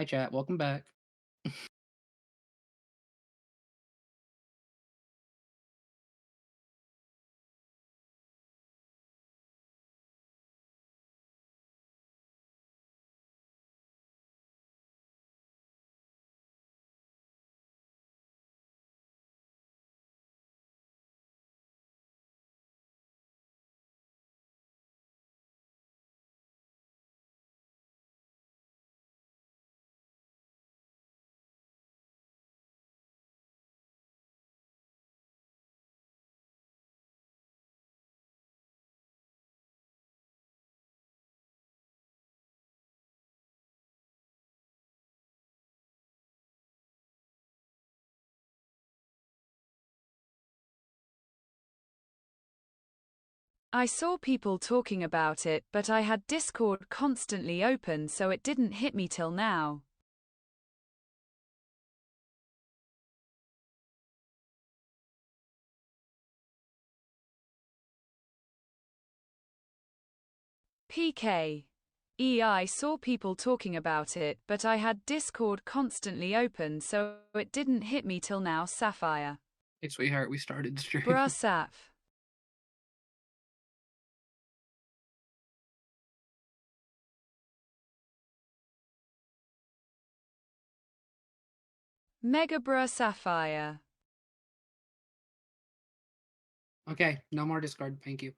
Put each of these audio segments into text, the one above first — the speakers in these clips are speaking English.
Hi, chat. Welcome back. I saw people talking about it, but I had Discord constantly open, so it didn't hit me till now. PK. I saw people talking about it, but I had Discord constantly open, so it didn't hit me till now. Sapphire. Hey, sweetheart, we started the stream. Bruh Saf. Mega Bruh Sapphire. Okay, no more Discord. Thank you.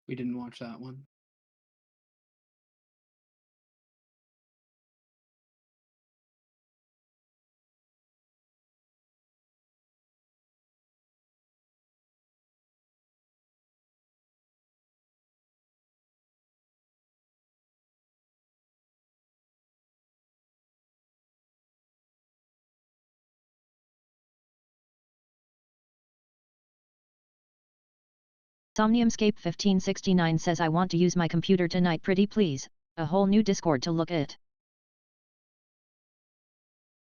We didn't watch that one. Somniumscape 1569 says I want to use my computer tonight, pretty please. A whole new Discord to look at.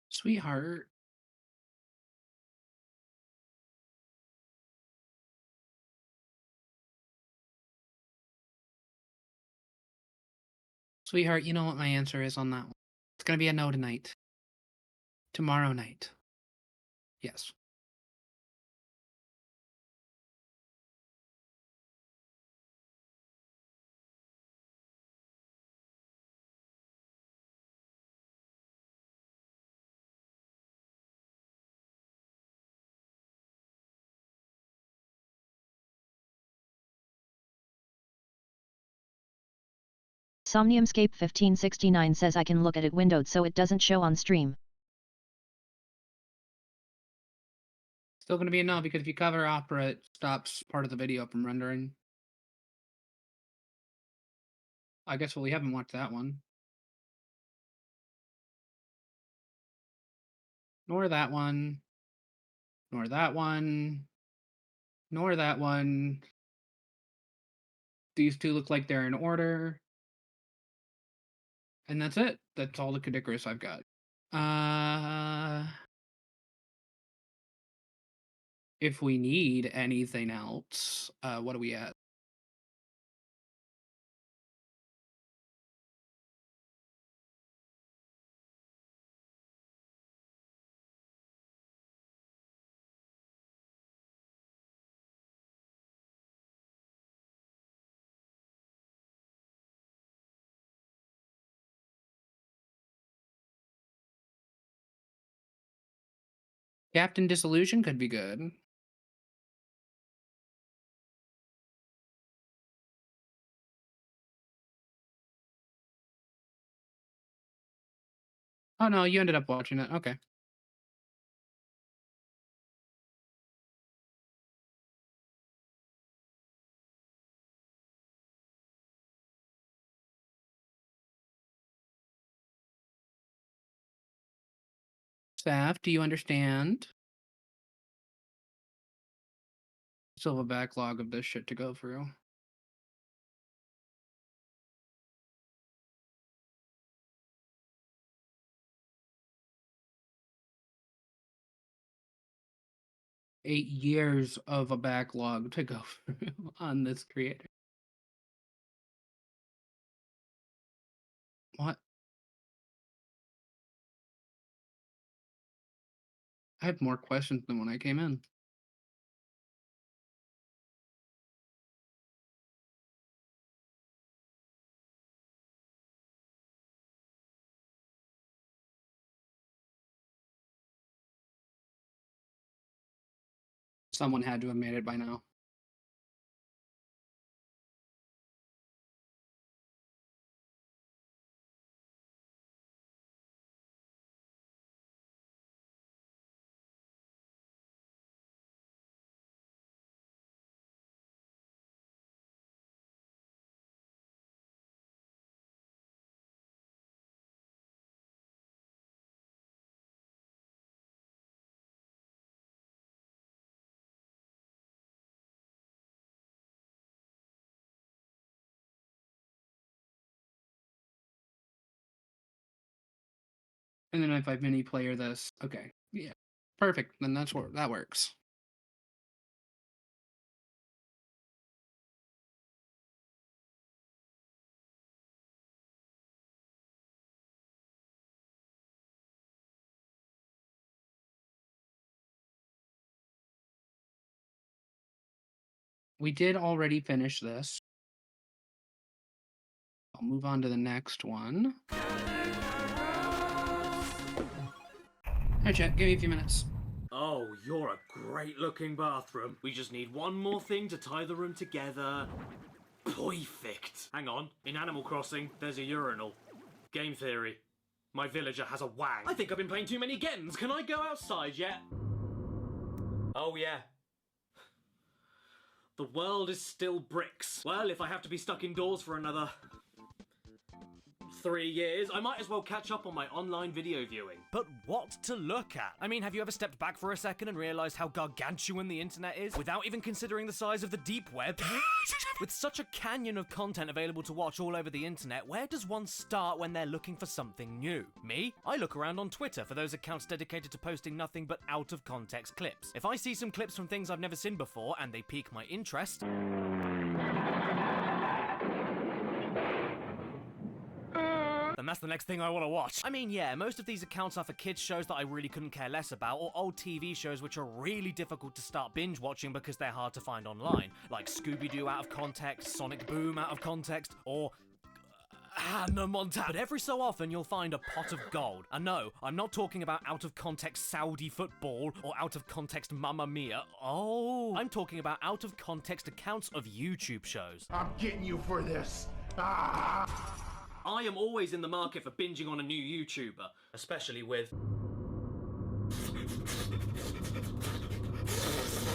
Sweetheart. Sweetheart, you know what my answer is on that one. It's gonna be a no tonight. Tomorrow night. Yes. Somniumscape 1569 says I can look at it windowed so it doesn't show on stream. Still gonna be a no because if you cover Opera, it stops part of the video from rendering. I guess we haven't watched that one. Nor that one. Nor that one. Nor that one. These two look like they're in order. And that's it. That's all the Cadicurus I've got. If we need anything else, what are we at? Captain Disillusion could be good. Oh no, you ended up watching it. Okay. Staff, do you understand? Still have a backlog of this shit to go through. $8 years of a backlog to go through on this creator. What? I have more questions than when I came in. Someone had to have made it by now. And then if I mini player this, okay, yeah, perfect. Then that's where that works. We did already finish this. I'll move on to the next one. Hey, chat, give me a few minutes. Oh, you're a great-looking bathroom. We just need one more thing to tie the room together. Perfect. Hang on. In Animal Crossing, there's a urinal. Game theory. My villager has a wang. I think I've been playing too many games. Can I go outside yet? Oh, yeah. The world is still bricks. Well, if I have to be stuck indoors for another 3 years, I might as well catch up on my online video viewing. But what to look at? I mean, have you ever stepped back for a second and realized how gargantuan the internet is, without even considering the size of the deep web? With such a canyon of content available to watch all over the internet, where does one start when they're looking for something new? Me? I look around on Twitter for those accounts dedicated to posting nothing but out-of-context clips. If I see some clips from things I've never seen before and they pique my interest, and that's the next thing I want to watch. I mean, yeah, most of these accounts are for kids shows that I really couldn't care less about, or old TV shows which are really difficult to start binge watching because they're hard to find online, like Scooby-Doo out of context, Sonic Boom out of context, or Hannah Montana. But every so often you'll find a pot of gold. And no, I'm not talking about out of context Saudi football or out of context Mamma Mia. Oh, I'm talking about out of context accounts of YouTube shows. I'm getting you for this. Ah! I am always in the market for binging on a new YouTuber, especially with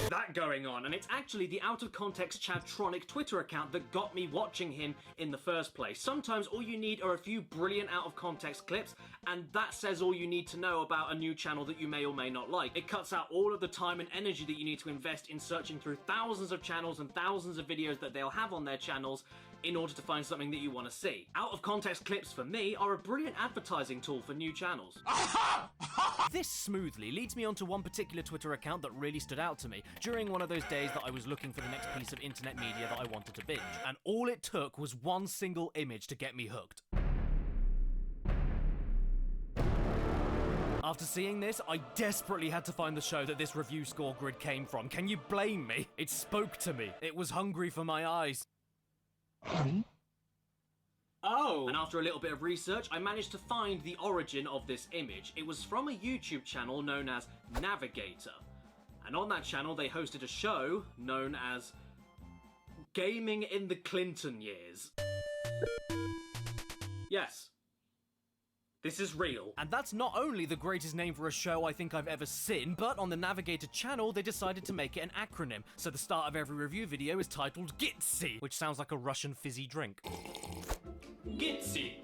that going on, and it's actually the out of context Chadtronic Twitter account that got me watching him in the first place. Sometimes all you need are a few brilliant out of context clips, and that says all you need to know about a new channel that you may or may not like. It cuts out all of the time and energy that you need to invest in searching through thousands of channels and thousands of videos that they'll have on their channels in order to find something that you want to see. Out of context clips for me are a brilliant advertising tool for new channels. This smoothly leads me onto one particular Twitter account that really stood out to me during one of those days that I was looking for the next piece of internet media that I wanted to binge, and all it took was one single image to get me hooked. After seeing this, I desperately had to find the show that this review score grid came from. Can you blame me? It spoke to me. It was hungry for my eyes. Oh! And after a little bit of research, I managed to find the origin of this image. It was from a YouTube channel known as Navigator. And on that channel, they hosted a show known as Gaming in the Clinton Years. Yes. This is real. And that's not only the greatest name for a show I think I've ever seen, but on the Navigator channel, they decided to make it an acronym. So the start of every review video is titled GITSY, which sounds like a Russian fizzy drink. GITSY.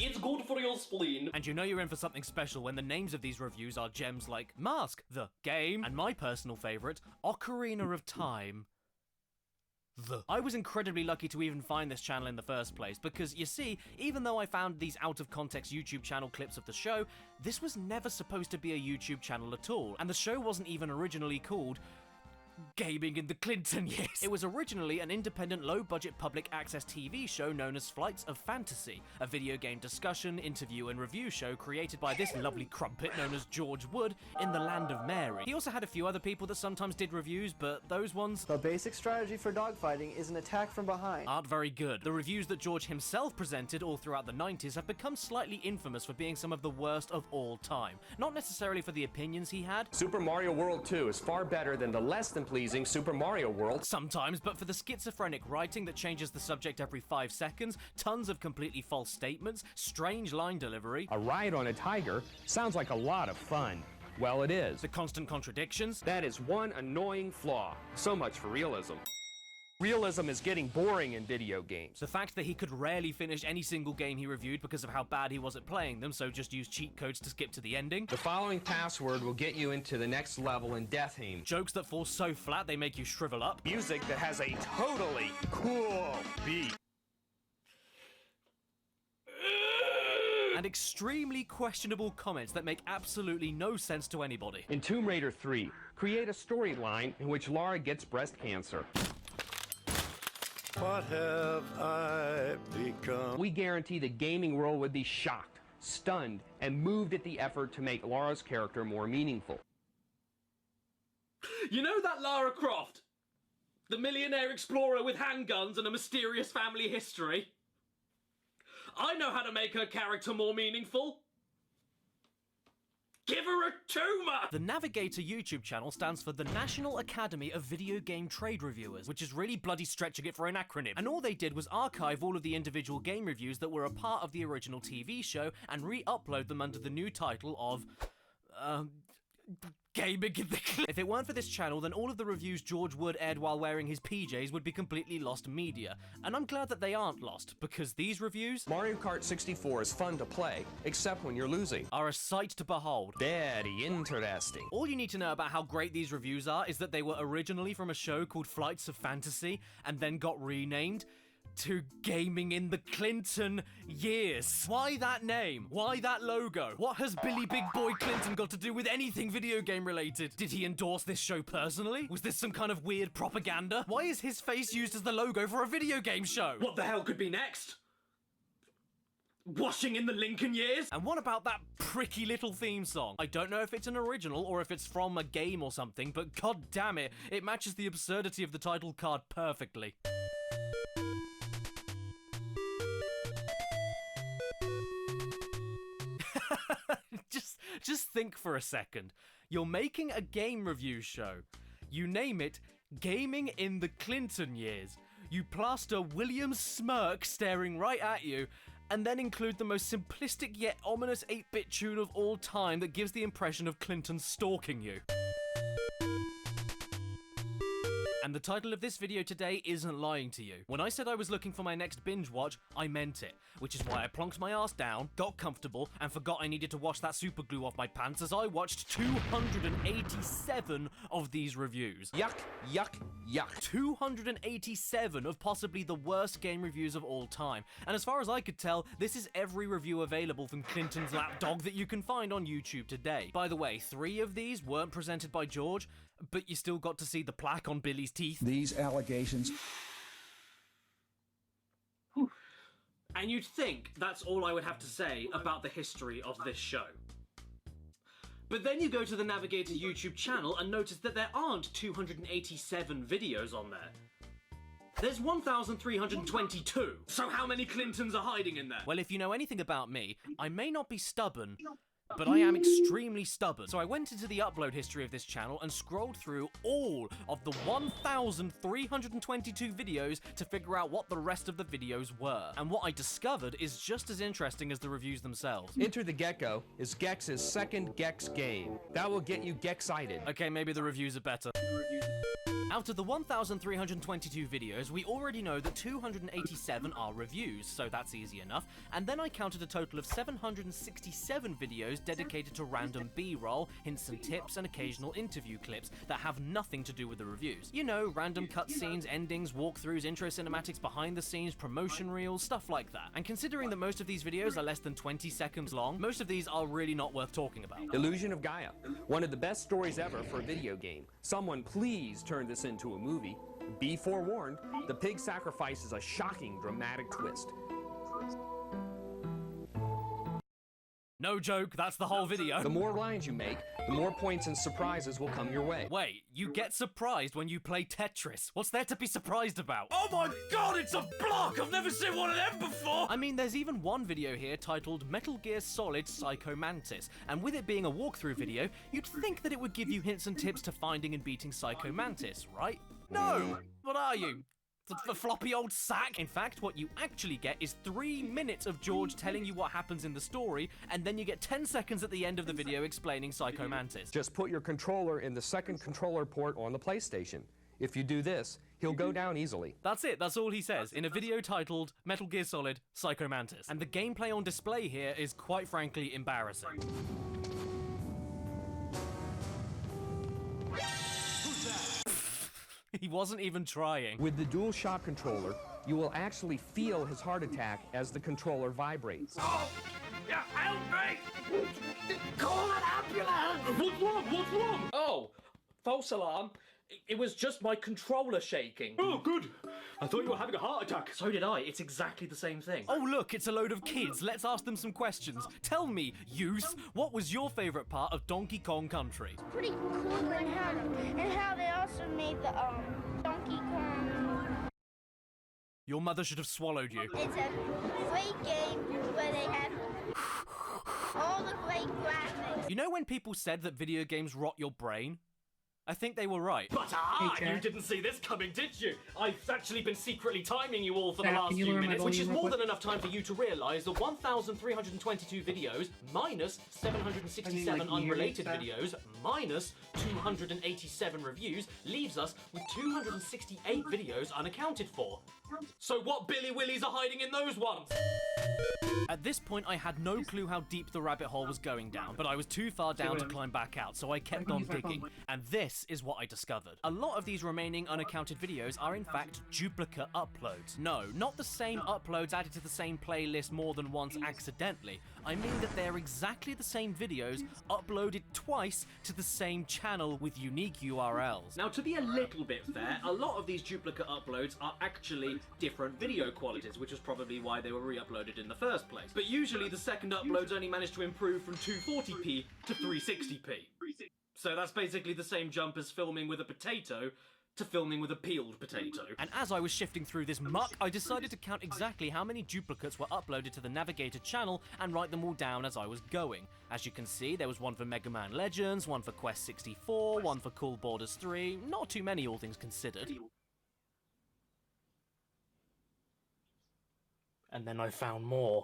It's good for your spleen. And you know you're in for something special when the names of these reviews are gems like Mask, the game, and my personal favourite, Ocarina of Time. I was incredibly lucky to even find this channel in the first place, because you see, even though I found these out-of-context YouTube channel clips of the show, this was never supposed to be a YouTube channel at all, and the show wasn't even originally called Gaming in the Clinton Years. It was originally an independent, low-budget public access TV show known as Flights of Fantasy, a video game discussion, interview, and review show created by this lovely crumpet known as George Wood in the Land of Mary. He also had a few other people that sometimes did reviews, but those ones The basic strategy for dogfighting is an attack from behind. aren't very good. The reviews that George himself presented all throughout the 90s have become slightly infamous for being some of the worst of all time. Not necessarily for the opinions he had, Super Mario World 2 is far better than the less than pleasing Super Mario World. sometimes, but for the schizophrenic writing that changes the subject every 5 seconds, tons of completely false statements, strange line delivery, A ride on a tiger sounds like a lot of fun. Well, it is. the constant contradictions, That is one annoying flaw. So much for realism. Realism is getting boring in video games. the fact that he could rarely finish any single game he reviewed because of how bad he was at playing them, so just used cheat codes to skip to the ending, The following password will get you into the next level in Death Heem. jokes that fall so flat they make you shrivel up, Music that has a totally cool beat. and extremely questionable comments that make absolutely no sense to anybody. In Tomb Raider 3, create a storyline in which Lara gets breast cancer. What have I become? We guarantee the gaming world would be shocked, stunned, and moved at the effort to make Lara's character more meaningful. You know that Lara Croft? The millionaire explorer with handguns and a mysterious family history? I know how to make her character more meaningful. Give her a tumour! The Navigator YouTube channel stands for the National Academy of Video Game Trade Reviewers, which is really bloody stretching it for an acronym. And all they did was archive all of the individual game reviews that were a part of the original TV show and re-upload them under the new title of, Gaming in the Clinton. If it weren't for this channel, then all of the reviews George Wood aired while wearing his PJs would be completely lost media. And I'm glad that they aren't lost, because these reviews Mario Kart 64 is fun to play, except when you're losing. are a sight to behold. Very interesting. All you need to know about how great these reviews are is that they were originally from a show called Flights of Fantasy and then got renamed to Gaming in the Clinton Years. Why that name? Why that logo? What has Billy Big Boy Clinton got to do with anything video game related? Did he endorse this show personally? Was this some kind of weird propaganda? Why is his face used as the logo for a video game show? What the hell could be next? Washing in the Lincoln years? And what about that pricky little theme song? I don't know if it's an original or if it's from a game or something, but god damn it, it matches the absurdity of the title card perfectly. Just think for a second. You're making a game review show. You name it Gaming in the Clinton Years. You plaster William's smirk staring right at you, and then include the most simplistic yet ominous 8-bit tune of all time that gives the impression of Clinton stalking you. And the title of this video today isn't lying to you. When I said I was looking for my next binge watch, I meant it. Which is why I plonked my ass down, got comfortable, and forgot I needed to wash that super glue off my pants as I watched 287 of these reviews. Yuck, yuck, yuck. 287 of possibly the worst game reviews of all time. And as far as I could tell, this is every review available from Clinton's lapdog that you can find on YouTube today. By the way, 3 of these weren't presented by George, but you still got to see the plaque on Billy's teeth. These allegations. And you'd think that's all I would have to say about the history of this show. But then you go to the Navigator YouTube channel and notice that there aren't 287 videos on there. There's 1,322. So how many Clintons are hiding in there? Well, if you know anything about me, I may not be stubborn, but I am extremely stubborn. So I went into the upload history of this channel and scrolled through all of the 1,322 videos to figure out what the rest of the videos were. And what I discovered is just as interesting as the reviews themselves. Enter the Gecko is Gex's second Gex game. That will get you Gex-cited. Okay, maybe the reviews are better. Out of the 1,322 videos, we already know that 287 are reviews, so that's easy enough, and then I counted a total of 767 videos dedicated to random B-roll, hints and tips, and occasional interview clips that have nothing to do with the reviews. You know, random cutscenes, endings, walkthroughs, intro cinematics, behind the scenes, promotion reels, stuff like that. And considering that most of these videos are less than 20 seconds long, most of these are really not worth talking about. Illusion of Gaia, one of the best stories ever for a video game. Someone please turn this into a movie. Be forewarned, the pig sacrifice is a shocking, dramatic twist. No joke, that's the whole video. The more lines you make, the more points and surprises will come your way. Wait, you get surprised when you play Tetris? What's there to be surprised about? Oh my god, it's a block! I've never seen one of them before! I mean, there's even one video here titled Metal Gear Solid Psycho Mantis, and with it being a walkthrough video, you'd think that it would give you hints and tips to finding and beating Psycho Mantis, right? No! What are you? The floppy old sack? In fact, what you actually get is 3 minutes of George telling you what happens in the story, and then you get 10 seconds at the end of the video explaining Psycho Mantis. Just put your controller in the second controller port on the PlayStation. If you do this, he'll go down easily. That's it, that's all he says, in a video titled Metal Gear Solid Psycho Mantis. And the gameplay on display here is quite frankly embarrassing. He wasn't even trying. With the DualShock controller, you will actually feel his heart attack as the controller vibrates. Oh! Yeah, help me! Call an ambulance! What's wrong? What's wrong? Oh, false alarm. It was just my controller shaking. Oh, good. I thought you were having a heart attack. So did I. It's exactly the same thing. Oh look, it's a load of kids. Let's ask them some questions. Tell me, youth, what was your favourite part of Donkey Kong Country? Pretty cool and how they also made the Donkey Kong. Your mother should have swallowed you. It's a great game where they have all the great graphics. You know when people said that video games rot your brain? I think they were right. But you didn't see this coming, did you? I've actually been secretly timing you all for the last few minutes, which is more than enough time for you to realise the 1,322 videos, minus 767 unrelated videos, minus 287 reviews, leaves us with 268 videos unaccounted for. So what Billy Willies are hiding in those ones? At this point, I had no clue how deep the rabbit hole was going down, but I was too far down to climb back out, so I kept on digging. And this is what I discovered. A lot of these remaining unaccounted videos are in fact duplicate uploads. No, not the same uploads added to the same playlist more than once accidentally. I mean that they're exactly the same videos uploaded twice to the same channel with unique URLs. Now, to be a little bit fair, a lot of these duplicate uploads are actually different video qualities, which is probably why they were re-uploaded in the first place. But usually the second uploads only manage to improve from 240p to 360p. So that's basically the same jump as filming with a potato to filming with a peeled potato. And as I was shifting through this muck, I decided to count exactly how many duplicates were uploaded to the Navigator channel and write them all down as I was going. As you can see, there was one for Mega Man Legends, one for Quest 64, one for Cool Borders 3, not too many all things considered. And then I found more.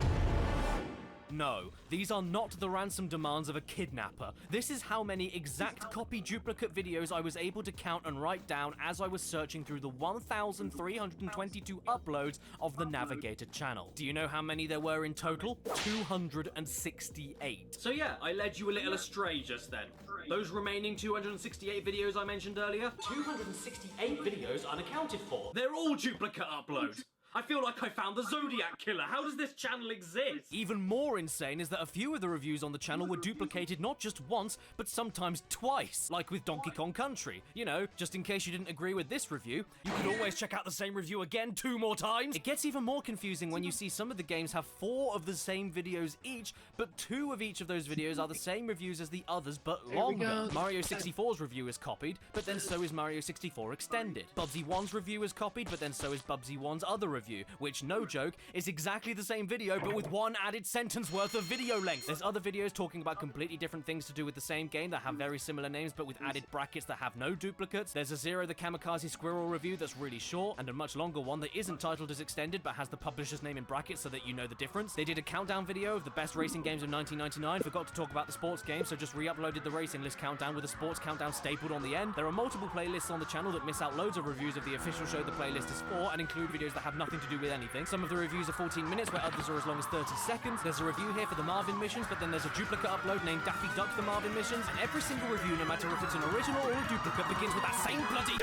No, these are not the ransom demands of a kidnapper. This is how many exact copy duplicate videos I was able to count and write down as I was searching through the 1,322 uploads of the Navigator channel. Do you know how many there were in total? 268. So yeah, I led you a little astray just then. Those remaining 268 videos I mentioned earlier, 268 videos unaccounted for. They're all duplicate uploads. I feel like I found the Zodiac Killer. How does this channel exist? Even more insane is that a few of the reviews on the channel were duplicated not just once, but sometimes twice, like with Donkey Kong Country. You know, just in case you didn't agree with this review, you could always check out the same review again 2 more times. It gets even more confusing when you see some of the games have 4 of the same videos each, but 2 of each of those videos are the same reviews as the others, but longer. Mario 64's review is copied, but then so is Mario 64 Extended. Bubsy 1's review is copied, but then so is Bubsy 1's other review. review, which, no joke, is exactly the same video but with one added sentence worth of video length. There's other videos talking about completely different things to do with the same game that have very similar names but with added brackets that have no duplicates. There's a Zero the Kamikaze Squirrel review that's really short, and a much longer one that isn't titled as extended but has the publisher's name in brackets so that you know the difference. They did a countdown video of the best racing games of 1999, forgot to talk about the sports game, so just re-uploaded the racing list countdown with a sports countdown stapled on the end. There are multiple playlists on the channel that miss out loads of reviews of the official show the playlist is for and include videos that have nothing to do with anything. Some of the reviews are 14 minutes where others are as long as 30 seconds. There's a review here for the Marvin missions, but then there's a duplicate upload named Daffy Duck the Marvin missions, and every single review, no matter if it's an original or a duplicate, begins with that same bloody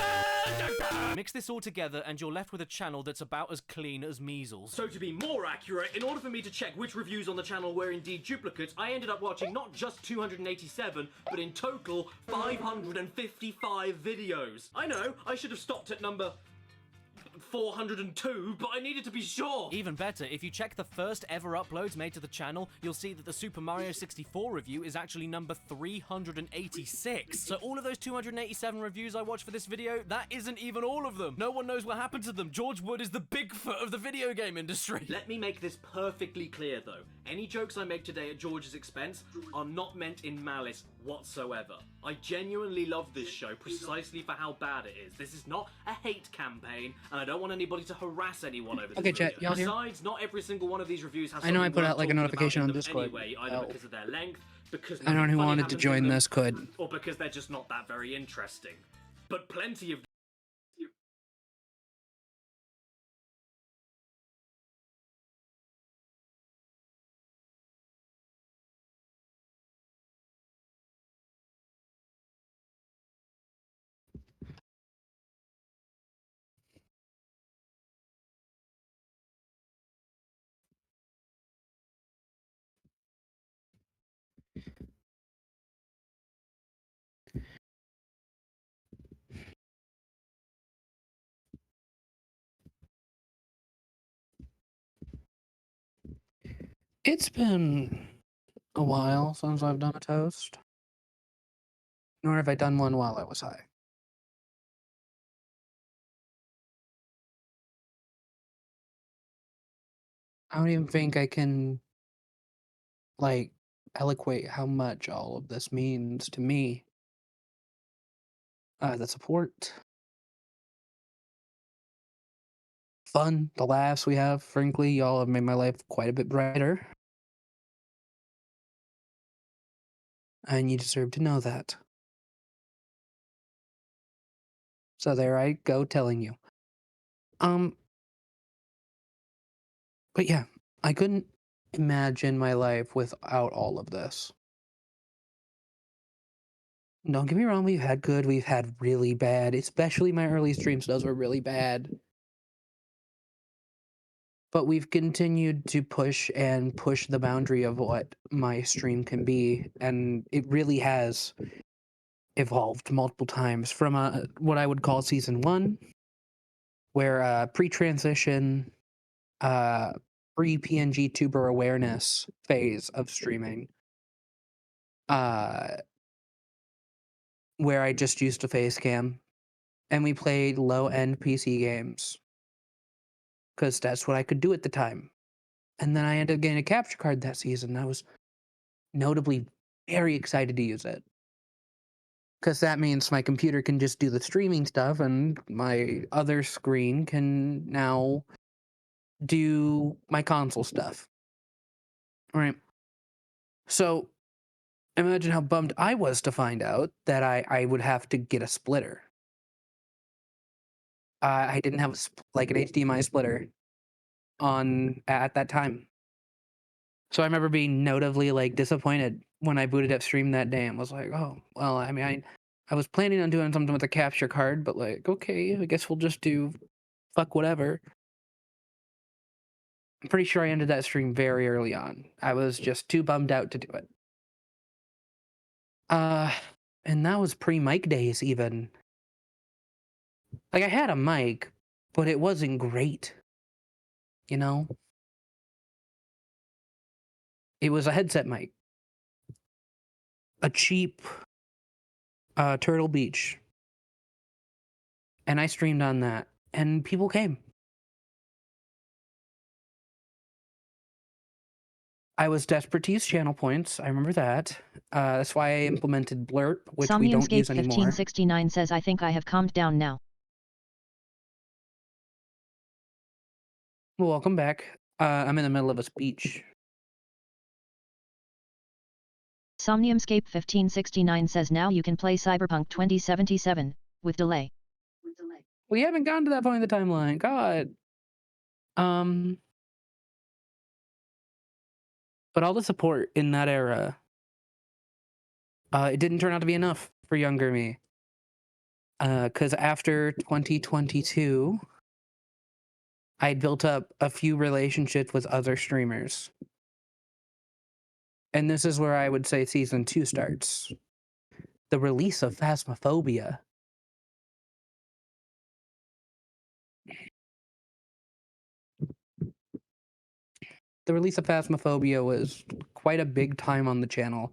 mix this all together and you're left with a channel that's about as clean as measles. So to be more accurate, in order for me to check which reviews on the channel were indeed duplicates, I ended up watching not just 287, but in total 555 videos. I know, I should have stopped at number 402, but I needed to be sure. Even better, if you check the first ever uploads made to the channel, you'll see that the Super Mario 64 review is actually number 386. So all of those 287 reviews I watched for this video, that isn't even all of them. No one knows what happened to them. George Wood is the Bigfoot of the video game industry. Let me make this perfectly clear though. Any jokes I make today at George's expense are not meant in malice whatsoever. I genuinely love this show precisely for how bad it is. This is not a hate campaign, and I don't want anybody to harass anyone over this Okay, video. chat, y'all hear? Besides, not every single one of these reviews has I know I something put worth out like a talking notification about on in them Discord. anyway, either because of their length, because Anyone who nothing funny wanted to happens in join them, this could. or because they're just not that very interesting. But plenty of It's been a while since I've done a toast. Nor have I done one while I was high. I don't even think I can, like, eloquate how much all of this means to me. The support, fun, the laughs we have. Frankly, y'all have made my life quite a bit brighter. And you deserve to know that. So there I go telling you. But yeah, I couldn't imagine my life without all of this. Don't get me wrong, we've had good, we've had really bad, especially my early streams, those were really bad. But we've continued to push and push the boundary of what my stream can be, and it really has evolved multiple times from what I would call season 1, where pre-transition, pre-PNG tuber awareness phase of streaming, where I just used a face cam, and we played low-end PC games, because that's what I could do at the time. And then I ended up getting a capture card that season. I was notably very excited to use it, because that means my computer can just do the streaming stuff, and my other screen can now do my console stuff. Right. So imagine how bummed I was to find out that I would have to get a splitter. I didn't have like an HDMI splitter on at that time. So I remember being notably like disappointed when I booted up stream that day and was like, oh, well, I mean, I was planning on doing something with a capture card, but like, okay, I guess we'll just do fuck whatever. I'm pretty sure I ended that stream very early on. I was just too bummed out to do it. And that was pre-mic days even. Like, I had a mic, but it wasn't great. You know? It was a headset mic. A cheap Turtle Beach. And I streamed on that. And people came. I was desperate to use channel points. I remember that. That's why I implemented Blurp, which we don't use anymore. Somniumscape1569 says I think I have calmed down now. Well, welcome back. I'm in the middle of a speech. Somniumscape1569 says now you can play Cyberpunk 2077 with delay. We haven't gotten to that point in the timeline. God. But all the support in that era, it didn't turn out to be enough for younger me. Because after 2022, I built up a few relationships with other streamers. And this is where I would say season 2 starts. The release of Phasmophobia. The release of Phasmophobia was quite a big time on the channel.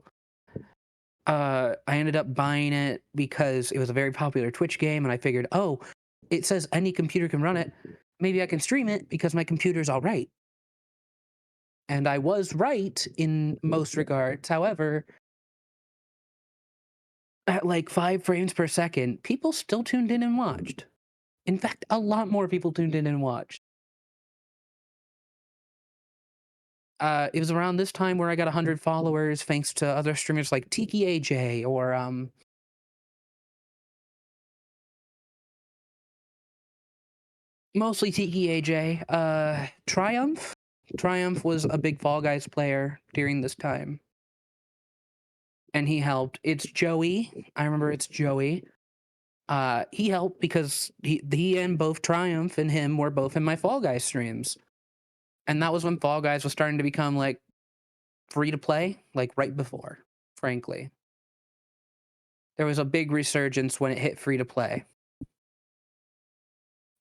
I ended up buying it because it was a very popular Twitch game, and I figured, oh, it says any computer can run it. Maybe I can stream it because my computer's all right. And I was right in most regards. However, at like 5 frames per second, people still tuned in and watched. In fact, a lot more people tuned in and watched. It was around this time where I got 100 followers thanks to other streamers like Tiki AJ or mostly Tiki AJ. Triumph. Triumph was a big Fall Guys player during this time. And he helped. It's Joey. I remember it's Joey. He helped because he and both Triumph and him were both in my Fall Guys streams. And that was when Fall Guys was starting to become like free to play, like right before, frankly. There was a big resurgence when it hit free to play.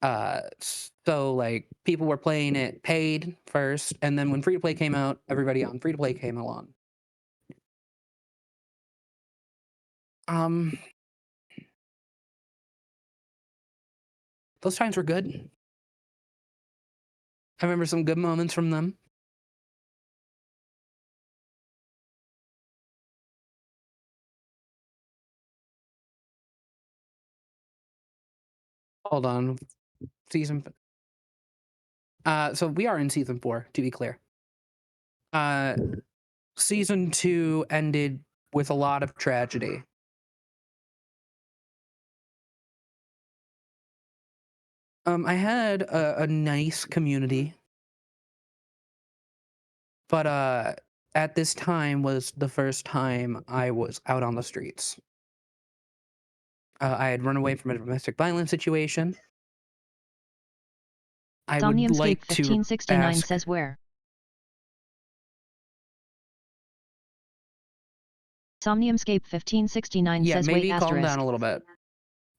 So like people were playing it paid first, and then when free to play came out, everybody on free to play came along. Those times were good. I remember some good moments from them. Hold on. Season so we are in season 4, to be clear. Season 2 ended with a lot of tragedy. I had a nice community, but at this time was the first time I was out on the streets. I had run away from a domestic violence situation. I would like to Somniumscape1569 ask. says where? Somniumscape1569 Yeah, says wait maybe calm asterisk. down a little bit.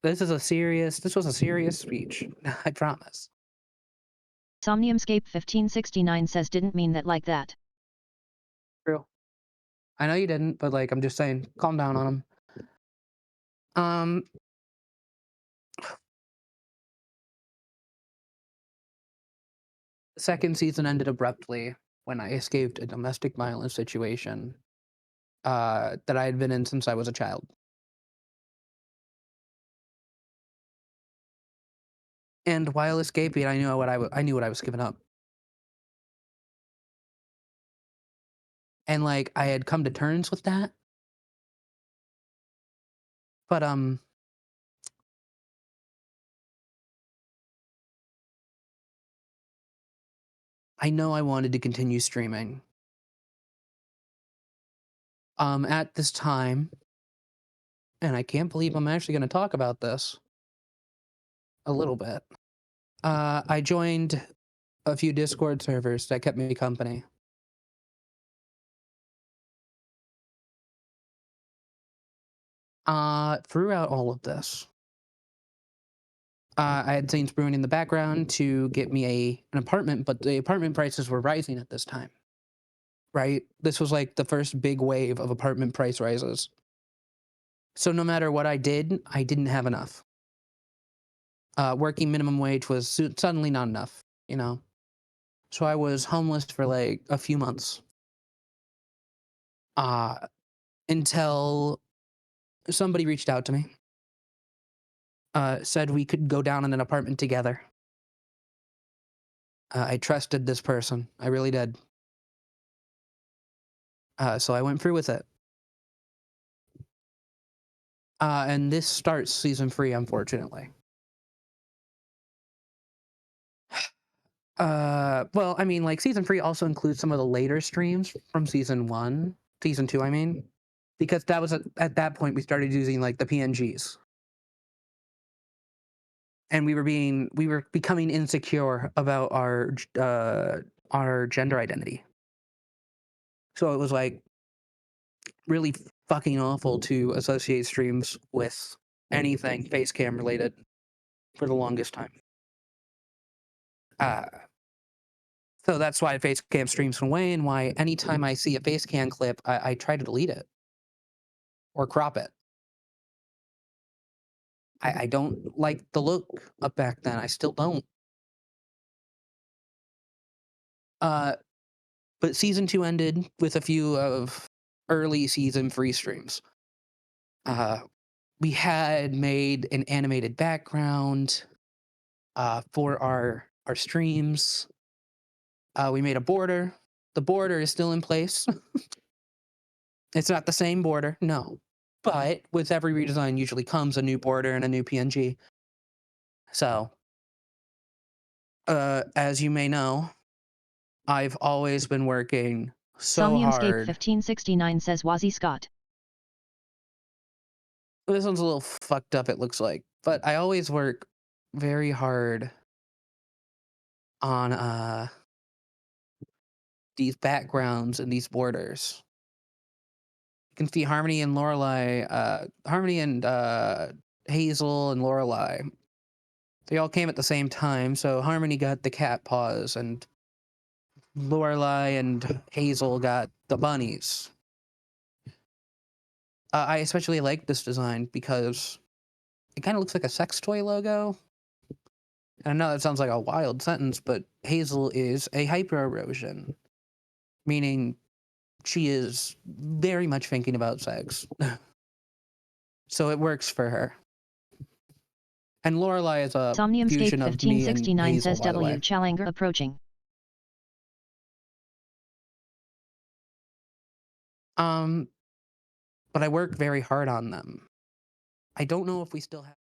This was a serious speech. I promise. Somniumscape1569 says didn't mean that like that. True. I know you didn't, but like I'm just saying, calm down on him. The second season ended abruptly when I escaped a domestic violence situation that I had been in since I was a child. And while escaping, I knew what I was giving up. And like I had come to terms with that. But I know I wanted to continue streaming. At this time, and I can't believe I'm actually going to talk about this a little bit. I joined a few Discord servers that kept me company. Throughout all of this, I had things brewing in the background to get me an apartment, but the apartment prices were rising at this time. Right? This was like the first big wave of apartment price rises. So no matter what I didn't have enough. Working minimum wage was suddenly not enough, you know? So I was homeless for like a few months. uh, until somebody reached out to me, said we could go down in an apartment together. I trusted this person. I really did. So I went through with it. And this starts season 3, unfortunately. Well, I mean, like, season 3 also includes some of the later streams from season 2, I mean, because that was at that point we started using like the PNGs, and we were becoming insecure about our gender identity. So it was like really fucking awful to associate streams with anything face cam related for the longest time. Uh, so that's why face cam streams went away, and why anytime I see a face cam clip, I try to delete it or crop it. I don't like the look of back then. I still don't. Uh, but season 2 ended with a few of early season 3 streams. Uh, we had made an animated background for our streams. We made a border. The border is still in place. It's not the same border, no. But with every redesign usually comes a new border and a new PNG. So, as you may know, I've always been working so Somniumscape hard. 1569 says Wazzy Scott. This one's a little fucked up, it looks like. But I always work very hard on these backgrounds and these borders. You can see Harmony and Lorelai, Harmony and Hazel and Lorelai. They all came at the same time, so Harmony got the cat paws, and Lorelai and Hazel got the bunnies. I especially like this design because it kind of looks like a sex toy logo. And I know that sounds like a wild sentence, but Hazel is a hyper erosion, meaning she is very much thinking about sex. So it works for her. And Lorelai is a Somniumscape fusion of me and 1569 Hazel, says by the W. way. Challenger approaching. Um, but I work very hard on them. I don't know if we still have.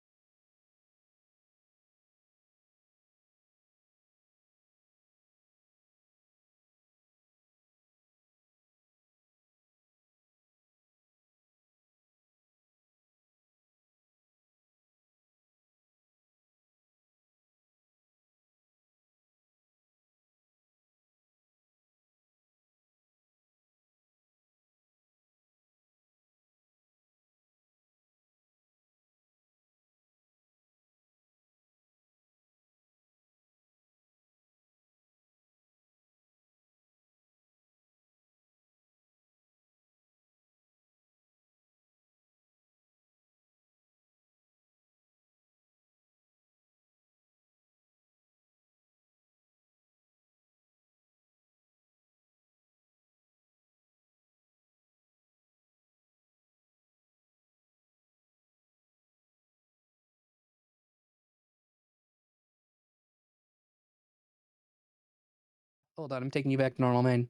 Hold on, I'm taking you back to normal main.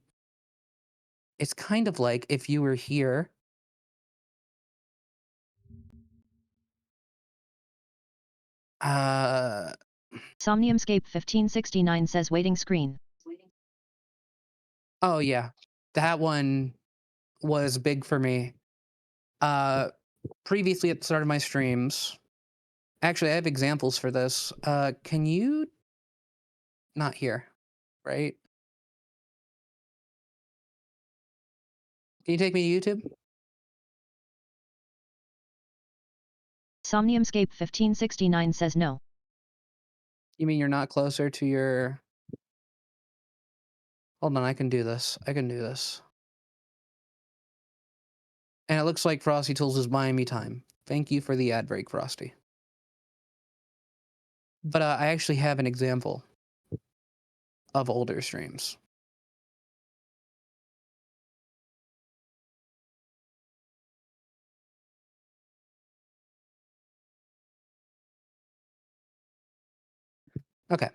It's kind of like if you were here. Uh, Somniumscape 1569 says waiting screen. oh yeah, that one was big for me. Previously at the start of my streams, actually I have examples for this. Can you not here, right? Can you take me to YouTube? Somniumscape 1569 says no. You mean you're not closer to your? Hold on, I can do this. I can do this. And it looks like Frosty Tools is buying me time. Thank you for the ad break, Frosty. But I actually have an example of older streams. Okay.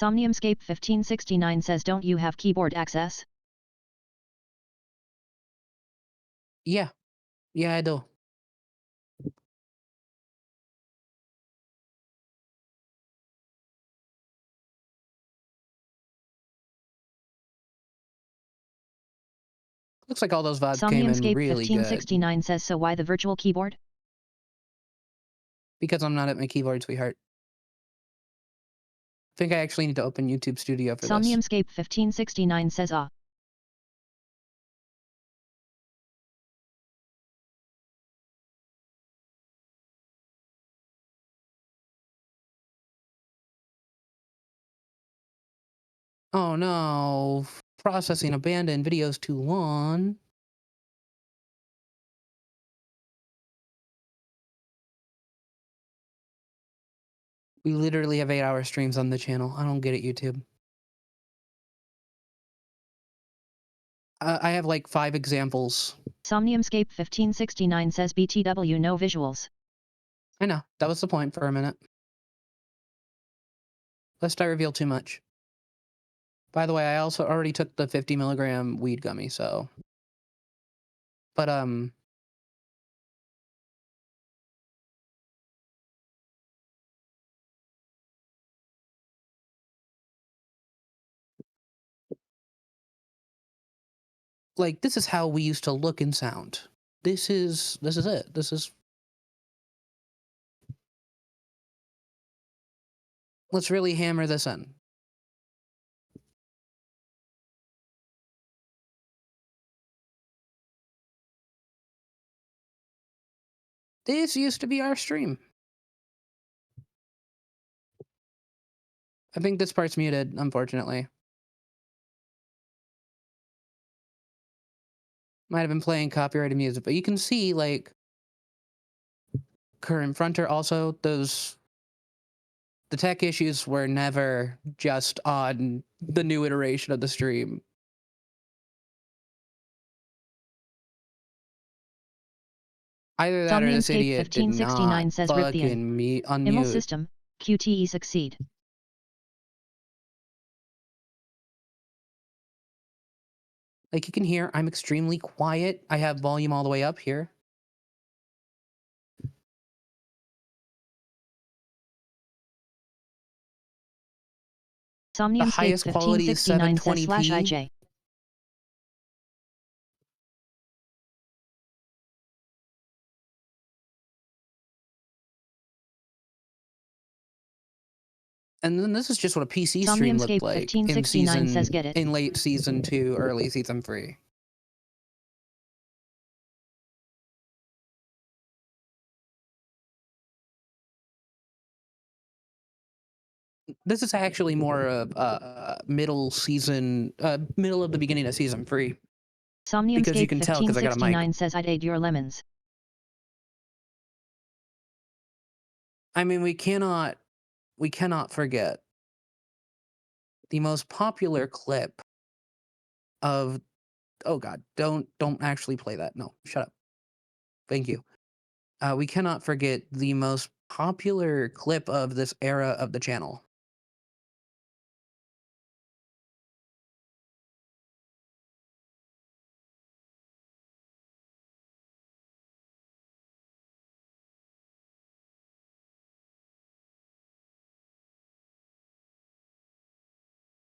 Somniumscape 1569 says, don't you have keyboard access? Yeah. Yeah, I do. Looks like all those VODs came in Somniumscape really good. 1569 says, so why the virtual keyboard? Because I'm not at my keyboard, sweetheart. I think I actually need to open YouTube Studio for this. Somniumscape 1569 says, ah. Oh no. Processing abandoned. Videos too long. We literally have 8-hour streams on the channel. I don't get it, YouTube. I have like 5 examples. Somniumscape 1569 says, BTW no visuals. I know. That was the point for a minute. Lest I reveal too much. By the way, I also already took the 50 milligram weed gummy, so. But, like, this is how we used to look and sound. This is it. This is. Let's really hammer this in. This used to be our stream. I think this part's muted, unfortunately. Might have been playing copyrighted music, but you can see, like, current fronter also, those. The tech issues were never just on the new iteration of the stream. Either that or this Somniumscape idiot did 1569 not says, rip the in. fucking Immel unmute. system, QTE succeed. Like you can hear, I'm extremely quiet. I have volume all the way up here. The Somniumscape highest quality is 1569 says, 720p. /IJ. And then this is just what a PC stream looked Somniumscape like 1569 says, get it. in late season 2, early season 3. This is actually more of middle season, middle of the beginning of season 3. Because you Somniumscape can tell because I got a mic. 1569 says, I'd aid your lemons. I mean, we cannot forget the most popular clip of. Oh God! Don't actually play that. No, shut up. Thank you. We cannot forget the most popular clip of this era of the channel.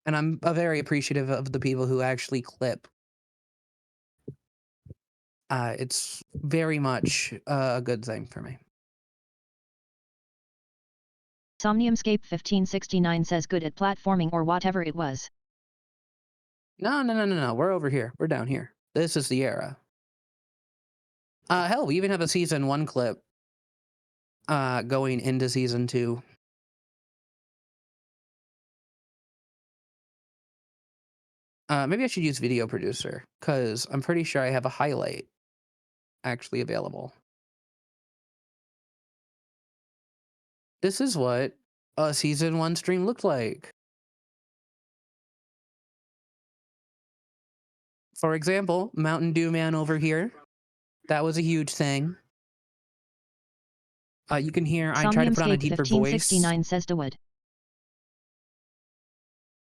And I'm very appreciative of the people who actually clip. It's very much a good thing for me. Somniumscape 1569 says, good at platforming or whatever it was. No. We're over here. We're down here. This is the era. Hell, we even have a season 1 clip going into season 2. Maybe I should use Video Producer, because I'm pretty sure I have a highlight actually available. This is what a season 1 stream looked like. For example, Mountain Dew Man over here. That was a huge thing. You can hear I try to put on a Somniumscape deeper voice. 1569 says Dewood.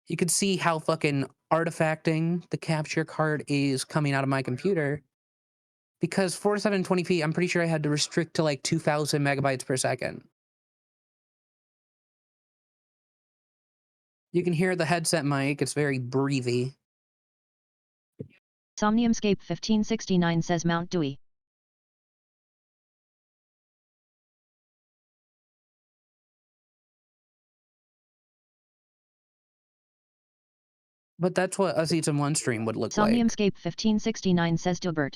You can see how fucking artifacting the capture card is coming out of my computer. Because 4720p, I'm pretty sure I had to restrict to like 2000 megabytes per second. You can hear the headset mic, it's very breathy. Somniumscape 1569 says Mount Dewey. But that's what a Season 1 stream would look like. Somniumscape 1569 says Dilbert.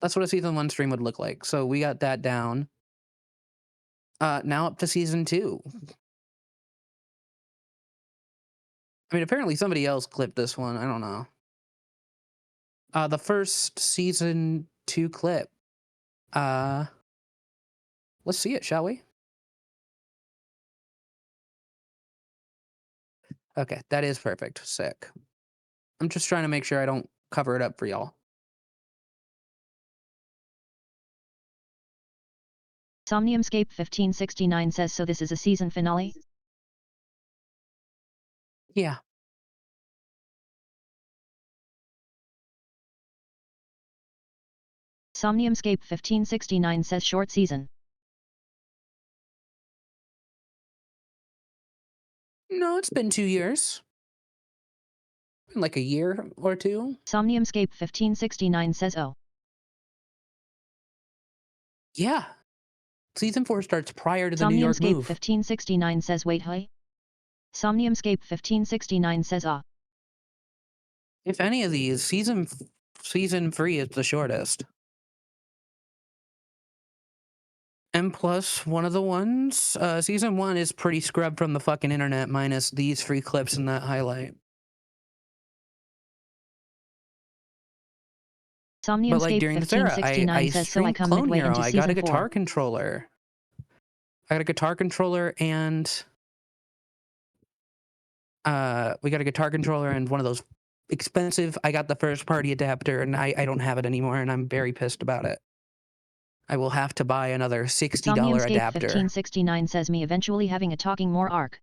That's what a Season 1 stream would look like. So we got that down. Now up to Season 2. I mean, apparently somebody else clipped this one. I don't know. The first Season 2 clip. Let's see it, shall we? Okay, that is perfect. Sick. I'm just trying to make sure I don't cover it up for y'all. Somniumscape 1569 says so this is a season finale? Yeah. Somniumscape 1569 says short season. No, it's been 2 years. Been like a year or two. Somniumscape 1569 says oh. Yeah. Season 4 starts prior to the New York Somniumscape move. 1569 says wait hey. Somniumscape 1569 says ah. If any of these, season 3 is the shortest. And plus, one of the ones, Season 1 is pretty scrubbed from the fucking internet, minus these free clips and that highlight. Somniumscape But like during this era, 1569 I says so I streamed come Clone midway Hero. into I got a season guitar 4. controller. I got a guitar controller and we got a guitar controller and one of those expensive, I got the first party adapter and I don't have it anymore and I'm very pissed about it. I will have to buy another $60 Somniumscape adapter. 1569 says me eventually having a talking more arc.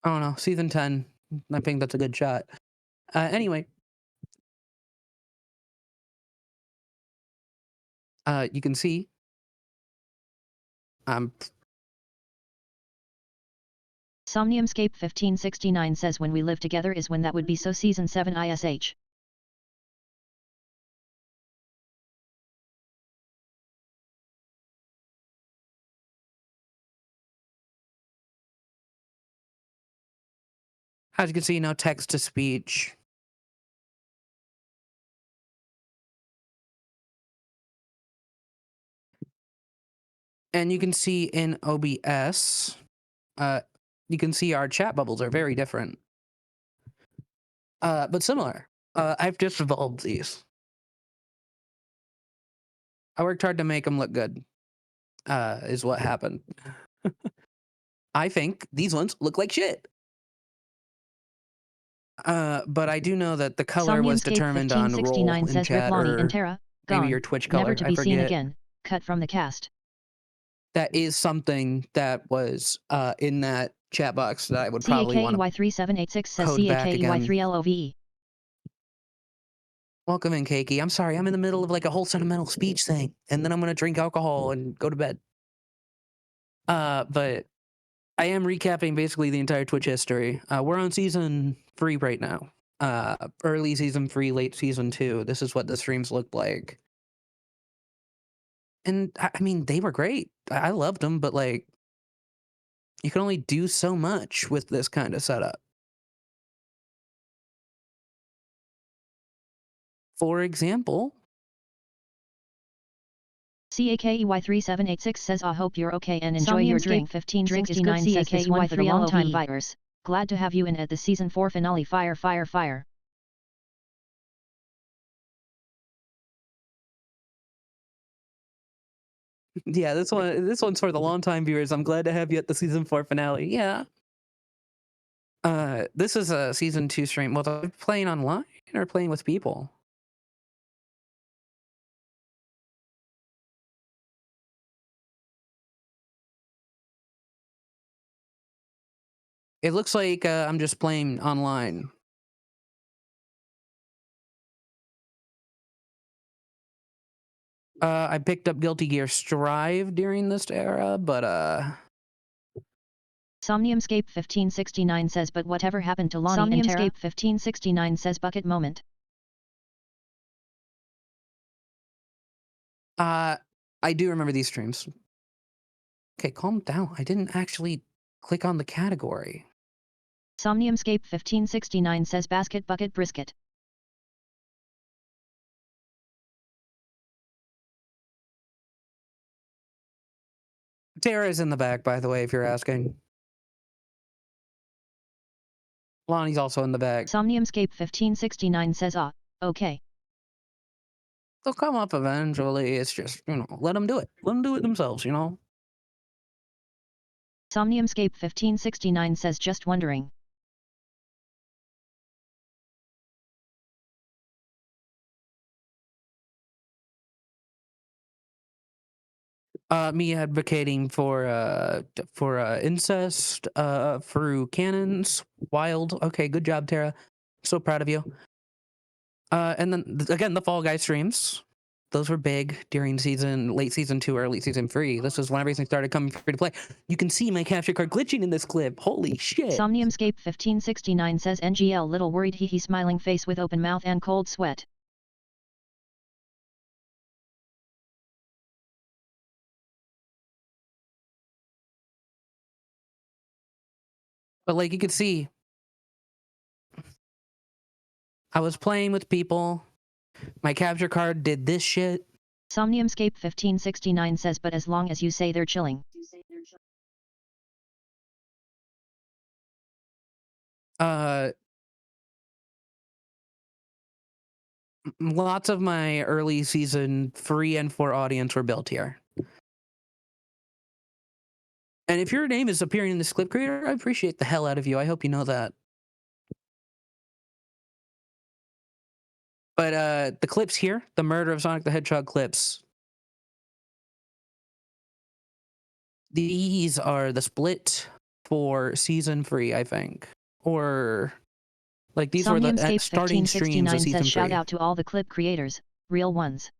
I don't know, Season 10. I think that's a good shot. Anyway. You can see. Somniumscape 1569 says when we live together is when that would be so season 7 ish. As you can see, no text to speech. And you can see in OBS, you can see our chat bubbles are very different. But similar. I've just evolved these. I worked hard to make them look good, is what happened. I think these ones look like shit. But I do know that the color was determined on roll in says chat, Rip Lonnie or and Tara, maybe gone, your Twitch color. never to I be forget. seen again, cut from the cast. That is something that was in that chat box that I would probably want to CAKEY3786 says code back again. CAKEY3LOVE. Welcome in, Keiki. I'm sorry, I'm in the middle of like a whole sentimental speech thing, and then I'm gonna drink alcohol and go to bed. But I am recapping basically the entire Twitch history. We're on season 3 right now. Early season 3, late season 2. This is what the streams looked like. And I mean, they were great. I loved them, but like, you can only do so much with this kind of setup. For example, CAKEY3786 says I hope you're okay and enjoy your drink. 1569 says this one for the long-time buyers. Glad to have you in at the season 4 finale. Fire, fire, fire. Yeah, this one's for the longtime viewers. I'm glad to have you at the season 4 finale. Yeah. This is a season 2 stream. Was I playing online or playing with people? It looks like I'm just playing online. I picked up Guilty Gear Strive during this era, but Somniumscape 1569 says, but whatever happened to Lonnie and Tara? Somniumscape 1569 says, bucket moment. I do remember these streams. Okay, calm down. I didn't actually click on the category. Somniumscape 1569 says, basket bucket brisket. Tara's in the back, by the way, if you're asking. Lonnie's also in the back. Somniumscape 1569 says, okay. They'll come up eventually. It's just, let them do it. Let them do it themselves, Somniumscape 1569 says, just wondering. Me advocating for incest through canons. Wild. Okay, good job, Tara. So proud of you. And then again, the Fall Guy streams. Those were big during late season 2, early season 3. This is when everything started coming free to play. You can see my capture card glitching in this clip. Holy shit. Somniumscape 1569 says, NGL little worried hee smiling face with open mouth and cold sweat. But like you could see, I was playing with people. My capture card did this shit. Somniumscape 1569 says, but as long as you say they're chilling. Lots of my early season 3 and 4 audience were built here. And if your name is appearing in this clip creator, I appreciate the hell out of you. I hope you know that. But the clips here, the murder of Sonic the Hedgehog clips, these are the split for season 3, I think. Or like these were the starting streams of season 3. Shout out to all the clip creators, real ones.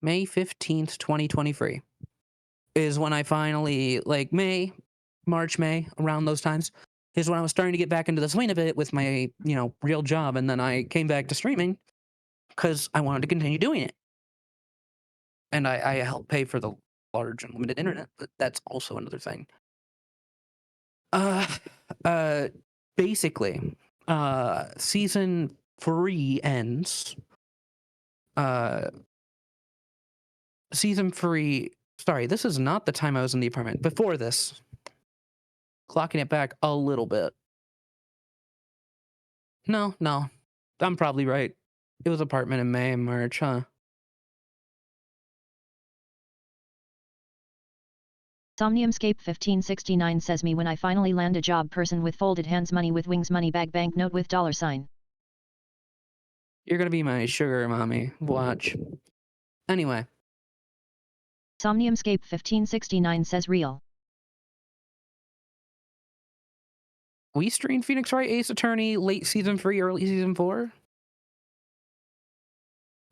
May 15th, 2023 is when I finally, like March, May, around those times, is when I was starting to get back into the swing of it with my, real job. And then I came back to streaming because I wanted to continue doing it. And I helped pay for the large unlimited internet, but that's also another thing. Basically, season 3 ends. Season 3. Sorry, this is not the time I was in the apartment. Before this, clocking it back a little bit. No, I'm probably right. It was apartment in May and March, huh? Somniumscape 1569 says, me when I finally land a job, person with folded hands, money with wings, money bag, banknote with $sign. You're gonna be my sugar mommy. Watch. Anyway. Somniumscape 1569 says, real. We streamed Phoenix Wright Ace Attorney late season 3, early season 4.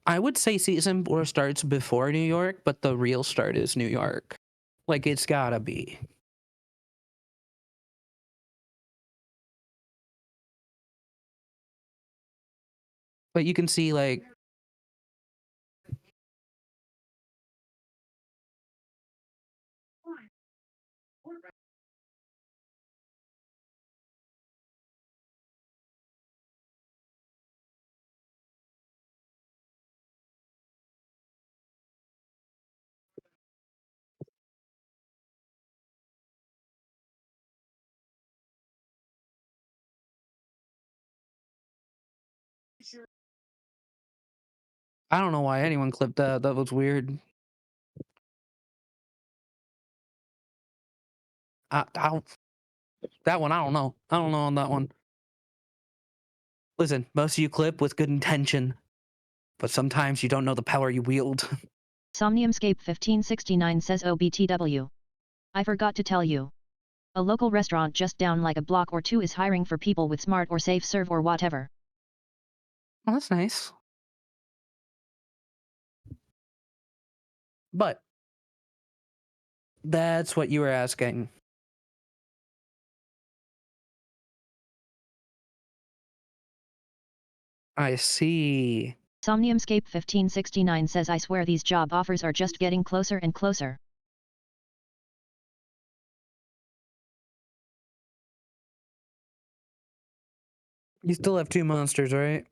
I would say season 4 starts before New York, but the real start is New York. Like, it's gotta be. But you can see, like... I don't know why anyone clipped that. That was weird. That one, I don't know. I don't know on that one. Listen, most of you clip with good intention, but sometimes you don't know the power you wield. Somniumscape 1569 says OBTW. I forgot to tell you. A local restaurant just down like a block or two is hiring for people with smart or safe serve or whatever. Oh, that's nice. But that's what you were asking. I see. Somniumscape 1569 says I swear these job offers are just getting closer and closer. You still have 2 monsters, right?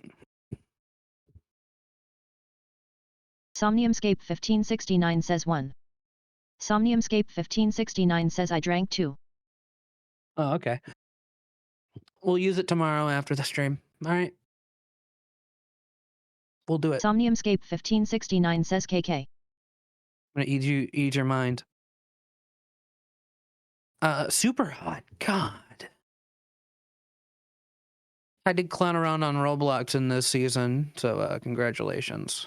Somniumscape 1569 says 1. Somniumscape 1569 says I drank 2. Oh, okay. We'll use it tomorrow after the stream. All right. We'll do it. Somniumscape 1569 says KK. I'm gonna ease your mind. Super hot. God. I did clown around on Roblox in this season, so congratulations.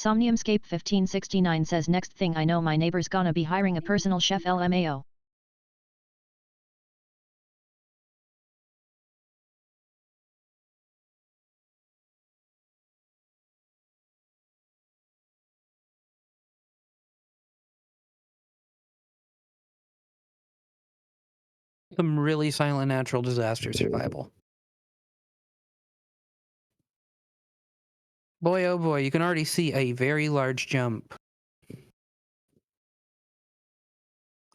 Somniumscape 1569 says next thing I know my neighbor's gonna be hiring a personal chef LMAO. Some really silent natural disaster survival. Boy, oh boy, you can already see a very large jump.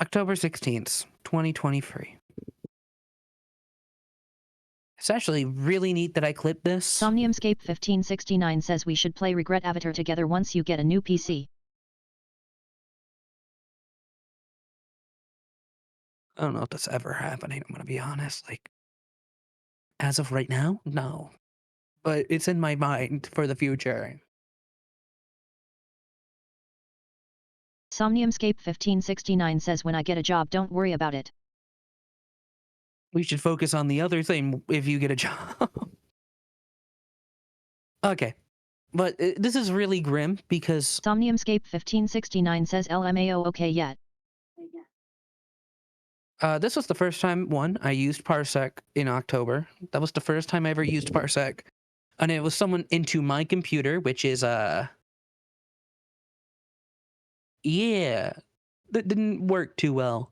October 16th, 2023. It's actually really neat that I clipped this. Somniumscape 1569 says we should play Regret Avatar together once you get a new PC. I don't know if that's ever happening, I'm gonna be honest. Like, as of right now, no. But it's in my mind for the future. Somniumscape 1569 says when I get a job don't worry about it. We should focus on the other thing if you get a job. Okay. But this is really grim because Somniumscape 1569 says LMAO okay yet. this was the first time, I used Parsec in October. That was the first time I ever used Parsec. And it was someone into my computer, which is, yeah, that didn't work too well.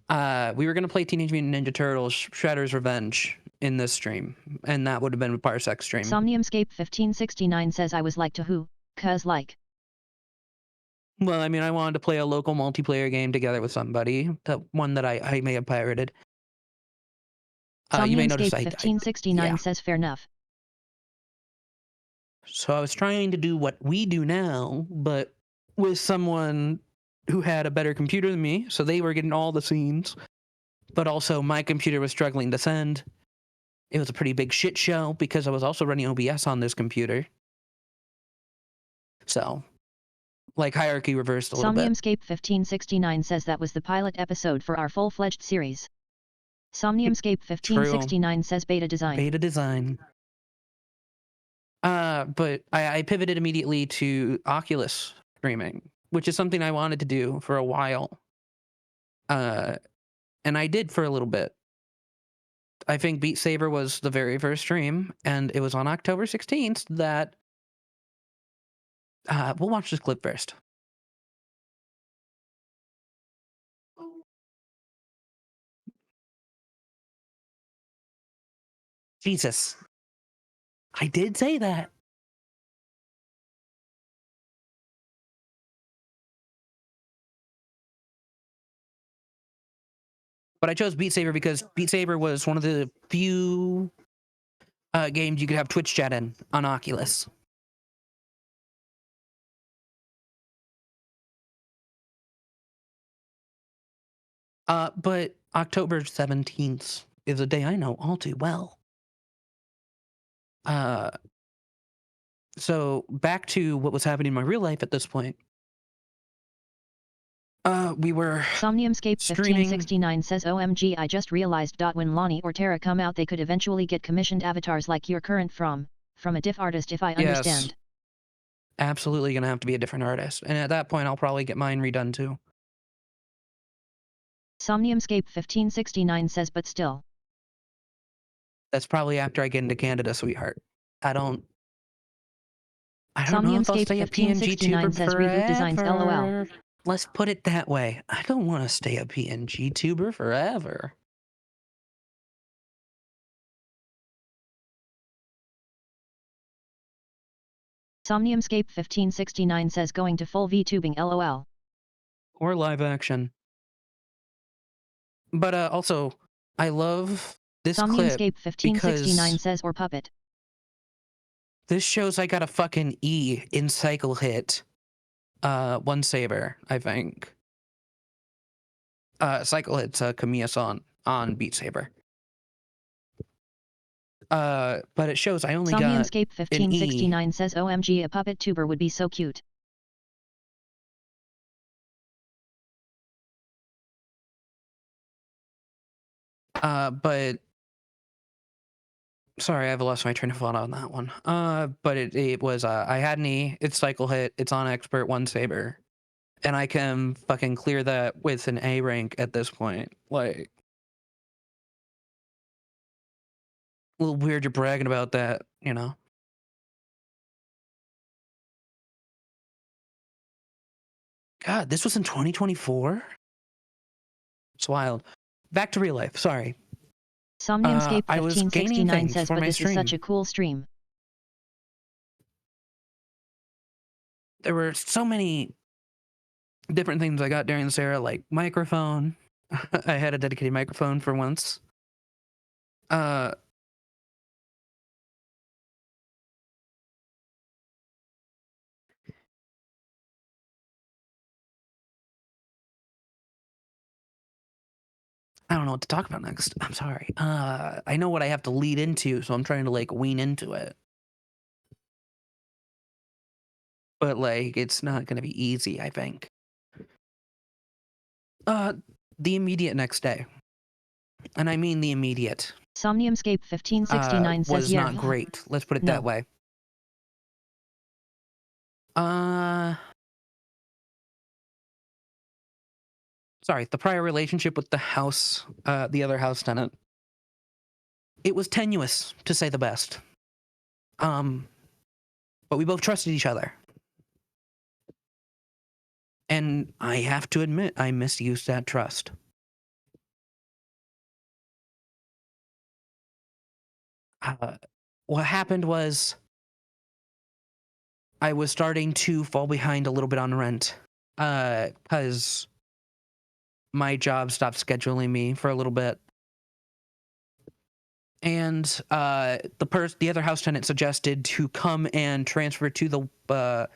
We were going to play Teenage Mutant Ninja Turtles Shredder's Revenge in this stream, and that would have been a Parsec stream. Somniumscape 1569 says I was like to who, cuz like. Well, I mean, I wanted to play a local multiplayer game together with somebody, the one that I may have pirated. You may notice Somniumscape 1569 says fair enough. So I was trying to do what we do now, but with someone who had a better computer than me, so they were getting all the scenes. But also my computer was struggling to send. It was a pretty big shit show because I was also running OBS on this computer. So, like, hierarchy reversed a little bit. Somniumscape 1569 says that was the pilot episode for our full-fledged series. Somniumscape 1569 says beta design. Beta design. But I pivoted immediately to Oculus streaming, which is something I wanted to do for a while. And I did for a little bit. I think Beat Saber was the very first stream, and it was on October 16th that... we'll watch this clip first. Jesus. I did say that. But I chose Beat Saber because Beat Saber was one of the few games you could have Twitch chat in on Oculus. But October 17th is a day I know all too well. So back to what was happening in my real life at this point. We were Somniumscape streaming. 1569 says OMG, I just realized. When Lonnie or Tara come out, they could eventually get commissioned avatars like your current from a diff artist, if I Yes, understand. absolutely gonna have to be a different artist, and at that point I'll probably get mine redone too. Somniumscape 1569 says, but still. That's probably after I get into Canada, sweetheart. I don't know if I'll Somniumscape stay a PNG 1569 tuber says reboot designs LOL. forever. Let's put it that way. I don't want to stay a PNG tuber forever. Somniumscape 1569 says going to full VTubing LOL. Or live action. But also, I love this clip Somniumscape 1569 because says or puppet. this shows I got a fucking E in cycle hit. One saber, I think. Cycle hit's Kamiya-san on Beat Saber. But it shows I only got Somniumscape an E. 1569 says OMG, a puppet tuber would be so cute. But sorry, I've lost my train of thought on that one. But it was I had an E, it's cycle hit, it's on expert, one saber. And I can fucking clear that with an A rank at this point. Like, a little weird you're bragging about that, you know? God, this was in 2024? It's wild. Back to real life, sorry. Somniumscape I was gaining 1569 things says, for but my this is stream. such a cool stream. There were so many different things I got during this era, like microphone. I had a dedicated microphone for once. I don't know what to talk about next. I'm sorry. I know what I have to lead into, so I'm trying to like wean into it. But like, it's not gonna be easy, I think. The immediate next day, and I mean the immediate, Somniumscape 1569 says, was yeah. not great. Let's put it No. that way. Sorry, the prior relationship with the house, the other house tenant, it was tenuous, to say the best. But we both trusted each other. And I have to admit, I misused that trust. What happened was I was starting to fall behind a little bit on rent, because my job stopped scheduling me for a little bit. And the other house tenant suggested to come and transfer to the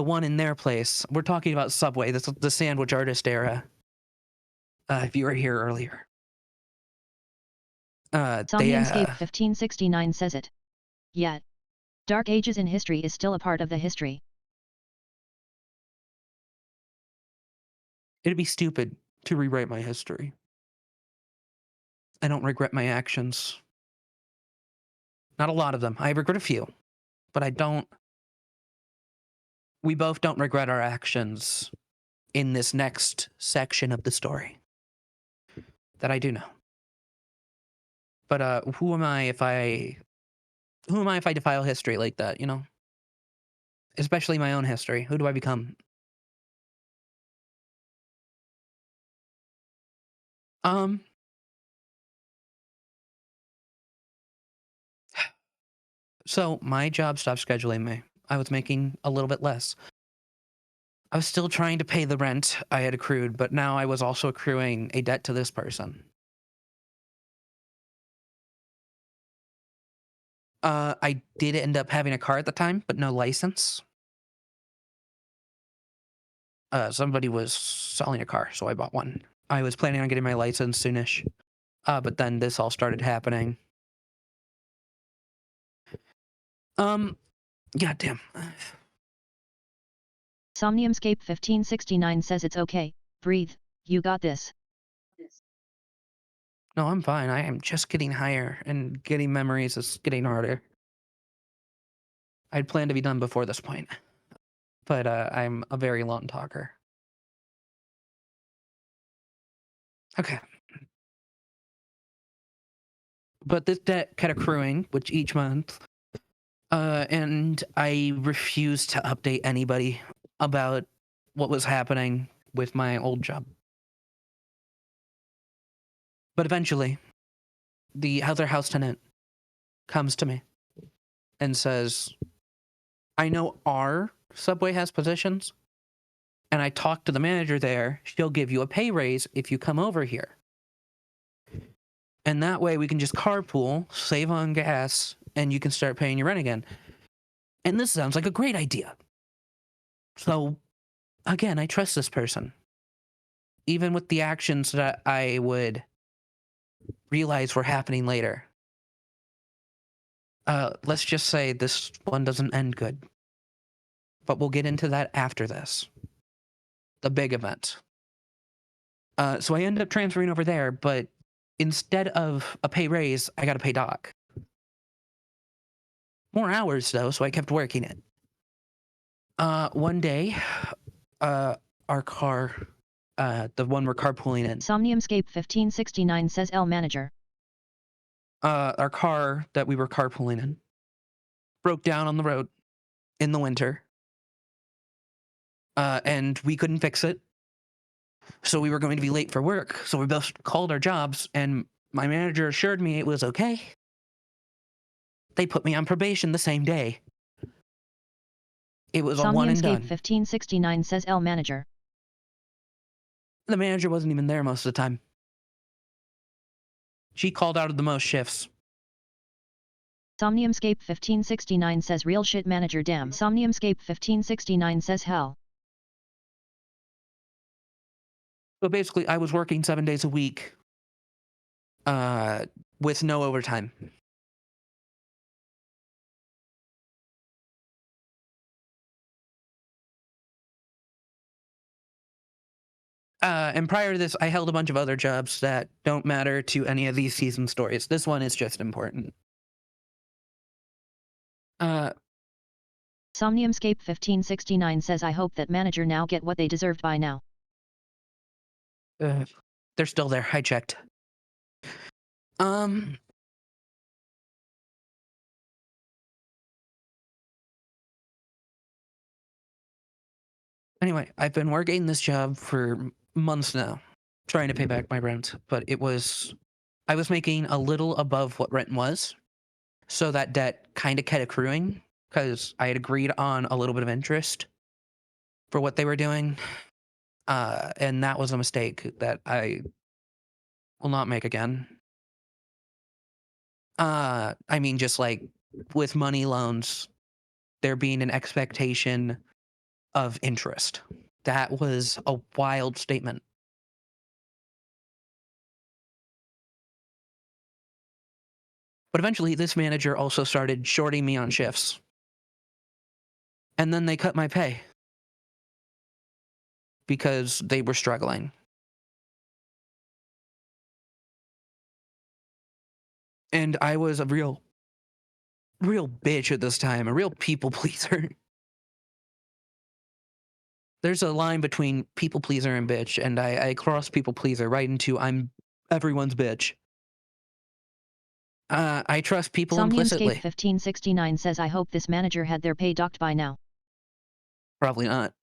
one in their place. We're talking about Subway, the sandwich artist era. If you were here earlier. Somniumscape 1569 says it. Yet. Dark Ages in history is still a part of the history. It'd be stupid to rewrite my history. I don't regret my actions. Not a lot of them. I regret a few. But I don't... We both don't regret our actions in this next section of the story. That I do know. But who am I if I defile history like that, you know? Especially my own history. Who do I become? So my job stopped scheduling me. I was making a little bit less. I was still trying to pay the rent I had accrued, but now I was also accruing a debt to this person. I did end up having a car at the time, but no license. Somebody was selling a car, so I bought one. I was planning on getting my license soonish. But then this all started happening. Goddamn. Somniumscape 1569 says it's okay, breathe, you got this. No, I'm fine. I am just getting higher, and getting memories is getting harder. I'd planned to be done before this point, but I'm a very long talker. Okay. But this debt kept accruing, which each month, and I refused to update anybody about what was happening with my old job. But eventually, the other house tenant comes to me and says, I know our subway has positions, and I talked to the manager there. She'll give you a pay raise if you come over here. And that way we can just carpool, save on gas, and you can start paying your rent again. And this sounds like a great idea. So, again, I trust this person. Even with the actions that I would realize were happening later. Let's just say this one doesn't end good. But we'll get into that after this. The big event. So I ended up transferring over there, but instead of a pay raise, I got a pay doc. More hours, though, so I kept working it. One day, our car, the one we're carpooling in, Somniumscape 1569 says L manager. our car that we were carpooling in broke down on the road in the winter. And we couldn't fix it. So we were going to be late for work. So we both called our jobs, and my manager assured me it was okay. They put me on probation the same day. It was a one and Somniumscape done. 1569 says L manager. The manager wasn't even there most of the time. She called out of the most shifts. Somniumscape 1569 says real shit manager damn. Somniumscape 1569 says hell. So basically, I was working 7 days a week, with no overtime. And prior to this, I held a bunch of other jobs that don't matter to any of these season stories. This one is just important. Somniumscape 1569 says I hope that manager now get what they deserved by now. They're still there. I checked. Anyway, I've been working this job for months now, trying to pay back my rent, but I was making a little above what rent was, so that debt kind of kept accruing, because I had agreed on a little bit of interest for what they were doing, and that was a mistake that I will not make again. I mean, just like with money loans, there being an expectation of interest. That was a wild statement. But eventually, this manager also started shorting me on shifts. And then they cut my pay because they were struggling. And I was a real bitch at this time, a real people pleaser. There's a line between people pleaser and bitch, and I cross people pleaser right into I'm everyone's bitch. I trust people Somniumscape implicitly. 1569 says I hope this manager had their pay docked by now. Probably not.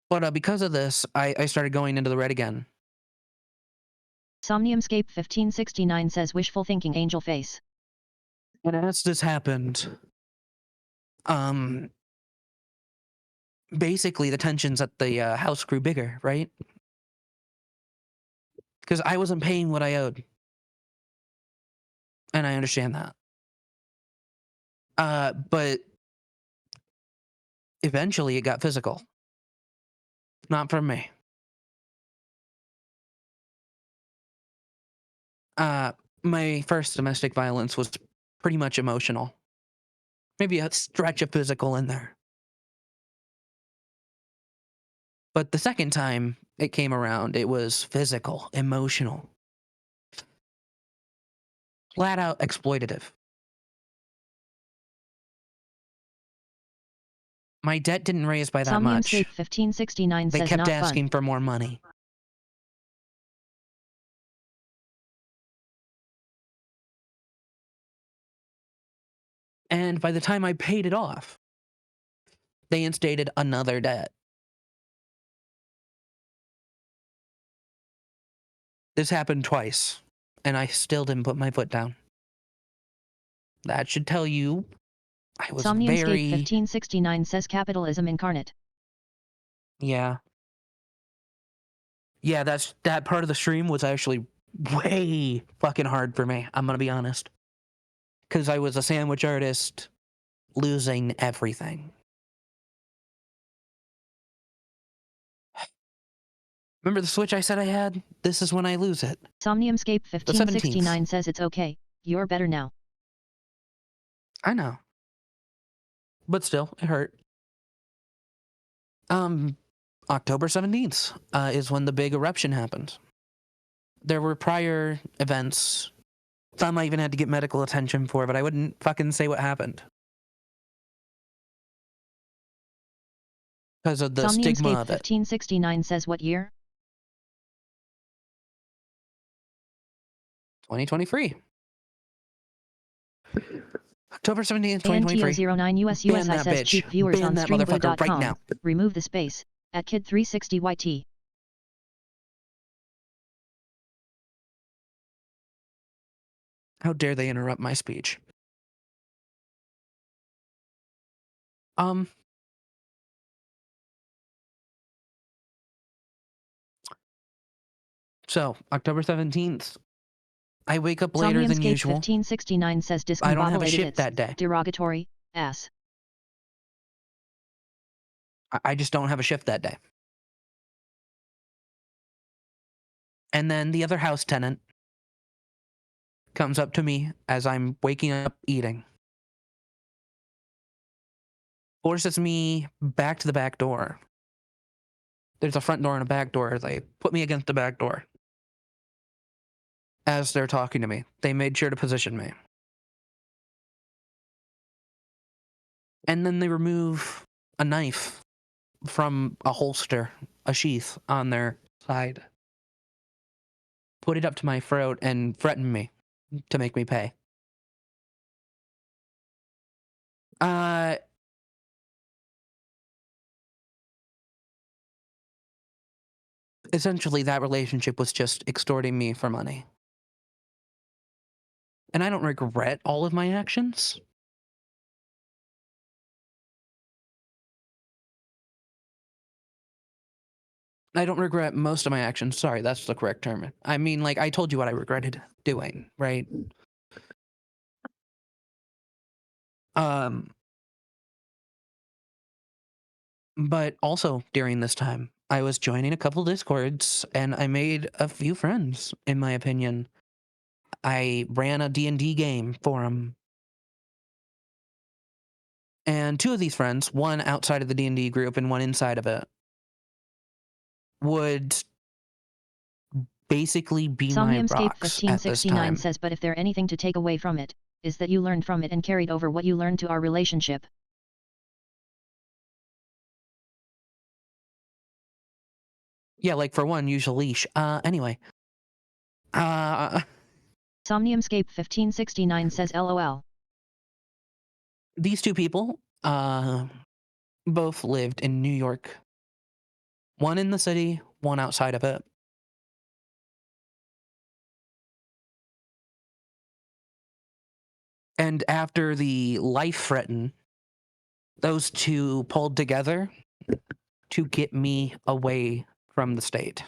But because of this, I started going into the red again. Somniumscape 1569 says wishful thinking angel face. And as this happened, basically the tensions at the house grew bigger, right? Because I wasn't paying what I owed. And I understand that. But eventually it got physical. Not from me. my first domestic violence was pretty much emotional. Maybe a stretch of physical in there. But the second time it came around, it was physical, emotional, flat out exploitative. My debt didn't raise by that much. Somniumscape 1569 They says kept not fun. asking for more money. And by the time I paid it off, they instated another debt. This happened twice, and I still didn't put my foot down. That should tell you I was Somniumscape very... 1569 says capitalism incarnate. Yeah. Yeah, that part of the stream was actually way fucking hard for me, I'm gonna be honest. Because I was a sandwich artist, losing everything. Remember the Switch I said I had? This is when I lose it. Somniumscape The 17th. 1569 says it's okay, you're better now. I know. But still, it hurt. October 17th is when the big eruption happened. There were prior events. Some I even had to get medical attention for, but I wouldn't fucking say what happened. Because of the stigma Somniumscape of it. 1569 says what year? 2023. October 17th, 2023. ANTO09 US Ban USI that says bitch. cheap viewers Ban on that motherfucker right streambo.com. now. Remove the space. At Kid360YT. How dare they interrupt my speech? So, October 17th, I wake up later than Somniumscape usual. 1569 says I don't have a discombobulated shift it's that day. derogatory, ass. I just don't have a shift that day. And then the other house tenant comes up to me as I'm waking up eating. Forces me back to the back door. There's a front door and a back door. They put me against the back door. As they're talking to me, they made sure to position me. And then they remove a knife from a holster, a sheath on their side. Put it up to my throat and threaten me to make me pay. Essentially, that relationship was just extorting me for money. And I don't regret all of my actions. I don't regret most of my actions. Sorry, that's the correct term. I mean, like, I told you what I regretted doing, right? But also during this time, I was joining a couple Discords, and I made a few friends, in my opinion. I ran a D&D game for them. And two of these friends, one outside of the D&D group and one inside of it, would basically be my Somniumscape rocks at this 1569 time. says but if there anything to take away from it, is that you learned from it and carried over what you learned to our relationship. Yeah, like for one, use a leash. Anyway. Somniumscape 1569 says LOL. These two people, both lived in New York. One in the city, one outside of it. And after the life threaten, those two pulled together to get me away from the state.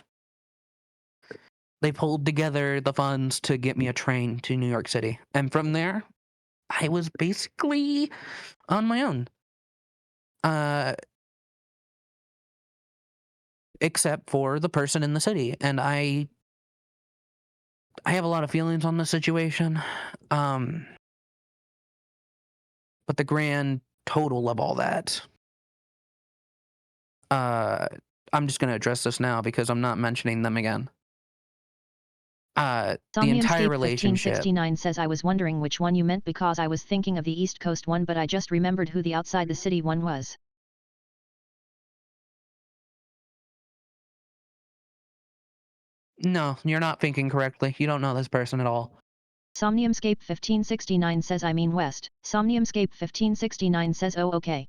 They pulled together the funds to get me a train to New York City. And from there, I was basically on my own. Except for the person in the city. And I I have a lot of feelings on the situation. Um, but the grand total of all that, uh, I'm just going to address this now because I'm not mentioning them again. The entire relationship. Somniumscape1569 says I was wondering which one you meant because I was thinking of the East Coast one, but I just remembered who the outside the city one was. No, you're not thinking correctly. You don't know this person at all. Somniumscape1569 says I mean West. Somniumscape1569 says oh okay.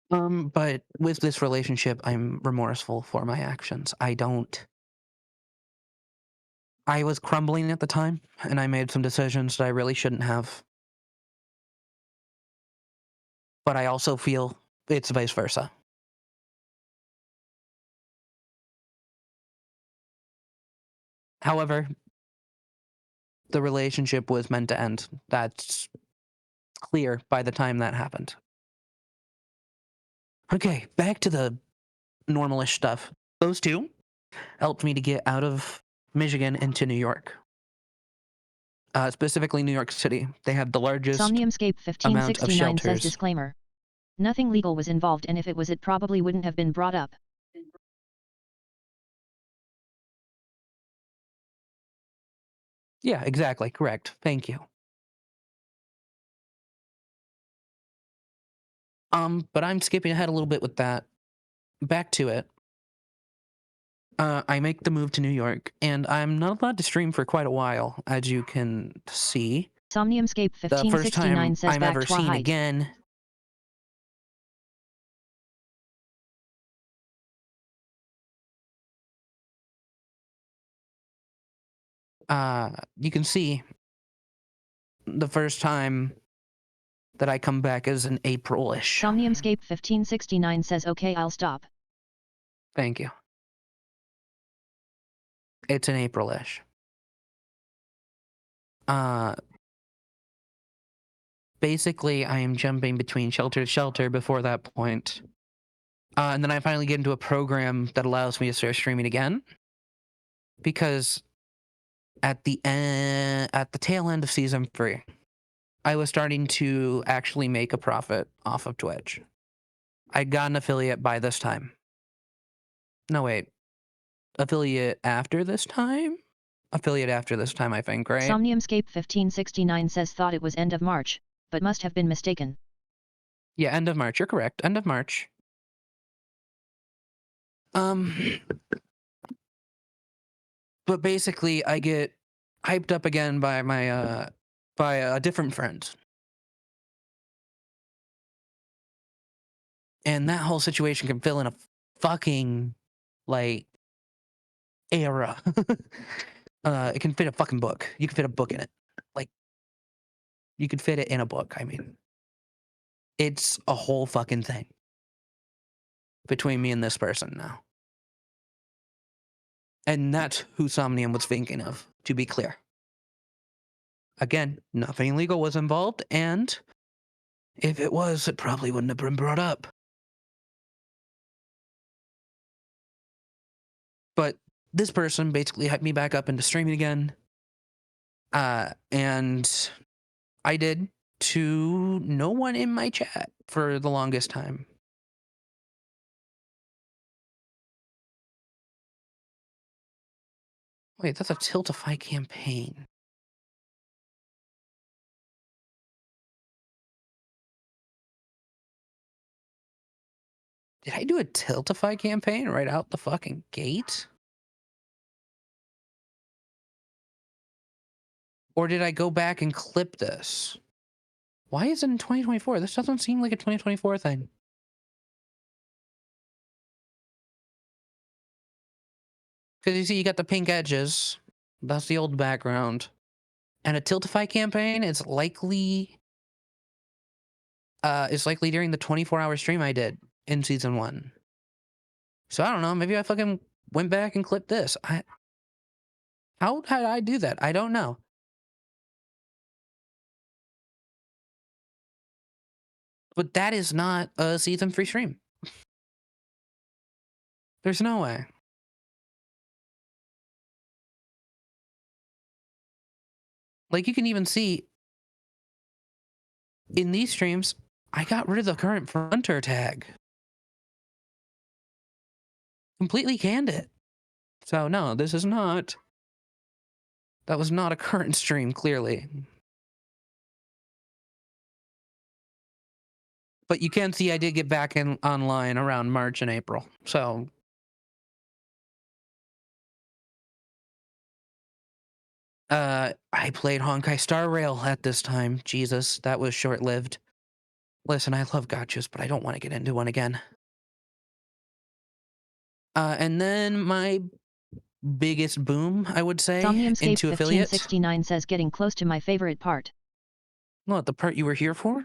But with this relationship, I'm remorseful for my actions. I was crumbling at the time, and I made some decisions that I really shouldn't have. But I also feel it's vice versa. However, the relationship was meant to end. That's clear by the time that happened. Okay, back to the normalish stuff. Those two helped me to get out of Michigan into New York. Specifically New York City. They have the largest amount of Somniumscape1569 says shelters. disclaimer. Nothing legal was involved, and if it was, it probably wouldn't have been brought up. Yeah, exactly. Correct. Thank you. But I'm skipping ahead a little bit with that. Back to it. I make the move to New York, and I'm not allowed to stream for quite a while, as you can see. The first time Somniumscape1569 says I'm back ever to seen height. again. You can see the first time that I come back is in April-ish. Somniumscape1569 says okay, I'll stop. Thank you. It's in April-ish. Basically, I am jumping between shelter to shelter before that point. And then I finally get into a program that allows me to start streaming again. Because at the tail end of season 3, I was starting to actually make a profit off of Twitch. I'd got an affiliate by this time. No, wait. Affiliate after this time? Affiliate after this time, I think, right? Somniumscape1569 says thought it was end of March, but must have been mistaken. Yeah, end of March. You're correct. End of March. But basically, I get hyped up again by my by a different friend. And that whole situation can fill in a fucking, like, era. It can fit a fucking book. You can fit a book in it. Like, you could fit it in a book, I mean. It's a whole fucking thing between me and this person now. And that's who Somnium was thinking of, to be clear. Again, nothing legal was involved, and if it was, it probably wouldn't have been brought up. But this person basically hyped me back up into streaming again. And I did to no one in my chat for the longest time. Wait, that's a Tiltify campaign. Did I do a Tiltify campaign right out the fucking gate? Or did I go back and clip this? Why is it in 2024? This doesn't seem like a 2024 thing. Because you see, you got the pink edges. That's the old background. And a Tiltify campaign is likely during the 24-hour stream I did in season 1. So I don't know, maybe I fucking went back and clipped this. How did I do that? I don't know. But that is not a season 3 stream. There's no way. Like, you can even see in these streams, I got rid of the current fronter tag. Completely canned it. So, no, this is not... That was not a current stream, clearly. But you can see I did get back in online around March and April. So... I played Honkai Star Rail at this time. Jesus, that was short-lived. Listen, I love gotchas, but I don't want to get into one again. And then my biggest boom, I would say, Somniumscape into affiliate. 1569 says getting close to my favorite part. What, the part you were here for?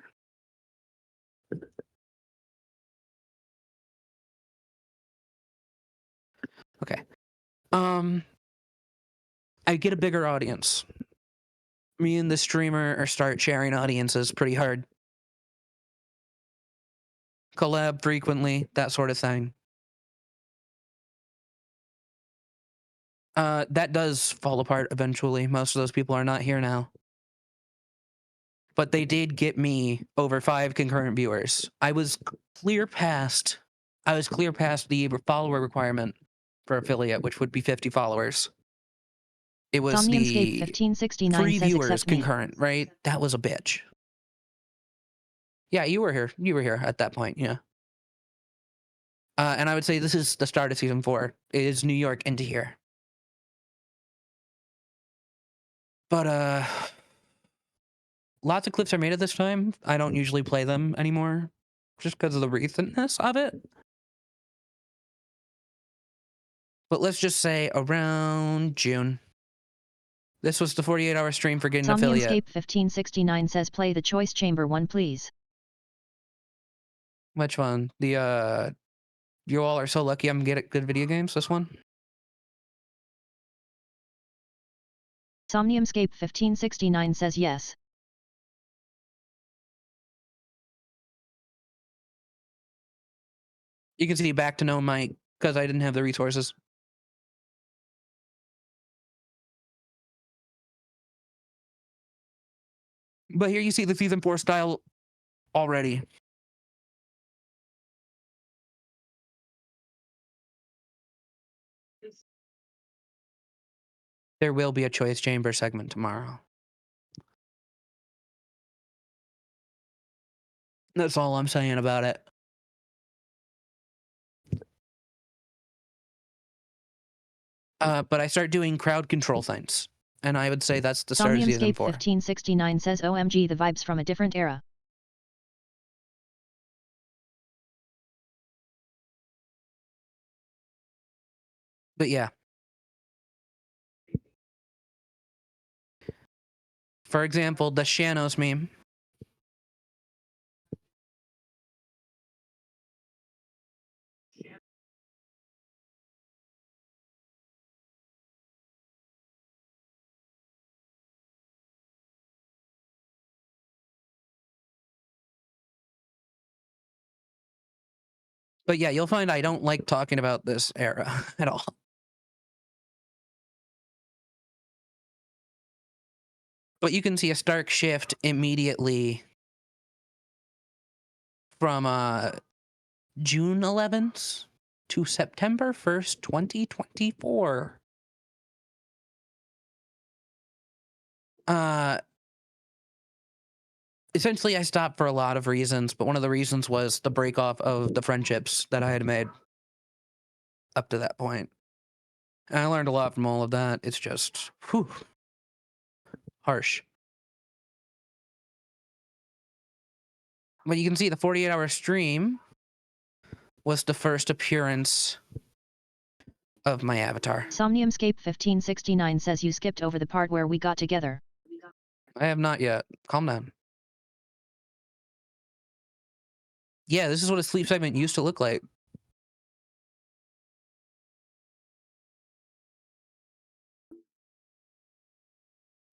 Okay. I get a bigger audience. Me and the streamer start sharing audiences pretty hard. Collab frequently, that sort of thing. That does fall apart eventually. Most of those people are not here now. But they did get me over 5 concurrent viewers. I was clear past the follower requirement for affiliate, which would be 50 followers. It was Somniumscape the 1569 free says viewers accept me. concurrent, right? That was a bitch. Yeah, you were here. You were here at that point, yeah. And I would say this is the start of season 4. It is New York into here. But, lots of clips are made at this time. I don't usually play them anymore, just because of the recentness of it. But let's just say around June. This was the 48-hour stream for getting affiliate. Somniumscape 1569 says play the choice chamber one please. Which one? The, you all are so lucky I'm good at good video games, this one? Somniumscape 1569 says yes. You can see back to no mic, because I didn't have the resources. But here you see the season 4 style already. There will be a choice chamber segment tomorrow. That's all I'm saying about it. But I start doing crowd control things. And I would say that's the start of season Somniumscape 4. 1569 says OMG the vibes from a different era. But yeah. For example, the Shanos meme. But yeah, you'll find I don't like talking about this era at all. But you can see a stark shift immediately from June 11th to September 1st, 2024. Essentially, I stopped for a lot of reasons, but one of the reasons was the break off of the friendships that I had made up to that point. And I learned a lot from all of that. It's just, whew, harsh. But you can see the 48-hour stream was the first appearance of my avatar. Somniumscape 1569 says you skipped over the part where we got together. I have not yet. Calm down. Yeah, this is what a sleep segment used to look like.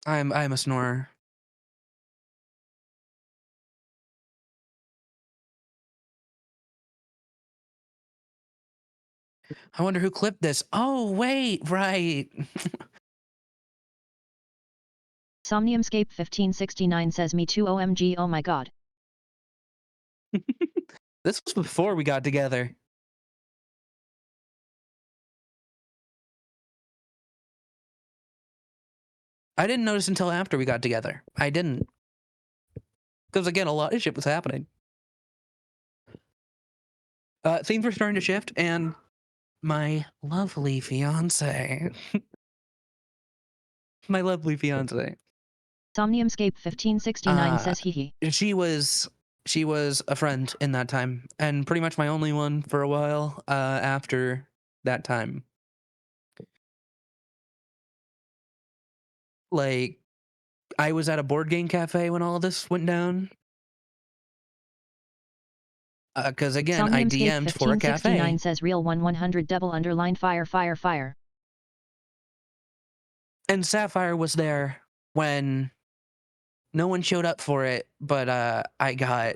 I'm a snorer. I wonder who clipped this. Oh, wait, right. Somniumscape 1569 says me too OMG oh my god. This was before we got together. I didn't notice until after we got together. I didn't. Because again, a lot of shit was happening. Things were starting to shift, and my lovely fiance. My lovely fiance. Somniumscape 1569 says hee. She was a friend in that time, and pretty much my only one for a while after that time. Like, I was at a board game cafe when all of this went down. Because again, I Somniumscape DM'd for a 1569 cafe. says real 100 double underline fire fire fire. And Sapphire was there when no one showed up for it, but I got...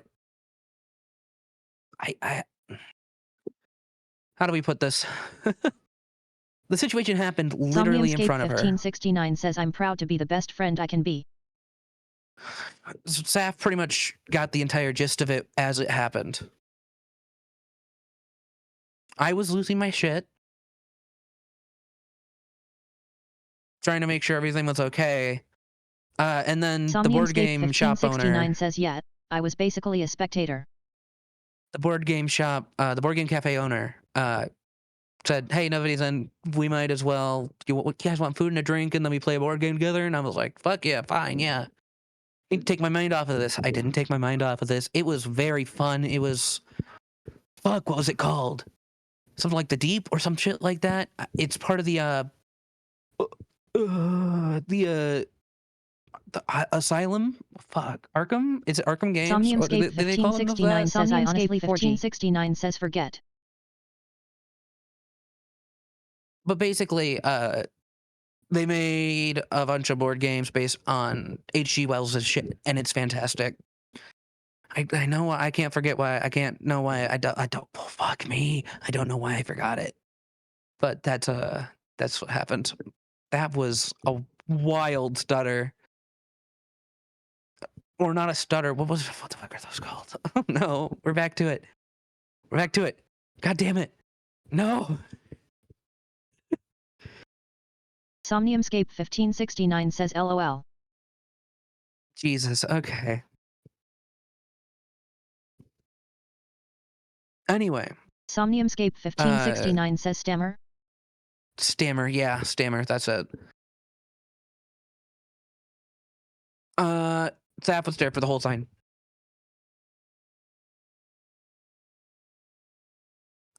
How do we put this? The situation happened literally in Somniumscape front of her. 1569 says I'm proud to be the best friend I can be. Saf pretty much got the entire gist of it as it happened. I was losing my shit, trying to make sure everything was okay. And then the board game shop owner... 1569 says yeah, I was basically a spectator. The board game cafe owner said, hey, nobody's in, we might as well, you guys want food and a drink and then we play a board game together? And I was like, fuck yeah, fine, yeah. I need to take my mind off of this. I didn't take my mind off of this. It was very fun. It was, fuck, what was it called? Something like The Deep or some shit like that. It's part of the Asylum? Fuck. Arkham? Is it Arkham Games? Somniumscape Do they call it 1569 that? says I honestly 1569 says forget. But basically, they made a bunch of board games based on H.G. Wells' shit, and it's fantastic. I know I can't forget why I can't know why I don't oh, fuck me. I don't know why I forgot it. But that's what happened. That was a wild stutter. Or not a stutter. What the fuck are those called? Oh no. We're back to it. We're back to it. God damn it. No. Somniumscape 1569 says LOL. Jesus, okay. Anyway. Somniumscape 1569 says stammer. Stammer, yeah, stammer, that's it. Zap was there for the whole time.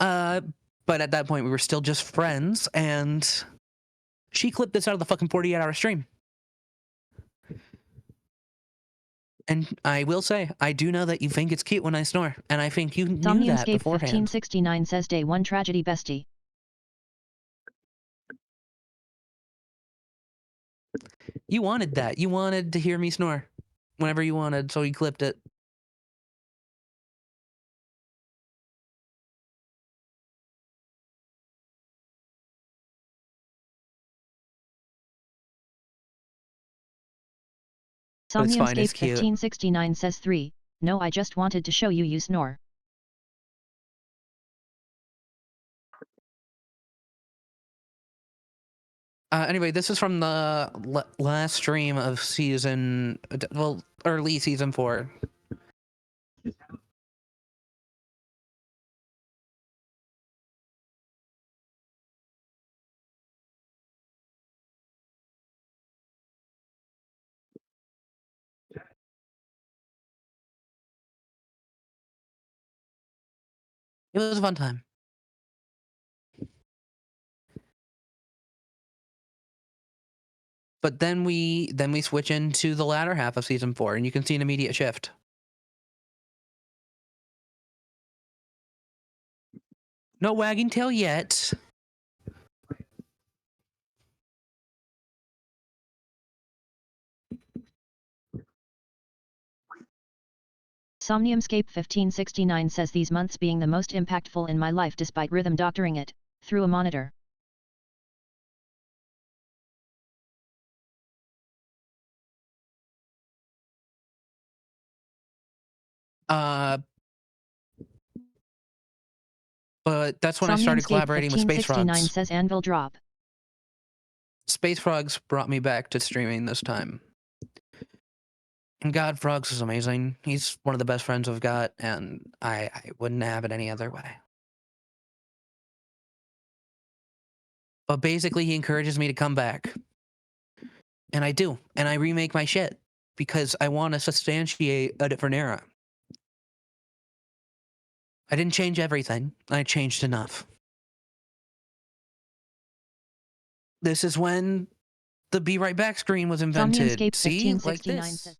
But at that point we were still just friends, and she clipped this out of the fucking 48-hour stream. And I will say, I do know that you think it's cute when I snore, and I think you knew that beforehand. Somniumscape 1569 says day one tragedy bestie. You wanted that. You wanted to hear me snore whenever you wanted, so you clipped it. But it's fine, it's Somniumscape cute. 1569 says 3. No, I just wanted to show you snore. Anyway, this is from the last stream of season... Well, early season 4. It was a fun time. But then we switch into the latter half of season 4, and you can see an immediate shift. No wagging tail yet. Somniumscape 1569 says these months being the most impactful in my life despite rhythm doctoring it, through a monitor. Uh, but that's when I started Somniumscape collaborating with Space 1569 Frogs. says Anvil drop. Space Frogs brought me back to streaming this time. And God, Frogs is amazing. He's one of the best friends I've got, and I wouldn't have it any other way. But basically, he encourages me to come back. And I do. And I remake my shit. Because I want to substantiate a different era. I didn't change everything. I changed enough. This is when the Be Right Back screen was invented. Somniumscape See? Like 1569 this. says.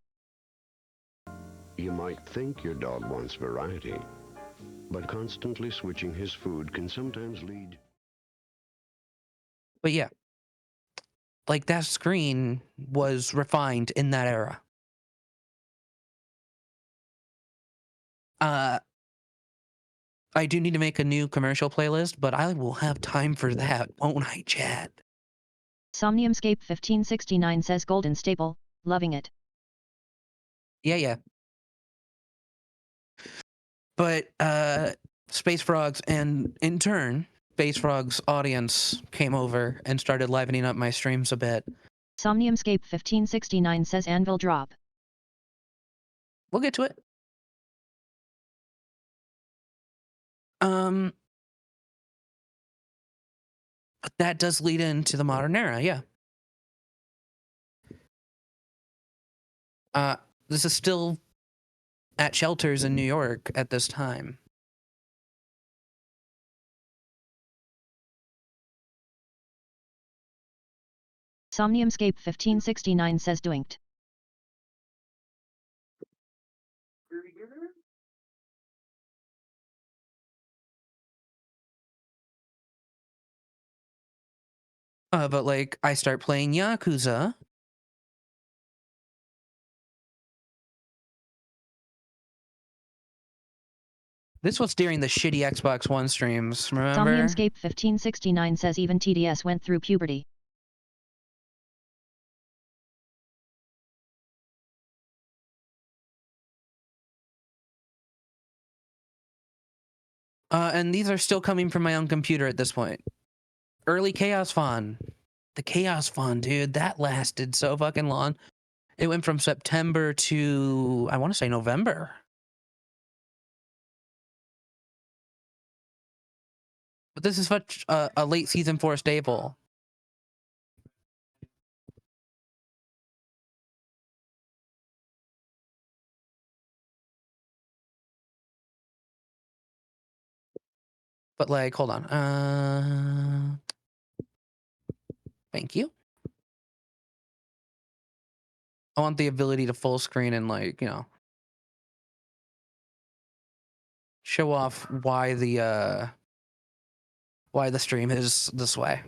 You might think your dog wants variety, but constantly switching his food can sometimes lead... But yeah. Like, that screen was refined in that era. I do need to make a new commercial playlist, but I will have time for that, won't I, Chad? Somniumscape 1569 says Golden Staple, loving it. Yeah. But, Space Frogs, and in turn, Space Frogs' audience came over and started livening up my streams a bit. Somniumscape 1569 says Anvil drop. We'll get to it. But that does lead into the modern era, yeah. This is still at shelters in New York at this time. Somniumscape 1569 says doinked. But like, I start playing Yakuza. This was during the shitty Xbox One streams, remember? Somniumscape 1569 says even TDS went through puberty. And these are still coming from my own computer at this point. Early Chaos Fawn. The Chaos Fawn, dude, that lasted so fucking long. It went from September to, I want to say November. But this is such a late season 4 staple. But like, hold on. Thank you. I want the ability to full screen and like, you know, show off why the stream is this way.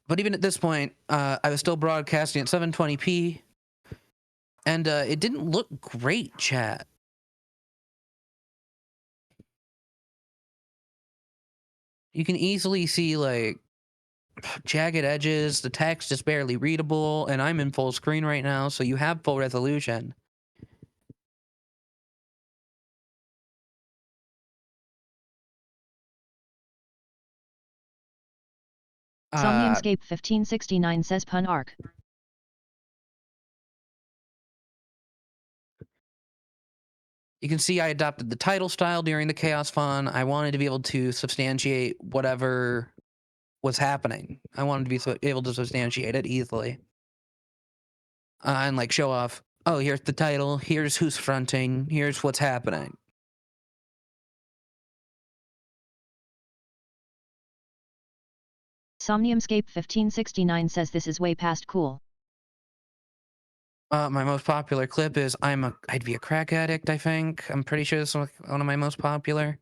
But even at this point, I was still broadcasting at 720p, and it didn't look great, chat. You can easily see like jagged edges, the text is barely readable, and I'm in full screen right now, so you have full resolution. Somniumscape 1569 says pun arc. You can see I adopted the title style during the Chaos Fun. I wanted to be able to substantiate whatever was happening. I wanted to be able to substantiate it easily. And like show off, oh, here's the title, here's who's fronting, here's what's happening. Somniumscape 1569 says this is way past cool. My most popular clip is I'd be a crack addict, I think. I'm pretty sure it's one of my most popular.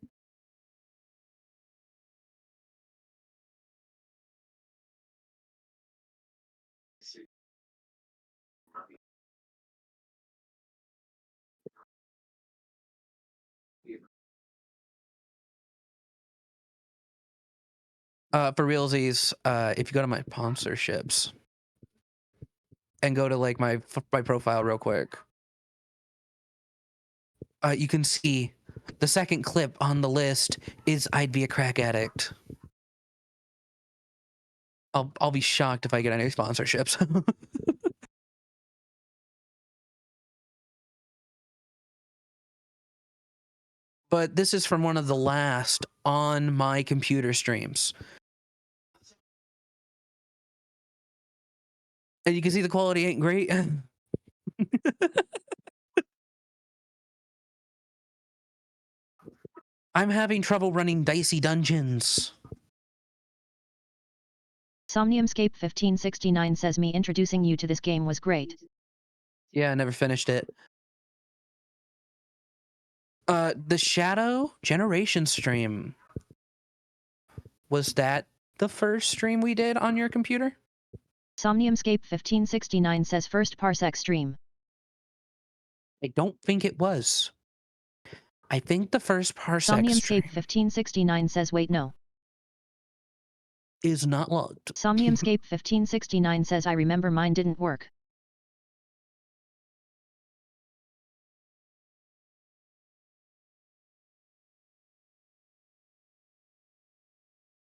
For realsies, if you go to my sponsorships and go to like my profile real quick, You can see the second clip on the list is I'd be a crack addict. I'll be shocked if I get any sponsorships. But this is from one of the last on my computer streams. And you can see the quality ain't great. I'm having trouble running dicey dungeons. Somniumscape 1569 says me introducing you to this game was great. Yeah, I never finished it. The Shadow Generation stream. Was that the first stream we did on your computer? Somniumscape 1569 says first parsec stream. I don't think it was. I think the first parsec Somniumscape stream 1569 says wait no. is not logged. Somniumscape 1569 says I remember mine didn't work.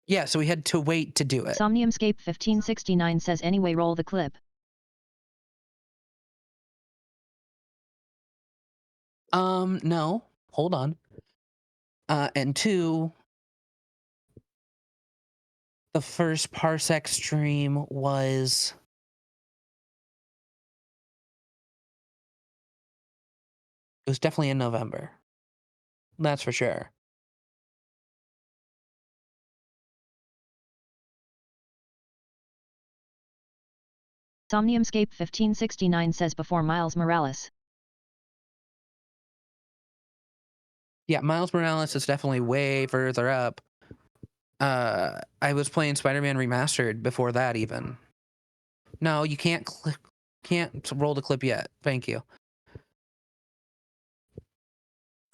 Yeah, so we had to wait to do it. Somniumscape 1569 says anyway roll the clip. No. Hold on. And two, the first parsec stream was it was definitely in November. That's for sure. Somniumscape 1569 says before Miles Morales. Yeah, Miles Morales is definitely way further up. I was playing Spider-Man Remastered before that even. No, you can't roll the clip yet. Thank you.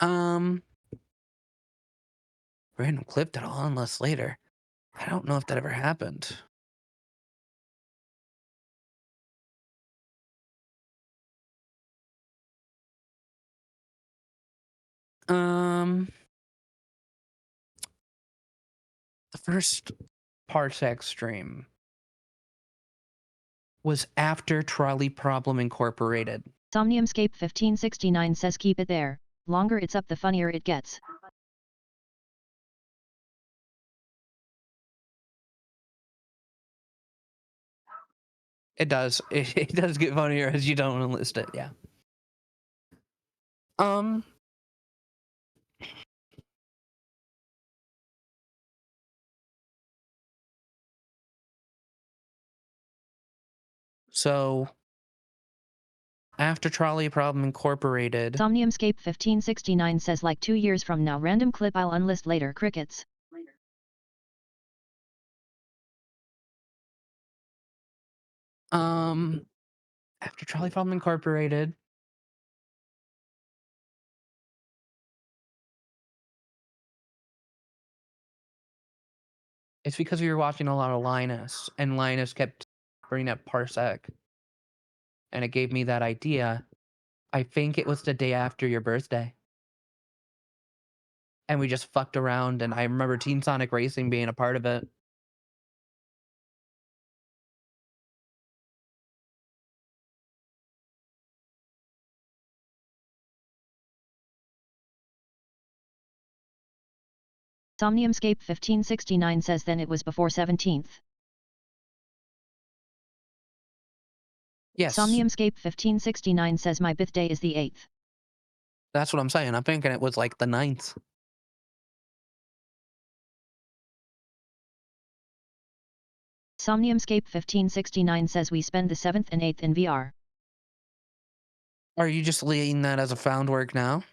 Random clip that I'll unless later. I don't know if that ever happened. The first parsec stream was after Trolley Problem Incorporated. Somniumscape 1569 says keep it there, longer it's up the funnier it gets. It does. It does get funnier as you don't enlist it, yeah. So after Trolley Problem Incorporated. Somniumscape 1569 says like 2 years from now random clip I'll unlist later crickets. After Trolley Problem Incorporated. It's because we were watching a lot of Linus, and Linus kept bringing up Parsec. And it gave me that idea. I think it was the day after your birthday. And we just fucked around, and I remember Teen Sonic Racing being a part of it. Somniumscape 1569 says then it was before 17th. Yes. Somniumscape 1569 says my birthday is the 8th. That's what I'm saying. I'm thinking it was like the 9th. Somniumscape 1569 says we spend the 7th and 8th in VR. Are you just leading that as a found work now?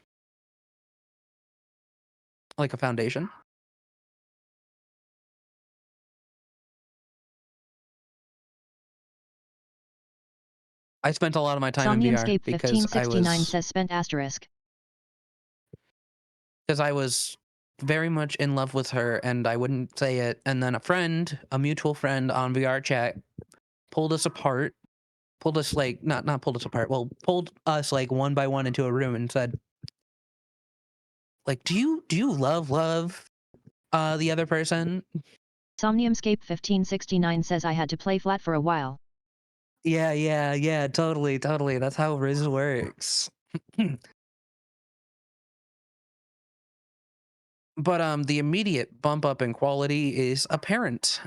Like a foundation? I spent a lot of my time in VR Somniumscape because 1569 says spent asterisk. Because I was very much in love with her, and I wouldn't say it. And then a mutual friend on VR chat, pulled us apart. Pulled us like not pulled us apart. Well, pulled us like one by one into a room and said, Like, do you love the other person? Somniumscape 1569 says I had to play flat for a while. Yeah, totally. That's how Riz works. But the immediate bump up in quality is apparent.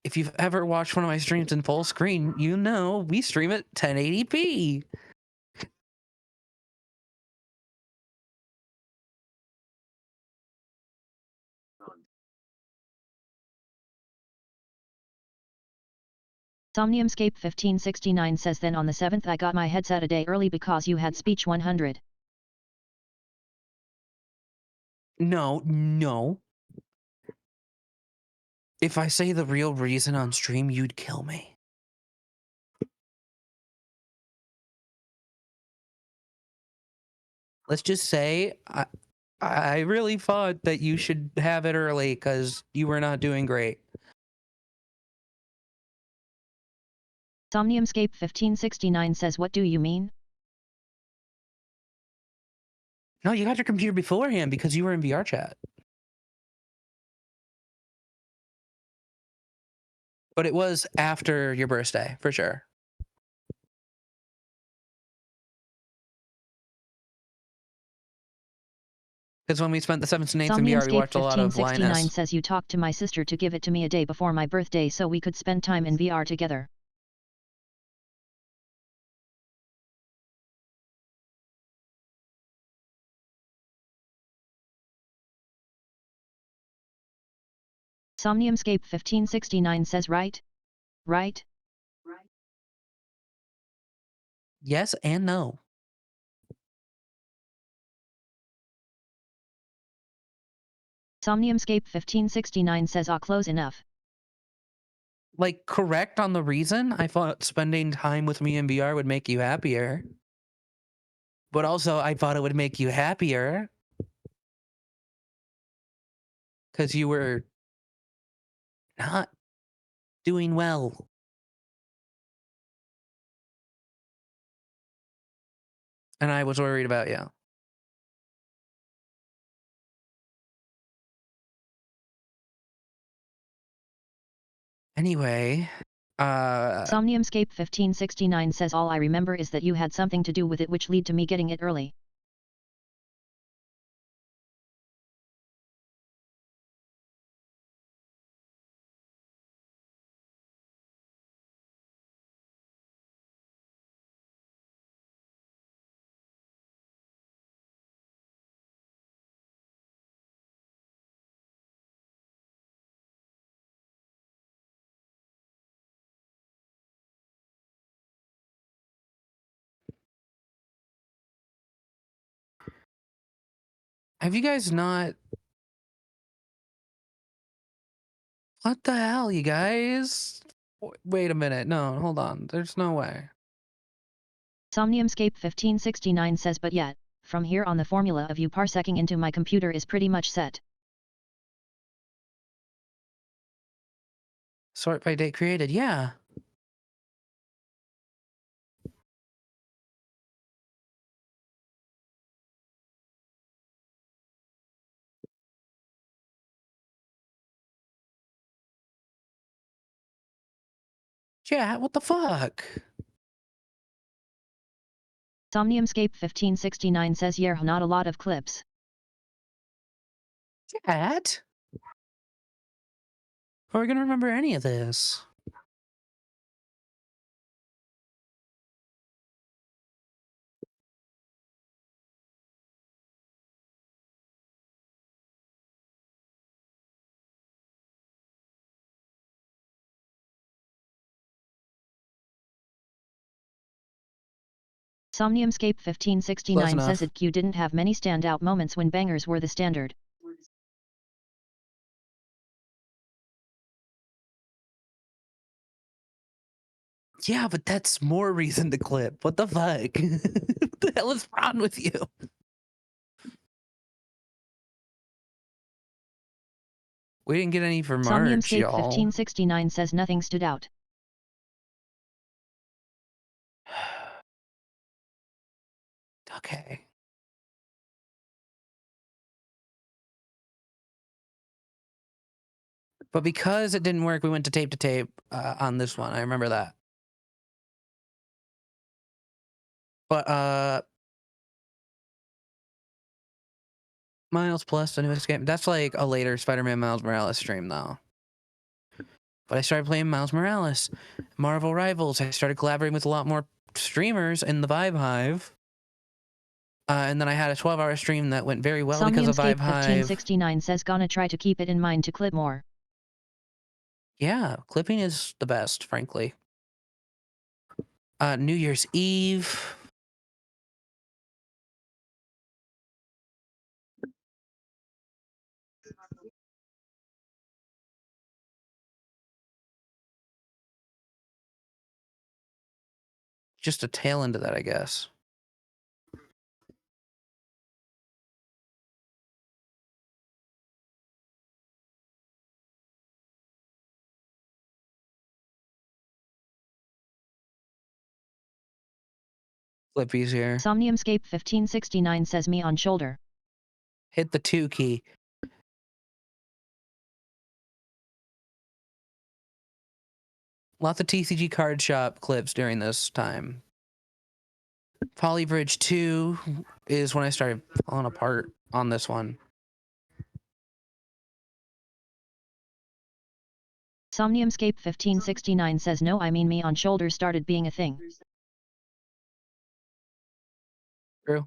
If you've ever watched one of my streams in full screen, you know we stream at 1080p. Somniumscape 1569 says then on the 7th I got my headset a day early because you had speech 100. No. If I say the real reason on stream, you'd kill me. Let's just say I really thought that you should have it early because you were not doing great. Somniumscape 1569 says what do you mean? No, you got your computer beforehand because you were in VR chat. But it was after your birthday, for sure. Because when we spent the 7th and 8th in VR, we Somniumscape watched a lot of 1569 Linus. says you talked to my sister to give it to me a day before my birthday so we could spend time in VR together. Somniumscape 1569 says right? Right? Yes and no. Somniumscape 1569 says close enough. Like, correct on the reason. I thought spending time with me in VR would make you happier. But also, I thought it would make you happier because you were not doing well. And I was worried about you. Anyway, Somniumscape 1569 says all I remember is that you had something to do with it which lead to me getting it early. have you guys not... What the hell, you guys? Wait a minute. No, hold on. There's no way. Somniumscape 1569 says but yet, from here on the formula of you parsecing into my computer is pretty much set. Sort by date created, yeah. Yeah, what the fuck? Somniumscape 1569 says yeah, not a lot of clips. Chat? How are we gonna remember any of this? Somniumscape Close 1569 enough. says it Q didn't have many standout moments when bangers were the standard. Yeah, but that's more reason to clip. What the fuck? What the hell is wrong with you? We didn't get any for March, Somniumscape y'all. 1569 says nothing stood out. Okay. But because it didn't work, we went to tape on this one. I remember that. But Miles Plus, the newest game. That's like a later Spider-Man Miles Morales stream, though. But I started playing Miles Morales, Marvel Rivals. I started collaborating with a lot more streamers in the Vibe Hive. And then I had a 12-hour stream that went very well because of Vibe Hive. 1569 says gonna try to keep it in mind to clip more. Yeah, clipping is the best, frankly. New Year's Eve. Just a tail end of that, I guess. Flippies here. Somniumscape 1569 says me on shoulder. Hit the 2 key. Lots of TCG card shop clips during this time. Polybridge 2 is when I started falling apart on this one. Somniumscape 1569 says no, I mean me on shoulder started being a thing. True.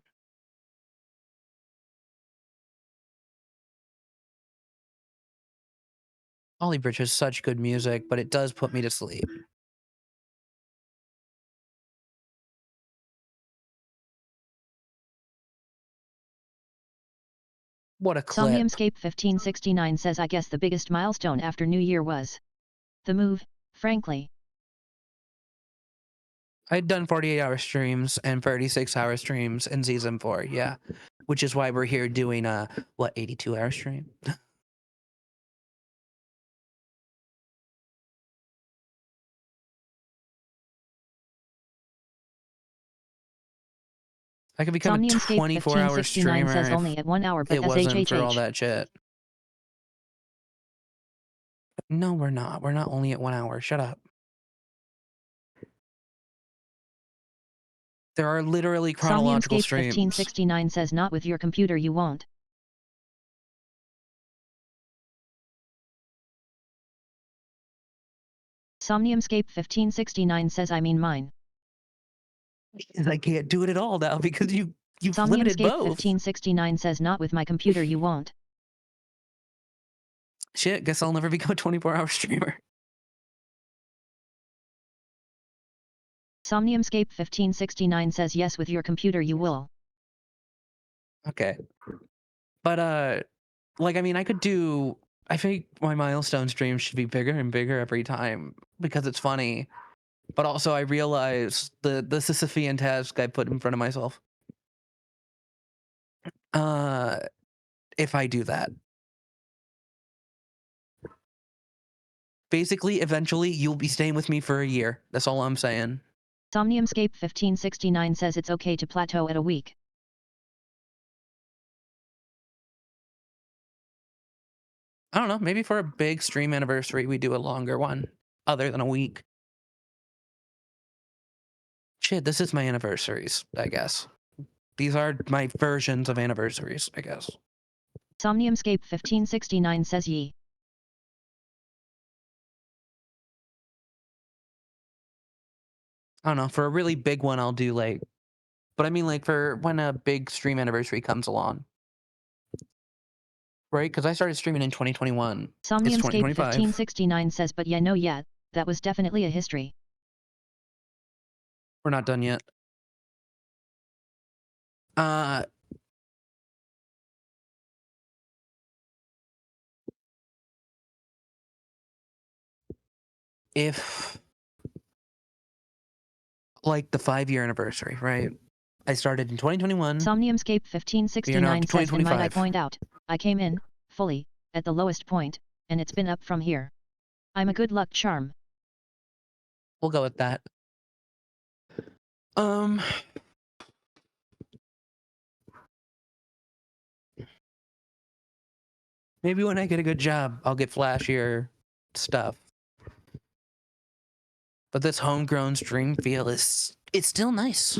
Polybridge has such good music, but it does put me to sleep. What a clip. Somniumscape 1569 says I guess the biggest milestone after New Year was the move, frankly. I'd done 48-hour streams and 36-hour streams in Season 4, yeah. Which is why we're here doing a, 82-hour stream? I could become a Somniumscape 24-hour 1569 streamer says if only at 1 hour, but it wasn't for all SHHH. that shit. No, we're not. We're not only at 1 hour. Shut up. There are literally chronological Somniumscape streams. 1569 says not with your computer you won't. Somniumscape 1569 says I mean mine. I can't do it at all now because you've limited Somniumscape both. 1569 says not with my computer you won't. Shit, guess I'll never become a 24-hour streamer. Somniumscape 1569 says yes with your computer you will. Okay. But, like, I mean, I think my milestone streams should be bigger and bigger every time because it's funny. But also I realize the Sisyphean task I put in front of myself. If I do that. Basically, eventually, you'll be staying with me for a year. That's all I'm saying. Somniumscape 1569 says it's okay to plateau at a week. I don't know, maybe for a big stream anniversary, we do a longer one, other than a week. Shit, this is my anniversaries, I guess. These are my versions of anniversaries, I guess. Somniumscape 1569 says ye. I don't know, for a really big one, I'll do like... But I mean, like, for when a big stream anniversary comes along. Right? Because I started streaming in 2021. It's Somniumscape 2025. 1569 says but yeah no yet, that was definitely a history. We're not done yet. If... like the 5-year anniversary, right? I started in 2021. Somniumscape 1569 says and might I point out, I came in, fully, at the lowest point, and it's been up from here. I'm a good luck charm. We'll go with that. Maybe when I get a good job, I'll get flashier stuff. But this homegrown stream feel it's still nice.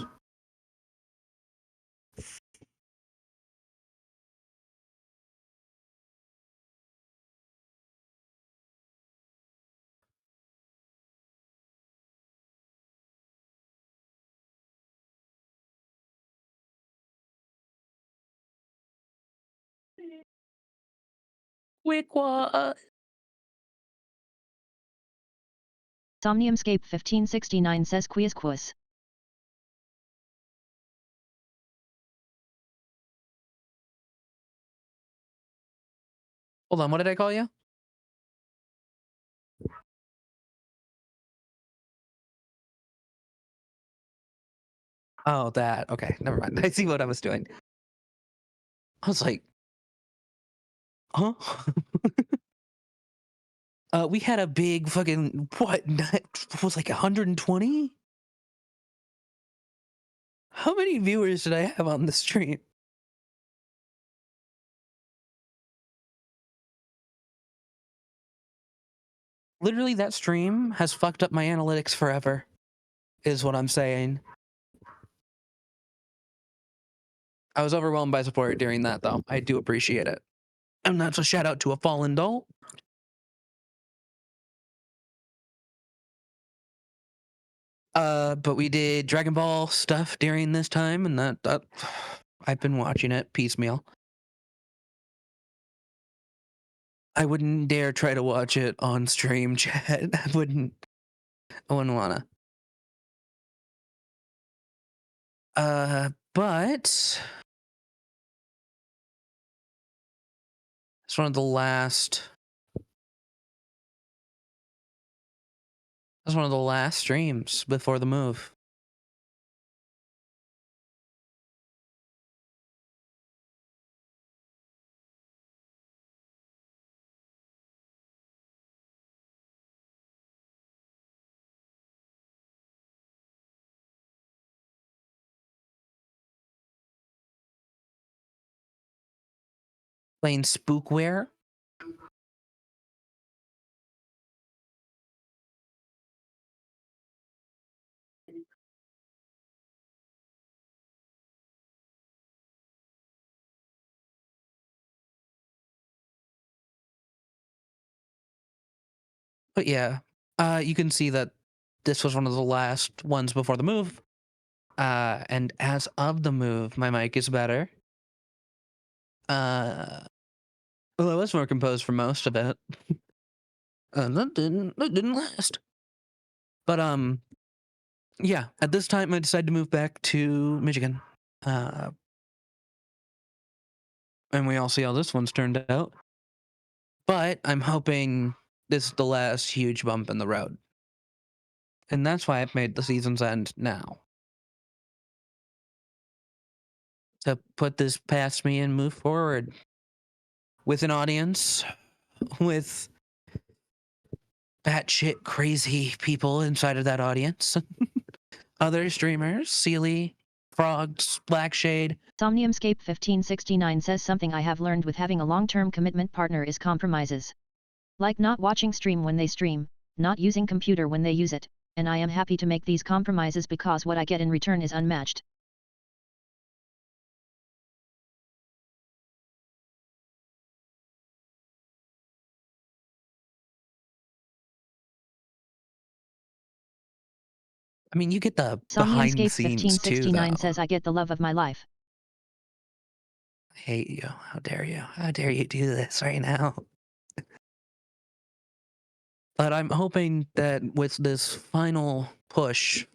Quick what? Somniumscape 1569 says quiz. Hold on, what did I call you? Oh, that. Okay, never mind. I see what I was doing. I was like, huh? We had a big fucking was like 120? How many viewers did I have on the stream? Literally, that stream has fucked up my analytics forever, is what I'm saying. I was overwhelmed by support during that, though. I do appreciate it. And that's a shout out to a fallen doll. But we did Dragon Ball stuff during this time, and that I've been watching it piecemeal. I wouldn't dare try to watch it on stream, chat. I wouldn't wanna. But it's one of the last. That's one of the last streams before the move. Playing Spookware. But yeah, you can see that this was one of the last ones before the move. And as of the move, my mic is better. Well, I was more composed for most of it. And that didn't last. But yeah, at this time I decided to move back to Michigan. And we all see how this one's turned out. But I'm hoping this is the last huge bump in the road. And that's why I've made the season's end now. To put this past me and move forward with an audience, with batshit crazy people inside of that audience. Other streamers, Sealy, Frogs, Blackshade. Somniumscape 1569 says something I have learned with having a long-term commitment partner is compromises. Like not watching stream when they stream, not using computer when they use it, and I am happy to make these compromises because what I get in return is unmatched. I mean, you get the behind the Somniumscape scenes too, 1569 though. says I get the love of my life. I hate you. How dare you? How dare you do this right now? But I'm hoping that with this final push,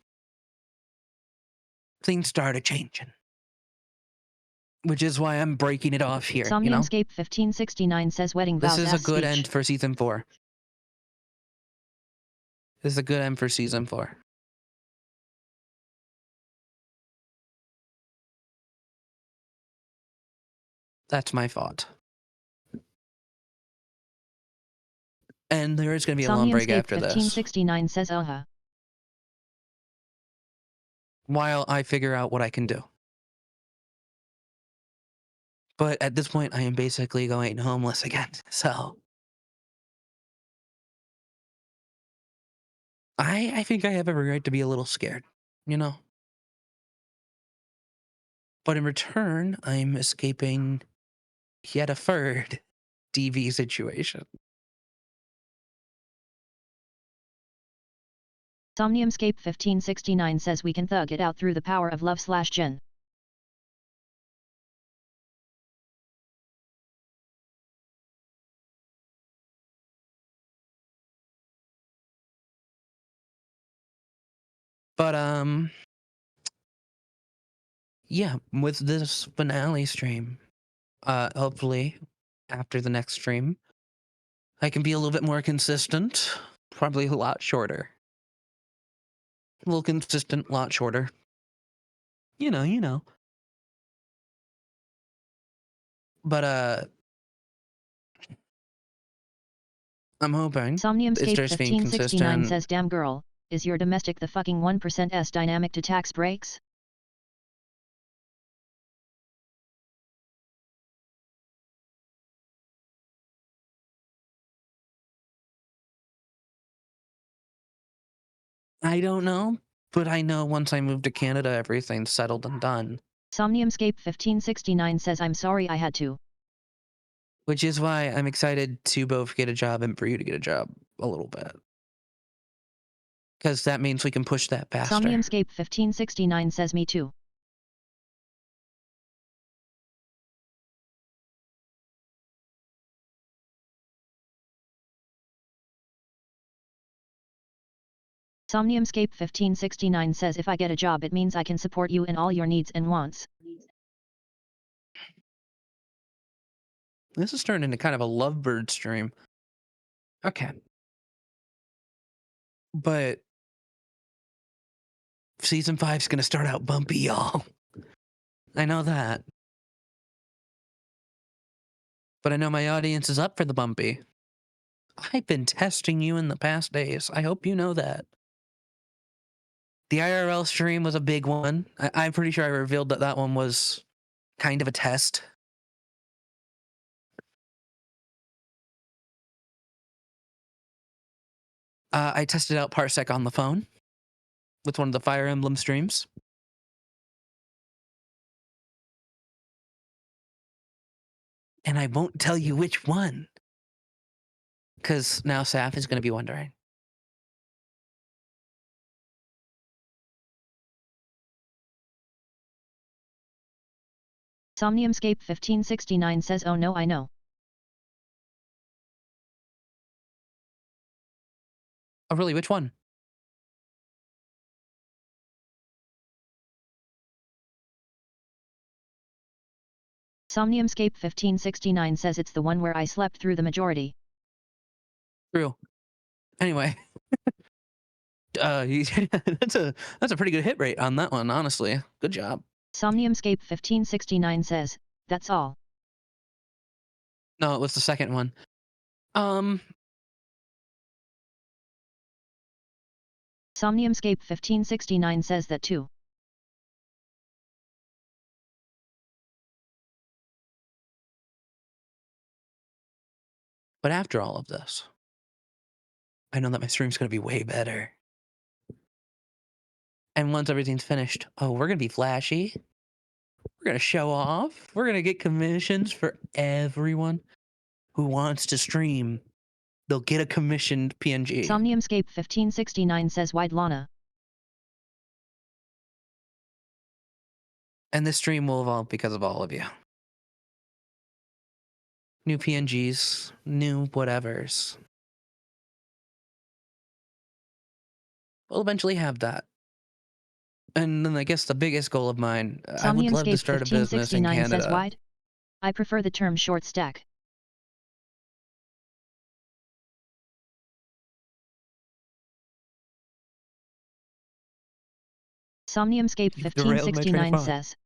things started changing. Which is why I'm breaking it off here, you know? Somniumscape 1569 says wedding This vows is a ass good speech. end for season 4. This is a good end for season 4. That's my thought. And there is going to be a long break Somniumscape after this, 1569 says while I figure out what I can do. But at this point, I am basically going homeless again, so I think I have every right to be a little scared, you know? But in return, I'm escaping yet a third DV situation. Somniumscape 1569 says we can thug it out through the power of love/gen. But, yeah, with this finale stream, hopefully, after the next stream, I can be a little bit more consistent, probably a lot shorter. A little consistent, a lot shorter. You know. But, I'm hoping it's Somniumscape just being 1569 consistent. says damn girl, is your domestic the fucking 1% s dynamic to tax breaks? I don't know, but I know once I move to Canada, everything's settled and done. Somniumscape 1569 says I'm sorry I had to. Which is why I'm excited to both get a job and for you to get a job a little bit. Because that means we can push that faster. Somniumscape 1569 says me too. Somniumscape 1569 says if I get a job it means I can support you in all your needs and wants. This is turning into kind of a lovebird stream. Okay. But season 5's gonna start out bumpy, y'all. I know that. But I know my audience is up for the bumpy. I've been testing you in the past days. I hope you know that. The IRL stream was a big one. I'm pretty sure I revealed that that one was kind of a test. I tested out Parsec on the phone with one of the Fire Emblem streams. And I won't tell you which one. Because now Saf is going to be wondering. Somniumscape 1569 says oh no I know. Oh, really? Which one? Somniumscape 1569 says it's the one where I slept through the majority. True. Anyway. That's a pretty good hit rate on that one, honestly. Good job. Somniumscape 1569 says, that's all. No, it was the second one. Somniumscape 1569 says that too. But after all of this, I know that my stream's going to be way better. And once everything's finished, oh, we're going to be flashy. We're going to show off. We're going to get commissions for everyone who wants to stream. They'll get a commissioned PNG. Somniumscape 1569 says wide Lana. And this stream will evolve because of all of you. New PNGs, new whatevers. We'll eventually have that. And then I guess the biggest goal of mine, I would love to Somniumscape start a business in 1569 says Canada. wide. I prefer the term short stack. Somniumscape You've derailed my train of 1569 thought. says.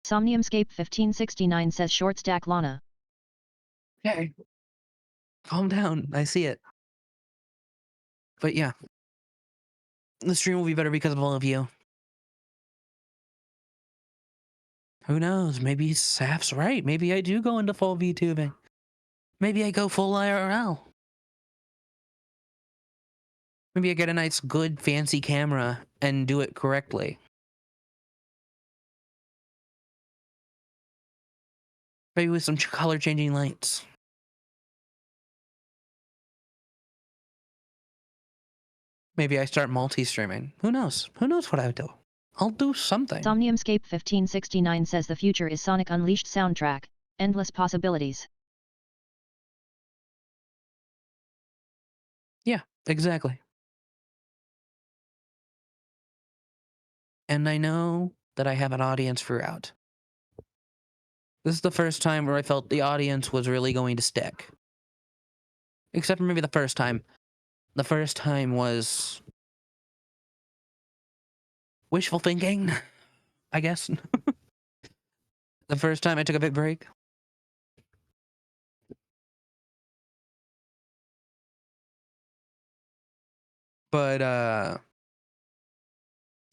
Somniumscape 1569 says short stack Lana. Okay. Calm down. I see it. But yeah. The stream will be better because of all of you. Who knows? Maybe Saf's right. Maybe I do go into full VTubing. Maybe I go full IRL. Maybe I get a nice, good, fancy camera and do it correctly. Maybe with some color changing lights. Maybe I start multi-streaming. Who knows? Who knows what I would do? I'll do something. Somniumscape 1569 says the future is Sonic Unleashed soundtrack, endless possibilities. Yeah, exactly. And I know that I have an audience throughout. This is the first time where I felt the audience was really going to stick. Except for maybe the first time. The first time was wishful thinking, I guess. The first time I took a big break. But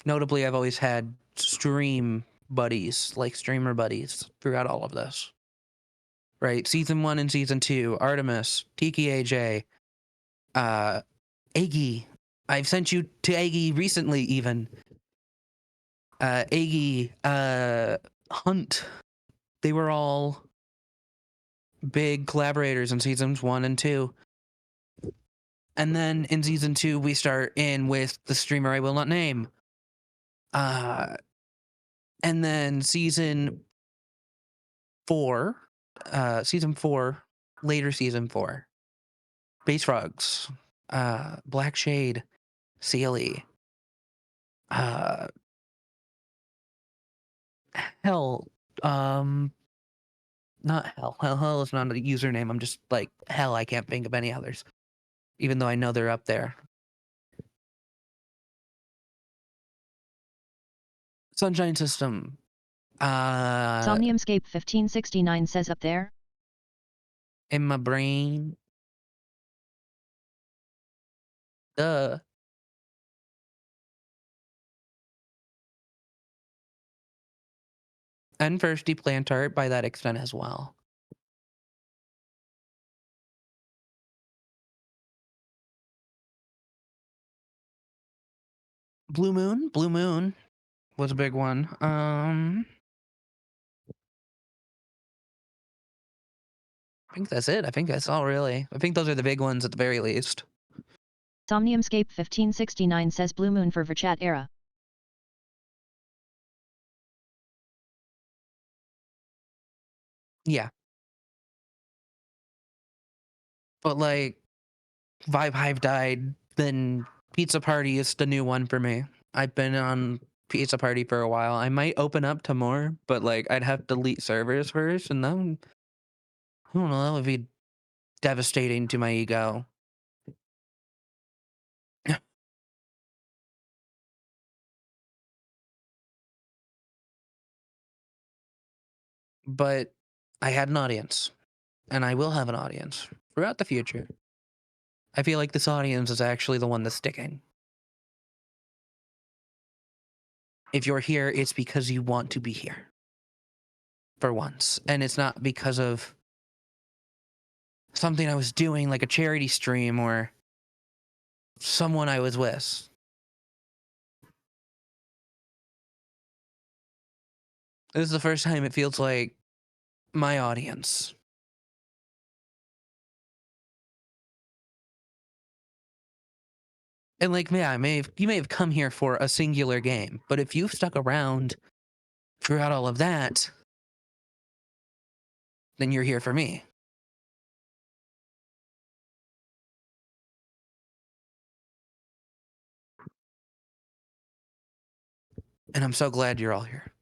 notably I've always had stream buddies, like streamer buddies, throughout all of this. Right? Season 1 and Season 2, Artemis, Tiki AJ, Aggie. I've sent you to Aggie recently, even. Aggie, Hunt. They were all big collaborators in Seasons 1 and 2. And then in Season 2, we start in with the streamer I will not name. And then Season 4, later Season 4, Base Frogs, Black Shade, Sealy, Hell, not Hell. Hell is not a username. I'm just like, Hell, I can't think of any others. Even though I know they're up there. Sunshine System. Somniumscape 1569 says up there. In my brain. Duh. And Firsty Plant Art by that extent as well. Blue Moon was a big one. I think that's it. I think that's all really. I think those are the big ones at the very least. Somniumscape 1569 says Blue Moon for Verchat era. Yeah. But like, Vibe Hive died, then Pizza Party is the new one for me. I've been on Pizza Party for a while. I might open up to more, but like, I'd have to delete servers first, and then I don't know, that would be devastating to my ego. But I had an audience, and I will have an audience throughout the future. I feel like this audience is actually the one that's sticking. If you're here, it's because you want to be here. For once. And it's not because of something I was doing, like a charity stream or someone I was with. This is the first time it feels like my audience. And like, yeah, you may have come here for a singular game, but if you've stuck around throughout all of that, then you're here for me. And I'm so glad you're all here.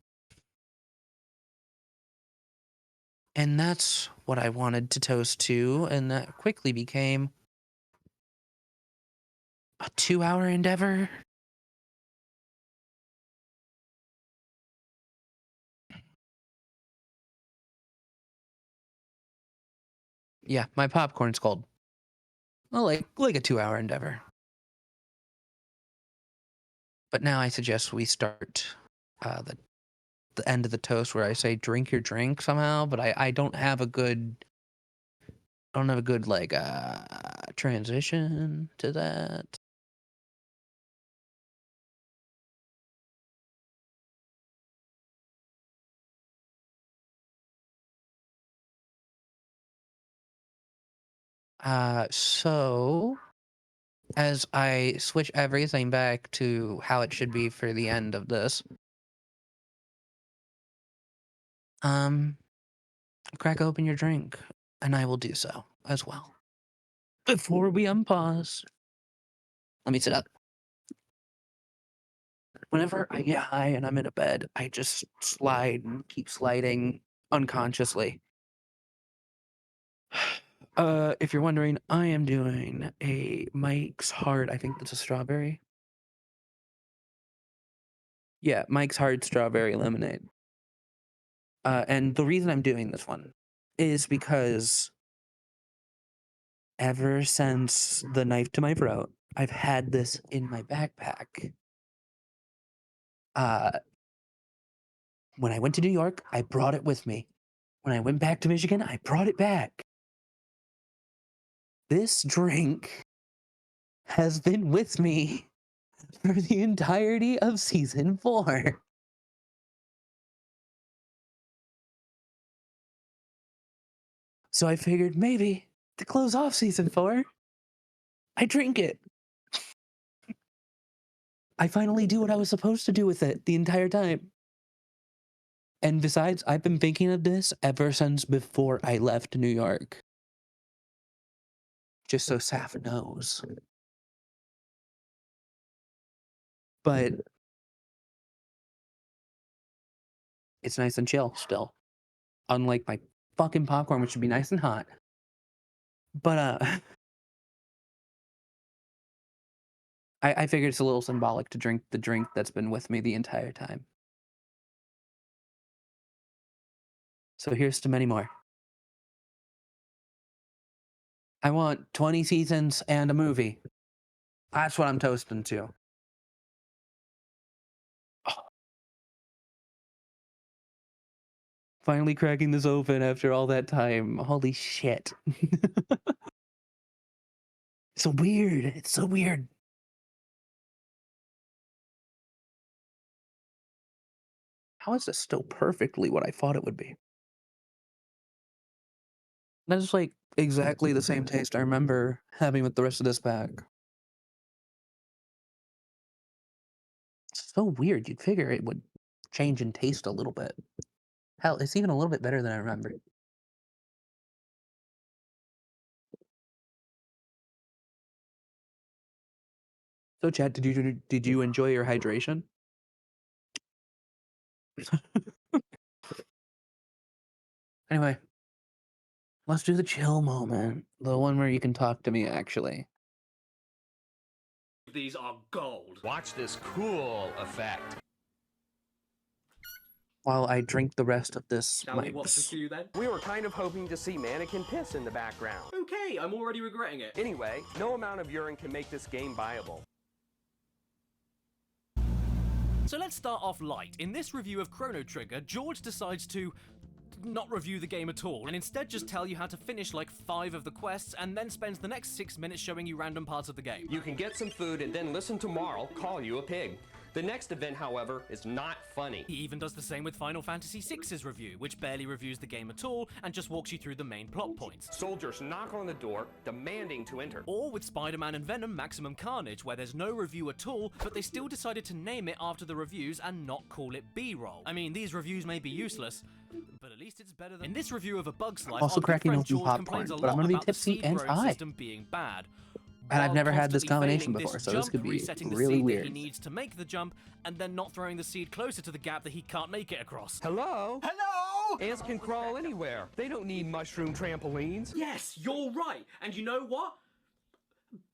And that's what I wanted to toast to, and that quickly became a 2-hour endeavor. Yeah, my popcorn's cold. Well, like a 2-hour endeavor. But now I suggest we start the end of the toast where I say drink your drink somehow, but I don't have a good I don't have a good like transition to that. So as I switch everything back to how it should be for the end of this, crack open your drink, and I will do so as well. Before we unpause, let me sit up. Whenever I get high and I'm in a bed, I just slide and keep sliding unconsciously. If you're wondering, I am doing a Mike's Hard. I think that's a strawberry. Yeah, Mike's Hard Strawberry Lemonade. And the reason I'm doing this one is because ever since the knife to my throat, I've had this in my backpack. When I went to New York, I brought it with me. When I went back to Michigan, I brought it back. This drink has been with me for the entirety of season 4. So I figured maybe to close off season 4, I drink it. I finally do what I was supposed to do with it the entire time. And besides, I've been thinking of this ever since before I left New York. Just so Saf knows. But it's nice and chill still. Unlike my fucking popcorn, which should be nice and hot. But I figured it's a little symbolic to drink the drink that's been with me the entire time. So here's to many more. I want 20 seasons and a movie. That's what I'm toasting to. Oh. Finally cracking this open after all that time. Holy shit. So weird. It's so weird. How is this still perfectly what I thought it would be? That is like exactly the same taste I remember having with the rest of this pack. It's so weird. You'd figure it would change in taste a little bit. Hell, it's even a little bit better than I remembered. So, Chad, did you enjoy your hydration? Anyway, let's do the chill moment, the one where you can talk to me actually. These are gold. Watch this cool effect. While I drink the rest of this Shall we watch this for you then? We were kind of hoping to see mannequin piss in the background. Okay, I'm already regretting it. Anyway, no amount of urine can make this game viable. So let's start off light. In this review of Chrono Trigger, George decides to not review the game at all, and instead just tell you how to finish like 5 of the quests, and then spends the next 6 minutes showing you random parts of the game. You can get some food and then listen to Marl call you a pig. The next event, however, is not funny. He even does the same with Final Fantasy VI's review, which barely reviews the game at all and just walks you through the main plot points. Soldiers knock on the door, demanding to enter. Or with Spider-Man and Venom Maximum Carnage, where there's no review at all, but they still decided to name it after the reviews and not call it B-roll. I mean, these reviews may be useless, but at least it's better than... In this review of A Bug's Life, Also our good cracking friend open George popcorn, complains a but I'm lot gonna be about the tipsy seed and growing high. system being bad. And I've While never had this constantly combination failing before, so this jump, could be resetting the really seed that weird. he needs to make the jump, and then not throwing the seed closer to the gap that he can't make it across. Hello? Hello? Ants can crawl anywhere. They don't need mushroom trampolines. Yes, you're right. And you know what?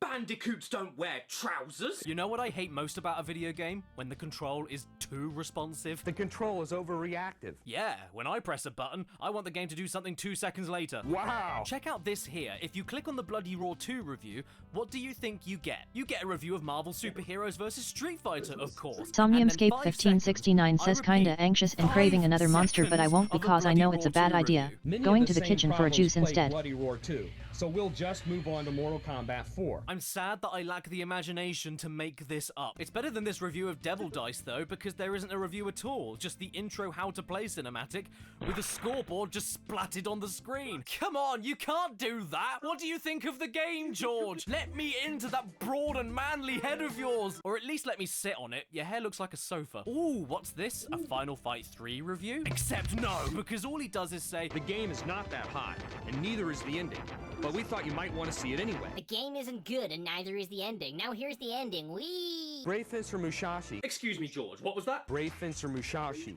Bandicoots don't wear trousers. You know what I hate most about a video game? When the control is too responsive. The control is overreactive. Yeah, when I press a button, I want the game to do something 2 seconds later. Wow! Check out this here. If you click on the Bloody Roar 2 review, what do you think you get? You get a review of Marvel Superheroes vs. Street Fighter, of course. Somniumscape 1569 says kinda anxious and craving another monster, but I won't because I know it's a bad idea. Going to the kitchen for a juice instead. Bloody Roar 2, so we'll just move on to Mortal Kombat 4. I'm sad that I lack the imagination to make this up. It's better than this review of Devil Dice though, because there isn't a review at all, just the intro how to play cinematic with a scoreboard just splatted on the screen. Come on, you can't do that! What do you think of the game, George? Let me into that broad and manly head of yours! Or at least let me sit on it. Your hair looks like a sofa. Ooh, what's this? A Final Fight 3 review? Except no, because all he does is say, The game is not that hot, and neither is the ending. But we thought you might want to see it anyway. The game isn't good, and neither is the ending. Now here's the ending. Whee! Brave Fencer Musashi. Excuse me, George, what was that? Brave Fencer Musashi.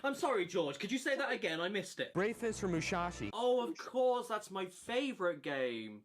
I'm sorry, George, could you say that again? I missed it. Brave Fencer Musashi. Oh, of course, that's my favorite game.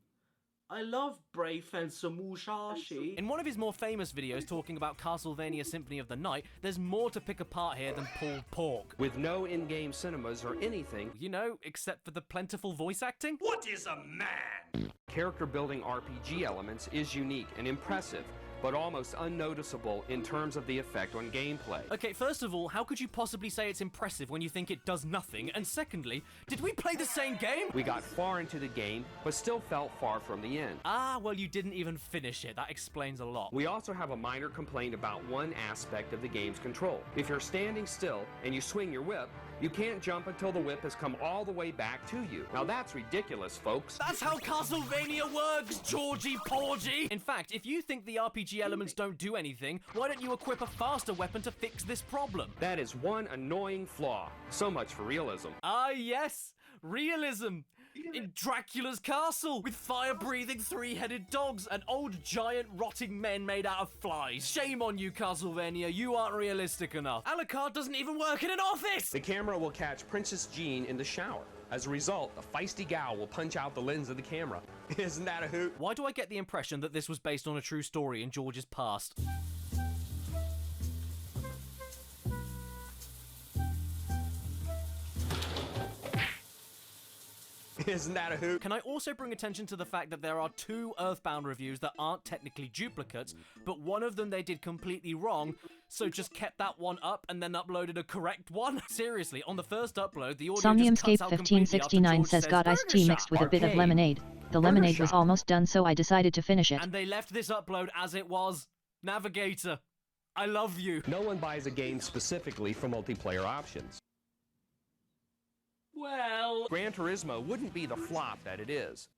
I love Brave Fencer Musashi. in one of his more famous videos talking about Castlevania Symphony of the Night, there's more to pick apart here than pulled pork. With no in-game cinemas or anything. You know, except for the plentiful voice acting? What is a man? Character building RPG elements is unique and impressive, but almost unnoticeable in terms of the effect on gameplay. Okay, first of all, how could you possibly say it's impressive when you think it does nothing? And secondly, did we play the same game? We got far into the game, but still felt far from the end. Ah, well, you didn't even finish it. That explains a lot. We also have a minor complaint about one aspect of the game's control. If you're standing still and you swing your whip, you can't jump until the whip has come all the way back to you. Now that's ridiculous, folks. That's how Castlevania works, Georgie Porgy! In fact, if you think the RPG elements don't do anything, why don't you equip a faster weapon to fix this problem? That is one annoying flaw. So much for realism. Ah, yes! Realism! In Dracula's castle, with fire-breathing three-headed dogs and old giant rotting men made out of flies. Shame on you, Castlevania, you aren't realistic enough. Alucard doesn't even work in an office! The camera will catch Princess Jean in the shower. As a result, the feisty gal will punch out the lens of the camera. Isn't that a hoot? Why do I get the impression that this was based on a true story in George's past? Isn't that a hoot? Can I also bring attention to the fact that there are 2 Earthbound reviews that aren't technically duplicates, but one of them they did completely wrong, so just kept that one up and then uploaded a correct one? Seriously, on the first upload, the audio just Somniumscape cuts out completely after 1569 George says got iced tea "Burger mixed with a bit of Arcade. lemonade. The lemonade was shop. almost done, so I decided to finish it. And they left this upload as it was. Navigator, I love you. No one buys a game specifically for multiplayer options. Well, Gran Turismo wouldn't be the flop that it is.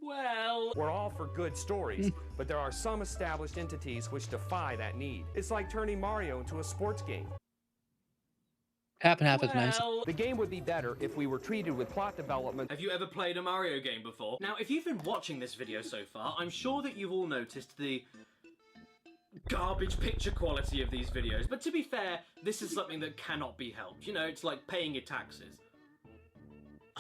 well... We're all for good stories, but there are some established entities which defy that need. It's like turning Mario into a sports game. Half and half is nice. Well, The game would be better if we were treated with plot development. have you ever played a Mario game before? Now, if you've been watching this video so far, I'm sure that you've all noticed the garbage picture quality of these videos, but to be fair, this is something that cannot be helped. You know, it's like paying your taxes.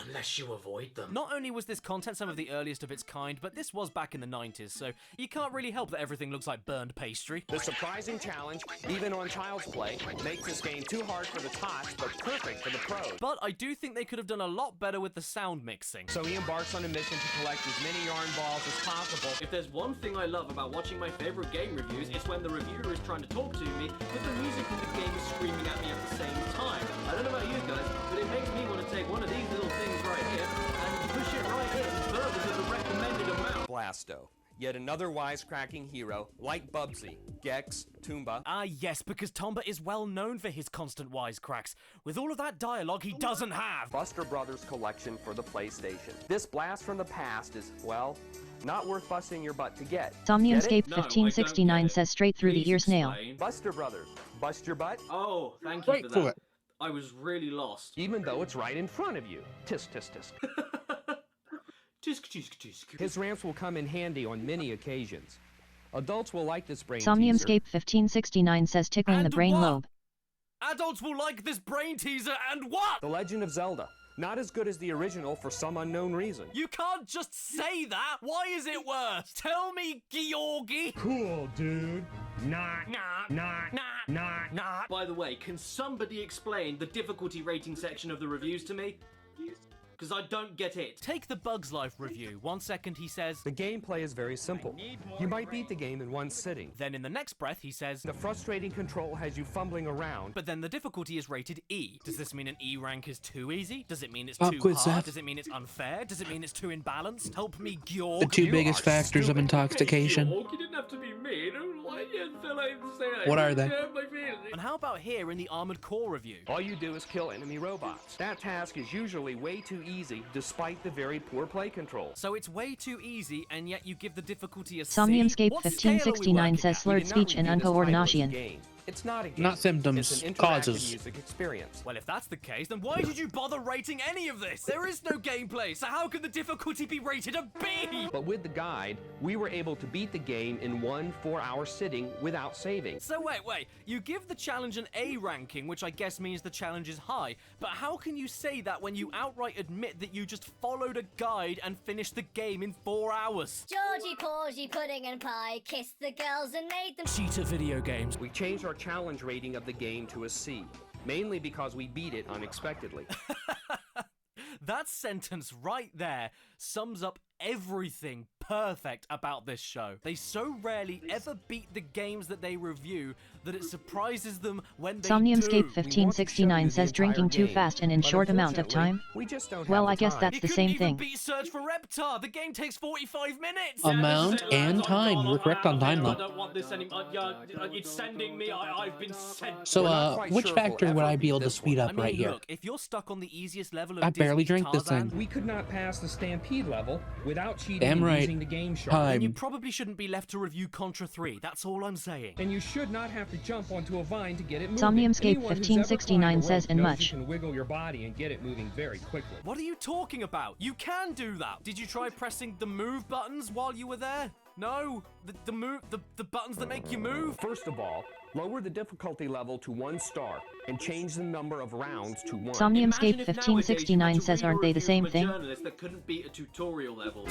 Unless you avoid them. Not only was this content some of the earliest of its kind, but this was back in the 90s, so you can't really help that everything looks like burned pastry. The surprising challenge, even on Child's Play, makes this game too hard for the tots, but perfect for the pros. But I do think they could have done a lot better with the sound mixing. So he embarks on a mission to collect as many yarn balls as possible. If there's one thing I love about watching my favourite game reviews, it's when the reviewer is trying to talk to me, but the music in the game is screaming at me at the same time. I don't know about you guys, but it makes me want to take one of these little things right here and push it right in further than the recommended amount. Blasto, yet another wisecracking hero, like Bubsy, Gex, Toomba. Ah yes, because Tomba is well known for his constant wisecracks, with all of that dialogue he doesn't have. Buster Brothers collection for the PlayStation. This blast from the past is, well, not worth busting your butt to get. Somniumscape No, I don't 1569 get it. says straight through the Please ear snail. explain. Buster Brothers, bust your butt? Oh, thank you Wait for for that. it. I was really lost. Even though it's right in front of you. Tisk, tisk, tisk. Tisk, tisk, tisk. His rants will come in handy on many occasions. Adults will like this brain Somniumscape 1569 says tickling the And brain what? lobe. Adults will like this brain teaser and what? The Legend of Zelda, Not as good as the original for some unknown reason. You can't just say that! Why is it worse? Tell me, Georgi! Cool, dude. Not. By the way, can somebody explain the difficulty rating section of the reviews to me? Because I don't get it. Take the Bugs Life review. 1 second he says, The gameplay is very simple. You might beat the game in one sitting. then in the next breath he says, The frustrating control has you fumbling around. but then the difficulty is rated E. Does this mean an E rank is too easy? Does it mean it's Fuck too with hard? that. Does it mean it's unfair? Does it mean it's too imbalanced? Help me, Georg. The two biggest factors of intoxication. You didn't have to be mean. What are they? And how about here in the Armored Core review? All you do is kill enemy robots. That task is usually way too easy, despite the very poor play control. So it's way too easy, and yet you give the difficulty a C? Somniumscape What scale are we 1569 working says at? slurred speech and uncoordination. It's not a game. Not symptoms, It's an interactive causes. music experience. Well, if that's the case, then why did you bother rating any of this? There is no gameplay, so how can the difficulty be rated a B? But with the guide, we were able to beat the game in 1 4-hour sitting without saving. So wait, you give the challenge an A ranking, which I guess means the challenge is high, but how can you say that when you outright admit that you just followed a guide and finished the game in 4 hours? Georgie, Porgy, Pudding and Pie kissed the girls and made them... Cheater video games. We changed our challenge rating of the game to a C, mainly because we beat it unexpectedly. That sentence right there sums up everything perfect about this show. They so rarely ever beat the games that they review that it surprises them when they Somniumscape do. 1569 says drinking too fast and in short amount of time. We just don't Well, have I the guess time. that's You the couldn't same even thing. beat Search for Reptar. The game takes 45 minutes. Amount and time. You're correct on time, I though. don't want this anymore. It's sending me. I've been sent. So, We're not quite which sure if we'll factor would ever I be beat able to this speed one. up I mean, right here? look, if you're stuck on the easiest level of I barely Disney's drank this Tarzan, thing. We could not pass the Stampede level without cheating Damn and right. using the game shark. then you Time. probably shouldn't be left to review Contra 3. That's all I'm saying. And you should not have to jump onto a vine to get it moving. Somniumscape Anyone who's ever 1569 climbed a says rope and knows much. You can wiggle your body and get it moving very quickly. What are you talking about? You can do that. Did you try pressing the move buttons while you were there? No, the buttons that make you move. First of all, lower the difficulty level to 1 star and change the number of rounds to 1. Somniumscape 1569 says aren't they the same thing? Journalist that couldn't beat a tutorial level.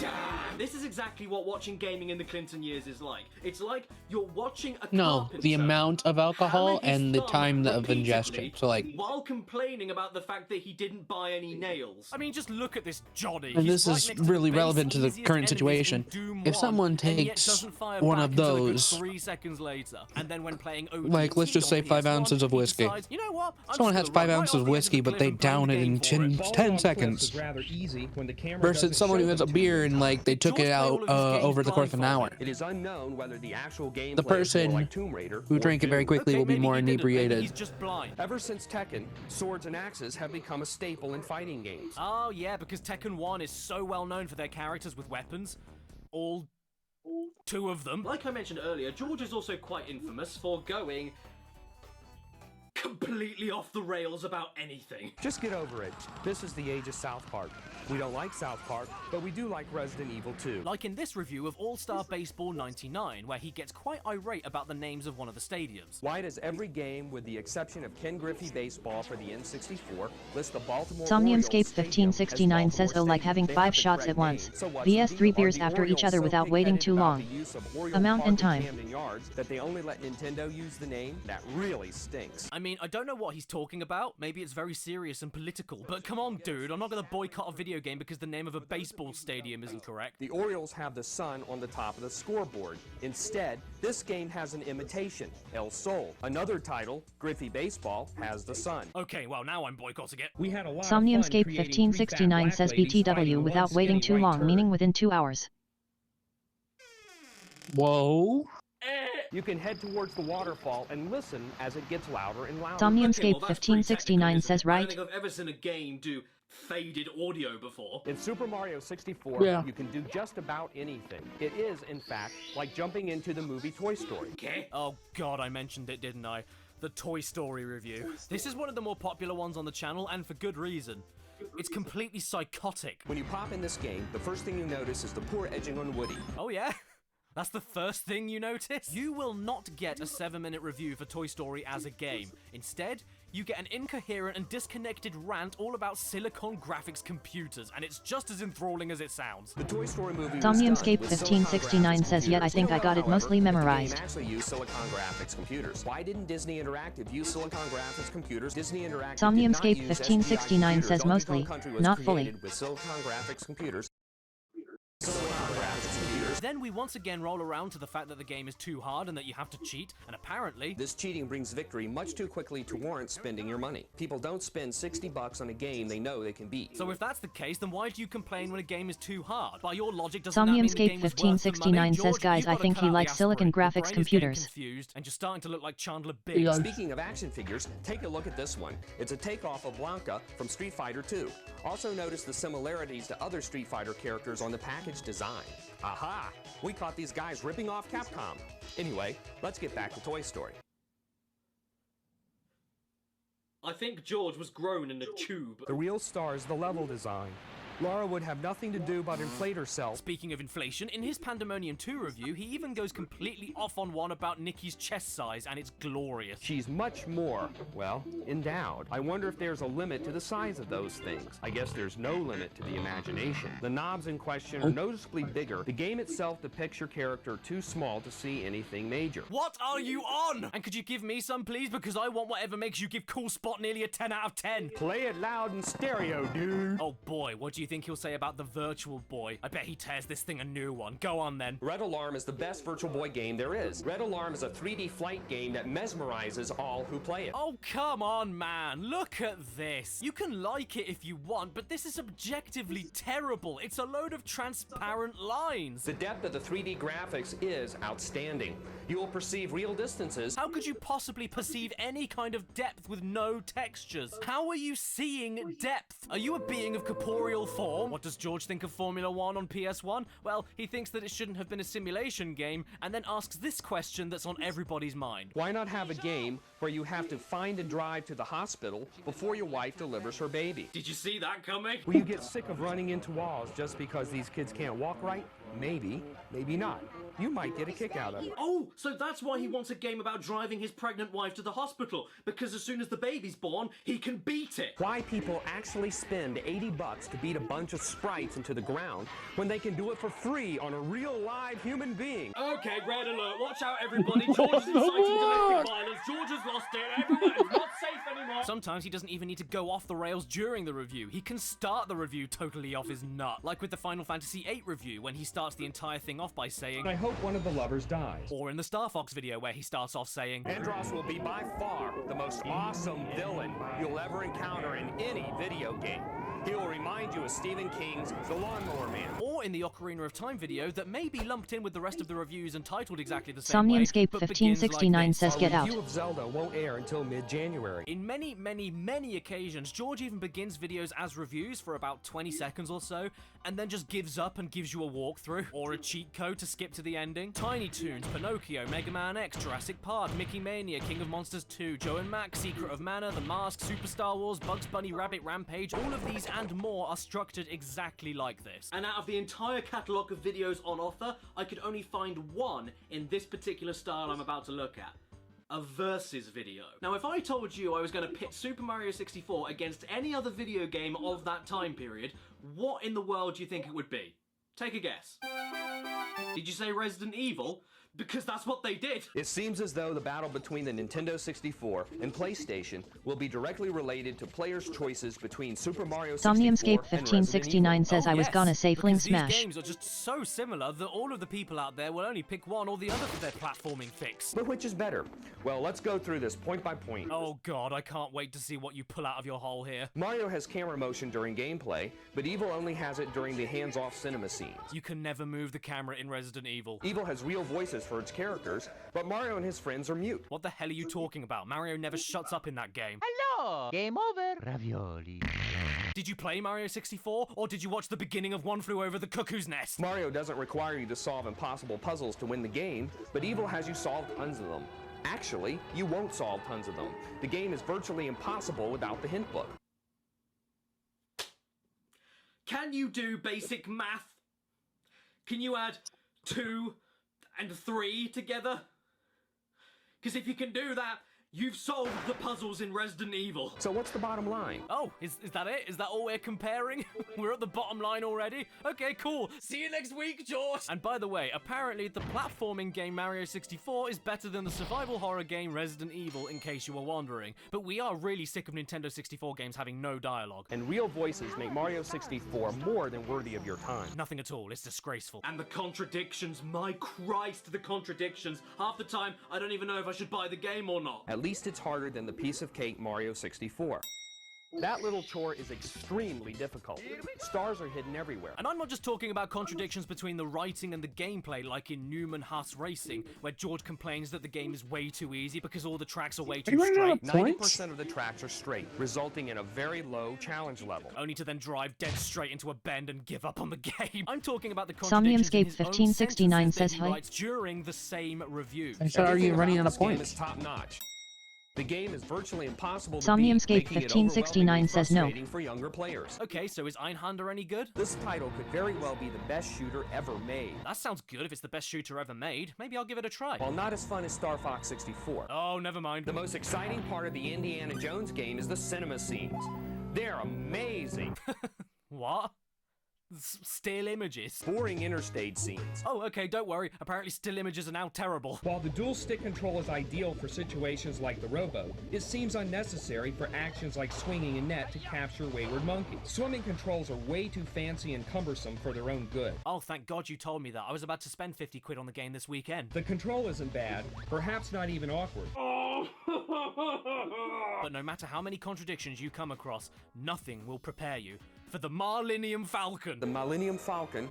This is exactly what watching gaming in the Clinton years is like. It's like you're watching a No, carpenter the amount of alcohol hammer his and the thumb time of repeatedly ingestion. So, like, while complaining about the fact that he didn't buy any nails. I mean, just look at this Johnny. and He's this right is next to the really base relevant to the easiest current enemies in situation. Doom If 1, someone and yet takes doesn't fire one back of until a good those, 3 seconds later, and then when playing ODST like, let's just on say 5 PS1, ounces of he whiskey. decides, you know what? I'm Someone just has gonna 5 run right ounces off of the edge whiskey, the but cliff they and play the down it game in for it. 10 Falling off cliffs seconds. is rather easy when the camera Versus doesn't someone show who has a them to beer and, like, they took George it play all out of his games over the course of an hour. blindfolded. It is unknown whether the actual gameplay The is more person like Tomb Raider who or drank it very Doom. quickly Okay, will be maybe more he didn't, maybe inebriated. he's just blind. Ever since Tekken, swords and axes have become a staple in fighting games. Oh yeah, because Tekken 1 is so well known for their characters with weapons. All 2 of them. Like I mentioned earlier, George is also quite infamous for going completely off the rails about anything. Just get over it. This is the age of South Park. We don't like South Park, but we do like Resident Evil 2. Like in this review of All-Star Baseball 99, where he gets quite irate about the names of one of the stadiums. Why does every game, with the exception of Ken Griffey Baseball for the N64, list the Baltimore Somniumscape Orioles Stadium 1569 as says Baltimore like having Stadium? They 5 have the shots correct at once. name. So what's VS the 3 deal? beers Are the after each Orioles other so without waiting pig-headed too about long. the use of Oriole Amount Park and in time. Camden Yards that they only let Nintendo use the name? That really stinks. I mean, I don't know what he's talking about. Maybe it's very serious and political. But come on, dude, I'm not gonna boycott a video game because the name of a baseball stadium isn't correct. The Orioles have the sun on the top of the scoreboard. Instead, this game has an imitation, El Sol. Another title, Griffey Baseball, has the sun. Okay, well, now I'm boycotting it. We had a lot of fun Somniumscape creating 1569 says BTW without waiting too long, meaning within 2 hours. Whoa. You can head towards the waterfall and listen as it gets louder and louder. Somniumscape Okay, well, that's pretty 1569 technical, says isn't it? I don't right. think I've ever seen a game do faded audio before. In Super Mario 64, Yeah. you can do just about anything. It is, in fact, like jumping into the movie Toy Story. Okay. Oh god, I mentioned it, didn't I? The Toy Story review. This is one of the more popular ones on the channel, and for good reason. It's completely psychotic. When you pop in this game, the first thing you notice is the poor edging on Woody. Oh yeah? That's the first thing you notice? You will not get a 7-minute review for Toy Story as a game. Instead, you get an incoherent and disconnected rant all about Silicon Graphics computers, and it's just as enthralling as it sounds. The Toy Story movie Somniumscape 1569 says, yet I think I got it mostly memorized. The game actually used Silicon Graphics computers. Why didn't Disney Interactive use Silicon Graphics computers? Disney Interactive Somniumscape 1569 says mostly, not fully. With Silicon Graphics computers. Then we once again roll around to the fact that the game is too hard and that you have to cheat, and apparently this cheating brings victory much too quickly to warrant spending your money. People don't spend $60 on a game they know they can beat. So if that's the case, then why do you complain when a game is too hard? By your logic, doesn't that mean the Somniumscape game was worth the money? 1569 says, George, guys, you've I gotta think cut he out the likes Silicon aspirin. Your Graphics brain is getting computers. confused, and you're starting to look like Chandler Bing. Yeah. Speaking of action figures, take a look at this one. It's a takeoff of Blanca from Street Fighter 2. Also notice the similarities to other Street Fighter characters on the package design. Aha! We caught these guys ripping off Capcom. Anyway, let's get back to Toy Story. I think George was grown in a tube. The real star is the level design. Laura would have nothing to do but inflate herself. Speaking of inflation, in his Pandemonium 2 review, he even goes completely off on one about Nikki's chest size, and it's glorious. She's much more, well, endowed. I wonder if there's a limit to the size of those things. I guess there's no limit to the imagination. The knobs in question are noticeably bigger. The game itself depicts your character too small to see anything major. What are you on? And could you give me some, please? Because I want whatever makes you give Cool Spot nearly a 10 out of 10. Play it loud and stereo, dude. Oh boy, what do you think he'll say about the Virtual Boy? I bet he tears this thing a new one. Go on then. Red Alarm is the best Virtual Boy game there is. Red Alarm is a 3D flight game that mesmerizes all who play it. Oh, come on, man. Look at this. You can like it if you want, but this is objectively terrible. It's a load of transparent lines. The depth of the 3D graphics is outstanding. You will perceive real distances. How could you possibly perceive any kind of depth with no textures? How are you seeing depth? Are you a being of corporeal form? What does George think of Formula 1 on PS1? Well, he thinks that it shouldn't have been a simulation game, and then asks this question that's on everybody's mind. Why not have a game where you have to find and drive to the hospital before your wife delivers her baby? Did you see that coming? Will you get sick of running into walls just because these kids can't walk right? Maybe, maybe not. You might get a kick out of it. Oh, so that's why he wants a game about driving his pregnant wife to the hospital, because as soon as the baby's born, he can beat it. Why people actually spend $80 to beat a bunch of sprites into the ground when they can do it for free on a real live human being? Okay, red alert. Watch out, everybody. George is inciting domestic violence. George has lost it. Everyone is not safe anymore. Sometimes he doesn't even need to go off the rails during the review. He can start the review totally off his nut. Like with the Final Fantasy VIII review, when he starts the entire thing off by saying, I hope one of the lovers dies. or in the Star Fox video where he starts off saying, Andros will be by far the most awesome villain you'll ever encounter in any video game. He will remind you of Stephen King's The Lawnmower Man. or in the Ocarina of Time video that may be lumped in with the rest of the reviews and titled exactly the same way, Somniumscape but begins like 1569 this. says, get A out. review of Zelda won't air until mid-January. In many, many, many occasions, George even begins videos as reviews for about 20 seconds or so, and then just gives up and gives you a walkthrough, or a cheat code to skip to the ending. Tiny Toons, Pinocchio, Mega Man X, Jurassic Park, Mickey Mania, King of Monsters 2, Joe and Max, Secret of Mana, The Mask, Super Star Wars, Bugs Bunny, Rabbit Rampage, all of these and more are structured exactly like this. And out of the entire catalogue of videos on offer, I could only find one in this particular style I'm about to look at. A versus video. Now, if I told you I was going to pit Super Mario 64 against any other video game of that time period, what in the world do you think it would be? Take a guess. Did you say Resident Evil? Because that's what they did. It seems as though the battle between the Nintendo 64 and PlayStation will be directly related to players' choices between Super Mario 64 Somniumscape and 1569 says, I was gonna say Fling because Smash. These games are just so similar that all of the people out there will only pick one or the other for their platforming fix. But which is better? Well, let's go through this point by point. Oh god, I can't wait to see what you pull out of your hole here. Mario has camera motion during gameplay, but Evil only has it during the hands-off cinema scenes. You can never move the camera in Resident Evil. Evil has real voices for its characters, but Mario and his friends are mute. What the hell are you talking about? Mario never shuts up in that game. Hello! Game over. Ravioli. Did you play Mario 64, or did you watch the beginning of One Flew Over the Cuckoo's Nest? Mario doesn't require you to solve impossible puzzles to win the game, but Evil has you solve tons of them. Actually, you won't solve tons of them. The game is virtually impossible without the hint book. Can you do basic math? Can you add 2 and 3 together? Because if you can do that, you've solved the puzzles in Resident Evil. So what's the bottom line? Oh, is that it? Is that all we're comparing? We're at the bottom line already? Okay, cool. See you next week, George! And by the way, apparently the platforming game Mario 64 is better than the survival horror game Resident Evil, in case you were wondering. But we are really sick of Nintendo 64 games having no dialogue. And real voices make Mario 64 more than worthy of your time. Nothing at all. It's disgraceful. And the contradictions, my Christ, the contradictions. Half the time, I don't even know if I should buy the game or not. At least it's harder than the piece of cake Mario 64. That little chore is extremely difficult. Stars are hidden everywhere. And I'm not just talking about contradictions between the writing and the gameplay, like in Newman Huss Racing, where George complains that the game is way too easy because all the tracks are way too straight. 90% of the tracks are straight, resulting in a very low challenge level. Only to then drive dead straight into a bend and give up on the game. I'm talking about the contradictions in his own 1569 sentences that says he hi. writes during the same review. So are you running out of This game points? is top notch. The game is virtually impossible to Somniumscape beat, making it 1569 says no. frustrating for younger players. Okay, so is Einhander any good? This title could very well be the best shooter ever made. That sounds good if it's the best shooter ever made. Maybe I'll give it a try. While not as fun as Star Fox 64. Oh, never mind. The most exciting part of the Indiana Jones game is the cinema scenes. They're amazing. What? Still images? Boring interstate scenes. Oh, okay, don't worry. Apparently still images are now terrible. While the dual stick control is ideal for situations like the rowboat, it seems unnecessary for actions like swinging a net to capture wayward monkeys. Swimming controls are way too fancy and cumbersome for their own good. Oh, thank God you told me that. I was about to spend 50 quid on the game this weekend. The control isn't bad, perhaps not even awkward. But no matter how many contradictions you come across, nothing will prepare you for the Millennium Falcon. The Millennium Falcon.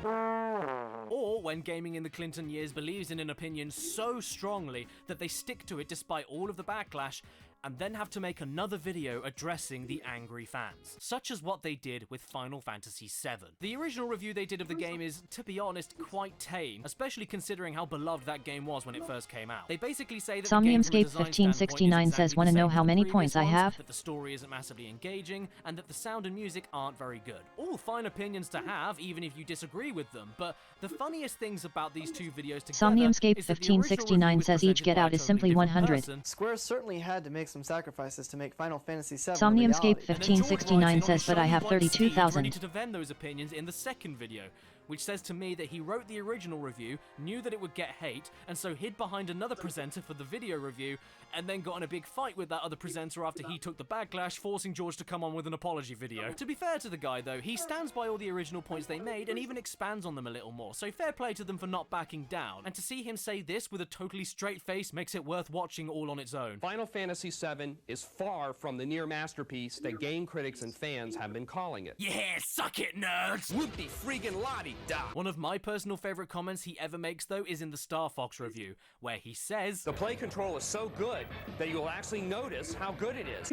Or when gaming in the Clinton years believes in an opinion so strongly that they stick to it despite all of the backlash, and then have to make another video addressing the angry fans, such as what they did with Final Fantasy VII. The original review they did of the game is, to be honest, quite tame, especially considering how beloved that game was when it first came out. They basically say that the game from a design Somniumscape1569 says, wanna know how many points I have? That the story isn't massively engaging, and that the sound and music aren't very good. All fine opinions to have, even if you disagree with them, but the funniest things about these two videos together Somniumscape1569 says each get out is simply 100. Square certainly had to make some sacrifices to make Final Fantasy VII Somniumscape1569 says, but I have 32,000. Ready to defend those opinions in the second video, which says to me that he wrote the original review, knew that it would get hate, and so hid behind another presenter for the video review, and then got in a big fight with that other presenter after he took the backlash, forcing George to come on with an apology video. To be fair to the guy though, he stands by all the original points they made and even expands on them a little more, so fair play to them for not backing down. And to see him say this with a totally straight face makes it worth watching all on its own. Final Fantasy VII is far from the near masterpiece that game critics and fans have been calling it. Yeah, suck it, nerds! Whoopty freaking lottie-da! One of my personal favorite comments he ever makes though is in the Star Fox review, where he says, "The play control is so good that you'll actually notice how good it is."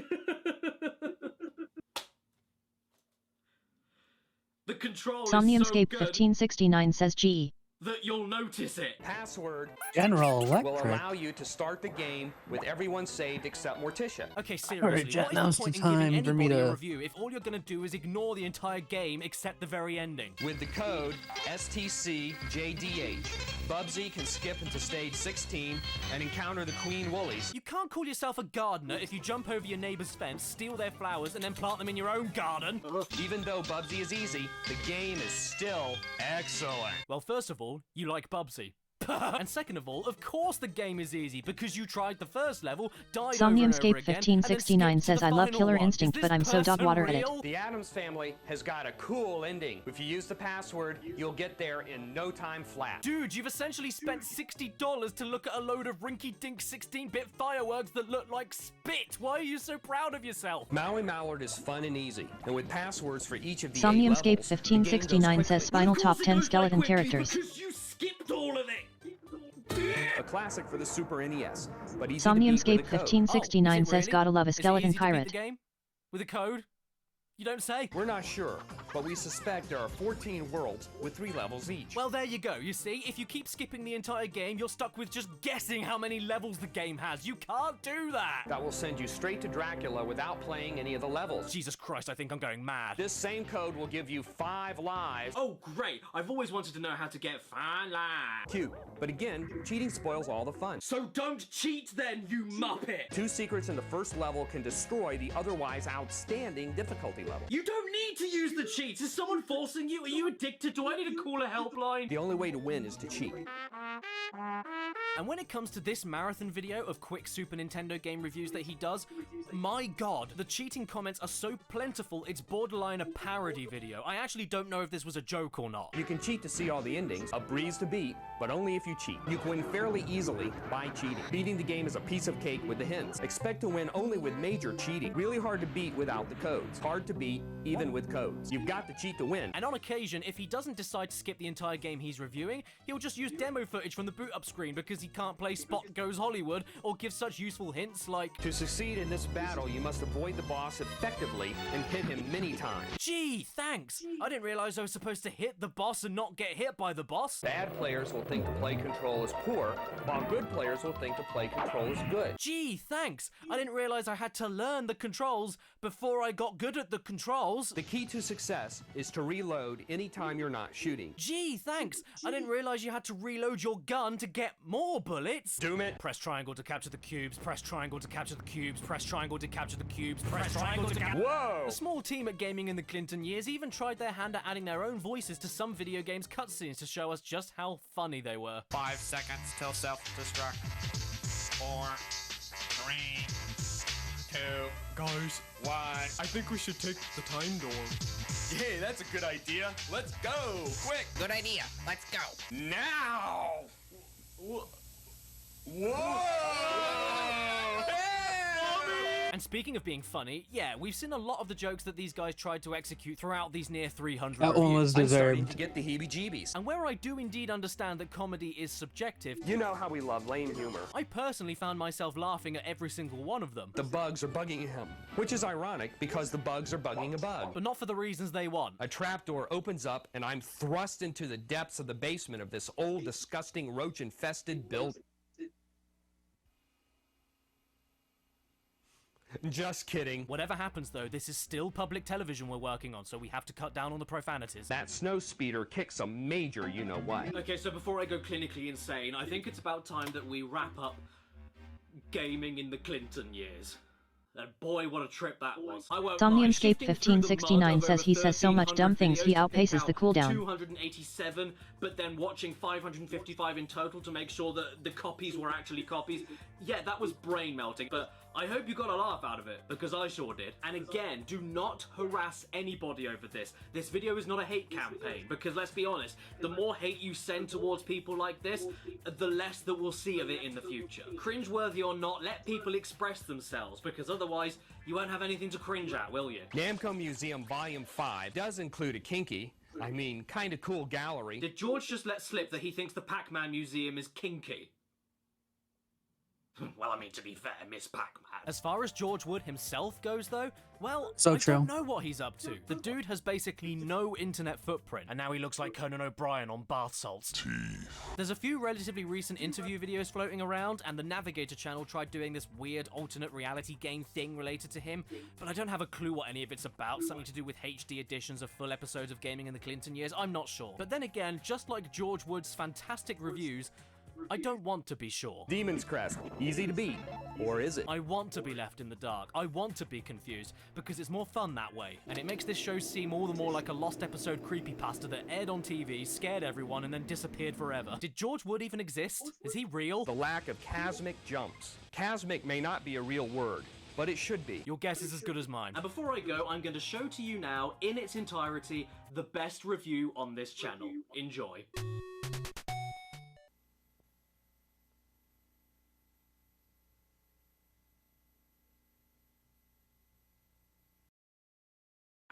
The control is Somniumscape so good 1569 says G. that you'll notice it. Password General will Electric. allow you to start the game with everyone saved except Morticia. okay, seriously, Jet, what now's is the the point in time giving for me anybody a to- review if all you're gonna do is ignore the entire game except the very ending? With the code STCJDH, Bubsy can skip into stage 16 and encounter the Queen Woolies. You can't call yourself a gardener if you jump over your neighbor's fence, steal their flowers, and then plant them in your own garden. Even though Bubsy is easy, the game is still excellent. Well, first of all, you like Bubsy. And second of all, of course the game is easy, because you tried the first level, died over and over Somniumscape again, 1569 and then skipped says, to I the love final Killer one. Instinct, Is but I'm this so dog person water at it. real? The Addams Family has got a cool ending. If you use the password, you'll get there in no time flat. Dude, you've essentially spent $60 to look at a load of rinky-dink 16-bit fireworks that look like spit. Why are you so proud of yourself? Maui Mallard is fun and easy, and with passwords for each of the 8 Somniumscape levels, the game goes 1569 says, quickly. Spinal Top 10 skeleton Quickly, characters. Because you skipped all of it. A classic for the Super NES, but easy Somniumscape to beat with a code. 1569 Oh, is it says, really? gotta love a Is it skeleton easy to beat pirate. the game? With a code? You don't say? We're not sure, but we suspect there are 14 worlds with 3 levels each. Well, there you go. You see, if you keep skipping the entire game, you're stuck with just guessing how many levels the game has. You can't do that. That will send you straight to Dracula without playing any of the levels. Jesus Christ, I think I'm going mad. This same code will give you 5 lives. Oh, great. I've always wanted to know how to get 5 lives. Cute. But again, cheating spoils all the fun. So don't cheat then, you muppet! 2 secrets in the first level can destroy the otherwise outstanding difficulty level. You don't need to use the cheats. Is someone forcing you? Are you addicted? Do I need to call a helpline? The only way to win is to cheat. And when it comes to this marathon video of quick Super Nintendo game reviews that he does, my god, the cheating comments are so plentiful it's borderline a parody video. I actually don't know if this was a joke or not. You can cheat to see all the endings, a breeze to beat, but only if you cheat. You can win fairly easily by cheating. Beating the game is a piece of cake with the hints. Expect to win only with major cheating. Really hard to beat without the codes. Hard to beat even with codes. You've got to cheat to win. And on occasion, if he doesn't decide to skip the entire game he's reviewing, he'll just use demo footage from the boot up screen because he can't play Spot Goes Hollywood or give such useful hints like, to succeed in this battle, you must avoid the boss effectively and hit him many times. Gee, thanks! I didn't realize I was supposed to hit the boss and not get hit by the boss. Bad players will think to play control is poor, while good players will think to play control is good. Gee, thanks! I didn't realize I had to learn the controls before I got good at the controls. The key to success is to reload anytime you're not shooting. Gee, thanks! I didn't realize you had to reload your gun to get more bullets. Doom it. Press triangle to capture the cubes, press triangle to capture the cubes, press triangle to capture the cubes, press triangle to capture... Whoa! A small team at Gaming in the Clinton years even tried their hand at adding their own voices to some video games cutscenes to show us just how funny they were. 5 seconds till self-destruct. 4, 3, 2, Guys, 1. I think we should take the time door. Yeah, that's a good idea. Let's go, quick. Good idea. Let's go. Now. Whoa! And speaking of being funny, yeah, we've seen a lot of the jokes that these guys tried to execute throughout these near 300 That one was I'm starting deserved. to get the heebie-jeebies. And where I do indeed understand that comedy is subjective, You know how we love lame humor. I personally found myself laughing at every single one of them. The bugs are bugging him, which is ironic because the bugs are bugging a bug. But not for the reasons they want. A trapdoor opens up and I'm thrust into the depths of the basement of this old, disgusting, roach-infested building. Just kidding. Whatever happens though, this is still public television we're working on, so we have to cut down on the profanities. That snow speeder kicks a major you-know-what. Okay, so before I go clinically insane, I think it's about time that we wrap up Gaming in the Clinton years. And boy, what a trip that was. I won't lie, Somniumscape shifting through the mud 1569 of says over he says so much dumb 1,300 things he videos to outpaces pick the out cooldown. 287, but then watching 555 in total to make sure that the copies were actually copies. Yeah, that was brain melting, but I hope you got a laugh out of it, because I sure did. And again, do not harass anybody over this. This video is not a hate campaign, because let's be honest, the more hate you send towards people like this, the less that we'll see of it in the future. Cringeworthy or not, let people express themselves, because otherwise, you won't have anything to cringe at, will you? Namco Museum Volume 5 does include a kinky, I mean, kinda cool gallery. Did George just let slip that he thinks the Pac-Man Museum is kinky? Well, I mean, to be fair, Miss Pac-Man. As far as George Wood himself goes though, well, So I true. don't know what he's up to. The dude has basically no internet footprint, and now he looks like Conan O'Brien on bath salts. There's a few relatively recent interview videos floating around, and the Navigator channel tried doing this weird alternate reality game thing related to him, but I don't have a clue what any of it's about, something to do with HD editions of full episodes of Gaming in the Clinton years, I'm not sure. But then again, just like George Wood's fantastic reviews, I don't want to be sure. Demon's Crest, easy to beat, or is it? I want to be left in the dark. I want to be confused, because it's more fun that way. And it makes this show seem all the more like a lost episode creepypasta that aired on TV, scared everyone, and then disappeared forever. Did George Wood even exist? Is he real? The lack of chasmic jumps. Chasmic may not be a real word, but it should be. Your guess is as good as mine. And before I go, I'm going to show to you now, in its entirety, the best review on this channel. Enjoy.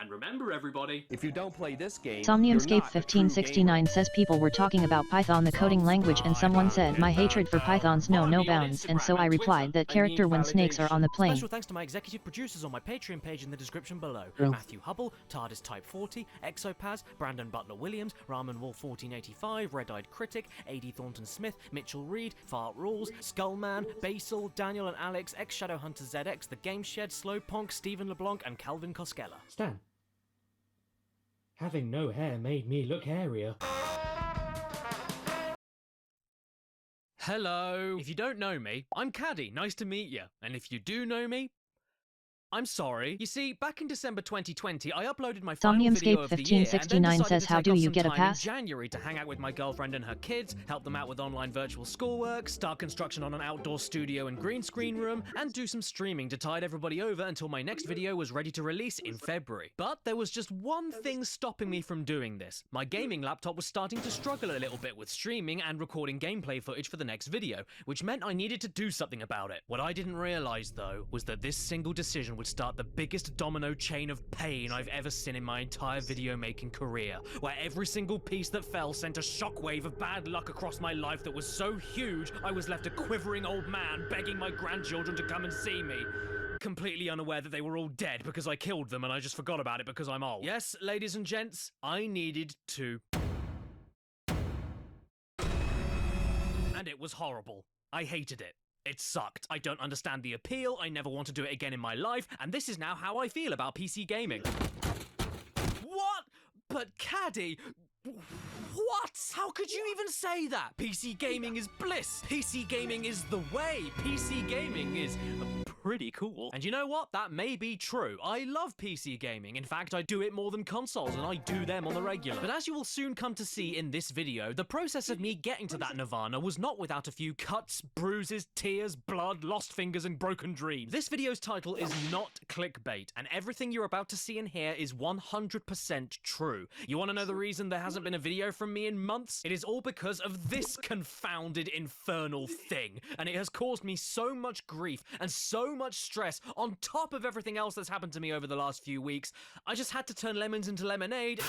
And remember, everybody, if you don't play this game, Somniumscape1569 says people were talking about Python, the coding language, and someone said, my hatred for Python's no bounds, and so I replied that character when snakes are on the plane. Special thanks to my executive producers on my Patreon page in the description below. True. Matthew Hubble, TARDIS Type 40, Exopaz, Brandon Butler Williams, Ramen Wolf 1485, Red-Eyed Critic, A.D. Thornton Smith, Mitchell Reed, Fart Rules, Skullman, Basil, Daniel and Alex, X-Shadowhunter ZX, The Game Shed, Slowponk, Stephen LeBlanc, and Calvin Koskela. Stan, having no hair made me look hairier. Hello! If you don't know me, I'm Caddy, nice to meet you. And if you do know me, I'm sorry. You see, back in December 2020, I uploaded my final video of the year, and then decided says, to how take do off you some get a time pass? in January to hang out with my girlfriend and her kids, help them out with online virtual schoolwork, start construction on an outdoor studio and green screen room, and do some streaming to tide everybody over until my next video was ready to release in February. But there was just one thing stopping me from doing this. My gaming laptop was starting to struggle a little bit with streaming and recording gameplay footage for the next video, which meant I needed to do something about it. What I didn't realize, though, was that this single decision would start the biggest domino chain of pain I've ever seen in my entire video making career, where every single piece that fell sent a shockwave of bad luck across my life that was so huge I was left a quivering old man begging my grandchildren to come and see me, completely unaware that they were all dead because I killed them and I just forgot about it because I'm old. Yes, ladies and gents, I needed to. And it was horrible. I hated it. It sucked. I don't understand the appeal, I never want to do it again in my life, and this is now how I feel about PC gaming. What? But Caddy, what? How could you even say that? PC gaming is bliss. PC gaming is the way. PC gaming is pretty cool. And you know what? That may be true. I love PC gaming. In fact, I do it more than consoles, and I do them on the regular. But as you will soon come to see in this video, the process of me getting to that nirvana was not without a few cuts, bruises, tears, blood, lost fingers, and broken dreams. This video's title is not clickbait, and everything you're about to see and hear is 100% true. You want to know the reason there hasn't been a video from me in months? It is all because of this confounded infernal thing, and it has caused me so much grief and so much stress on top of everything else that's happened to me over the last few weeks. I just had to turn lemons into lemonade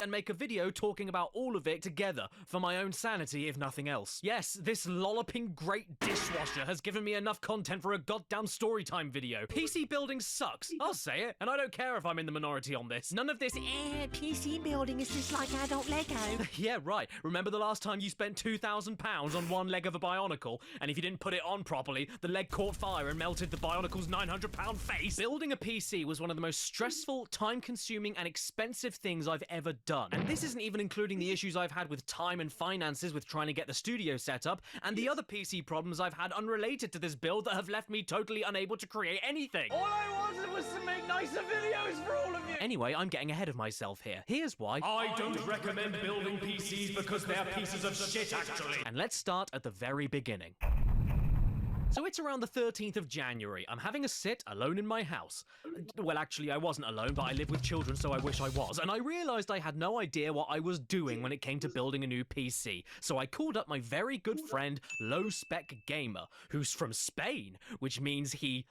and make a video talking about all of it together for my own sanity, if nothing else. Yes, this lolloping great dishwasher has given me enough content for a goddamn storytime video. PC building sucks. I'll say it, and I don't care if I'm in the minority on this. None of this, PC building is just like adult Lego. Yeah, right. Remember the last time you spent £2,000 on one leg of a Bionicle, and if you didn't put it on properly, the leg caught fire and melted the Bionicle's £900 face? Building a PC was one of the most stressful, time-consuming, and expensive things I've ever done. And this isn't even including the issues I've had with time and finances with trying to get the studio set up, and the other PC problems I've had unrelated to this build that have left me totally unable to create anything. All I wanted was to make nicer videos for all of you. Anyway, I'm getting ahead of myself here. Here's why. I don't recommend building PCs because they're pieces of shit, actually. And let's start at the very beginning. So it's around the 13th of January. I'm having a sit alone in my house. Well, actually, I wasn't alone, but I live with children, so I wish I was. And I realized I had no idea what I was doing when it came to building a new PC. So I called up my very good friend, Low Spec Gamer, who's from Spain, which means he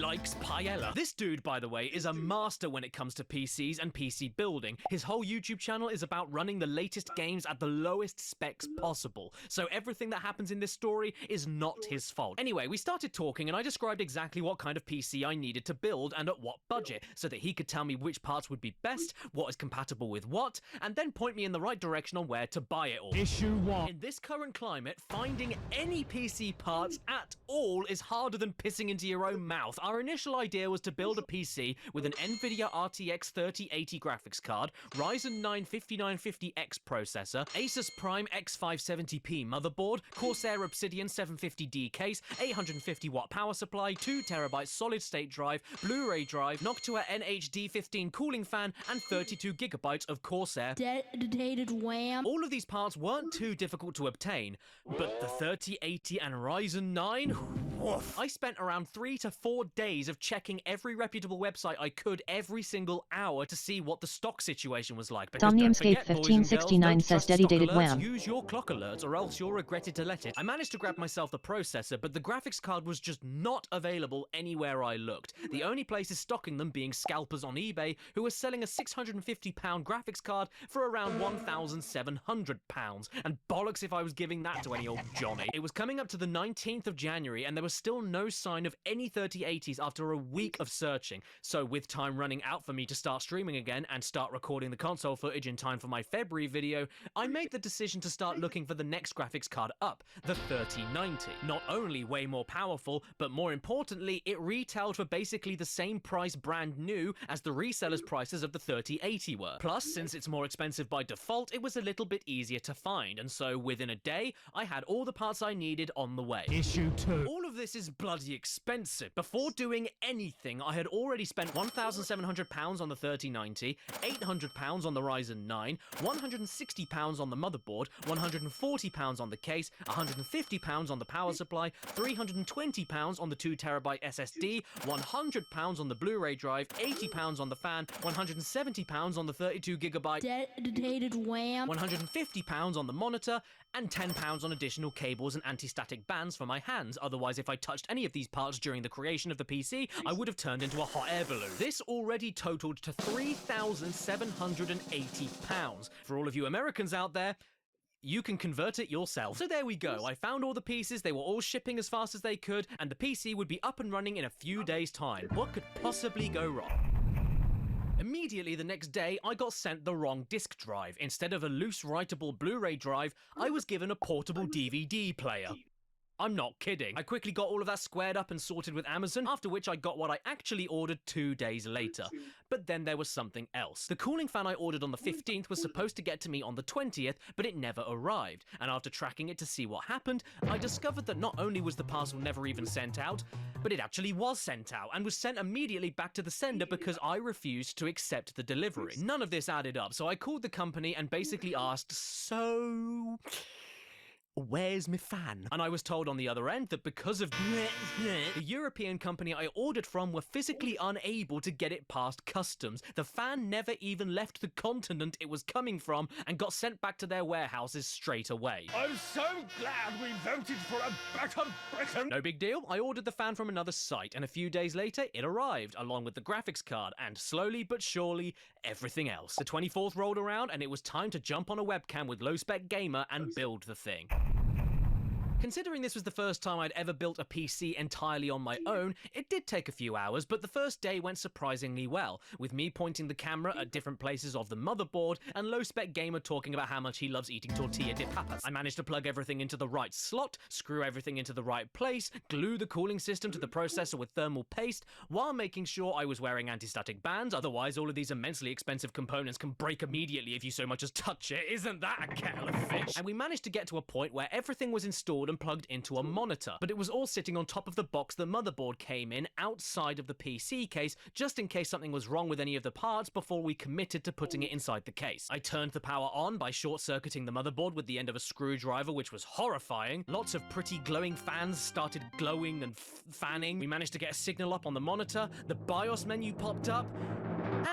likes paella. This dude, by the way, is a master when it comes to PCs and PC building. His whole YouTube channel is about running the latest games at the lowest specs possible. So everything that happens in this story is not his fault. Anyway, we started talking and I described exactly what kind of PC I needed to build and at what budget, so that he could tell me which parts would be best, what is compatible with what, and then point me in the right direction on where to buy it all. Issue 1. In this current climate, finding any PC parts at all is harder than pissing into your own mouth. Our initial idea was to build a PC with an NVIDIA RTX 3080 graphics card, Ryzen 9 5950X processor, Asus Prime X570p motherboard, Corsair Obsidian 750D case, 850 watt power supply, 2TB solid state drive, Blu-ray drive, Noctua NHD15 cooling fan, and 32GB of Corsair Dedicated RAM. All of these parts weren't too difficult to obtain, but the 3080 and Ryzen 9? Woof. I spent around 3 to 4 days of checking every reputable website I could every single hour to see what the stock situation was like. Because don't forget, boys and girls, 1569 don't says trust stock dedicated alerts, wham. use your clock alerts or else you'll regret it to let it. I managed to grab myself the processor, but the graphics card was just not available anywhere I looked. The only places stocking them being scalpers on eBay who were selling a £650 graphics card for around £1,700. And bollocks if I was giving that to any old Johnny. It was coming up to the 19th of January and there was still no sign of any 3080s after a week of searching. So with time running out for me to start streaming again and start recording the console footage in time for my February video, I made the decision to start looking for the next graphics card up, the 3090. Not only way more powerful, but more importantly, it retailed for basically the same price brand new as the resellers' prices of the 3080 were. Plus, since it's more expensive by default, it was a little bit easier to find, and so within a day, I had all the parts I needed on the way. Issue 2. All of this is bloody expensive. Before doing anything, I had already spent £1,700 on the 3090, £800 on the Ryzen 9, £160 on the motherboard, £140 on the case, £150 on the power supply, £320 on the 2TB SSD, £100 on the Blu-ray drive, £80 on the fan, £170 on the 32GB Dedicated wham. £150 on the monitor, and £10 on additional cables and anti-static bands for my hands. Otherwise, if I touched any of these parts during the creation of the PC, I would have turned into a hot air balloon. This already totaled to £3,780. For all of you Americans out there, you can convert it yourself. So there we go. I found all the pieces, they were all shipping as fast as they could, and the PC would be up and running in a few days' time. What could possibly go wrong? Immediately the next day, I got sent the wrong disk drive. Instead of a loose writable Blu-ray drive, I was given a portable DVD player. I'm not kidding. I quickly got all of that squared up and sorted with Amazon, after which I got what I actually ordered 2 days later. But then there was something else. The cooling fan I ordered on the 15th was supposed to get to me on the 20th, but it never arrived. And after tracking it to see what happened, I discovered that not only was the parcel never even sent out, but it actually was sent out and was sent immediately back to the sender because I refused to accept the delivery. None of this added up, so I called the company and basically asked, so where's my fan? And I was told on the other end that because of the European company I ordered from were physically unable to get it past customs. The fan never even left the continent it was coming from and got sent back to their warehouses straight away. I'm so glad we voted for a better Britain. No big deal. I ordered the fan from another site and a few days later it arrived along with the graphics card and slowly but surely everything else. The 24th rolled around and it was time to jump on a webcam with Low Spec Gamer and build the thing. Considering this was the first time I'd ever built a PC entirely on my own, it did take a few hours, but the first day went surprisingly well, with me pointing the camera at different places of the motherboard and Low Spec Gamer talking about how much he loves eating tortilla de papas. I managed to plug everything into the right slot, screw everything into the right place, glue the cooling system to the processor with thermal paste, while making sure I was wearing anti-static bands, otherwise all of these immensely expensive components can break immediately if you so much as touch it. Isn't that a kettle of fish? And we managed to get to a point where everything was installed and plugged into a monitor, but it was all sitting on top of the box the motherboard came in outside of the PC case, just in case something was wrong with any of the parts before we committed to putting it inside the case. I turned the power on by short-circuiting the motherboard with the end of a screwdriver, which was horrifying. Lots of pretty glowing fans started glowing and fanning. We managed to get a signal up on the monitor, the BIOS menu popped up,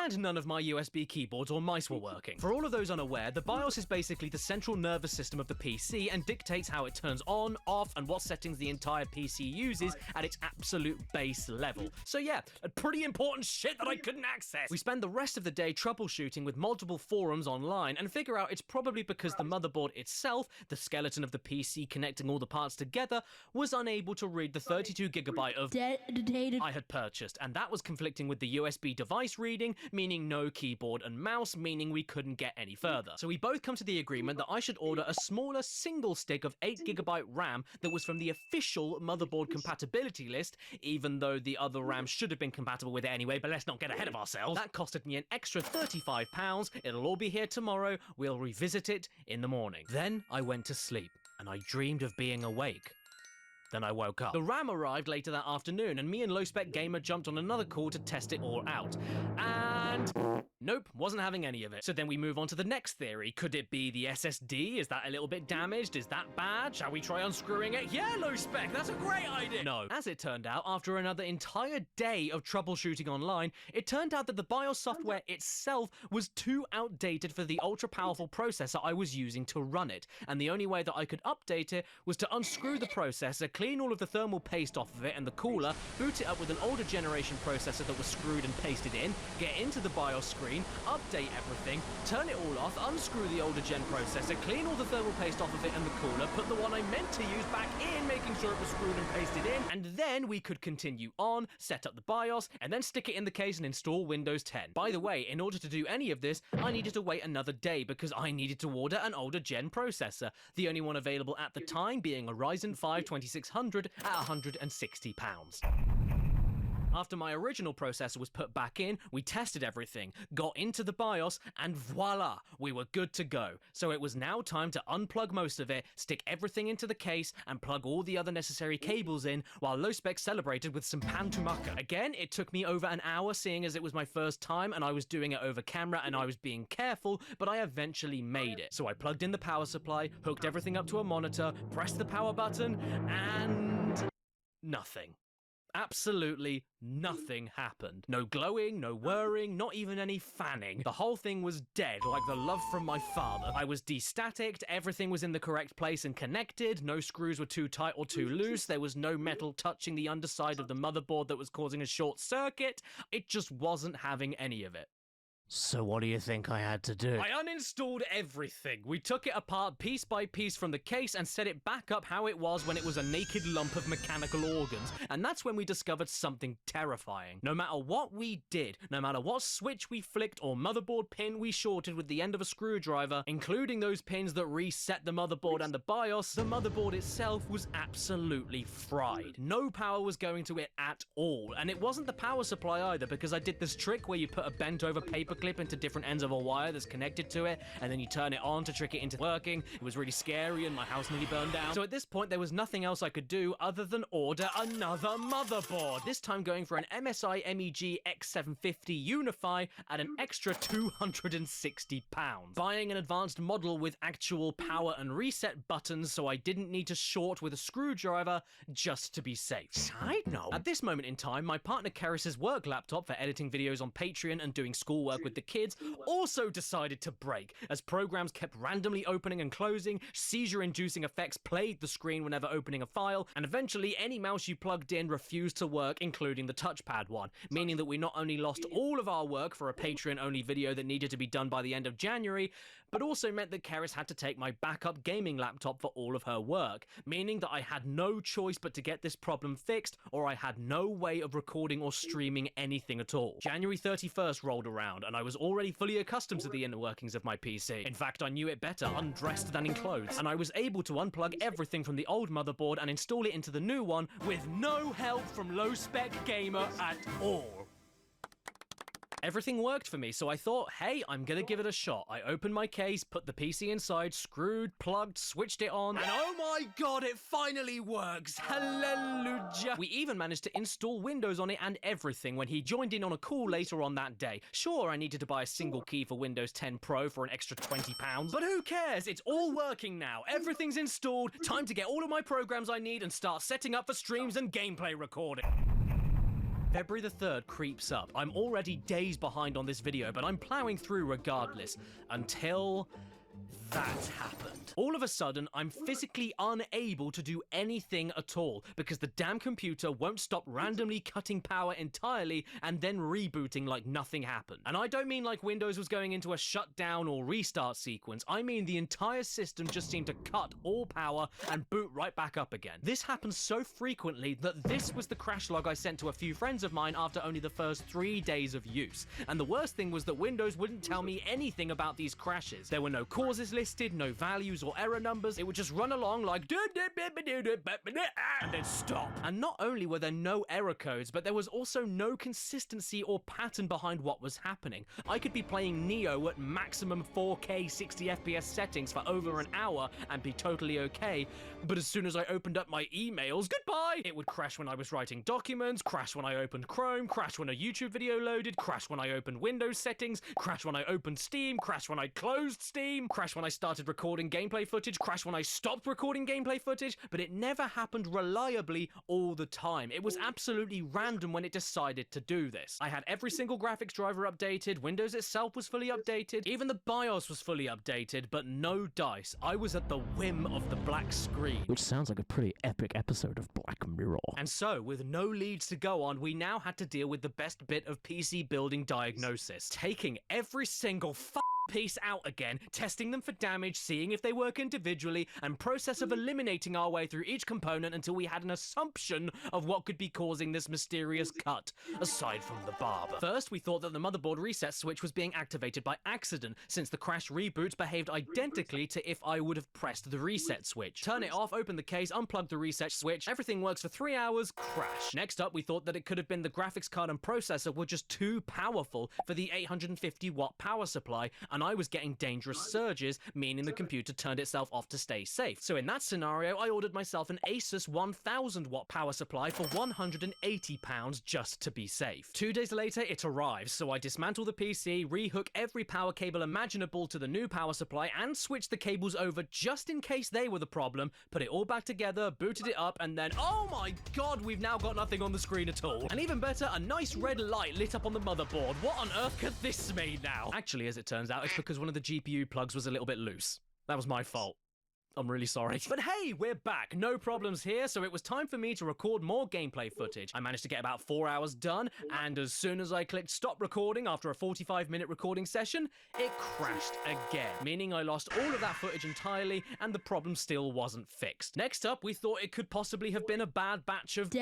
and none of my USB keyboards or mice were working. For all of those unaware, the BIOS is basically the central nervous system of the PC and dictates how it turns on, off, and what settings the entire PC uses at its absolute base level. So yeah, a pretty important shit that I couldn't access. We spend the rest of the day troubleshooting with multiple forums online and figure out it's probably because the motherboard itself, the skeleton of the PC connecting all the parts together, was unable to read the 32GB of data I had purchased, and that was conflicting with the USB device reading, meaning no keyboard and mouse, meaning we couldn't get any further. So we both come to the agreement that I should order a smaller single stick of 8GB RAM that was from the official motherboard compatibility list, even though the other RAM should have been compatible with it anyway, but let's not get ahead of ourselves. That costed me an extra £35. It'll all be here tomorrow. We'll revisit it in the morning. Then I went to sleep, and I dreamed of being awake. Then I woke up. The RAM arrived later that afternoon, and me and Low Spec Gamer jumped on another call to test it all out. And nope, wasn't having any of it. So then we move on to the next theory. Could it be the SSD? Is that a little bit damaged? Is that bad? Shall we try unscrewing it? Yeah, Low Spec, that's a great idea! No. As it turned out, after another entire day of troubleshooting online, it turned out that the BIOS software itself was too outdated for the ultra-powerful processor I was using to run it, and the only way that I could update it was to unscrew the processor, clean all of the thermal paste off of it and the cooler, boot it up with an older generation processor that was screwed and pasted in, get into the BIOS screen, update everything, turn it all off, unscrew the older gen processor, clean all the thermal paste off of it and the cooler, put the one I meant to use back in, making sure it was screwed and pasted in, and then we could continue on, set up the BIOS, and then stick it in the case and install Windows 10. By the way, in order to do any of this, I needed to wait another day because I needed to order an older gen processor, the only one available at the time being a Ryzen 5 2600 at £160. After my original processor was put back in, we tested everything, got into the BIOS, and voila, we were good to go. So it was now time to unplug most of it, stick everything into the case, and plug all the other necessary cables in, while Low Spec celebrated with some pantumaka. Again, it took me over an hour, seeing as it was my first time, and I was doing it over camera, and I was being careful, but I eventually made it. So I plugged in the power supply, hooked everything up to a monitor, pressed the power button, and nothing. Absolutely nothing happened. No glowing, no whirring, not even any fanning. The whole thing was dead, like the love from my father. I was destaticked, everything was in the correct place and connected, no screws were too tight or too loose, there was no metal touching the underside of the motherboard that was causing a short circuit. It just wasn't having any of it. So what do you think I had to do? I uninstalled everything. We took it apart piece by piece from the case and set it back up how it was when it was a naked lump of mechanical organs. And that's when we discovered something terrifying. No matter what we did, no matter what switch we flicked or motherboard pin we shorted with the end of a screwdriver, including those pins that reset the motherboard and the BIOS, the motherboard itself was absolutely fried. No power was going to it at all. And it wasn't the power supply either, because I did this trick where you put a bent over paper clip into different ends of a wire that's connected to it, and then you turn it on to trick it into working. It was really scary and my house nearly burned down. So at this point, there was nothing else I could do other than order another motherboard. This time going for an MSI MEG X750 Unify at an extra £260. Buying an advanced model with actual power and reset buttons so I didn't need to short with a screwdriver just to be safe. Side note, at this moment in time, my partner Karis's work laptop for editing videos on Patreon and doing schoolwork with the kids also decided to break, as programs kept randomly opening and closing, seizure-inducing effects played the screen whenever opening a file, and eventually any mouse you plugged in refused to work, including the touchpad one, meaning that we not only lost all of our work for a Patreon-only video that needed to be done by the end of January, but also meant that Karis had to take my backup gaming laptop for all of her work, meaning that I had no choice but to get this problem fixed, or I had no way of recording or streaming anything at all. January 31st rolled around, and I was already fully accustomed to the inner workings of my PC. In fact, I knew it better, undressed than in clothes, and I was able to unplug everything from the old motherboard and install it into the new one with no help from Low Spec Gamer at all. Everything worked for me, so I thought, hey, I'm gonna give it a shot. I opened my case, put the PC inside, screwed, plugged, switched it on, and oh my god, it finally works! Hallelujah! We even managed to install Windows on it and everything when he joined in on a call later on that day. Sure, I needed to buy a single key for Windows 10 Pro for an extra £20, but who cares? It's all working now. Everything's installed. Time to get all of my programs I need and start setting up for streams and gameplay recording. February the 3rd creeps up. I'm already days behind on this video, but I'm plowing through regardless, until that happened. All of a sudden, I'm physically unable to do anything at all because the damn computer won't stop randomly cutting power entirely and then rebooting like nothing happened. And I don't mean like Windows was going into a shutdown or restart sequence. I mean the entire system just seemed to cut all power and boot right back up again. This happens so frequently that this was the crash log I sent to a few friends of mine after only the first 3 days of use. And the worst thing was that Windows wouldn't tell me anything about these crashes. There were no causes causes listed, no values or error numbers. It would just run along like and then stop. And not only were there no error codes, but there was also no consistency or pattern behind what was happening. I could be playing Neo at maximum 4K 60 FPS settings for over an hour and be totally okay, but as soon as I opened up my emails, goodbye! It would crash when I was writing documents, crash when I opened Chrome, crash when a YouTube video loaded, crash when I opened Windows settings, crash when I opened Steam, crash when I closed Steam, crash when I started recording gameplay footage, crash when I stopped recording gameplay footage, but it never happened reliably all the time. It was absolutely random when it decided to do this. I had every single graphics driver updated, Windows itself was fully updated, even the BIOS was fully updated, but no dice. I was at the whim of the black screen. Which sounds like a pretty epic episode of Black Mirror. And so, with no leads to go on, we now had to deal with the best bit of PC building diagnosis. Taking every single piece out again, testing them for damage, seeing if they work individually, and process of eliminating our way through each component until we had an assumption of what could be causing this mysterious cut, aside from the barber. First, we thought that the motherboard reset switch was being activated by accident, since the crash reboots behaved identically to if I would have pressed the reset switch. Turn it off, open the case, unplug the reset switch, everything works for 3 hours, crash. Next up, we thought that it could have been the graphics card and processor were just too powerful for the 850 watt power supply, and I was getting dangerous surges, meaning the computer turned itself off to stay safe. So in that scenario, I ordered myself an Asus 1000 watt power supply for £180 just to be safe. 2 days later, it arrives, so I dismantle the PC, rehook every power cable imaginable to the new power supply, and switch the cables over just in case they were the problem, put it all back together, booted it up, and then, oh my god, we've now got nothing on the screen at all. And even better, a nice red light lit up on the motherboard. What on earth could this mean now? Actually, as it turns out, it's because one of the GPU plugs was a little bit loose. That was my fault. I'm really sorry. But hey, we're back. No problems here, so it was time for me to record more gameplay footage. I managed to get about 4 hours done, and as soon as I clicked stop recording after a 45-minute recording session, it crashed again, meaning I lost all of that footage entirely, and the problem still wasn't fixed. Next up, we thought it could possibly have been a bad batch of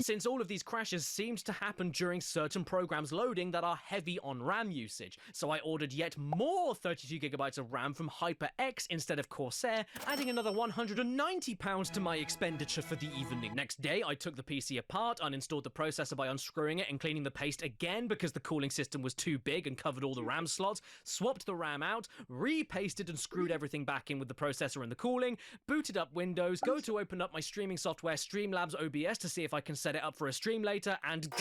since all of these crashes seemed to happen during certain programs loading that are heavy on RAM usage. So I ordered yet more 32GB of RAM from HyperX instead of Corsair, adding another £190 to my expenditure for the evening. Next day, I took the PC apart, uninstalled the processor by unscrewing it and cleaning the paste again because the cooling system was too big and covered all the RAM slots, swapped the RAM out, repasted and screwed everything back in with the processor and the cooling, booted up Windows, go to open up my streaming software Streamlabs OBS to see if I can set it up for a stream later, and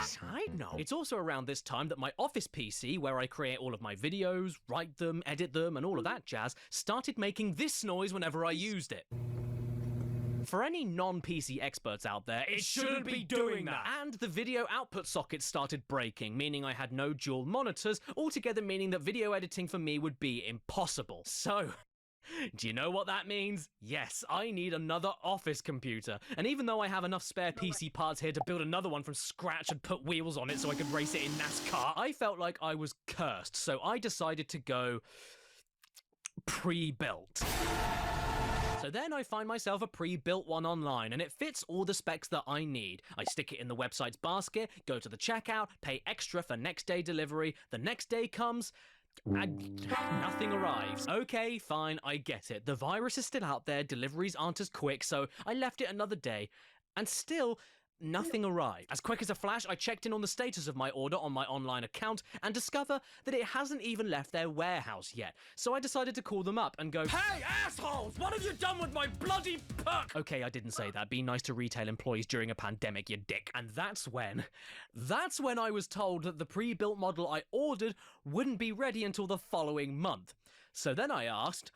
side note, it's also around this time that my office PC, where I create all of my videos, write them, edit them, and all of that jazz, started making this noise whenever I used it. For any non-PC experts out there, it shouldn't be doing that. And the video output sockets started breaking, meaning I had no dual monitors, altogether meaning that video editing for me would be impossible. So, do you know what that means? Yes, I need another office computer. And even though I have enough spare PC parts here to build another one from scratch and put wheels on it so I could race it in NASCAR, I felt like I was cursed. So I decided to go pre-built. So then I find myself a pre-built one online, and it fits all the specs that I need. I stick it in the website's basket, go to the checkout, pay extra for next day delivery. The next day comes, and nothing arrives. Okay, fine, I get it. The virus is still out there, deliveries aren't as quick, so I left it another day, and still nothing arrived. As quick as a flash, I checked in on the status of my order on my online account and discover that it hasn't even left their warehouse yet. So I decided to call them up and go, "Hey, assholes! What have you done with my bloody puck?" Okay, I didn't say that. Be nice to retail employees during a pandemic, you dick. And that's when I was told that the pre-built model I ordered wouldn't be ready until the following month. So then I asked,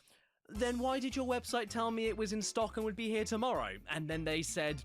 "Then why did your website tell me it was in stock and would be here tomorrow?" And then they said,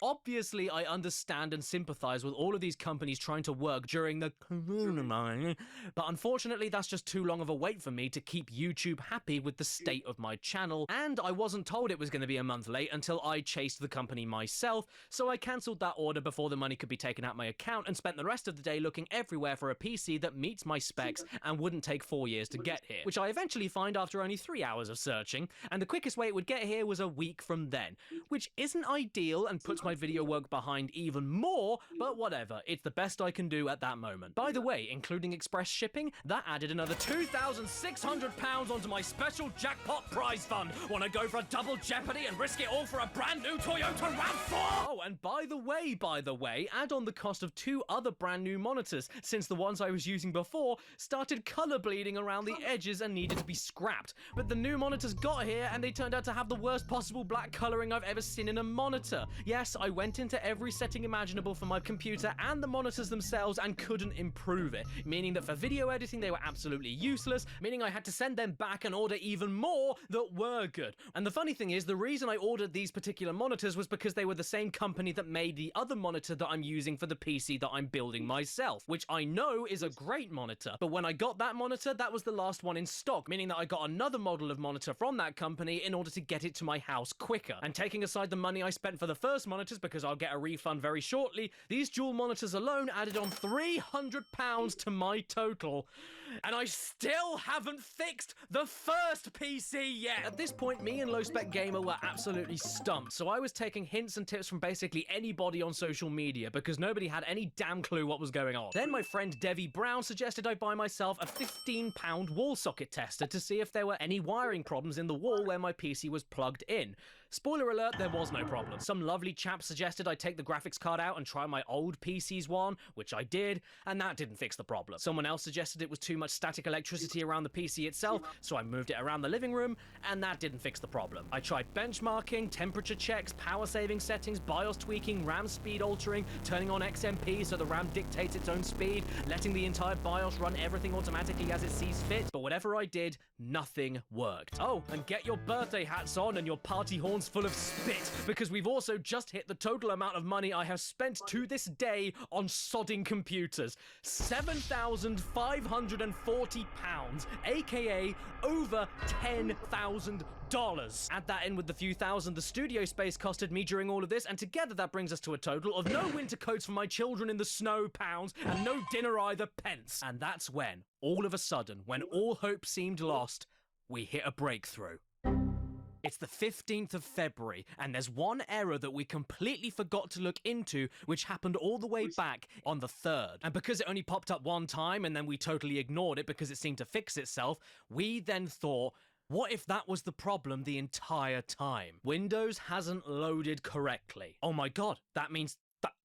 obviously, I understand and sympathize with all of these companies trying to work during the corona, but unfortunately, that's just too long of a wait for me to keep YouTube happy with the state of my channel, and I wasn't told it was going to be a month late until I chased the company myself, so I cancelled that order before the money could be taken out my account and spent the rest of the day looking everywhere for a PC that meets my specs and wouldn't take 4 years to get here, which I eventually find after only 3 hours of searching, and the quickest way it would get here was a week from then, which isn't ideal and puts my my video work behind even more, but whatever, it's the best I can do at that moment. By the way, including express shipping, that added another £2,600 onto my special jackpot prize fund. Wanna go for a double jeopardy and risk it all for a brand new Toyota RAV4? Oh, and by the way, add on the cost of 2 other brand new monitors, since the ones I was using before started color bleeding around the edges and needed to be scrapped. But the new monitors got here and they turned out to have the worst possible black coloring I've ever seen in a monitor. Yes, I went into every setting imaginable for my computer and the monitors themselves and couldn't improve it, meaning that for video editing they were absolutely useless, meaning I had to send them back and order even more that were good. And the funny thing is, the reason I ordered these particular monitors was because they were the same company that made the other monitor that I'm using for the PC that I'm building myself, which I know is a great monitor. But when I got that monitor, that was the last one in stock, meaning that I got another model of monitor from that company in order to get it to my house quicker. And taking aside the money I spent for the first monitors, because I'll get a refund very shortly, these dual monitors alone added on £300 to my total. And I still haven't fixed the first PC yet! At this point, me and Low Spec Gamer were absolutely stumped, so I was taking hints and tips from basically anybody on social media, because nobody had any damn clue what was going on. Then my friend Devi Brown suggested I buy myself a £15 wall socket tester to see if there were any wiring problems in the wall where my PC was plugged in. Spoiler alert, there was no problem. Some lovely chap suggested I take the graphics card out and try my old PC's one, which I did, and that didn't fix the problem. Someone else suggested it was too much static electricity around the PC itself, so I moved it around the living room, and that didn't fix the problem. I tried benchmarking, temperature checks, power saving settings, BIOS tweaking, RAM speed altering, turning on XMP so the RAM dictates its own speed, letting the entire BIOS run everything automatically as it sees fit, but whatever I did, nothing worked. Oh, and get your birthday hats on and your party horns full of spit, because we've also just hit the total amount of money I have spent to this day on sodding computers. £7,540, aka over $10,000. Add that in with the few thousand the studio space costed me during all of this, and together that brings us to a total of no winter coats for my children in the snow pounds, and no dinner either pence. And that's when, all of a sudden, when all hope seemed lost, we hit a breakthrough. It's the 15th of February, and there's one error that we completely forgot to look into, which happened all the way back on the 3rd. And because it only popped up one time, and then we totally ignored it because it seemed to fix itself, we then thought, what if that was the problem the entire time? Windows hasn't loaded correctly. Oh my god, that means...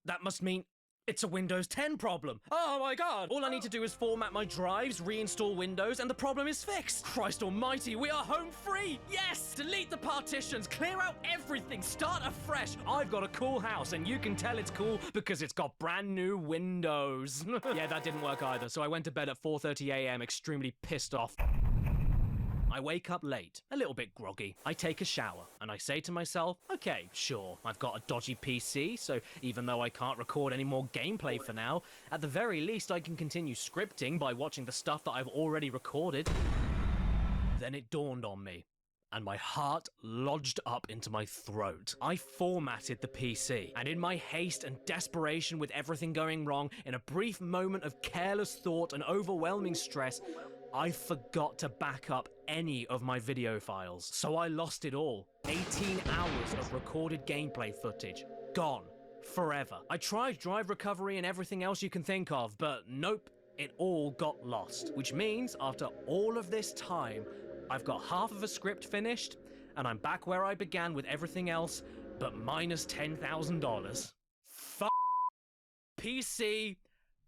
that must mean... it's a Windows 10 problem. Oh my god! All I need to do is format my drives, reinstall Windows, and the problem is fixed. Christ almighty, we are home free! Yes! Delete the partitions, clear out everything, start afresh. I've got a cool house, and you can tell it's cool because it's got brand new Windows. Yeah, that didn't work either, so I went to bed at 4:30 a.m. extremely pissed off. I wake up late, a little bit groggy. I take a shower, and I say to myself, okay, sure, I've got a dodgy PC, so even though I can't record any more gameplay for now, at the very least I can continue scripting by watching the stuff that I've already recorded. Then it dawned on me, and my heart lodged up into my throat. I formatted the PC, and in my haste and desperation with everything going wrong, in a brief moment of careless thought and overwhelming stress, I forgot to back up any of my video files. So I lost it all. 18 hours of recorded gameplay footage. Gone. Forever. I tried drive recovery and everything else you can think of, but nope, it all got lost. Which means, after all of this time, I've got half of a script finished, and I'm back where I began with everything else, but minus $10,000. Fuck PC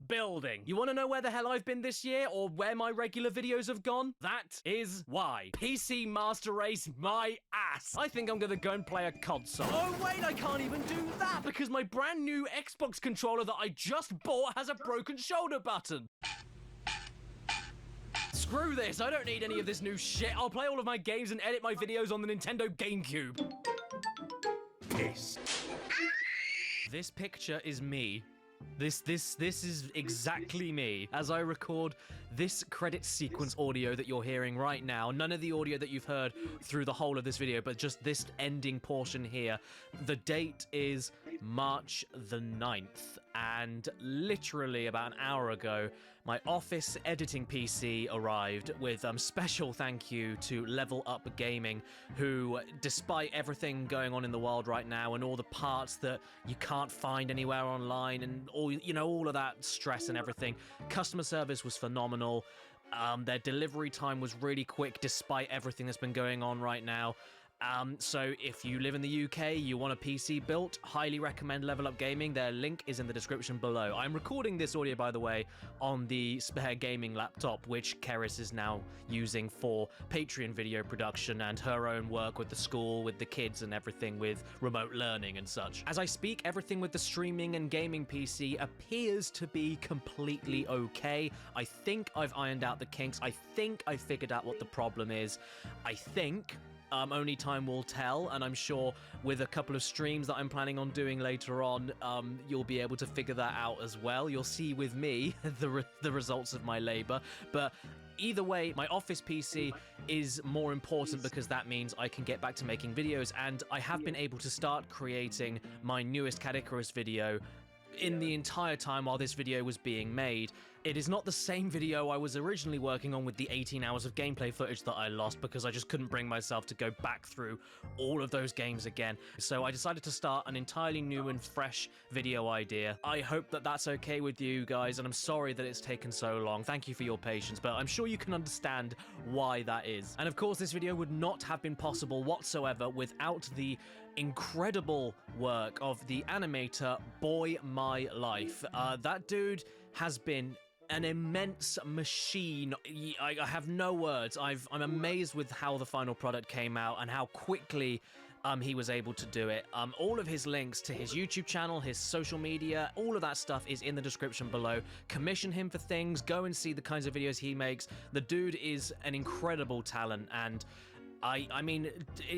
building. You want to know where the hell I've been this year, or where my regular videos have gone? That is why. PC Master Race my ass. I think I'm gonna go and play a console. Oh wait, I can't even do that because my brand new Xbox controller that I just bought has a broken shoulder button. Screw this, I don't need any of this new shit. I'll play all of my games and edit my videos on the Nintendo GameCube. This picture is me. This is exactly me as I record this credit sequence audio that you're hearing right now. None of the audio that you've heard through the whole of this video, but just this ending portion here. The date is March the 9th, and literally about an hour ago, my office editing PC arrived with special thank you to Level Up Gaming, who, despite everything going on in the world right now and all the parts that you can't find anywhere online and all of that stress and everything, customer service was phenomenal. Their delivery time was really quick despite everything that's been going on right now. So if you live in the UK, you want a PC built, highly recommend Level Up Gaming. Their link is in the description below. I'm recording this audio, by the way, on the spare gaming laptop, which Keris is now using for Patreon video production and her own work with the school, with the kids and everything, with remote learning and such. As I speak, everything with the streaming and gaming PC appears to be completely okay. I think I've ironed out the kinks. I think I figured out what the problem is. I think... only time will tell, and I'm sure with a couple of streams that I'm planning on doing later on, you'll be able to figure that out as well. You'll see with me the results of my labor, but either way, my office PC is more important because that means I can get back to making videos, and I have been able to start creating my newest Cat Icarus video in the entire time while this video was being made. It is not the same video I was originally working on with the 18 hours of gameplay footage that I lost because I just couldn't bring myself to go back through all of those games again. So I decided to start an entirely new and fresh video idea. I hope that that's okay with you guys, and I'm sorry that it's taken so long. Thank you for your patience, but I'm sure you can understand why that is. And of course, this video would not have been possible whatsoever without the incredible work of the animator Boy My Life. That dude has been an immense machine. I have no words. I'm amazed with how the final product came out and how quickly he was able to do it. All of his links to his YouTube channel, his social media, all of that stuff is in the description below. Commission him for things, go and see the kinds of videos he makes. The dude is an incredible talent, and I mean,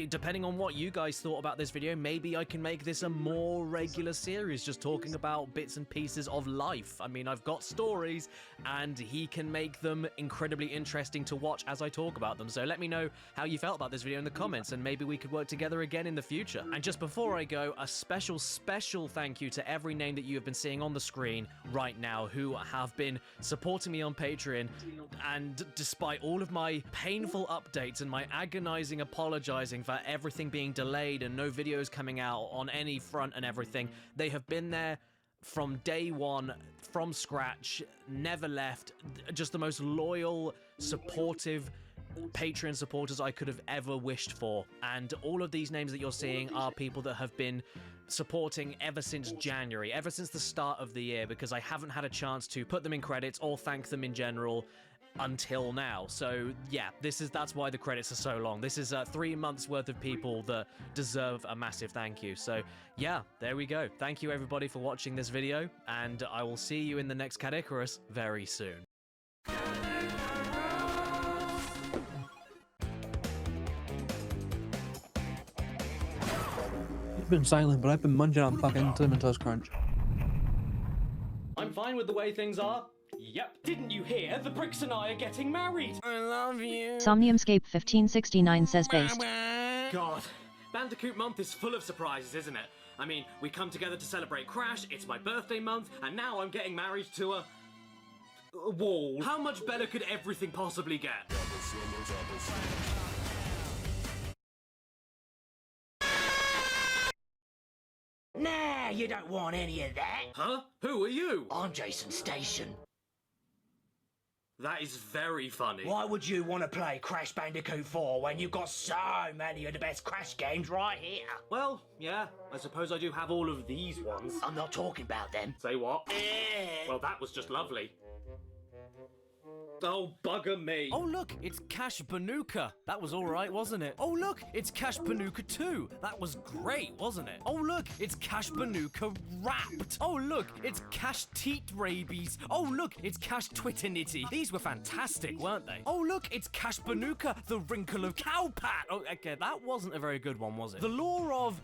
depending on what you guys thought about this video, maybe I can make this a more regular series, just talking about bits and pieces of life. I mean, I've got stories, and he can make them incredibly interesting to watch as I talk about them. So let me know how you felt about this video in the comments, and maybe we could work together again in the future. And just before I go, a special thank you to every name that you have been seeing on the screen right now who have been supporting me on Patreon, and despite all of my painful updates and my agonizing apologizing for everything being delayed and no videos coming out on any front and everything, they have been there from day one, from scratch, never left, just the most loyal, supportive Patreon supporters I could have ever wished for. And all of these names that you're seeing are people that have been supporting ever since January, ever since the start of the year, because I haven't had a chance to put them in credits or thank them in general until now. So yeah, that's why the credits are so long. This is 3 months worth of people that deserve a massive thank you. So yeah, there we go. Thank you everybody for watching this video, and I will see you in the next Cat Icarus very soon. You've been silent, but I've been munching on fucking Cinnamon Toast Crunch. I'm fine with the way things are. Yep, didn't you hear? The Bricks and I are getting married. I love you. Somniumscape 1569 says based. God, Bandicoot month is full of surprises, isn't it? I mean, we come together to celebrate Crash, it's my birthday month, and now I'm getting married to a wall. How much better could everything possibly get? Nah, you don't want any of that. Huh? Who are you? I'm Jason Station. That is very funny. Why would you want to play Crash Bandicoot 4 when you've got so many of the best Crash games right here? Well, yeah, I suppose I do have all of these ones. I'm not talking about them. Say what? Well, that was just lovely. Oh, bugger me. Oh, look, it's Cash Banuka. That was all right, wasn't it? Oh, look, it's Cash Banuka 2. That was great, wasn't it? Oh, look, it's Cash Banuka Wrapped. Oh, look, it's Cash Teat Rabies. Oh, look, it's Cash Twiternity. These were fantastic, weren't they? Oh, look, it's Cash Banuka, the Wrinkle of Cowpat. Oh, okay, that wasn't a very good one, was it? The Law of...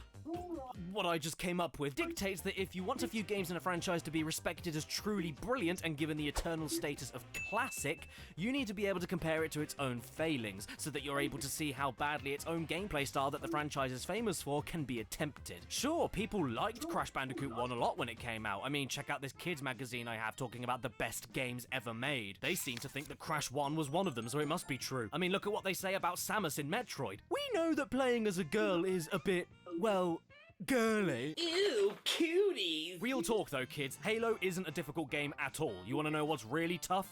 what I just came up with dictates that if you want a few games in a franchise to be respected as truly brilliant and given the eternal status of classic, you need to be able to compare it to its own failings, so that you're able to see how badly its own gameplay style that the franchise is famous for can be attempted. Sure, people liked Crash Bandicoot 1 a lot when it came out. I mean, check out this kids magazine I have talking about the best games ever made. They seem to think that Crash 1 was one of them, so it must be true. I mean, look at what they say about Samus in Metroid. We know that playing as a girl is a bit, well, girly. Ew, cuties! Real talk though, kids, Halo isn't a difficult game at all. You wanna know what's really tough?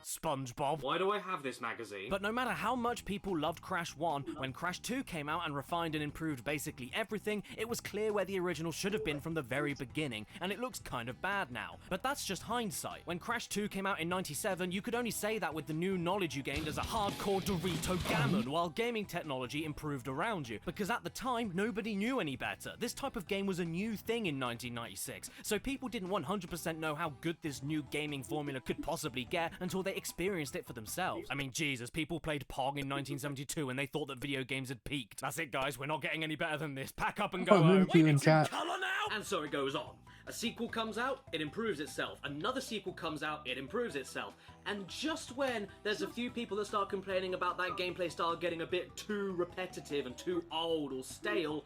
SpongeBob. Why do I have this magazine? But no matter how much people loved Crash 1, when Crash 2 came out and refined and improved basically everything, it was clear where the original should have been from the very beginning, and it looks kind of bad now. But that's just hindsight. When Crash 2 came out in '97, you could only say that with the new knowledge you gained as a hardcore Dorito gammon, while gaming technology improved around you, because at the time, nobody knew any better. This type of game was a new thing in 1996, so people didn't 100% know how good this new gaming formula could possibly get until they experienced it for themselves. I mean, Jesus, people played Pong in 1972 and they thought that video games had peaked. That's it, guys, we're not getting any better than this. Pack up and go home. You in chat. Colour now! And so it goes on. A sequel comes out, it improves itself. Another sequel comes out, it improves itself. And just when there's a few people that start complaining about that gameplay style getting a bit too repetitive and too old or stale,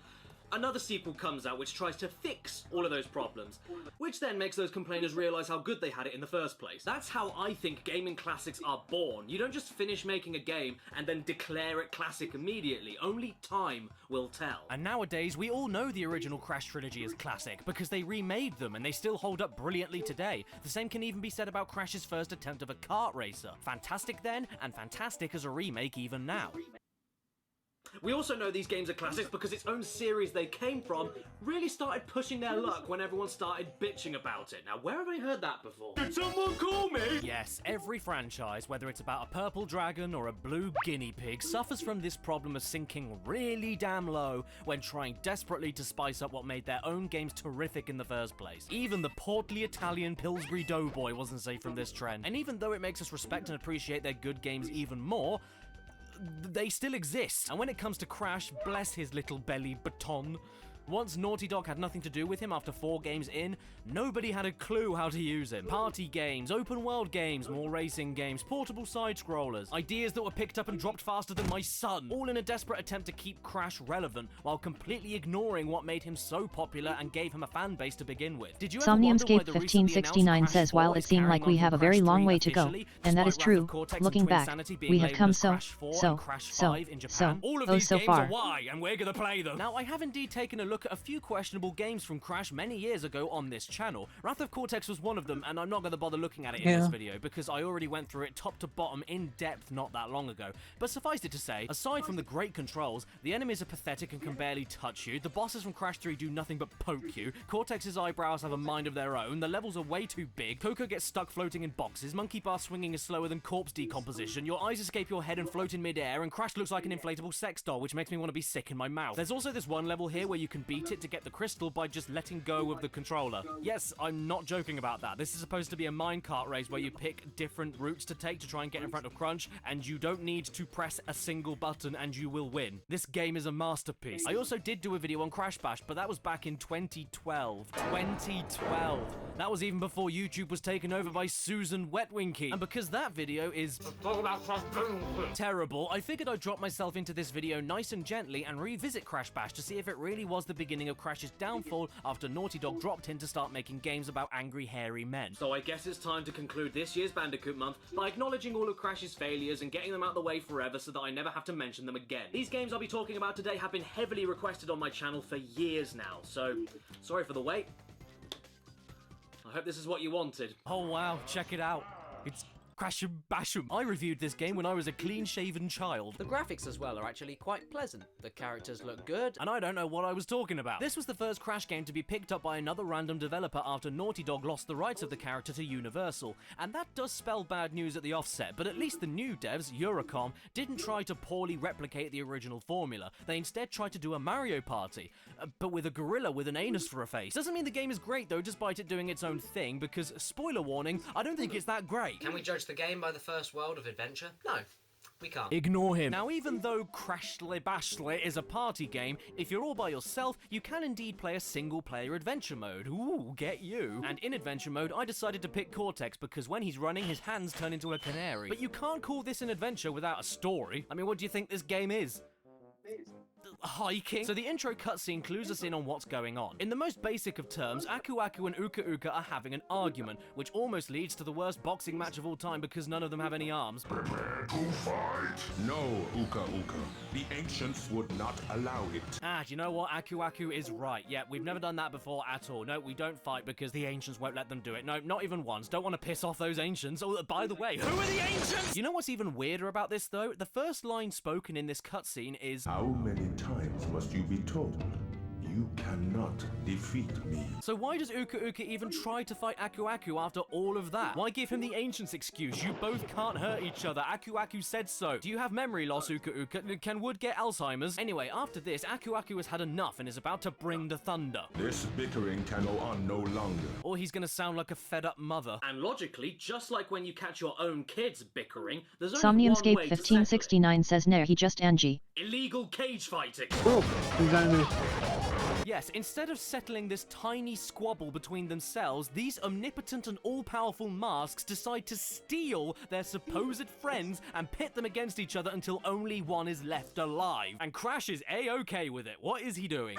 another sequel comes out which tries to fix all of those problems, which then makes those complainers realise how good they had it in the first place. That's how I think gaming classics are born. You don't just finish making a game and then declare it classic immediately. Only time will tell. And nowadays, we all know the original Crash trilogy is classic, because they remade them and they still hold up brilliantly today. The same can even be said about Crash's first attempt of a kart racer. Fantastic then, and fantastic as a remake even now. We also know these games are classics because its own series they came from really started pushing their luck when everyone started bitching about it. Now, where have I heard that before? Did someone call me? Yes, every franchise, whether it's about a purple dragon or a blue guinea pig, suffers from this problem of sinking really damn low when trying desperately to spice up what made their own games terrific in the first place. Even the portly Italian Pillsbury Doughboy wasn't safe from this trend. And even though it makes us respect and appreciate their good games even more, they still exist. And when it comes to Crash, bless his little belly baton. Once Naughty Dog had nothing to do with him after 4 games in, nobody had a clue how to use him. Party games, open world games, more racing games, portable side-scrollers, ideas that were picked up and dropped faster than my son, all in a desperate attempt to keep Crash relevant while completely ignoring what made him so popular and gave him a fan base to begin with. Did you ever wonder why the recently announced Crash says, 4 while it is seemed carrying like we on have a from very Crash long 3 way to go, officially, and that is despite Wrath true, of Cortex looking and Twin back, Sanity being we have labeled come as so, Crash 4 and Crash 5 in Japan? All of these so games far. are why, and we're gonna play them. Now, I have indeed taken a look at a few questionable games from Crash many years ago on this channel. Wrath of Cortex was one of them, and I'm not going to bother looking at it in this video because I already went through it top to bottom in depth not that long ago. But suffice it to say, aside from the great controls, the enemies are pathetic and can barely touch you, the bosses from Crash 3 do nothing but poke you, Cortex's eyebrows have a mind of their own, the levels are way too big, Coco gets stuck floating in boxes, Monkey Bar swinging is slower than corpse decomposition, your eyes escape your head and float in midair, and Crash looks like an inflatable sex doll, which makes me want to be sick in my mouth. There's also this one level here where you can beat it to get the crystal by just letting go of the controller. Yes, I'm not joking about that. This is supposed to be a minecart race where you pick different routes to take to try and get in front of Crunch, and you don't need to press a single button and you will win. This game is a masterpiece. I also did do a video on Crash Bash, but that was back in 2012. 2012. That was even before YouTube was taken over by Susan Wetwinky. And because that video is terrible, I figured I'd drop myself into this video nice and gently and revisit Crash Bash to see if it really was the beginning of Crash's downfall after Naughty Dog dropped in to start making games about angry, hairy men. So I guess it's time to conclude this year's Bandicoot month by acknowledging all of Crash's failures and getting them out of the way forever so that I never have to mention them again. These games I'll be talking about today have been heavily requested on my channel for years now, so sorry for the wait. I hope this is what you wanted. Oh wow, check it out. It's Crash and Bash 'em. I reviewed this game when I was a clean-shaven child. The graphics as well are actually quite pleasant. The characters look good. And I don't know what I was talking about. This was the first Crash game to be picked up by another random developer after Naughty Dog lost the rights of the character to Universal. And that does spell bad news at the offset, but at least the new devs, Eurocom, didn't try to poorly replicate the original formula. They instead tried to do a Mario Party, but with a gorilla with an anus for a face. Doesn't mean the game is great though, despite it doing its own thing, because, spoiler warning, I don't think it's that great. Can we judge the game by the first world of adventure? No. We can't. Ignore him. Now, even though Crashly Bashly is a party game, if you're all by yourself, you can indeed play a single-player adventure mode. Ooh, get you. And in adventure mode, I decided to pick Cortex because when he's running, his hands turn into a canary. But you can't call this an adventure without a story. I mean, what do you think this game is? Hiking. So the intro cutscene clues us in on what's going on. In the most basic of terms, Aku Aku and Uka Uka are having an argument, which almost leads to the worst boxing match of all time because none of them have any arms. Prepare to fight. No, Uka Uka. The ancients would not allow it. Ah, do you know what? Aku Aku is right. Yeah, we've never done that before at all. No, we don't fight because the ancients won't let them do it. No, not even once. Don't want to piss off those ancients. Oh, by the way, who are the ancients? You know what's even weirder about this, though? The first line spoken in this cutscene is, How many times must you be told? You cannot defeat me. So why does Uka Uka even try to fight Aku Aku after all of that? Why give him the ancients excuse? You both can't hurt each other. Aku Aku said so. Do you have memory loss, Uka Uka? Can Wood get Alzheimer's? Anyway, after this, Aku Aku has had enough and is about to bring the thunder. This bickering can go on no longer. Or he's gonna sound like a fed-up mother. And logically, just like when you catch your own kids bickering, there's only one Somniumscape way to 1569 says Nair he just Angie. illegal cage fighting. Yes, instead of settling this tiny squabble between themselves, these omnipotent and all-powerful masks decide to steal their supposed friends and pit them against each other until only one is left alive. And Crash is A-okay with it. What is he doing?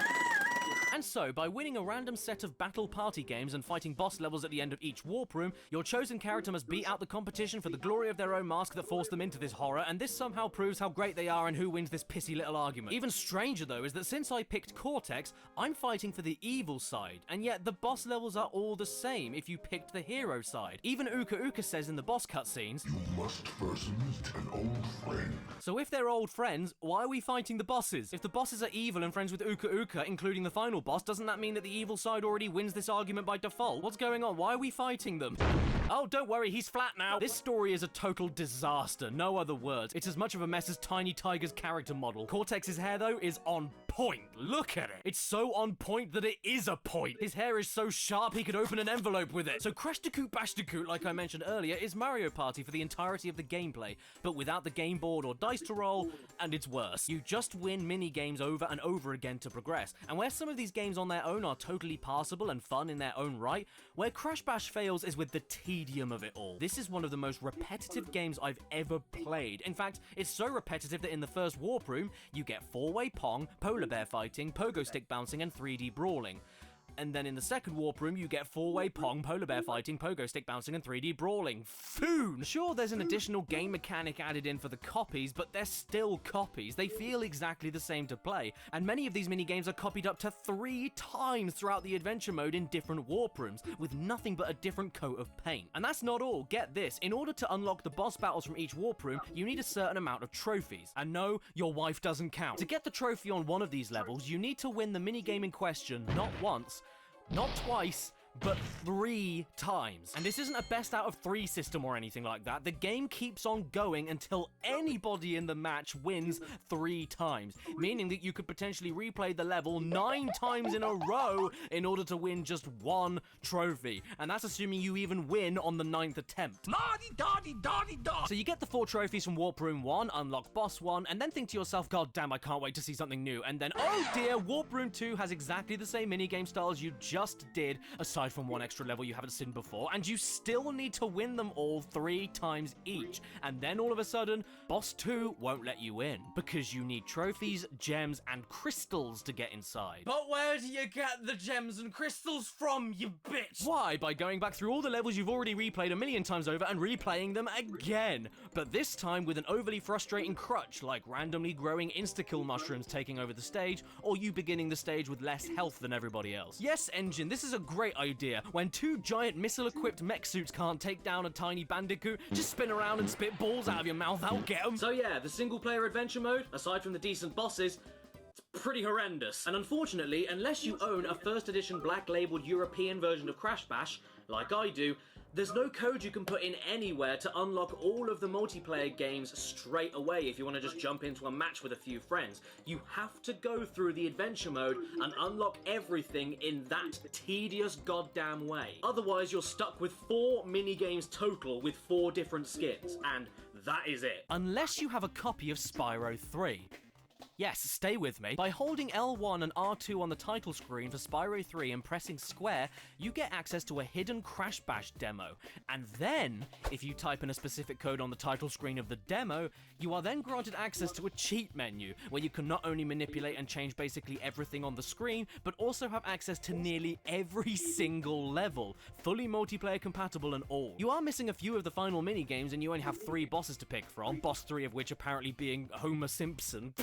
And so, by winning a random set of battle party games and fighting boss levels at the end of each warp room, your chosen character must beat out the competition for the glory of their own mask that forced them into this horror, and this somehow proves how great they are and who wins this pissy little argument. Even stranger, though, is that since I picked Cortex, I'm fighting for the evil side, and yet the boss levels are all the same if you picked the hero side. Even Uka Uka says in the boss cutscenes, You must first meet an old friend. So if they're old friends, why are we fighting the bosses? If the bosses are evil and friends with Uka Uka, including the final boss, doesn't that mean that the evil side already wins this argument by default? What's going on? Why are we fighting them? Oh, don't worry, he's flat now. This story is a total disaster, no other words. It's as much of a mess as Tiny Tiger's character model. Cortex's hair, though, is on point. Look at it. It's so on point that it is a point. His hair is so sharp he could open an envelope with it. So Crash to Coot Bash to Coot, like I mentioned earlier, is Mario Party for the entirety of the gameplay, but without the game board or dice to roll, and it's worse. You just win mini-games over and over again to progress. And where some of these games on their own are totally passable and fun in their own right, where Crash Bash fails is with the tedium of it all. This is one of the most repetitive games I've ever played. In fact, it's so repetitive that in the first warp room, you get 4-way Pong, polar bear fighting, pogo stick bouncing, and 3D brawling. And then in the second warp room, you get 4-way Pong, polar bear fighting, pogo stick bouncing, and 3D brawling. Foon! Sure, there's an additional game mechanic added in for the copies, but they're still copies. They feel exactly the same to play, and many of these minigames are copied up to 3 times throughout the adventure mode in different warp rooms, with nothing but a different coat of paint. And that's not all. Get this, in order to unlock the boss battles from each warp room, you need a certain amount of trophies. And no, your wife doesn't count. To get the trophy on one of these levels, you need to win the minigame in question, not once, not twice, but 3 times. And this isn't a best out of 3 system or anything like that. The game keeps on going until anybody in the match wins 3 times, meaning that you could potentially replay the level 9 times in a row in order to win just 1 trophy. And that's assuming you even win on the 9th attempt. So you get the 4 trophies from Warp Room 1, unlock Boss 1, and then think to yourself, God damn, I can't wait to see something new. And then, oh dear, Warp Room 2 has exactly the same minigame styles you just did, aside from 1 extra level you haven't seen before, and you still need to win them all 3 times each. And then all of a sudden, Boss 2 won't let you in, because you need trophies, gems, and crystals to get inside. But where do you get the gems and crystals from, you bitch? Why? By going back through all the levels you've already replayed a million times over and replaying them again. But this time with an overly frustrating crutch, like randomly growing insta-kill mushrooms taking over the stage, or you beginning the stage with less health than everybody else. Yes, Engine, this is a great idea. When 2 giant missile-equipped mech suits can't take down a tiny bandicoot, just spin around and spit balls out of your mouth, that'll get them. So yeah, the single-player adventure mode, aside from the decent bosses, it's pretty horrendous. And unfortunately, unless you own a first edition black-labeled European version of Crash Bash, like I do, there's no code you can put in anywhere to unlock all of the multiplayer games straight away if you want to just jump into a match with a few friends. You have to go through the adventure mode and unlock everything in that tedious goddamn way. Otherwise, you're stuck with 4 minigames total with 4 different skins, and that is it. Unless you have a copy of Spyro 3. Yes, stay with me. By holding L1 and R2 on the title screen for Spyro 3 and pressing square, you get access to a hidden Crash Bash demo. And then, if you type in a specific code on the title screen of the demo, you are then granted access to a cheat menu, where you can not only manipulate and change basically everything on the screen, but also have access to nearly every single level, fully multiplayer compatible and all. You are missing a few of the final minigames, and you only have 3 bosses to pick from, boss 3 of which apparently being Homer Simpson.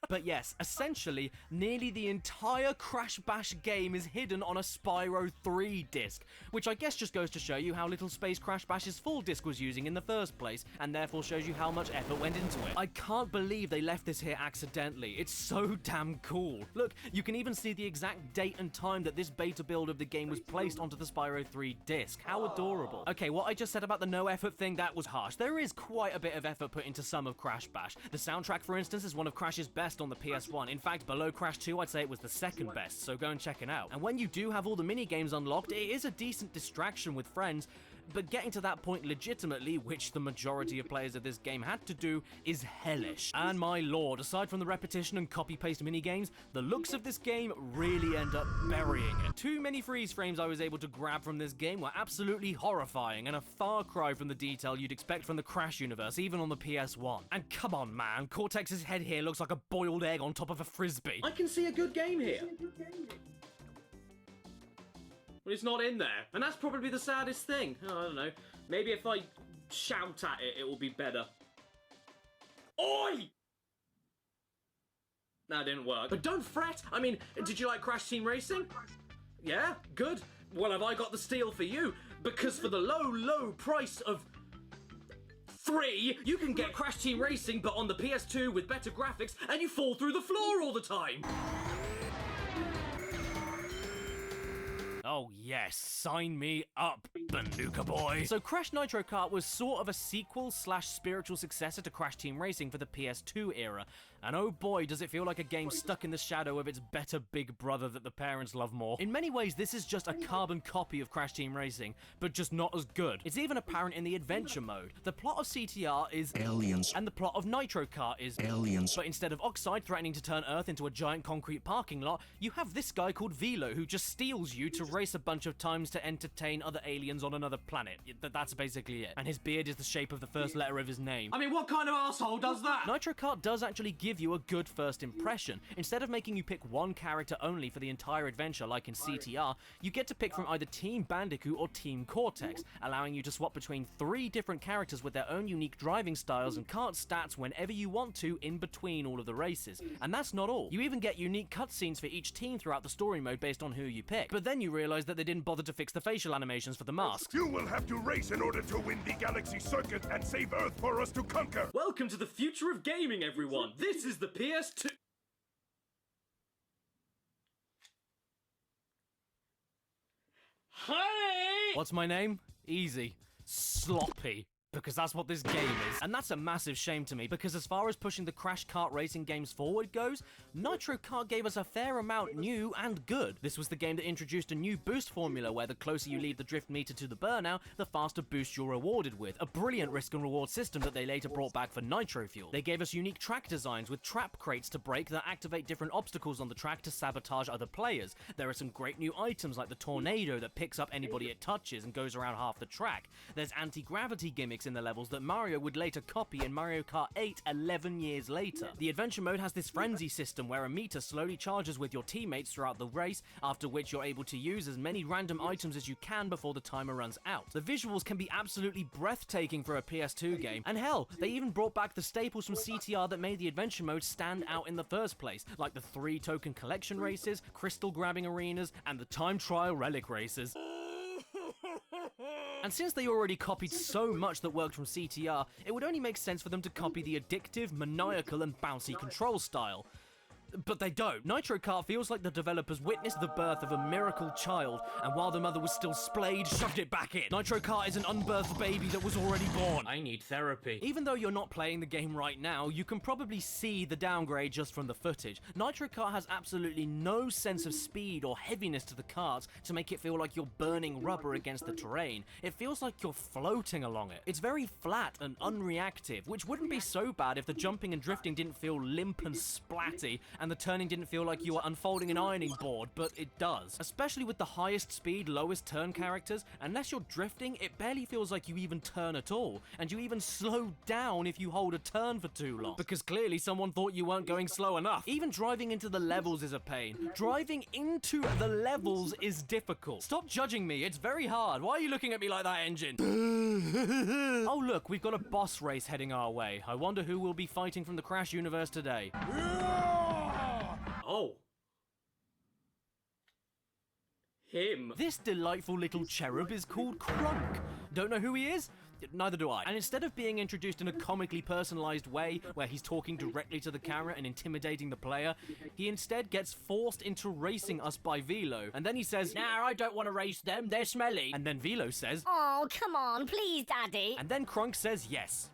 But yes, essentially, nearly the entire Crash Bash game is hidden on a Spyro 3 disc, which I guess just goes to show you how little space Crash Bash's full disc was using in the first place, and therefore shows you how much effort went into it. I can't believe they left this here accidentally. It's so damn cool. Look, you can even see the exact date and time that this beta build of the game was placed onto the Spyro 3 disc. How adorable. Okay, what I just said about the no effort thing, that was harsh. There is quite a bit of effort put into some of Crash Bash. The soundtrack, for instance, is one of Crash's best on the PS1. In fact, below Crash 2, I'd say it was the second best, so go and check it out. And when you do have all the mini-games unlocked, it is a decent distraction with friends, but getting to that point legitimately, which the majority of players of this game had to do, is hellish. And my lord, aside from the repetition and copy-paste mini-games, the looks of this game really end up burying it. Too many freeze frames I was able to grab from this game were absolutely horrifying, and a far cry from the detail you'd expect from the Crash universe, even on the PS1. And come on, man, Cortex's head here looks like a boiled egg on top of a frisbee. I can see a good game here. But it's not in there, and that's probably the saddest thing. Oh, I don't know. Maybe if I shout at it, it will be better. Oi! That didn't work. But don't fret. I mean, did you like Crash Team Racing? Yeah? Good. Well, have I got the steal for you? Because for the low, low price of 3, you can get Crash Team Racing, but on the PS2 with better graphics, and you fall through the floor all the time. Oh yes, sign me up, Banduka boy. So Crash Nitro Kart was sort of a sequel slash spiritual successor to Crash Team Racing for the PS2 era, and oh boy does it feel like a game stuck in the shadow of its better big brother that the parents love more. In many ways this is just a carbon copy of Crash Team Racing, but just not as good. It's even apparent in the adventure mode. The plot of CTR is aliens, and the plot of Nitro Kart is aliens. But instead of Oxide threatening to turn Earth into a giant concrete parking lot, you have this guy called Velo who just steals you to race a bunch of times to entertain other aliens on another planet. That's basically it. And his beard is the shape of the first letter of his name. I mean, what kind of asshole does that? Nitro Kart does actually give you a good first impression. Instead of making you pick one character only for the entire adventure like in CTR, you get to pick from either Team Bandicoot or Team Cortex, allowing you to swap between 3 different characters with their own unique driving styles and kart stats whenever you want to in between all of the races. And that's not all. You even get unique cutscenes for each team throughout the story mode based on who you pick. But then you realize that they didn't bother to fix the facial animations for the masks. You will have to race in order to win the Galaxy Circuit and save Earth for us to conquer. Welcome to the future of gaming, everyone. This is the PS2. Hey! What's my name? Easy. Sloppy. Because that's what this game is. And that's a massive shame to me, because as far as pushing the Crash Kart racing games forward goes, Nitro Kart gave us a fair amount new and good. This was the game that introduced a new boost formula where the closer you leave the drift meter to the burnout, the faster boost you're rewarded with. A brilliant risk and reward system that they later brought back for Nitro Fuel. They gave us unique track designs with trap crates to break that activate different obstacles on the track to sabotage other players. There are some great new items like the tornado that picks up anybody it touches and goes around half the track. There's anti-gravity gimmicks in the levels that Mario would later copy in Mario Kart 8 11 years later. The adventure mode has this frenzy system where a meter slowly charges with your teammates throughout the race, after which you're able to use as many random items as you can before the timer runs out. The visuals can be absolutely breathtaking for a PS2 game, and hell, they even brought back the staples from CTR that made the adventure mode stand out in the first place, like the 3 token collection races, crystal grabbing arenas, and the time trial relic races. And since they already copied so much that worked from CTR, it would only make sense for them to copy the addictive, maniacal, and bouncy control style. But they don't. Nitro Kart feels like the developers witnessed the birth of a miracle child, and while the mother was still splayed, shoved it back in. Nitro Kart is an unbirthed baby that was already born. I need therapy. Even though you're not playing the game right now, you can probably see the downgrade just from the footage. Nitro Kart has absolutely no sense of speed or heaviness to the karts to make it feel like you're burning rubber against the terrain. It feels like you're floating along it. It's very flat and unreactive, which wouldn't be so bad if the jumping and drifting didn't feel limp and splatty, and the turning didn't feel like you were unfolding an ironing board, but it does. Especially with the highest speed, lowest turn characters, unless you're drifting, it barely feels like you even turn at all, and you even slow down if you hold a turn for too long, because clearly someone thought you weren't going slow enough. Even driving into the levels is a pain. Driving into the levels is difficult. Stop judging me, it's very hard. Why are you looking at me like that, engine? Oh look, we've got a boss race heading our way. I wonder who will be fighting from the Crash universe today. Oh. Him. This delightful little cherub is called Crunk. Don't know who he is? Neither do I. And instead of being introduced in a comically personalized way, where he's talking directly to the camera and intimidating the player, he instead gets forced into racing us by Velo. And then he says, "Nah, I don't want to race them, they're smelly." And then Velo says, "Oh, come on, please, Daddy." And then Crunk says yes.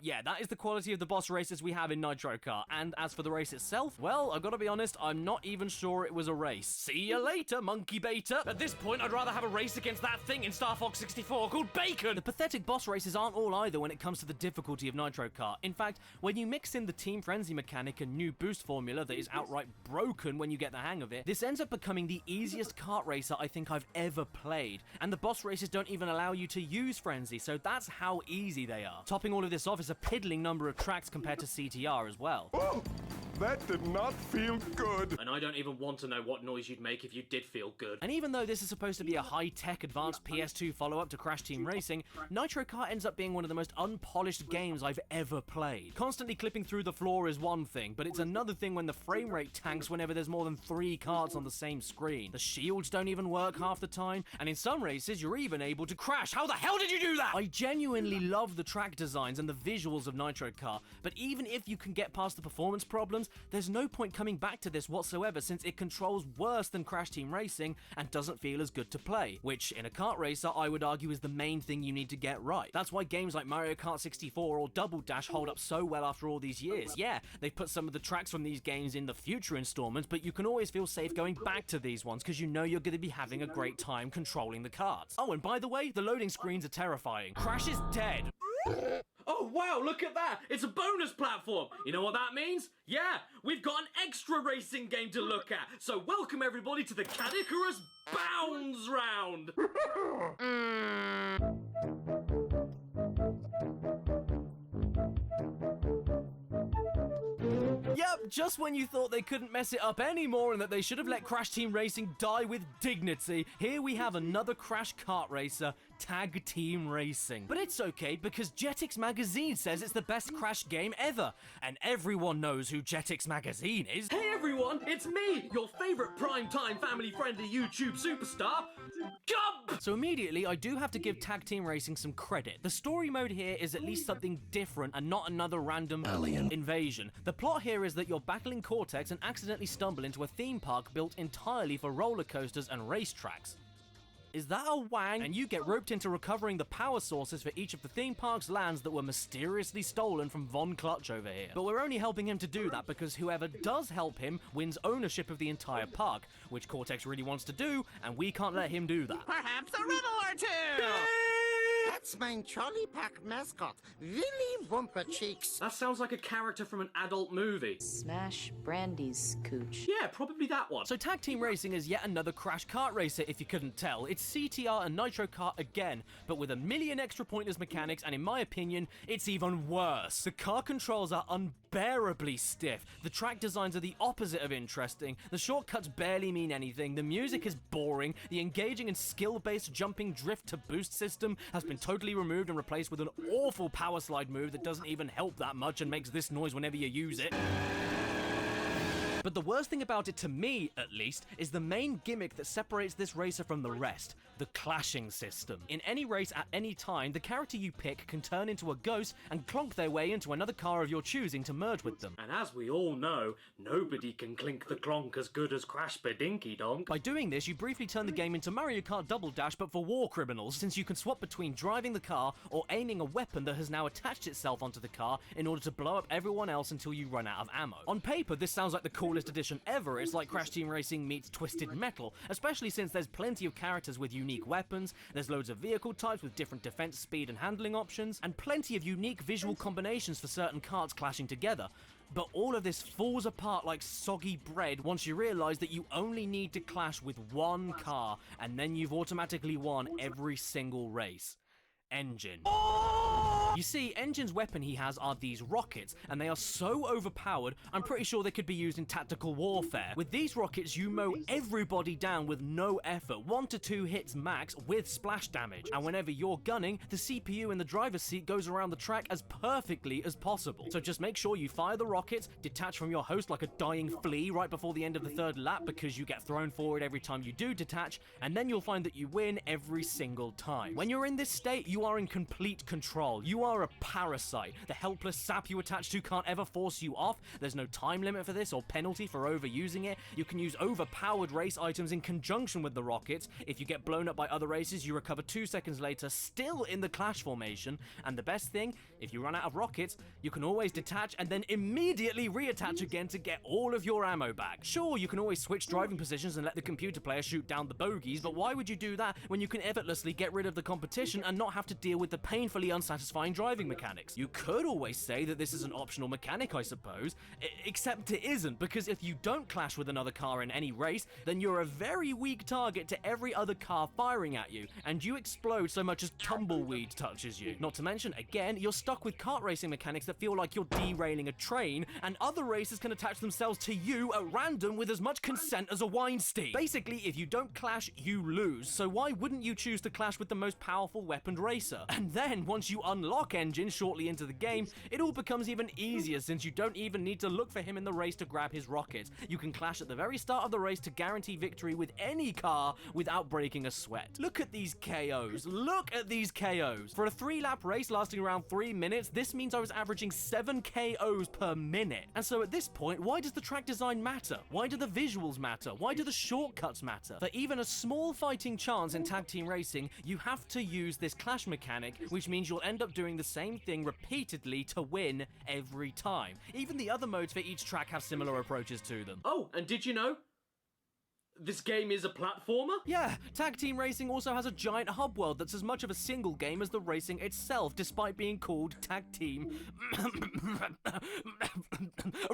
Yeah, that is the quality of the boss races we have in Nitro Kart. And as for the race itself, well, I've got to be honest, I'm not even sure it was a race. See you later, monkey beta. At this point, I'd rather have a race against that thing in Star Fox 64 called Bacon. The pathetic boss races aren't all either when it comes to the difficulty of Nitro Kart. In fact, when you mix in the Team Frenzy mechanic and new boost formula that is outright broken when you get the hang of it, this ends up becoming the easiest kart racer I think I've ever played. And the boss races don't even allow you to use Frenzy, so that's how easy they are. Topping all of this off is a piddling number of tracks compared to CTR as well. Oh, that did not feel good. And I don't even want to know what noise you'd make if you did feel good. And even though this is supposed to be a high-tech advanced PS2 follow-up to Crash Team Racing, Nitro Kart ends up being one of the most unpolished games I've ever played. Constantly clipping through the floor is one thing, but it's another thing when the frame rate tanks whenever there's more than 3 karts on the same screen. The shields don't even work half the time, and in some races you're even able to crash. How the hell did you do that? I genuinely love the track designs and the visuals of Nitro Kart, but even if you can get past the performance problems, there's no point coming back to this whatsoever since it controls worse than Crash Team Racing and doesn't feel as good to play, which in a kart racer I would argue is the main thing you need to get right. That's why games like Mario Kart 64 or Double Dash hold up so well after all these years. Yeah, they've put some of the tracks from these games in the future installments, but you can always feel safe going back to these ones because you know you're going to be having a great time controlling the karts. Oh, and by the way, the loading screens are terrifying. Crash is dead. Oh wow, look at that! It's a bonus platform! You know what that means? Yeah, we've got an extra racing game to look at! So welcome everybody to the Cadicarus Bounds round! Yep, just when you thought they couldn't mess it up anymore and that they should have let Crash Team Racing die with dignity, here we have another Crash Kart Racer, Tag Team Racing. But it's okay because Jetix Magazine says it's the best Crash game ever, and everyone knows who Jetix Magazine is. Hey everyone, it's me, your favourite primetime family-friendly YouTube superstar, Gump! So immediately, I do have to give Tag Team Racing some credit. The story mode here is at least something different and not another random alien invasion. The plot here is that you're battling Cortex and accidentally stumble into a theme park built entirely for roller coasters and racetracks. Is that a wang? And you get roped into recovering the power sources for each of the theme park's lands that were mysteriously stolen from Von Clutch over here. But we're only helping him to do that because whoever does help him wins ownership of the entire park, which Cortex really wants to do, and we can't let him do that. Perhaps a riddle or two! That's my Trolley Pack mascot, Willy Wumpa Cheeks. That sounds like a character from an adult movie. Smash Brandy's cooch. Yeah, probably that one. So Tag Team Racing is yet another Crash Kart Racer, if you couldn't tell. It's CTR and Nitro Kart again, but with a million extra pointless mechanics, and in my opinion, it's even worse. The car controls are unbearably stiff. The track designs are the opposite of interesting. The shortcuts barely mean anything. The music is boring. The engaging and skill-based jumping drift to boost system has been totally removed and replaced with an awful power slide move that doesn't even help that much and makes this noise whenever you use it. But the worst thing about it, to me at least, is the main gimmick that separates this racer from the rest. The clashing system. In any race at any time, the character you pick can turn into a ghost and clonk their way into another car of your choosing to merge with them. And as we all know, nobody can clink the clonk as good as Crash Badinky Donk. By doing this, you briefly turn the game into Mario Kart Double Dash but for war criminals, since you can swap between driving the car or aiming a weapon that has now attached itself onto the car in order to blow up everyone else until you run out of ammo. On paper, this sounds like the coolest addition ever. It's like Crash Team Racing meets Twisted Metal, especially since there's plenty of characters with unique weapons, there's loads of vehicle types with different defense, speed and handling options, and plenty of unique visual combinations for certain carts clashing together. But all of this falls apart like soggy bread once you realise that you only need to clash with one car, and then you've automatically won every single race. Engine. You see, Engine's weapon he has are these rockets, and they are so overpowered, I'm pretty sure they could be used in tactical warfare. With these rockets, you mow everybody down with no effort, 1 to 2 hits max with splash damage. And whenever you're gunning, the CPU in the driver's seat goes around the track as perfectly as possible. So just make sure you fire the rockets, detach from your host like a dying flea right before the end of the 3rd lap because you get thrown forward every time you do detach, and then you'll find that you win every single time. When you're in this state, you are in complete control. You are a parasite. The helpless sap you attach to can't ever force you off. There's no time limit for this or penalty for overusing it. You can use overpowered race items in conjunction with the rockets. If you get blown up by other races, you recover 2 seconds later, still in the clash formation. And the best thing, if you run out of rockets, you can always detach and then immediately reattach again to get all of your ammo back. Sure, you can always switch driving positions and let the computer player shoot down the bogeys, but why would you do that when you can effortlessly get rid of the competition and not have to deal with the painfully unsatisfying driving mechanics? You could always say that this is an optional mechanic, I suppose, except it isn't, because if you don't clash with another car in any race, then you're a very weak target to every other car firing at you, and you explode so much as tumbleweed touches you. Not to mention, again, you're stuck with kart racing mechanics that feel like you're derailing a train, and other racers can attach themselves to you at random with as much consent as a Weinstein. Basically, if you don't clash, you lose, so why wouldn't you choose to clash with the most powerful weaponed racer? And then, once you unlock Engine shortly into the game, it all becomes even easier since you don't even need to look for him in the race to grab his rockets. You can clash at the very start of the race to guarantee victory with any car without breaking a sweat. Look at these KOs. Look at these KOs. For a 3-lap race lasting around 3 minutes, this means I was averaging 7 KOs per minute. And so at this point, why does the track design matter? Why do the visuals matter? Why do the shortcuts matter? For even a small fighting chance in tag team racing, you have to use this clash mechanic, which means you'll end up doing the same thing repeatedly to win every time. Even the other modes for each track have similar approaches to them. Oh, and did you know? This game is a platformer? Yeah, Tag Team Racing also has a giant hub world that's as much of a single game as the racing itself, despite being called Tag Team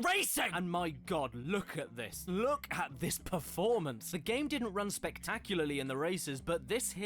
Racing! And my god, look at this. Look at this performance. The game didn't run spectacularly in the races, but this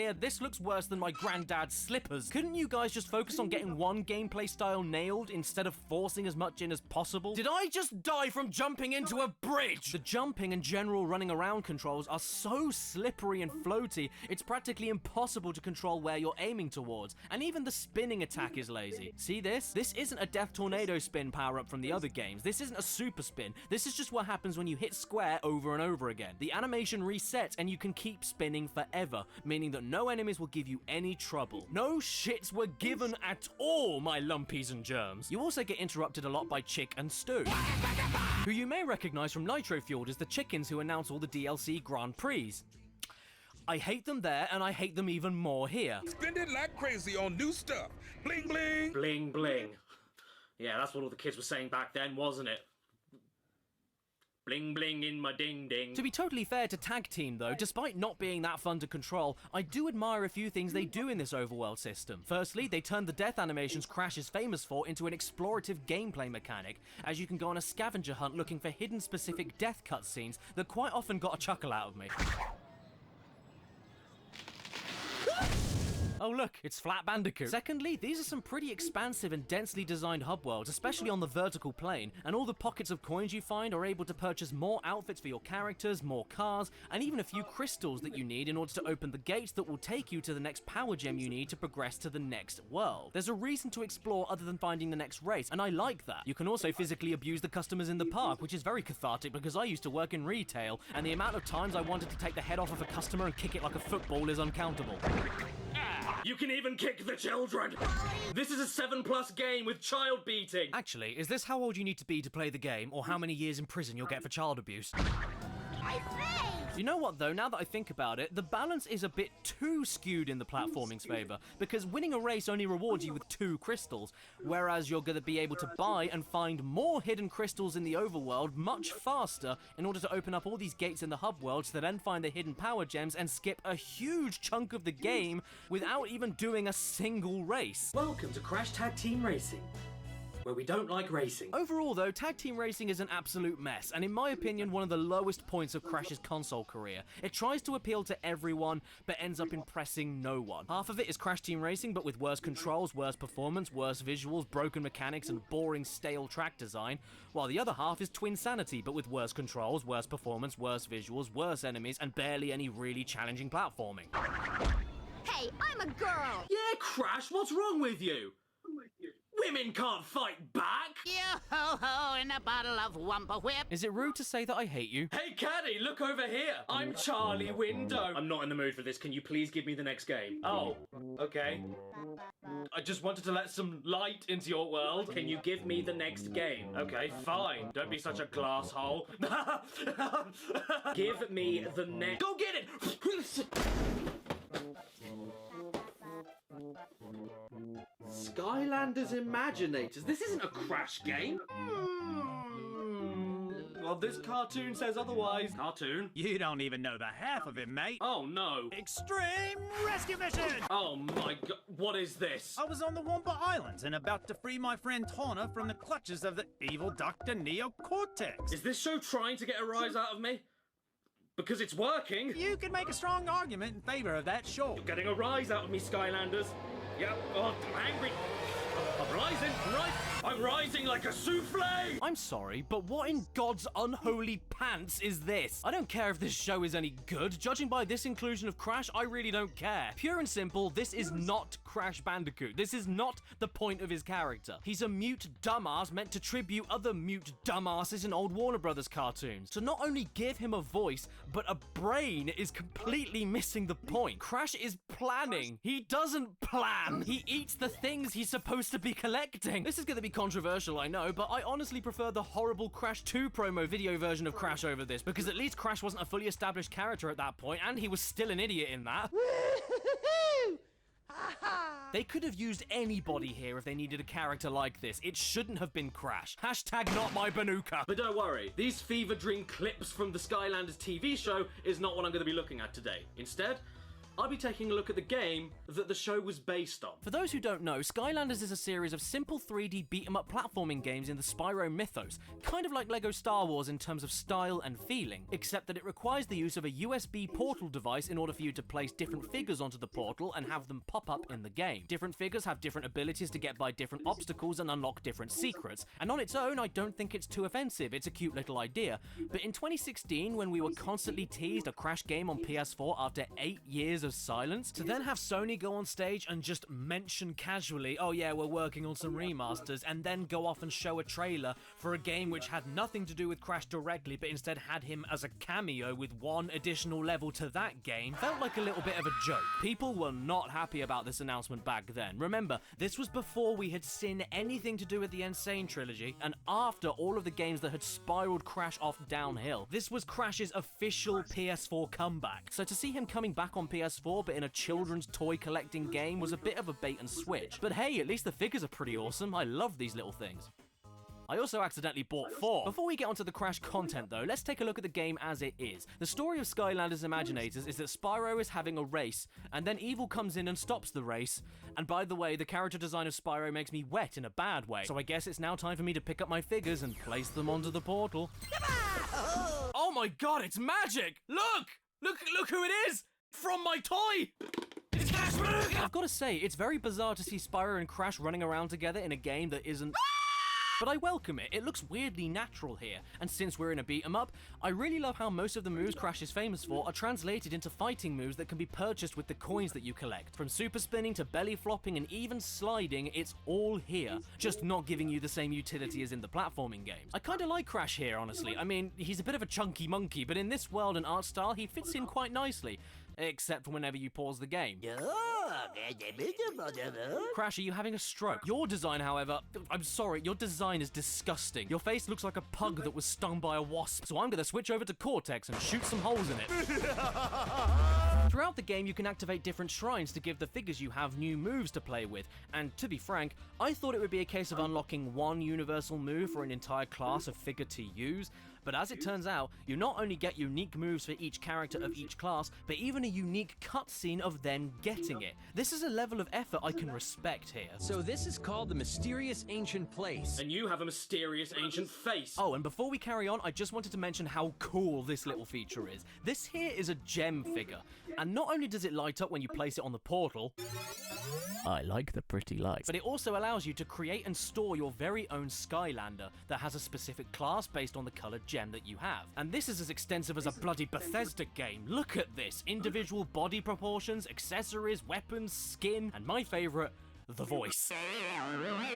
looks worse than my granddad's slippers. Couldn't you guys just focus on getting one gameplay style nailed instead of forcing as much in as possible? Did I just die from jumping into a bridge? The jumping and general running around controls are so slippery and floaty, it's practically impossible to control where you're aiming towards, and even the spinning attack is lazy. See this? This isn't a Death Tornado spin power-up from the other games. This isn't a super spin. This is just what happens when you hit square over and over again. The animation resets and you can keep spinning forever, meaning that no enemies will give you any trouble. No shits were given at all, my lumpies and germs. You also get interrupted a lot by Chick and Stu, who you may recognize from Nitro Fueled as the chickens who announce all the DLC Grand Prix. I hate them there, and I hate them even more here. Spending like crazy on new stuff. Bling bling. Bling bling. Yeah, that's what all the kids were saying back then, wasn't it? Bling bling in my ding ding. To be totally fair to Tag Team though, despite not being that fun to control, I do admire a few things they do in this overworld system. Firstly, they turned the death animations Crash is famous for into an explorative gameplay mechanic, as you can go on a scavenger hunt looking for hidden specific death cutscenes that quite often got a chuckle out of me. Oh look, it's Flat Bandicoot. Secondly, these are some pretty expansive and densely designed hub worlds, especially on the vertical plane, and all the pockets of coins you find are able to purchase more outfits for your characters, more cars, and even a few crystals that you need in order to open the gates that will take you to the next power gem you need to progress to the next world. There's a reason to explore other than finding the next race, and I like that. You can also physically abuse the customers in the park, which is very cathartic because I used to work in retail, and the amount of times I wanted to take the head off of a customer and kick it like a football is uncountable. You can even kick the children! This is a 7+ game with child beating! Actually, is this how old you need to be to play the game, or how many years in prison you'll get for child abuse? You know what though, now that I think about it, the balance is a bit too skewed in the platforming's favour, because winning a race only rewards you with 2 crystals, whereas you're going to be able to buy and find more hidden crystals in the overworld much faster in order to open up all these gates in the hub worlds to then find the hidden power gems and skip a huge chunk of the game without even doing a single race. Welcome to Crash Tag Team Racing, where we don't like racing. Overall though, tag team racing is an absolute mess, and in my opinion one of the lowest points of Crash's console career. It tries to appeal to everyone, but ends up impressing no one. Half of it is Crash Team Racing, but with worse controls, worse performance, worse visuals, broken mechanics, and boring, stale track design, while the other half is Twinsanity, but with worse controls, worse performance, worse visuals, worse enemies, and barely any really challenging platforming. Hey, I'm a girl! Yeah, Crash, what's wrong with you? Women can't fight back! Yo-ho-ho in a bottle of Wumpa Whip. Is it rude to say that I hate you? Hey, Caddy, look over here! I'm Charlie Window! I'm not in the mood for this. Can you please give me the next game? Oh, okay. I just wanted to let some light into your world. Can you give me the next game? Okay, fine. Don't be such a glass hole. Give me the next... Go get it! Skylanders Imaginators. This isn't a Crash game. Well, this cartoon says otherwise. Cartoon? You don't even know the half of it, mate. Oh, no. Extreme Rescue Mission! Oh, my God. What is this? I was on the Wumpa Islands and about to free my friend Tawna from the clutches of the evil Dr. Neocortex. Is this show trying to get a rise out of me? Because it's working. You can make a strong argument in favor of that show. You're getting a rise out of me, Skylanders. Yep. Oh, I'm angry. I'm rising. I'm rising like a souffle. I'm sorry, but what in God's unholy pants is this? I don't care if this show is any good. Judging by this inclusion of Crash, I really don't care. Pure and simple, this is not Crash Bandicoot. This is not the point of his character. He's a mute dumbass meant to tribute other mute dumbasses in old Warner Brothers cartoons. To not only give him a voice, but a brain is completely missing the point. Crash is planning. He doesn't plan. He eats the things he's supposed to be collecting. This is going to be controversial, I know, but I honestly prefer the horrible Crash 2 promo video version of Crash over this, because at least Crash wasn't a fully established character at that point, and he was still an idiot in that. They could have used anybody here if they needed a character like this. It shouldn't have been Crash. Hashtag not my Banuka. But don't worry, these fever dream clips from the Skylanders TV show is not what I'm going to be looking at today. Instead, I'll be taking a look at the game that the show was based on. For those who don't know, Skylanders is a series of simple 3D beat-em-up platforming games in the Spyro mythos, kind of like LEGO Star Wars in terms of style and feeling, except that it requires the use of a USB portal device in order for you to place different figures onto the portal and have them pop up in the game. Different figures have different abilities to get by different obstacles and unlock different secrets, and on its own, I don't think it's too offensive. It's a cute little idea. But in 2016, when we were constantly teased a Crash game on PS4 after 8 years of silence, to then have Sony go on stage and just mention casually, oh yeah, we're working on some remasters, and then go off and show a trailer for a game which had nothing to do with Crash directly, but instead had him as a cameo with one additional level to that game, felt like a little bit of a joke. People were not happy about this announcement back then. Remember, this was before we had seen anything to do with the Insane trilogy, and after all of the games that had spiraled Crash off downhill. This was Crash's official PS4 comeback, so to see him coming back on PS4 but in a children's toy collecting game was a bit of a bait and switch. But hey, at least the figures are pretty awesome. I love these little things. I also accidentally bought 4. Before we get onto the Crash content though, let's take a look at the game as it is. The story of Skylanders Imaginators is that Spyro is having a race, and then Evil comes in and stops the race. And by the way, the character design of Spyro makes me wet in a bad way, so I guess it's now time for me to pick up my figures and place them onto the portal. Oh my god, it's magic! Look! Look who it is! From my toy! It's Crash Bandicoot! I've got to say, it's very bizarre to see Spyro and Crash running around together in a game that isn't... But I welcome it. It looks weirdly natural here. And since we're in a beat 'em up, I really love how most of the moves Crash is famous for are translated into fighting moves that can be purchased with the coins that you collect. From super spinning to belly flopping and even sliding, it's all here, just not giving you the same utility as in the platforming games. I kinda like Crash here, honestly. I mean, he's a bit of a chunky monkey, but in this world and art style, he fits in quite nicely. Except for whenever you pause the game. Crash, are you having a stroke? Your design, however, I'm sorry, your design is disgusting. Your face looks like a pug that was stung by a wasp, so I'm gonna switch over to Cortex and shoot some holes in it. Throughout the game, you can activate different shrines to give the figures you have new moves to play with, and to be frank, I thought it would be a case of unlocking one universal move for an entire class of figure to use, but as it turns out, you not only get unique moves for each character of each class, but even a unique cutscene of then getting it. This is a level of effort I can respect here. So this is called the Mysterious Ancient Place. And you have a mysterious ancient face. Oh, and before we carry on, I just wanted to mention how cool this little feature is. This here is a gem figure, and not only does it light up when you place it on the portal, I like the pretty light, but it also allows you to create and store your very own Skylander that has a specific class based on the colored gem that you have. And this is as extensive as a bloody Bethesda game. Look at this. Individual body proportions, accessories, weapons, skin, and my favorite, the voice.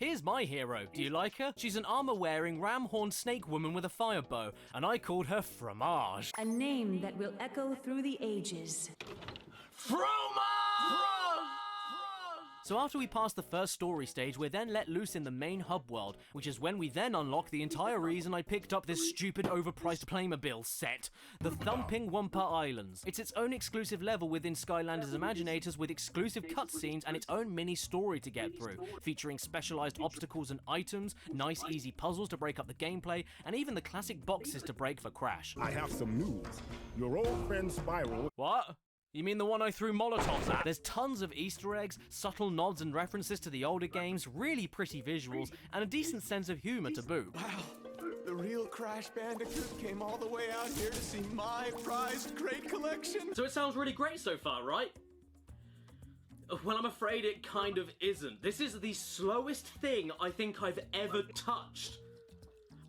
Here's my hero. Do you like her? She's an armor-wearing, ram-horned snake woman with a fire bow, and I called her Fromage. A name that will echo through the ages. Fromage! So after we pass the first story stage, we're then let loose in the main hub world, which is when we then unlock the entire reason I picked up this stupid overpriced Playmobil set, the Thumping Wumpa Islands. It's its own exclusive level within Skylanders Imaginators with exclusive cutscenes and its own mini story to get through, featuring specialized obstacles and items, nice easy puzzles to break up the gameplay, and even the classic boxes to break for Crash. I have some news. Your old friend Spyro... What? You mean the one I threw Molotovs at? There's tons of Easter eggs, subtle nods and references to the older games, really pretty visuals, and a decent sense of humor to boot. Wow, the real Crash Bandicoot came all the way out here to see my prized crate collection. So it sounds really great so far, right? Well, I'm afraid it kind of isn't. This is the slowest thing I think I've ever touched.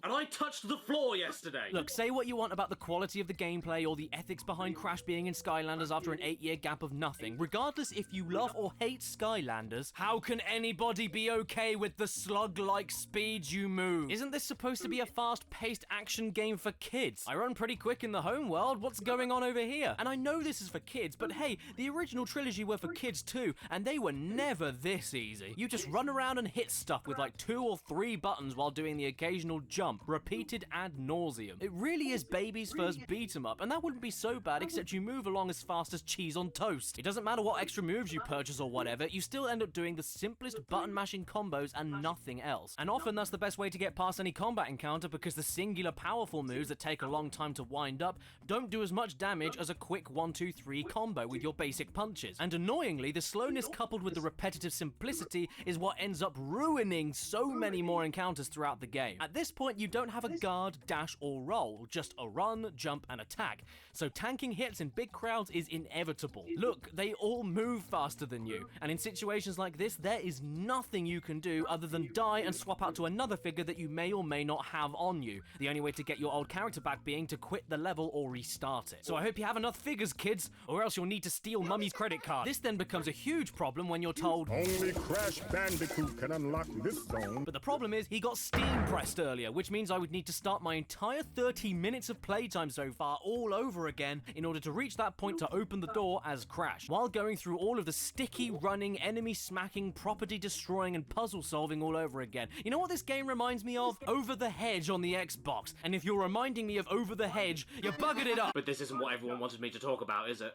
And I touched the floor yesterday. Look, say what you want about the quality of the gameplay or the ethics behind Crash being in Skylanders after an 8-year gap of nothing. Regardless if you love or hate Skylanders, how can anybody be okay with the slug-like speed you move? Isn't this supposed to be a fast-paced action game for kids? I run pretty quick in the home world. What's going on over here? And I know this is for kids, but hey, the original trilogy were for kids too, and they were never this easy. You just run around and hit stuff with like 2 or 3 buttons while doing the occasional jump. Repeated ad nauseum. It really is baby's first beat 'em up, and that wouldn't be so bad except you move along as fast as cheese on toast. It doesn't matter what extra moves you purchase or whatever, you still end up doing the simplest button mashing combos and nothing else. And often that's the best way to get past any combat encounter because the singular powerful moves that take a long time to wind up don't do as much damage as a quick 1-2-3 combo with your basic punches. And annoyingly, the slowness coupled with the repetitive simplicity is what ends up ruining so many more encounters throughout the game. At this point, you don't have a guard, dash, or roll, just a run, jump, and attack. So tanking hits in big crowds is inevitable. Look, they all move faster than you, and in situations like this, there is nothing you can do other than die and swap out to another figure that you may or may not have on you. The only way to get your old character back being to quit the level or restart it. So I hope you have enough figures, kids, or else you'll need to steal Mummy's credit card. This then becomes a huge problem when you're told, only Crash Bandicoot can unlock this zone. But the problem is, he got Steam pressed earlier, which means I would need to start my entire 30 minutes of playtime so far all over again in order to reach that point to open the door as Crash, while going through all of the sticky, running, enemy smacking, property destroying, and puzzle solving all over again. You know what this game reminds me of? Over the Hedge on the Xbox. And if you're reminding me of Over the Hedge, you buggered it up. But this isn't what everyone wanted me to talk about, is it?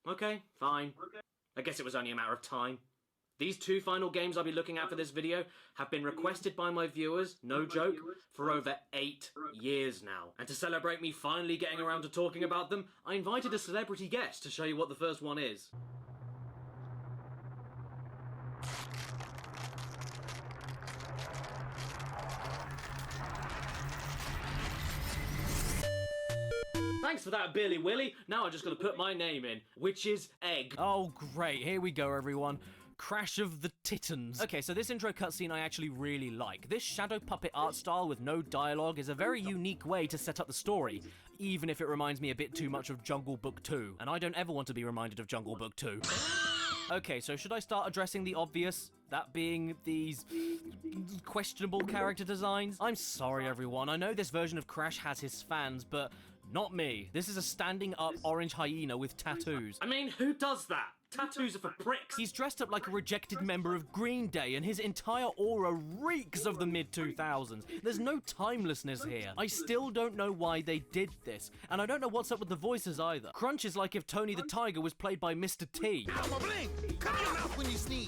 Okay, fine. I guess it was only a matter of time. These 2 final games I'll be looking at for this video have been requested by my viewers, no joke, for over 8 years now. And to celebrate me finally getting around to talking about them, I invited a celebrity guest to show you what the first one is. Thanks for that, Billy Willy. Now I just gotta put my name in, which is Egg. Oh, great. Here we go, everyone. Crash of the Titans. Okay, so this intro cutscene I actually really like. This shadow puppet art style with no dialogue is a very unique way to set up the story, even if it reminds me a bit too much of Jungle Book 2. And I don't ever want to be reminded of Jungle Book 2. Okay, so should I start addressing the obvious? That being these questionable character designs? I'm sorry, everyone. I know this version of Crash has his fans, but not me. This is a standing up orange hyena with tattoos. I mean, who does that? Tattoos are for pricks. He's dressed up like a rejected member of Green Day, and his entire aura reeks of the mid-2000s. There's no timelessness here. I still don't know why they did this, and I don't know what's up with the voices either. Crunch is like if Tony the Tiger was played by Mr. T.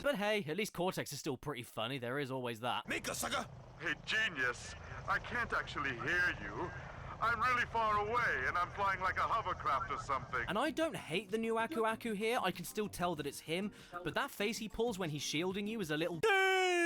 But hey, at least Cortex is still pretty funny. There is always that. Make a sucker! Hey, genius, I can't actually hear you. I'm really far away, and I'm flying like a hovercraft or something. And I don't hate the new Aku Aku here, I can still tell that it's him, but that face he pulls when he's shielding you is a little...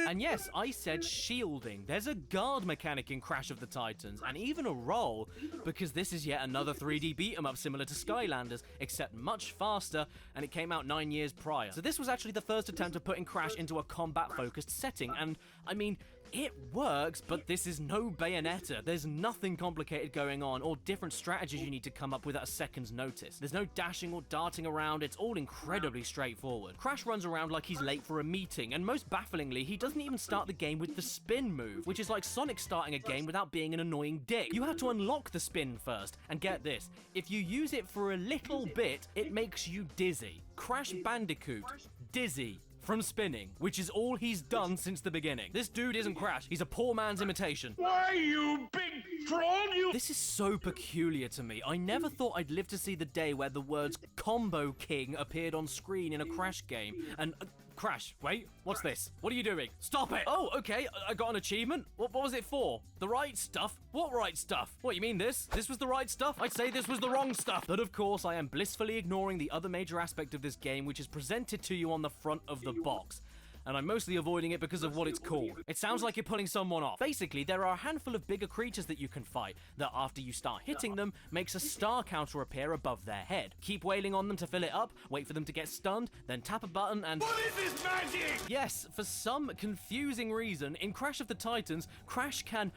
And yes, I said shielding. There's a guard mechanic in Crash of the Titans, and even a roll, because this is yet another 3D beat-em-up similar to Skylanders, except much faster, and it came out 9 years prior. So this was actually the first attempt of putting Crash into a combat-focused setting, and, I mean, it works, but this is no Bayonetta. There's nothing complicated going on, or different strategies you need to come up with at a second's notice. There's no dashing or darting around, it's all incredibly straightforward. Crash runs around like he's late for a meeting, and most bafflingly, he doesn't even start the game with the spin move, which is like Sonic starting a game without being an annoying dick. You have to unlock the spin first, and get this, if you use it for a little bit, it makes you dizzy. Crash Bandicoot, dizzy from spinning, which is all he's done since the beginning. This dude isn't Crash, he's a poor man's imitation. Why, you big troll, you— This is so peculiar to me. I never thought I'd live to see the day where the words Combo King appeared on screen in a Crash game, and Crash, wait, what's this? What are you doing? Stop it! Oh, okay, I got an achievement. What was it for? The right stuff? What right stuff? What, you mean this? This was the right stuff? I'd say this was the wrong stuff. But of course, I am blissfully ignoring the other major aspect of this game, which is presented to you on the front of the box. And I'm mostly avoiding it because of what it's called. It sounds like you're pulling someone off. Basically, there are a handful of bigger creatures that you can fight, that after you start hitting them, makes a star counter appear above their head. Keep wailing on them to fill it up, wait for them to get stunned, then tap a button and— What is this magic? Yes, for some confusing reason, in Crash of the Titans, Crash can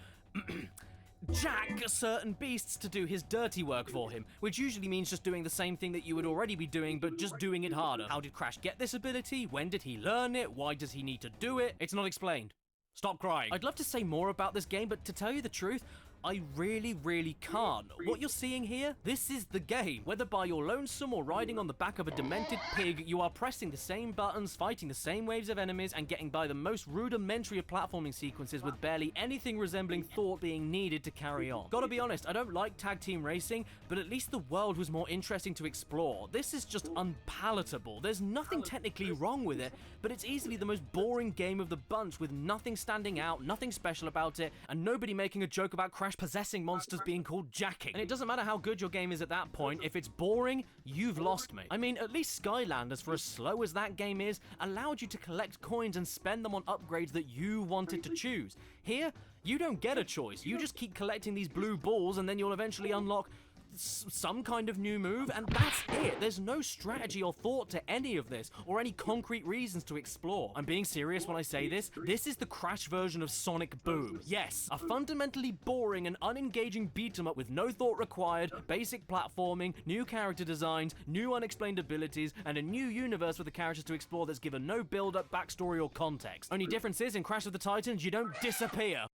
jack certain beasts to do his dirty work for him, which usually means just doing the same thing that you would already be doing, but just doing it harder. How did Crash get this ability? When did he learn it? Why does he need to do it? It's not explained. Stop crying. I'd love to say more about this game, but to tell you the truth, I really can't. What you're seeing here, this is the game. Whether by your lonesome or riding on the back of a demented pig, you are pressing the same buttons, fighting the same waves of enemies, and getting by the most rudimentary of platforming sequences with barely anything resembling thought being needed to carry on. Gotta be honest, I don't like tag team racing, but at least the world was more interesting to explore. This is just unpalatable. There's nothing technically wrong with it, but it's easily the most boring game of the bunch with nothing standing out, nothing special about it, and nobody making a joke about Crash possessing monsters being called jacking. And it doesn't matter how good your game is at that point, if it's boring, you've lost me. I mean, at least Skylanders, for as slow as that game is, allowed you to collect coins and spend them on upgrades that you wanted to choose. Here, you don't get a choice. You just keep collecting these blue balls and then you'll eventually unlock some kind of new move, and that's it. There's no strategy or thought to any of this, or any concrete reasons to explore. I'm being serious when I say this. This is the Crash version of Sonic Boom. Yes, a fundamentally boring and unengaging beat-em-up with no thought required, basic platforming, new character designs, new unexplained abilities, and a new universe for the characters to explore that's given no build-up, backstory, or context. Only difference is, in Crash of the Titans, you don't disappear.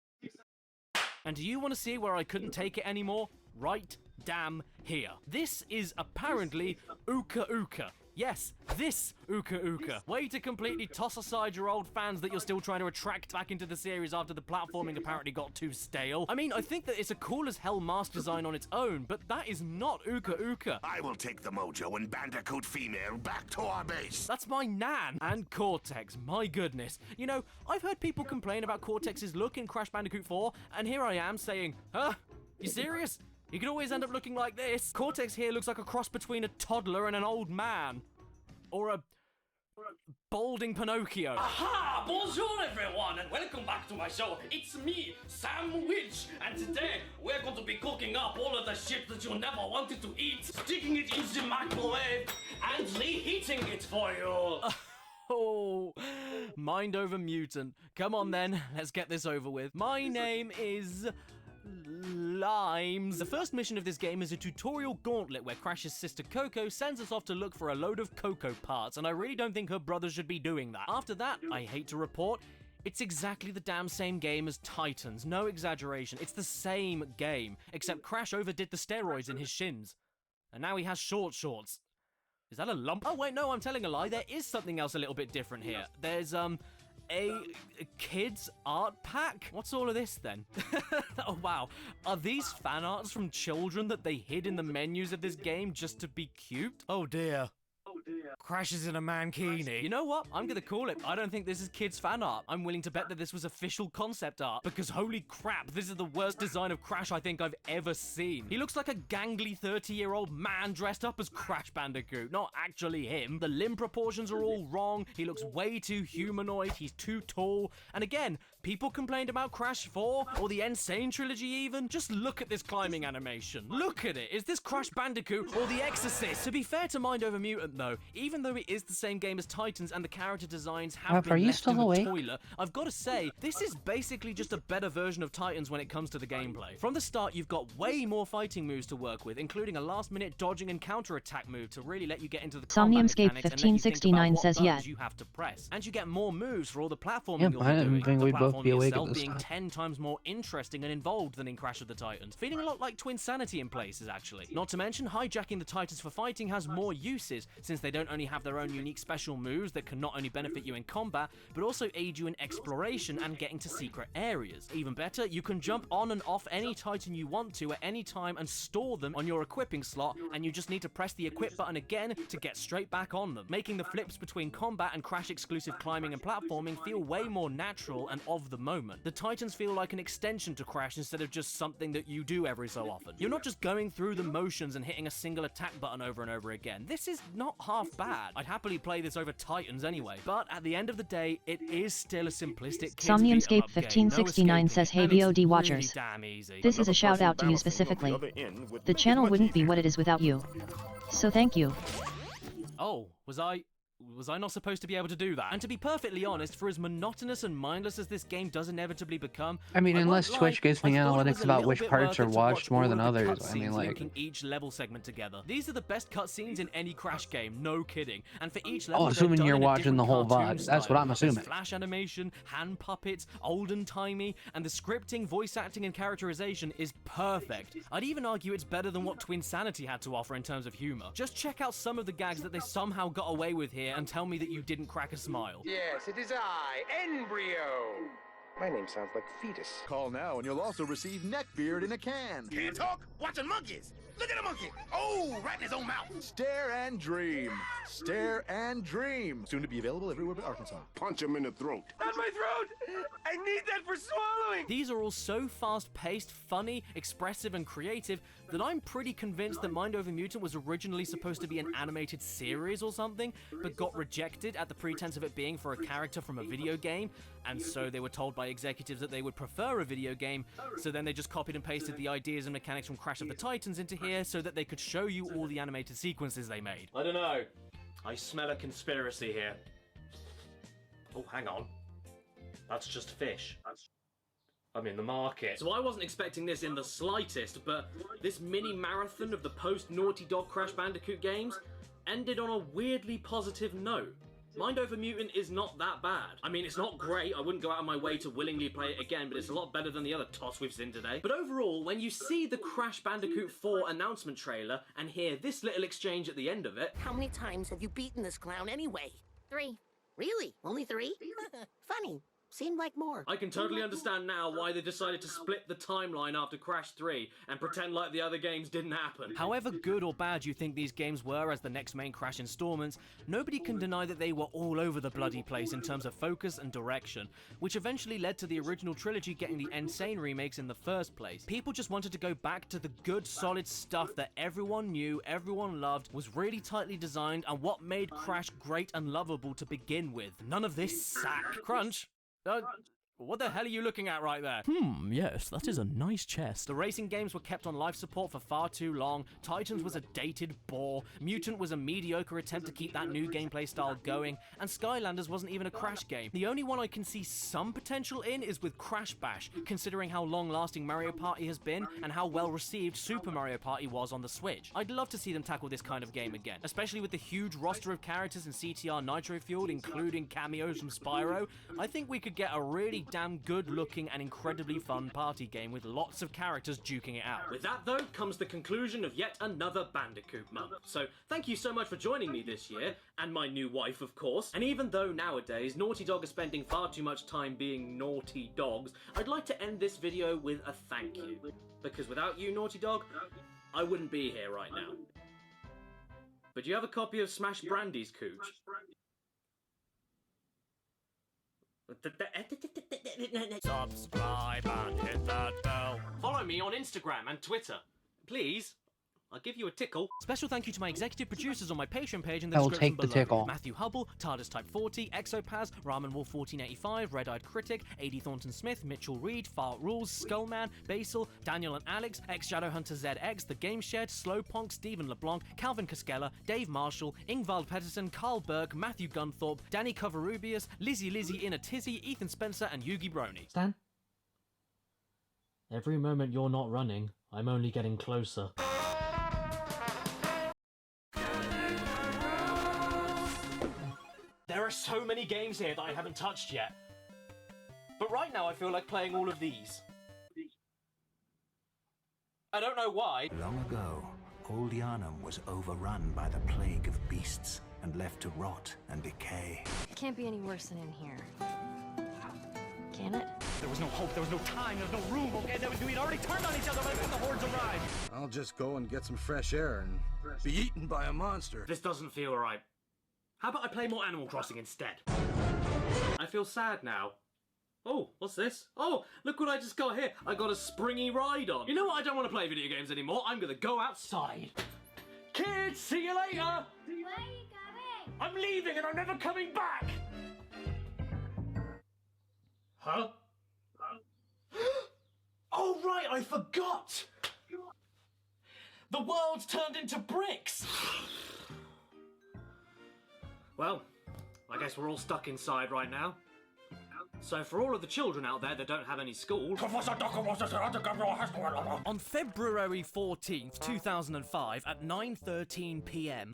And do you want to see where I couldn't take it anymore? Right damn here. This is apparently Uka Uka. Yes, this Uka Uka. Way to completely toss aside your old fans that you're still trying to attract back into the series after the platforming apparently got too stale. I mean, I think that it's a cool as hell mask design on its own, but that is not Uka Uka. I will take the Mojo and Bandicoot female back to our base. That's my Nan. And Cortex, my goodness. You know, I've heard people complain about Cortex's look in Crash Bandicoot 4, and here I am saying, huh? You serious? You could always end up looking like this. Cortex here looks like a cross between a toddler and an old man. Or balding Pinocchio. Aha! Bonjour everyone and welcome back to my show. It's me, Sam Witch, and today we're going to be cooking up all of the shit that you never wanted to eat, sticking it in the microwave and reheating it for you. Oh, mind over mutant. Come on then, let's get this over with. My name is Limes. The first mission of this game is a tutorial gauntlet where Crash's sister Coco sends us off to look for a load of Coco parts, and I really don't think her brother should be doing that. After that, I hate to report, it's exactly the damn same game as Titans. No exaggeration. It's the same game, except Crash overdid the steroids in his shins. And now he has short shorts. Is that a lump? Oh wait, no, I'm telling a lie. There is something else a little bit different here. There's, a kids art pack? What's all of this then? Oh wow, are these fan arts from children that they hid in the menus of this game just to be cute? Oh dear. Crash is in a mankini. You know what? I'm gonna call it. I don't think this is kids fan art. I'm willing to bet that this was official concept art, because holy crap, this is the worst design of Crash I think I've ever seen. He looks like a gangly 30-year-old man dressed up as Crash Bandicoot, not actually him. The limb proportions are all wrong. He looks way too humanoid. He's too tall. And again, people complained about Crash 4 or the Insane Trilogy even. Just look at this climbing animation. Look at it. Is this Crash Bandicoot or The Exorcist? To be fair to Mind Over Mutant though, even though it is the same game as Titans and the character designs have been left in the toilet, I've got to say, this is basically just a better version of Titans when it comes to the gameplay. From the start, you've got way more fighting moves to work with, including a last-minute dodging and counter-attack move to really let you get into the combat mechanics and let you think about what buttons you have to press. And you get more moves for all the platforming you'll be doing. The platforming itself being 10 times more interesting and involved than in Crash of the Titans. Feeling a lot like Twinsanity in places, actually. Not to mention, hijacking the Titans for fighting has more uses, since they don't only have their own unique special moves that can not only benefit you in combat, but also aid you in exploration and getting to secret areas. Even better, you can jump on and off any Titan you want to at any time and store them on your equipping slot, and you just need to press the equip button again to get straight back on them, making the flips between combat and Crash exclusive climbing and platforming feel way more natural and of the moment. The Titans feel like an extension to Crash instead of just something that you do every so often. You're not just going through the motions and hitting a single attack button over and over again. This is not half bad. I'd happily play this over Titans anyway, but at the end of the day, it is still a simplistic Somniumscape 1569 says, hey VOD watchers, this is a shout out to you specifically. The channel wouldn't be what it is without you. So thank you. Oh, was I not supposed to be able to do that? And to be perfectly honest, for as monotonous and mindless as this game does inevitably become, I mean, unless Twitch gives me analytics about which parts are watched more than others, I mean, like, linking each level segment together. These are the best cutscenes in any Crash game, no kidding. And for each level, assuming you're watching the whole VOD, that's what I'm assuming. There's flash animation, hand puppets, olden timey, and the scripting, voice acting, and characterization is perfect. I'd even argue it's better than what Twinsanity had to offer in terms of humor. Just check out some of the gags that they somehow got away with here and tell me that you didn't crack a smile. Yes, it is I, Embryo. My name sounds like fetus. Call now and you'll also receive neckbeard in a can. Can't talk? Watching monkeys. Look at a monkey. Oh, right in his own mouth. Stare and dream. Stare and dream. Soon to be available everywhere but Arkansas. Punch him in the throat. Not my throat! I need that for swallowing! These are all so fast-paced, funny, expressive, and creative that I'm pretty convinced that Mind Over Mutant was originally supposed to be an animated series or something, but got rejected at the pretense of it being for a character from a video game, and so they were told by executives that they would prefer a video game, so then they just copied and pasted the ideas and mechanics from Crash of the Titans into here so that they could show you all the animated sequences they made. I don't know. I smell a conspiracy here. Oh, hang on. That's just fish. I'm in the market. So I wasn't expecting this in the slightest, but this mini marathon of the post-Naughty Dog Crash Bandicoot games ended on a weirdly positive note. Mind Over Mutant is not that bad. I mean, it's not great, I wouldn't go out of my way to willingly play it again, but it's a lot better than the other toss we've seen today. But overall, when you see the Crash Bandicoot 4 announcement trailer and hear this little exchange at the end of it... How many times have you beaten this clown anyway? 3. Really? Only 3? Funny. Seemed like more. I can totally understand now why they decided to split the timeline after Crash 3 and pretend like the other games didn't happen. However good or bad you think these games were as the next main Crash installments, nobody can deny that they were all over the bloody place in terms of focus and direction, which eventually led to the original trilogy getting the insane remakes in the first place. People just wanted to go back to the good, solid stuff that everyone knew, everyone loved, was really tightly designed, and what made Crash great and lovable to begin with. None of this sack. Crunch! What the hell are you looking at right there? Yes, that is a nice chest. The racing games were kept on life support for far too long, Titans was a dated bore, Mutant was a mediocre attempt to keep that new gameplay style going, and Skylanders wasn't even a Crash game. The only one I can see some potential in is with Crash Bash, considering how long-lasting Mario Party has been and how well-received Super Mario Party was on the Switch. I'd love to see them tackle this kind of game again, especially with the huge roster of characters in CTR Nitro Fueled, including cameos from Spyro. I think we could get a really damn good-looking and incredibly fun party game with lots of characters duking it out. With that, though, comes the conclusion of yet another Bandicoot month. So, thank you so much for joining me this year, and my new wife, of course. And even though nowadays Naughty Dog is spending far too much time being naughty dogs, I'd like to end this video with a thank you. Because without you, Naughty Dog, I wouldn't be here right now. But do you have a copy of Smash Brandy's Cooch? Subscribe and hit that bell. Follow me on Instagram and Twitter. Please. I'll give you a tickle. Special thank you to my executive producers on my Patreon page in the I will description take the below. tickle. Matthew Hubble, TARDIS Type 40, Exopaz, Ramen Wolf 1485, Red Eyed Critic, A.D. Thornton Smith, Mitchell Reed, Fart Rules, Skullman, Basil, Daniel and Alex, Ex-Shadowhunter ZX, The Game Shed, Slowponk, Stephen LeBlanc, Calvin Cascella, Dave Marshall, Ingvald Petterson, Carl Burke, Matthew Gunthorpe, Danny Covarubius, Lizzie in a Tizzy, Ethan Spencer, and Yugi Brony. Stan? Every moment you're not running, I'm only getting closer. There are so many games here that I haven't touched yet. But right now I feel like playing all of these. I don't know why. Long ago, old Yharnam was overrun by the plague of beasts and left to rot and decay. It can't be any worse than in here. Can it? There was no hope, there was no time, there was no room, okay? We'd already turned on each other right when the hordes arrived. I'll just go and get some fresh air and be eaten by a monster. This doesn't feel right. How about I play more Animal Crossing instead? I feel sad now. Oh, what's this? Oh, look what I just got here. I got a springy ride on. You know what? I don't want to play video games anymore. I'm gonna go outside. Kids, see you later! Where are you going? I'm leaving and I'm never coming back! Huh? Oh, right, I forgot! The world's turned into bricks! Well, I guess we're all stuck inside right now. So for all of the children out there that don't have any school... On February 14th, 2005, at 9:13 PM,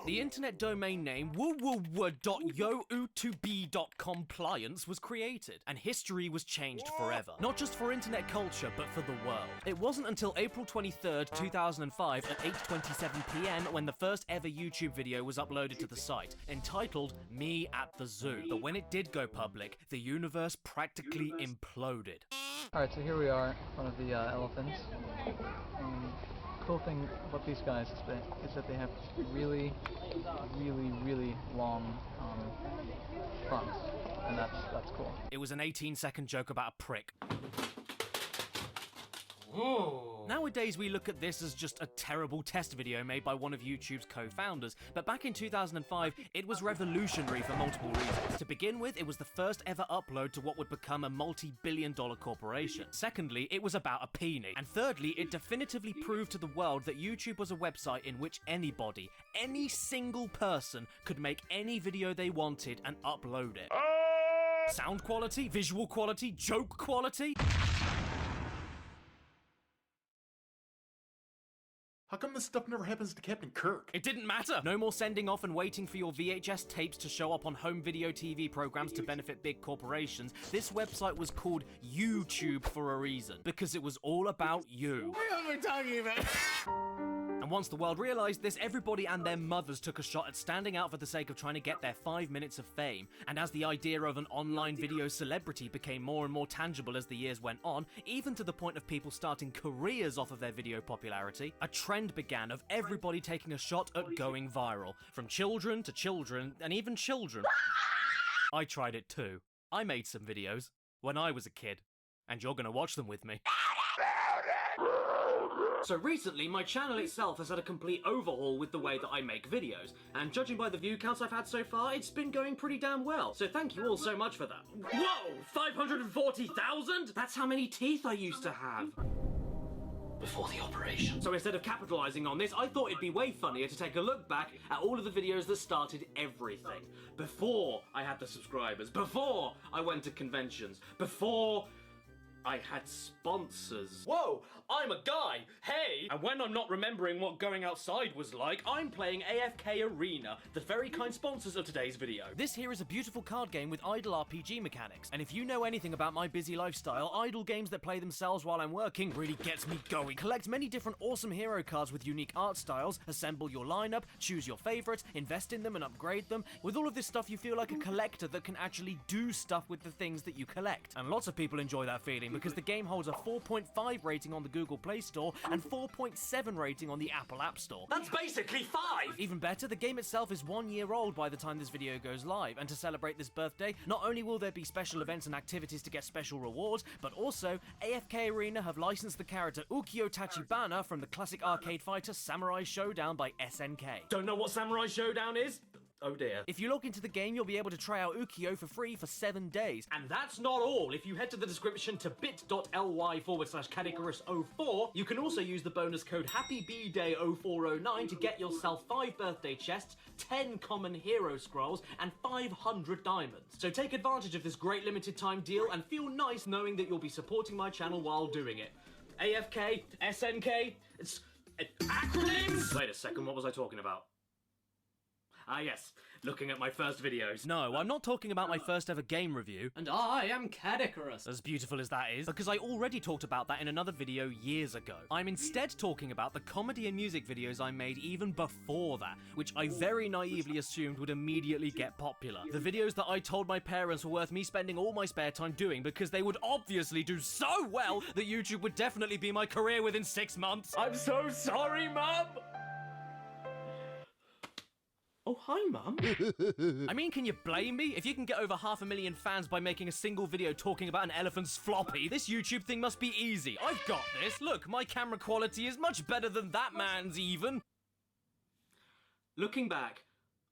the internet domain name www.yo2b.compliance was created, and history was changed forever. Not just for internet culture, but for the world. It wasn't until April 23rd, 2005 at 8:27 PM when the first ever YouTube video was uploaded to the site, entitled Me at the Zoo. But when it did go public, the universe practically imploded. Alright, so here we are, one of the elephants. Cool thing about these guys is that they have really long fronts, and that's cool. It was an 18-second joke about a prick. Ooh. Nowadays we look at this as just a terrible test video made by one of YouTube's co-founders, but back in 2005 it was revolutionary for multiple reasons. To begin with, it was the first ever upload to what would become a multi-billion-dollar corporation. Secondly, it was about a peony. And thirdly, it definitively proved to the world that YouTube was a website in which anybody, any single person, could make any video they wanted and upload it. Sound quality, visual quality, joke quality. How come this stuff never happens to Captain Kirk? It didn't matter! No more sending off and waiting for your VHS tapes to show up on home video TV programs to benefit big corporations. This website was called YouTube for a reason, because it was all about you. What are we talking about? And And once the world realized this, everybody and their mothers took a shot at standing out for the sake of trying to get their 5 minutes of fame. And as the idea of an online video celebrity became more and more tangible as the years went on, even to the point of people starting careers off of their video popularity, a trend began of everybody taking a shot at going viral. From children to children, and even children. I tried it too. I made some videos when I was a kid, and you're gonna watch them with me. So recently, my channel itself has had a complete overhaul with the way that I make videos, and judging by the view counts I've had so far, it's been going pretty damn well. So thank you all so much for that. Whoa! 540,000? That's how many teeth I used to have before the operation. So instead of capitalizing on this, I thought it'd be way funnier to take a look back at all of the videos that started everything. Before I had the subscribers, before I went to conventions, before I had sponsors. Whoa, I'm a guy, hey! And when I'm not remembering what going outside was like, I'm playing AFK Arena, the very kind sponsors of today's video. This here is a beautiful card game with idle RPG mechanics, and if you know anything about my busy lifestyle, idle games that play themselves while I'm working really gets me going. Collect many different awesome hero cards with unique art styles, assemble your lineup, choose your favorites, invest in them and upgrade them. With all of this stuff, you feel like a collector that can actually do stuff with the things that you collect. And lots of people enjoy that feeling because the game holds a 4.5 rating on the Google Play Store and 4.7 rating on the Apple App Store. That's basically 5! Even better, the game itself is 1 year old by the time this video goes live, and to celebrate this birthday, not only will there be special events and activities to get special rewards, but also AFK Arena have licensed the character Ukiyo Tachibana from the classic arcade fighter Samurai Showdown by SNK. Don't know what Samurai Showdown is? Oh dear. If you log into the game, you'll be able to try out Ukiyo for free for 7 days. And that's not all. If you head to the description to bit.ly/categories04, you can also use the bonus code HAPPYBDAY0409 to get yourself 5 birthday chests, 10 common hero scrolls, and 500 diamonds. So take advantage of this great limited time deal and feel nice knowing that you'll be supporting my channel while doing it. AFK, SNK, it's acronyms? Wait a second, what was I talking about? Ah yes, looking at my first videos. No, I'm not talking about my first ever game review. And I am Cadecorus. As beautiful as that is, because I already talked about that in another video years ago. I'm instead talking about the comedy and music videos I made even before that, which I very naively assumed would immediately get popular. The videos that I told my parents were worth me spending all my spare time doing because they would obviously do so well that YouTube would definitely be my career within 6 months. I'm so sorry, Mum! Oh, hi, Mum. I mean, can you blame me? If you can get over 500,000 fans by making a single video talking about an elephant's floppy, this YouTube thing must be easy. I've got this. Look, my camera quality is much better than that man's even. Looking back,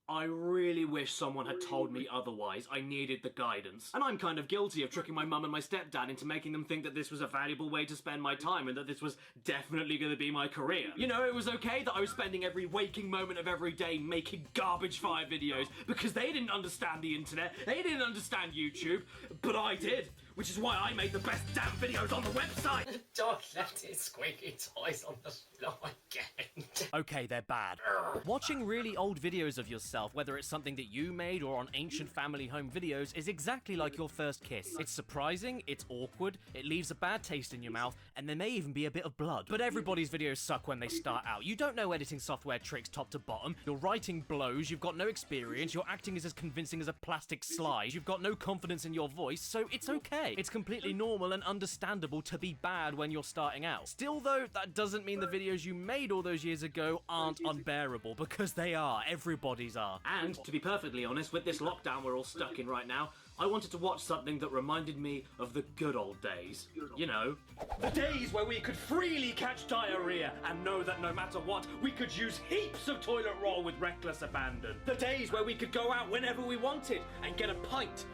I really wish someone had told me otherwise. I needed the guidance. And I'm kind of guilty of tricking my mum and my stepdad into making them think that this was a valuable way to spend my time and that this was definitely going to be my career. You know, it was okay that I was spending every waking moment of every day making garbage fire videos because they didn't understand the internet, they didn't understand YouTube, but I did. Which is why I made the best damn videos on the website! Don't let his squeaky toys on the floor again. Okay, they're bad. Watching really old videos of yourself, whether it's something that you made or on ancient family home videos, is exactly like your first kiss. It's surprising, it's awkward, it leaves a bad taste in your mouth, and there may even be a bit of blood. But everybody's videos suck when they start out. You don't know editing software tricks top to bottom, your writing blows, you've got no experience, your acting is as convincing as a plastic slide, you've got no confidence in your voice, so it's okay. It's completely normal and understandable to be bad when you're starting out. Still though, that doesn't mean the videos you made all those years ago aren't unbearable, because they are. Everybody's are. And, to be perfectly honest, with this lockdown we're all stuck in right now, I wanted to watch something that reminded me of the good old days. You know, the days where we could freely catch diarrhea and know that no matter what, we could use heaps of toilet roll with reckless abandon. The days where we could go out whenever we wanted and get a pint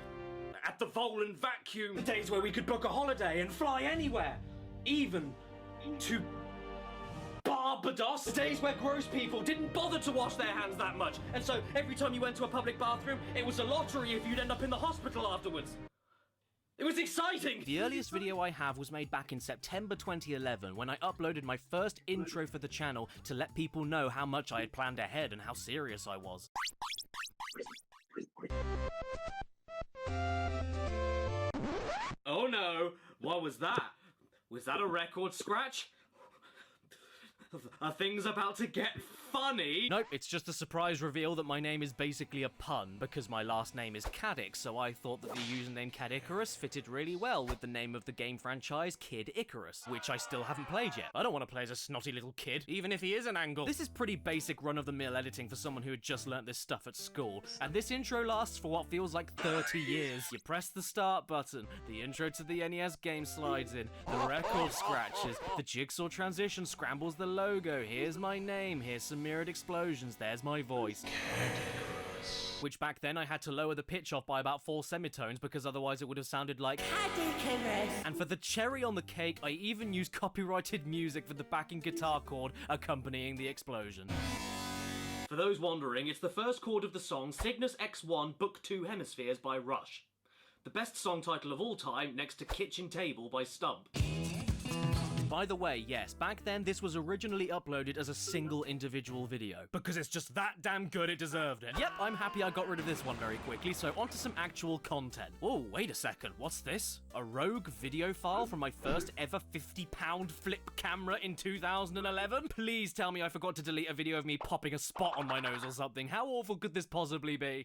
at the Volan vacuum. The days where we could book a holiday and fly anywhere, even to Barbados. The days where gross people didn't bother to wash their hands that much, and so every time you went to a public bathroom, it was a lottery if you'd end up in the hospital afterwards. It was exciting! The earliest video I have was made back in September 2011 when I uploaded my first intro for the channel to let people know how much I had planned ahead and how serious I was. Oh no, what was that? Was that a record scratch? Are things about to get funny? Nope, it's just a surprise reveal that my name is basically a pun, because my last name is Cadix, so I thought that the username Cad Icarus fitted really well with the name of the game franchise Kid Icarus, which I still haven't played yet. I don't want to play as a snotty little kid, even if he is an angle. This is pretty basic run-of-the-mill editing for someone who had just learnt this stuff at school, and this intro lasts for what feels like 30 years. You press the start button, the intro to the NES game slides in, the record scratches, the jigsaw transition scrambles the logo, here's my name, here's some mirrored explosions, there's my voice. Which back then I had to lower the pitch off by about 4 semitones because otherwise it would have sounded like And for the cherry on the cake, I even used copyrighted music for the backing guitar chord accompanying the explosion. For those wondering, it's the first chord of the song Cygnus X1 Book 2 Hemispheres by Rush. The best song title of all time, next to Kitchen Table by Stump. By the way, yes, back then this was originally uploaded as a single individual video. Because it's just that damn good it deserved it. Yep, I'm happy I got rid of this one very quickly, so onto some actual content. Oh, wait a second, what's this? A rogue video file from my first ever £50 flip camera in 2011? Please tell me I forgot to delete a video of me popping a spot on my nose or something. How awful could this possibly be?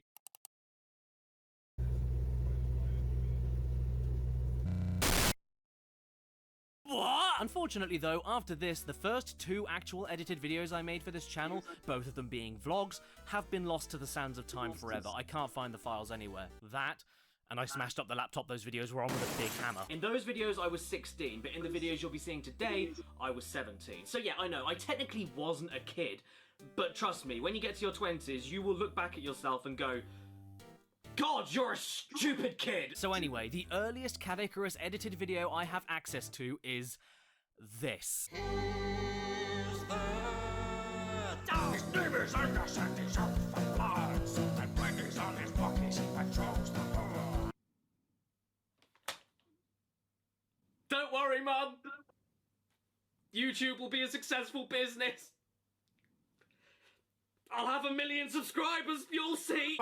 What? Unfortunately though, after this, the first 2 actual edited videos I made for this channel, both of them being vlogs, have been lost to the sands of time forever. I can't find the files anywhere. That, and I smashed up the laptop those videos were on with a big hammer. In those videos I was 16, but in the videos you'll be seeing today, I was 17. So yeah, I know, I technically wasn't a kid, but trust me, when you get to your 20s, you will look back at yourself and go, God, you're a stupid kid! So anyway, the earliest Cad Icarus edited video I have access to is this. His name is Angus and he's out for bloods. And when he's on his walkies, he patrols the moor. Don't worry, Mum! YouTube will be a successful business. I'll have 1 million subscribers, you'll see!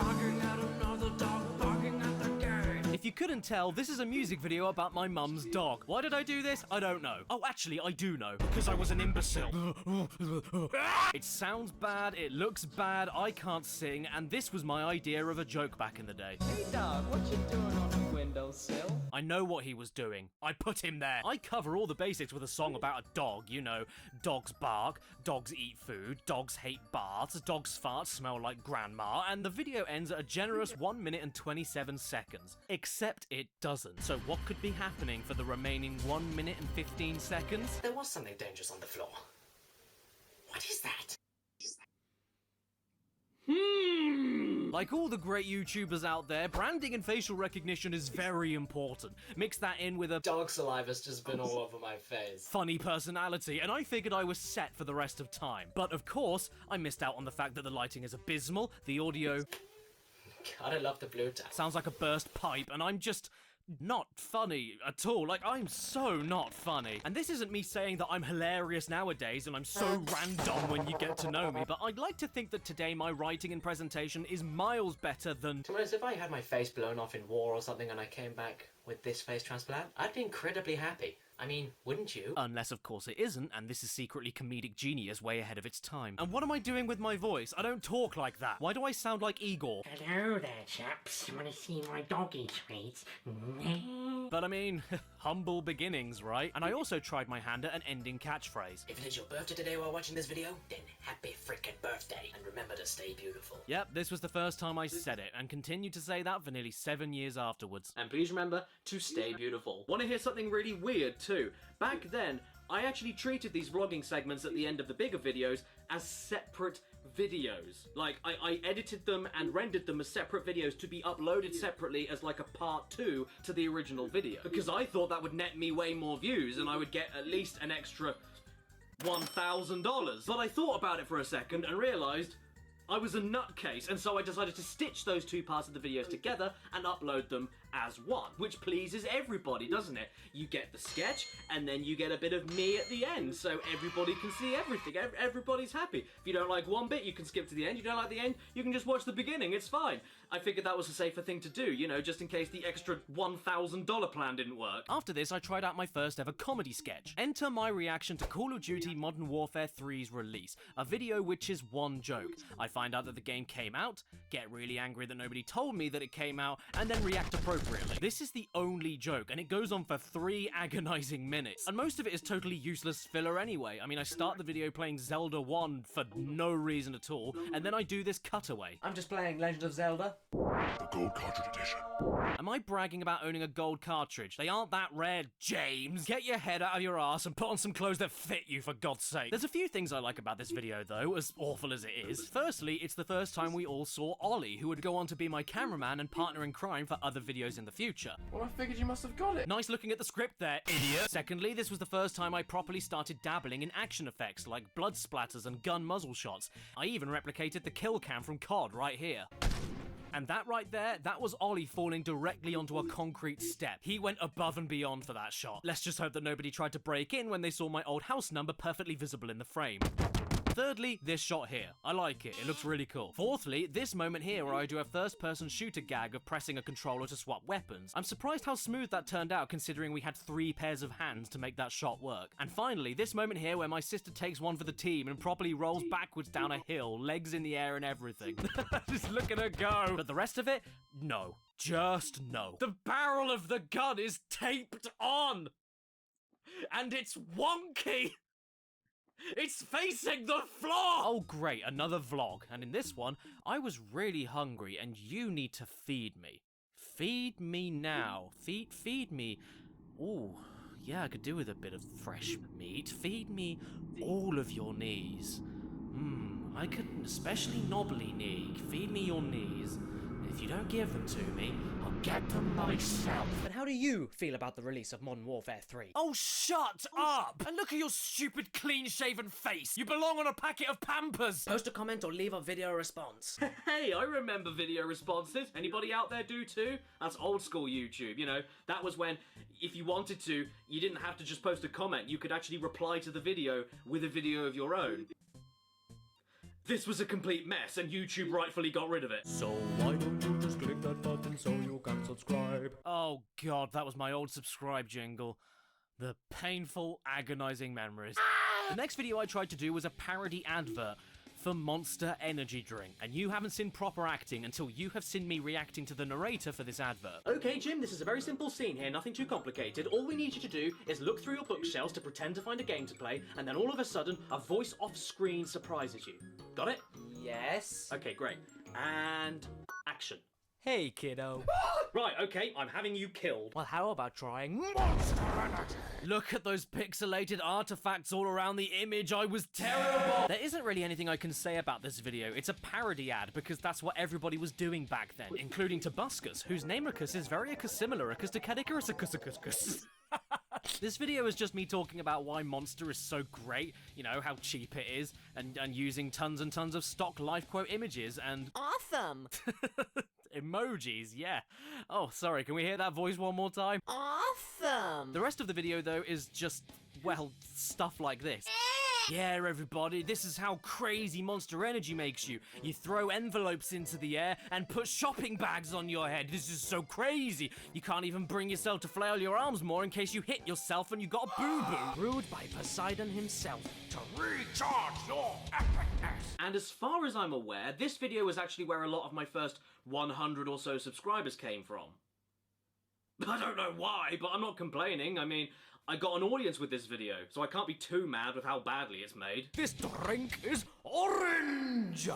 If you couldn't tell, this is a music video about my mum's dog. Why did I do this? I don't know. Oh, actually, I do know. Because I was an imbecile. It sounds bad, it looks bad, I can't sing, and this was my idea of a joke back in the day. Hey dog, what you doing on the windowsill? I know what he was doing. I put him there. I cover all the basics with a song about a dog, you know. Dogs bark, dogs eat food, dogs hate baths, dogs fart smell like grandma, and the video ends at a generous 1 minute and 27 seconds. Except it doesn't. So what could be happening for the remaining 1 minute and 15 seconds? There was something dangerous on the floor. What is that? Like all the great YouTubers out there, branding and facial recognition is very important. Mix that in with a Dog saliva's just been all over my face. funny personality, and I figured I was set for the rest of time. But of course, I missed out on the fact that the lighting is abysmal, the audio God, I love the blue tap. sounds like a burst pipe, and I'm just not funny at all. Like, I'm so not funny. And this isn't me saying that I'm hilarious nowadays and I'm so random when you get to know me, but I'd like to think that today my writing and presentation is miles better than... To be honest, if I had my face blown off in war or something and I came back with this face transplant, I'd be incredibly happy. I mean, wouldn't you? Unless, of course, it isn't, and this is secretly comedic genius way ahead of its time. And what am I doing with my voice? I don't talk like that. Why do I sound like Igor? Hello there, chaps. Wanna see my doggy treats? But I mean, humble beginnings, right? And I also tried my hand at an ending catchphrase. If it is your birthday today while watching this video, then happy frickin' birthday. And remember to stay beautiful. Yep, this was the first time I said it, and continued to say that for nearly 7 years afterwards. And please remember to stay beautiful. Want to hear something really weird too? Back then, I actually treated these vlogging segments at the end of the bigger videos as separate videos. Like, I edited them and rendered them as separate videos to be uploaded separately as like a part 2 to the original video. Because I thought that would net me way more views and I would get at least an extra $1,000. But I thought about it for a second and realised I was a nutcase, and so I decided to stitch those 2 parts of the videos together and upload them as one, which pleases everybody, doesn't it? You get the sketch, and then you get a bit of me at the end, so everybody can see everything. Everybody's happy. If you don't like one bit, you can skip to the end. You don't like the end, you can just watch the beginning. It's fine. I figured that was a safer thing to do, you know, just in case the extra $1,000 plan didn't work. After this, I tried out my first ever comedy sketch. Enter my reaction to Call of Duty Modern Warfare 3's release, a video which is one joke. I find out that the game came out, get really angry that nobody told me that it came out, and then react appropriately. This is the only joke, and it goes on for 3 agonizing minutes. And most of it is totally useless filler anyway. I mean, I start the video playing Zelda 1 for no reason at all, and then I do this cutaway. I'm just playing Legend of Zelda. The gold cartridge edition. Am I bragging about owning a gold cartridge? They aren't that rare, James. Get your head out of your ass and put on some clothes that fit you, for God's sake. There's a few things I like about this video, though, as awful as it is. Firstly, it's the first time we all saw Ollie, who would go on to be my cameraman and partner in crime for other videos in the future. Well, I figured you must have got it. Nice looking at the script there, idiot. Secondly, this was the first time I properly started dabbling in action effects, like blood splatters and gun muzzle shots. I even replicated the kill cam from COD right here. And that right there, that was Ollie falling directly onto a concrete step. He went above and beyond for that shot. Let's just hope that nobody tried to break in when they saw my old house number perfectly visible in the frame. Thirdly, this shot here. I like it. It looks really cool. Fourthly, this moment here where I do a first-person shooter gag of pressing a controller to swap weapons. I'm surprised how smooth that turned out considering we had 3 pairs of hands to make that shot work. And finally, this moment here where my sister takes one for the team and properly rolls backwards down a hill, legs in the air and everything. Just look at her go. But the rest of it, no. Just no. The barrel of the gun is taped on! And it's wonky! It's facing the floor! Oh great, another vlog. And in this one, I was really hungry and you need to feed me. Feed me now. Feed me. Ooh, yeah, I could do with a bit of fresh meat. Feed me all of your knees. I could, especially knobbly knee. Feed me your knees. If you don't give them to me, I'll get them myself. But how do you feel about the release of Modern Warfare 3? Oh, shut up! And look at your stupid clean-shaven face. You belong on a packet of Pampers. Post a comment or leave a video response. Hey, I remember video responses. Anybody out there do too? That's old school YouTube, you know. That was when, if you wanted to, you didn't have to just post a comment. You could actually reply to the video with a video of your own. This was a complete mess, and YouTube rightfully got rid of it. So why don't you just click that button so you can subscribe? Oh god, that was my old subscribe jingle. The painful, agonizing memories. The next video I tried to do was a parody advert for Monster Energy Drink, and you haven't seen proper acting until you have seen me reacting to the narrator for this advert. Okay, Jim, this is a very simple scene here, nothing too complicated. All we need you to do is look through your bookshelves to pretend to find a game to play, and then all of a sudden, a voice off-screen surprises you. Got it? Yes. Okay, great. And action. Hey, kiddo. Right, okay, I'm having you killed. Well, how about trying Monster Energy? Look at those pixelated artifacts all around the image. I was terrible. There isn't really anything I can say about this video. It's a parody ad because that's what everybody was doing back then, including Tobuscus, whose Namicus is very similar to Cadicurus. This video is just me talking about why Monster is so great, you know, how cheap it is, and using tons and tons of stock life quote images and... Awesome! Emojis, yeah. Oh, sorry, can we hear that voice one more time? Awesome! The rest of the video, though, is just, well, stuff like this. Yeah, everybody, this is how crazy Monster Energy makes you. You throw envelopes into the air and put shopping bags on your head. This is so crazy. You can't even bring yourself to flail your arms more in case you hit yourself and you got a boo-boo. Brewed by Poseidon himself. To recharge your epicness. And as far as I'm aware, this video was actually where a lot of my first 100 or so subscribers came from. I don't know why, but I'm not complaining. I mean, I got an audience with this video, so I can't be too mad with how badly it's made. This drink is orange! I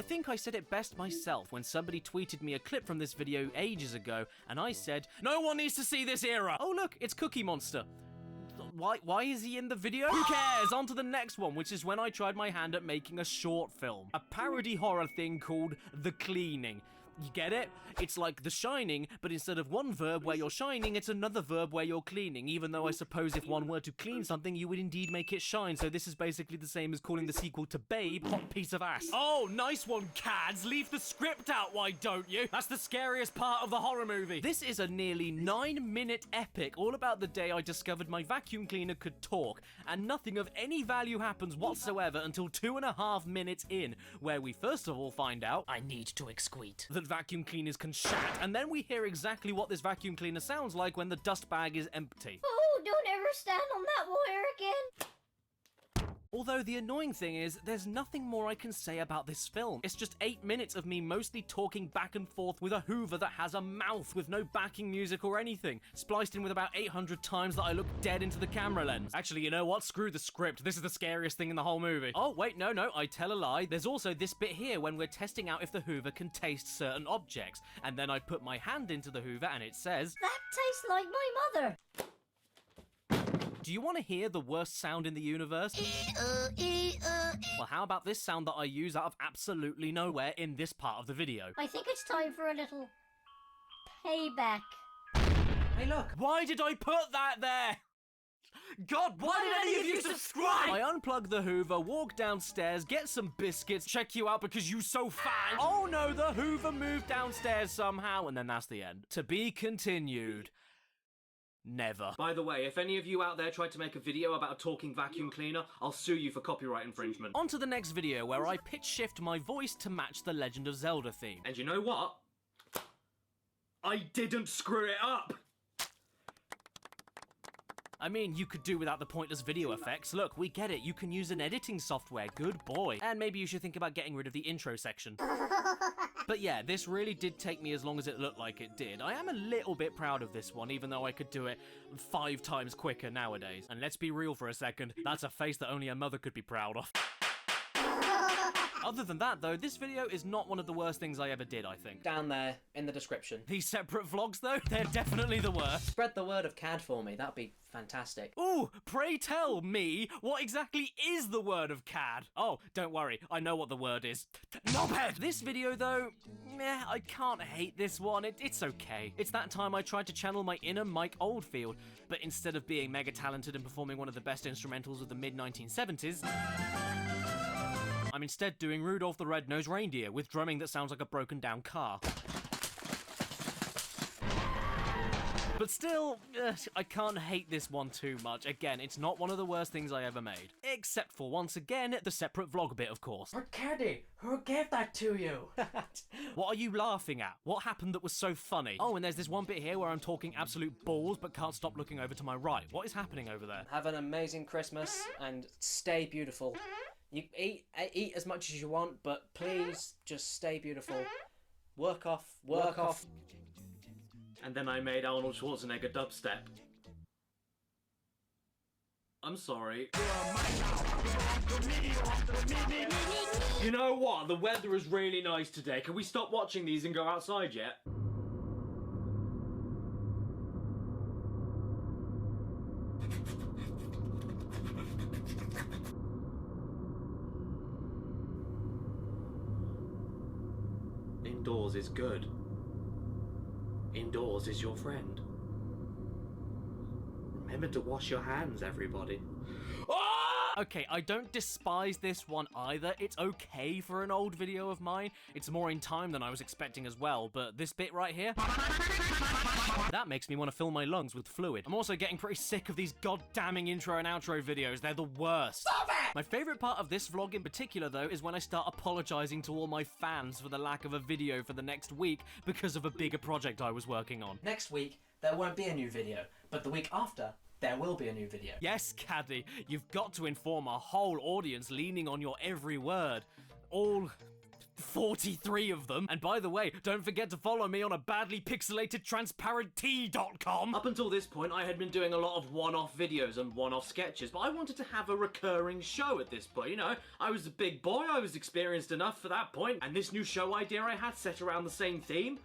think I said it best myself when somebody tweeted me a clip from this video ages ago, and I said, no one needs to see this era! Oh look, it's Cookie Monster. Why is he in the video? Who cares? On to the next one, which is when I tried my hand at making a short film. A parody horror thing called The Cleaning. You get it? It's like The Shining, but instead of one verb where you're shining, it's another verb where you're cleaning, even though I suppose if one were to clean something, you would indeed make it shine, so this is basically the same as calling the sequel to Babe Hot Piece of Ass. Oh, nice one, Cads! Leave the script out, why don't you? That's the scariest part of the horror movie. This is a nearly 9-minute epic all about the day I discovered my vacuum cleaner could talk, and nothing of any value happens whatsoever until 2.5 minutes in, where we first of all find out I need to excrete. that vacuum cleaners can shat, and then we hear exactly what this vacuum cleaner sounds like when the dust bag is empty. Oh, don't ever stand on that wire again. Although the annoying thing is, there's nothing more I can say about this film. It's just 8 minutes of me mostly talking back and forth with a Hoover that has a mouth with no backing music or anything, spliced in with about 800 times that I look dead into the camera lens. Actually, you know what? Screw the script. This is the scariest thing in the whole movie. Oh, wait, no, I tell a lie. There's also this bit here when we're testing out if the Hoover can taste certain objects, and then I put my hand into the Hoover and it says, That tastes like my mother. do you want to hear the worst sound in the universe? Well, how about this sound that I use out of absolutely nowhere in this part of the video? I think it's time for a little payback. Hey, look. Why did I put that there? God, why did any of you subscribe? I unplug the Hoover, walk downstairs, get some biscuits, check you out because you so fat. Oh no, the Hoover moved downstairs somehow, and then that's the end. To be continued. Never. By the way, if any of you out there tried to make a video about a talking vacuum cleaner, I'll sue you for copyright infringement. On to the next video, where I pitch shift my voice to match the Legend of Zelda theme. And you know what? I didn't screw it up! I mean, you could do without the pointless video effects. Look, we get it. You can use an editing software. Good boy. And maybe you should think about getting rid of the intro section. But yeah, this really did take me as long as it looked like it did. I am a little bit proud of this one, even though I could do it 5 times quicker nowadays. And let's be real for a second, that's a face that only a mother could be proud of. Other than that, though, this video is not one of the worst things I ever did, I think. Down there, in the description. These separate vlogs, though, they're definitely the worst. Spread the word of CAD for me, that'd be fantastic. Ooh, pray tell me, what exactly is the word of CAD? Oh, don't worry, I know what the word is. Knobhead! This video, though, meh, I can't hate this one, it's okay. It's that time I tried to channel my inner Mike Oldfield, but instead of being mega talented and performing one of the best instrumentals of the mid-1970s, I'm instead doing Rudolph the Red-Nosed Reindeer with drumming that sounds like a broken down car. But still, I can't hate this one too much. Again, it's not one of the worst things I ever made. Except for, once again, the separate vlog bit, of course. But Caddy, who gave that to you? What are you laughing at? What happened that was so funny? Oh, and there's this one bit here where I'm talking absolute balls but can't stop looking over to my right. What is happening over there? Have an amazing Christmas and stay beautiful. You eat as much as you want, but please just stay beautiful. Work off. And then I made Arnold Schwarzenegger dubstep. I'm sorry. You know what? The weather is really nice today. Can we stop watching these and go outside yet? Indoors is good. Indoors is your friend. Remember to wash your hands, everybody. Ah! Okay, I don't despise this one either. It's okay for an old video of mine. It's more in time than I was expecting as well, but this bit right here, that makes me want to fill my lungs with fluid. I'm also getting pretty sick of these goddamning intro and outro videos. They're the worst. Stop it! My favorite part of this vlog in particular, though, is when I start apologizing to all my fans for the lack of a video for the next week because of a bigger project I was working on. Next week, there won't be a new video, but the week after, there will be a new video. Yes, Caddy, you've got to inform a whole audience leaning on your every word. All 43 of them. And by the way, don't forget to follow me on a badly pixelated transparenttee.com. Up until this point, I had been doing a lot of one-off videos and one-off sketches, but I wanted to have a recurring show at this point. You know, I was a big boy, I was experienced enough for that point, and this new show idea I had set around the same theme,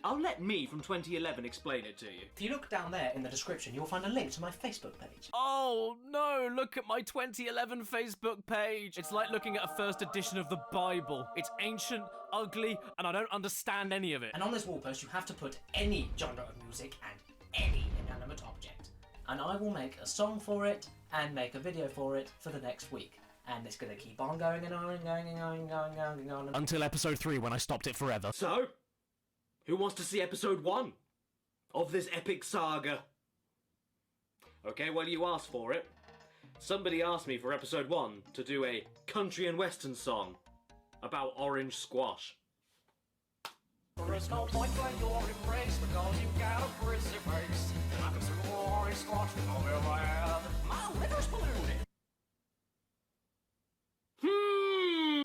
I'll let me from 2011 explain it to you. If you look down there in the description, you'll find a link to my Facebook page. Oh no, look at my 2011 Facebook page. It's like looking at a first edition of the Bible. It's ancient, ugly, and I don't understand any of it. And on this wall post, you have to put any genre of music and any inanimate object. And I will make a song for it and make a video for it for the next week. And it's going to keep on going and on and going and going and going and going. Until episode 3 when I stopped it forever. So, who wants to see episode 1 of this epic saga? Okay, well, you asked for it. Somebody asked me for episode 1 to do a country and western song about orange squash. There is no point where you're embraced because you've got a pretty face. And I can see orange squash from overhead. My liver's ballooning.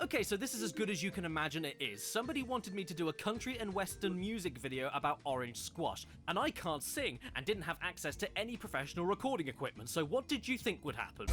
Okay, so this is as good as you can imagine it is. Somebody wanted me to do a country and western music video about orange squash, and I can't sing and didn't have access to any professional recording equipment, so what did you think would happen?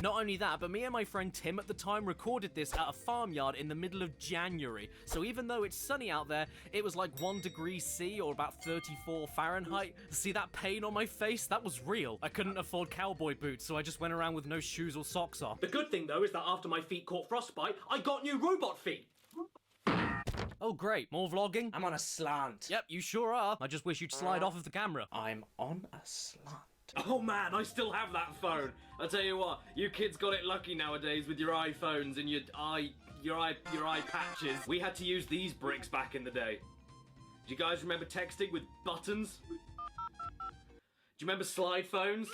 Not only that, but me and my friend Tim at the time recorded this at a farmyard in the middle of January, so even though it's sunny out there, it was like 1 degree C or about 34 Fahrenheit. See that pain on my face? That was real. I couldn't afford cowboy boots, so I just went around with no shoes or socks on. The good thing, though, is that after my feet caught frostbite, I got new robot feet. Oh great, more vlogging? I'm on a slant. Yep, you sure are. I just wish you'd slide off of the camera. I'm on a slant. Oh man, I still have that phone. I tell you what, you kids got it lucky nowadays with your iPhones and your eye patches. We had to use these bricks back in the day. Do you guys remember texting with buttons? Do you remember slide phones?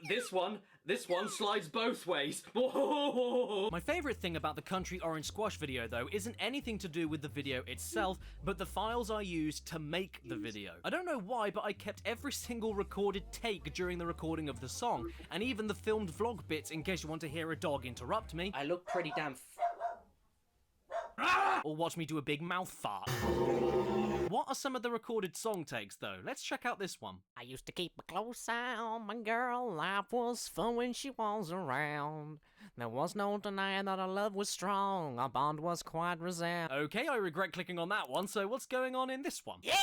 This one slides both ways. My favourite thing about the country orange squash video, though, isn't anything to do with the video itself, but the files I used to make the video. I don't know why, but I kept every single recorded take during the recording of the song, and even the filmed vlog bits in case you want to hear a dog interrupt me. I look pretty damn or watch me do a big mouth fart. What are some of the recorded song takes, though? Let's check out this one. I used to keep a close eye on my girl. Life was fun when she was around. There was no denying that our love was strong. Our bond was quite resound. Okay, I regret clicking on that one, so what's going on in this one? Yeah!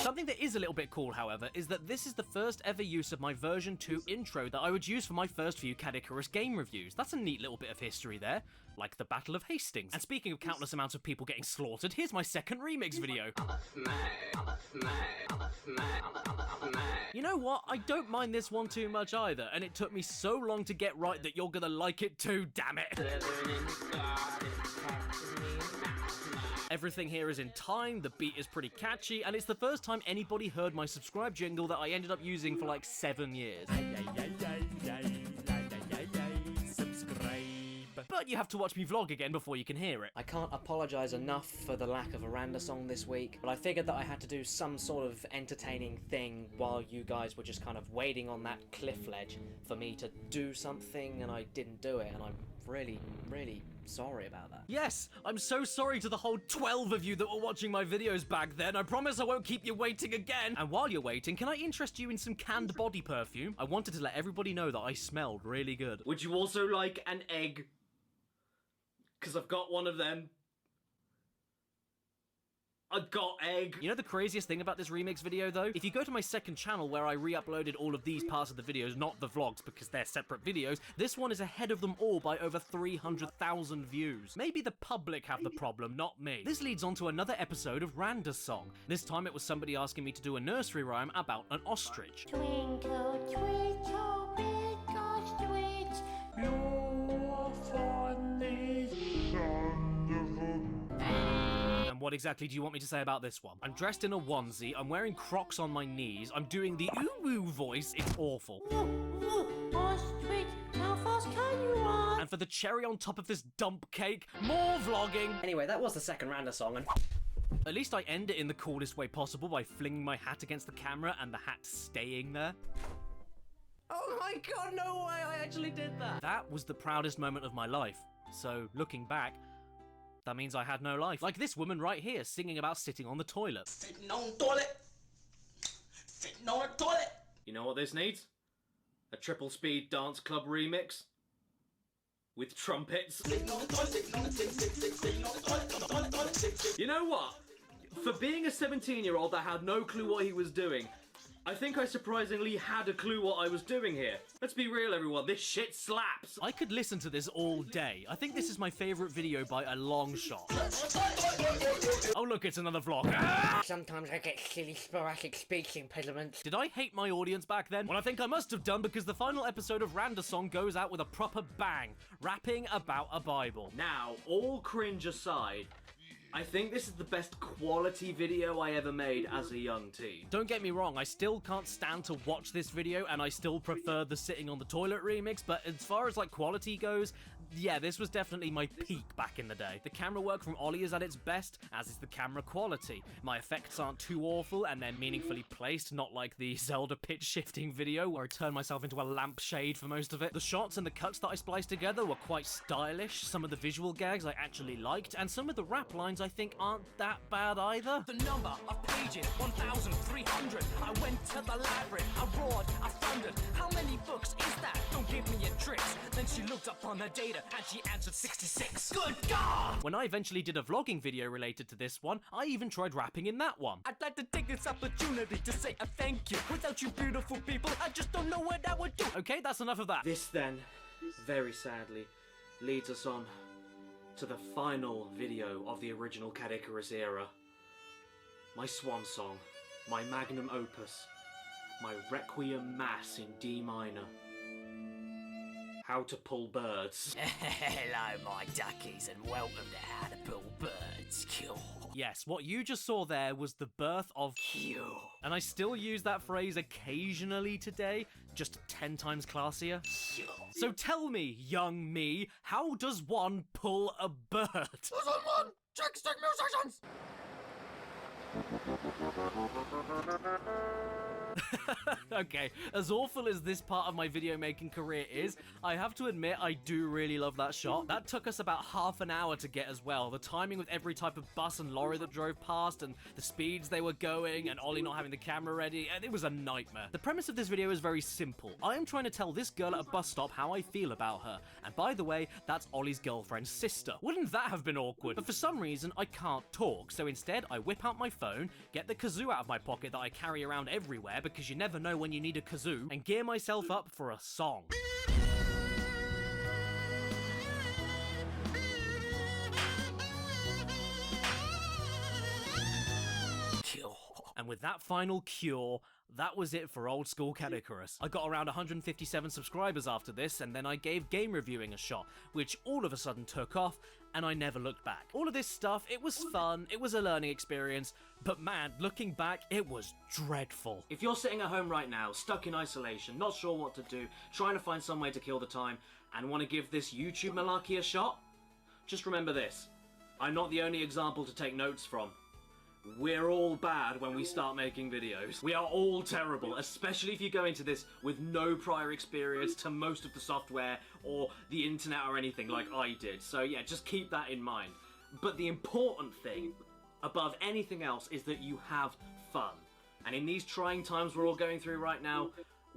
Something that is a little bit cool, however, is that this is the first ever use of my version 2 intro that I would use for my first few Cat Icarus game reviews. That's a neat little bit of history there, like the Battle of Hastings. And speaking of countless amounts of people getting slaughtered, here's my second remix video. You know what? I don't mind this one too much either, and it took me so long to get right that you're gonna like it too, damn it! Everything here is in time, the beat is pretty catchy, and it's the first time anybody heard my subscribe jingle that I ended up using for like 7 years. But you have to watch me vlog again before you can hear it. I can't apologise enough for the lack of a Randa song this week, but I figured that I had to do some sort of entertaining thing while you guys were just kind of waiting on that cliff ledge for me to do something, and I didn't do it, and I'm really, really sorry about that. Yes, I'm so sorry to the whole 12 of you that were watching my videos back then. I promise I won't keep you waiting again. And while you're waiting, can I interest you in some canned body perfume? I wanted to let everybody know that I smelled really good. Would you also like an egg? Because I've got one of them. I got egg. You know the craziest thing about this remix video, though? If you go to my second channel where I re-uploaded all of these parts of the videos, not the vlogs because they're separate videos, this one is ahead of them all by over 300,000 views. Maybe the public have the problem, not me. This leads on to another episode of Randa's song. This time it was somebody asking me to do a nursery rhyme about an ostrich. Twinkle, twinkle, big ostrich. You're funny. And what exactly do you want me to say about this one? I'm dressed in a onesie, I'm wearing Crocs on my knees, I'm doing the ooh-woo voice, it's awful. Ostrich, how fast can you run? And for the cherry on top of this dump cake, more vlogging! Anyway, that was the second Randa song, and at least I end it in the coolest way possible by flinging my hat against the camera and the hat staying there. oh my god, no way, I actually did that! That was the proudest moment of my life. So, looking back, that means I had no life. Like this woman right here, singing about sitting on the toilet. Sitting on the toilet. Sitting on the toilet. You know what this needs? A triple speed dance club remix. with trumpets. You know what? For being a 17-year-old that had no clue what he was doing, I think I surprisingly had a clue what I was doing here. Let's be real, everyone, this shit slaps. I could listen to this all day. I think this is my favourite video by a long shot. Oh look, it's another vlog. Sometimes I get silly sporadic speech impediments. Did I hate my audience back then? Well, I think I must have done, because the final episode of Randa Song goes out with a proper bang, rapping about a Bible. Now, all cringe aside, I think this is the best quality video I ever made as a young teen. Don't get me wrong, I still can't stand to watch this video, and I still prefer the sitting on the toilet remix, but as far as like quality goes, yeah, this was definitely my peak back in the day. The camera work from Ollie is at its best, as is the camera quality. My effects aren't too awful, and they're meaningfully placed, not like the Zelda pitch shifting video where I turned myself into a lampshade for most of it. The shots and the cuts that I spliced together were quite stylish, some of the visual gags I actually liked, and some of the rap lines I think aren't that bad either. The number of pages, 1,300. I went to the library, I roared, I thundered. How many books is that? Don't give me a trick. Then she looked up on her data and she answered 66. Good God! When I eventually did a vlogging video related to this one, I even tried rapping in that one. I'd like to take this opportunity to say a thank you. Without you beautiful people, I just don't know what I would do. Okay, that's enough of that. This then, very sadly, leads us on to the final video of the original Cat Icarus era. My swan song, my magnum opus, my Requiem Mass in D minor. How to pull birds. Hello, my duckies, and welcome to How to Pull Birds. Yes, what you just saw there was the birth of Q. And I still use that phrase occasionally today, just 10 times classier. So tell me, young me, how does one pull a bird? Who's on one? Trickstick musicians! Okay, as awful as this part of my video making career is, I have to admit I do really love that shot. That took us about half an hour to get as well. The timing with every type of bus and lorry that drove past, and the speeds they were going, and Ollie not having the camera ready, and it was a nightmare. The premise of this video is very simple. I am trying to tell this girl at a bus stop how I feel about her. And by the way, that's Ollie's girlfriend's sister. Wouldn't that have been awkward? But for some reason, I can't talk, so instead I whip out my phone, get the kazoo out of my pocket that I carry around everywhere because you never know when you need a kazoo, and gear myself up for a song. And with that final cure, that was it for old school Cat Icarus. I got around 157 subscribers after this, and then I gave game reviewing a shot, which all of a sudden took off, and I never looked back. All of this stuff, it was fun, it was a learning experience, but man, looking back, it was dreadful. If you're sitting at home right now, stuck in isolation, not sure what to do, trying to find some way to kill the time, and want to give this YouTube malarkey a shot, just remember this. I'm not the only example to take notes from. We're all bad when we start making videos. We are all terrible, especially if you go into this with no prior experience to most of the software or the internet or anything like I did. So yeah, just keep that in mind. But the important thing, above anything else, is that you have fun. And in these trying times we're all going through right now,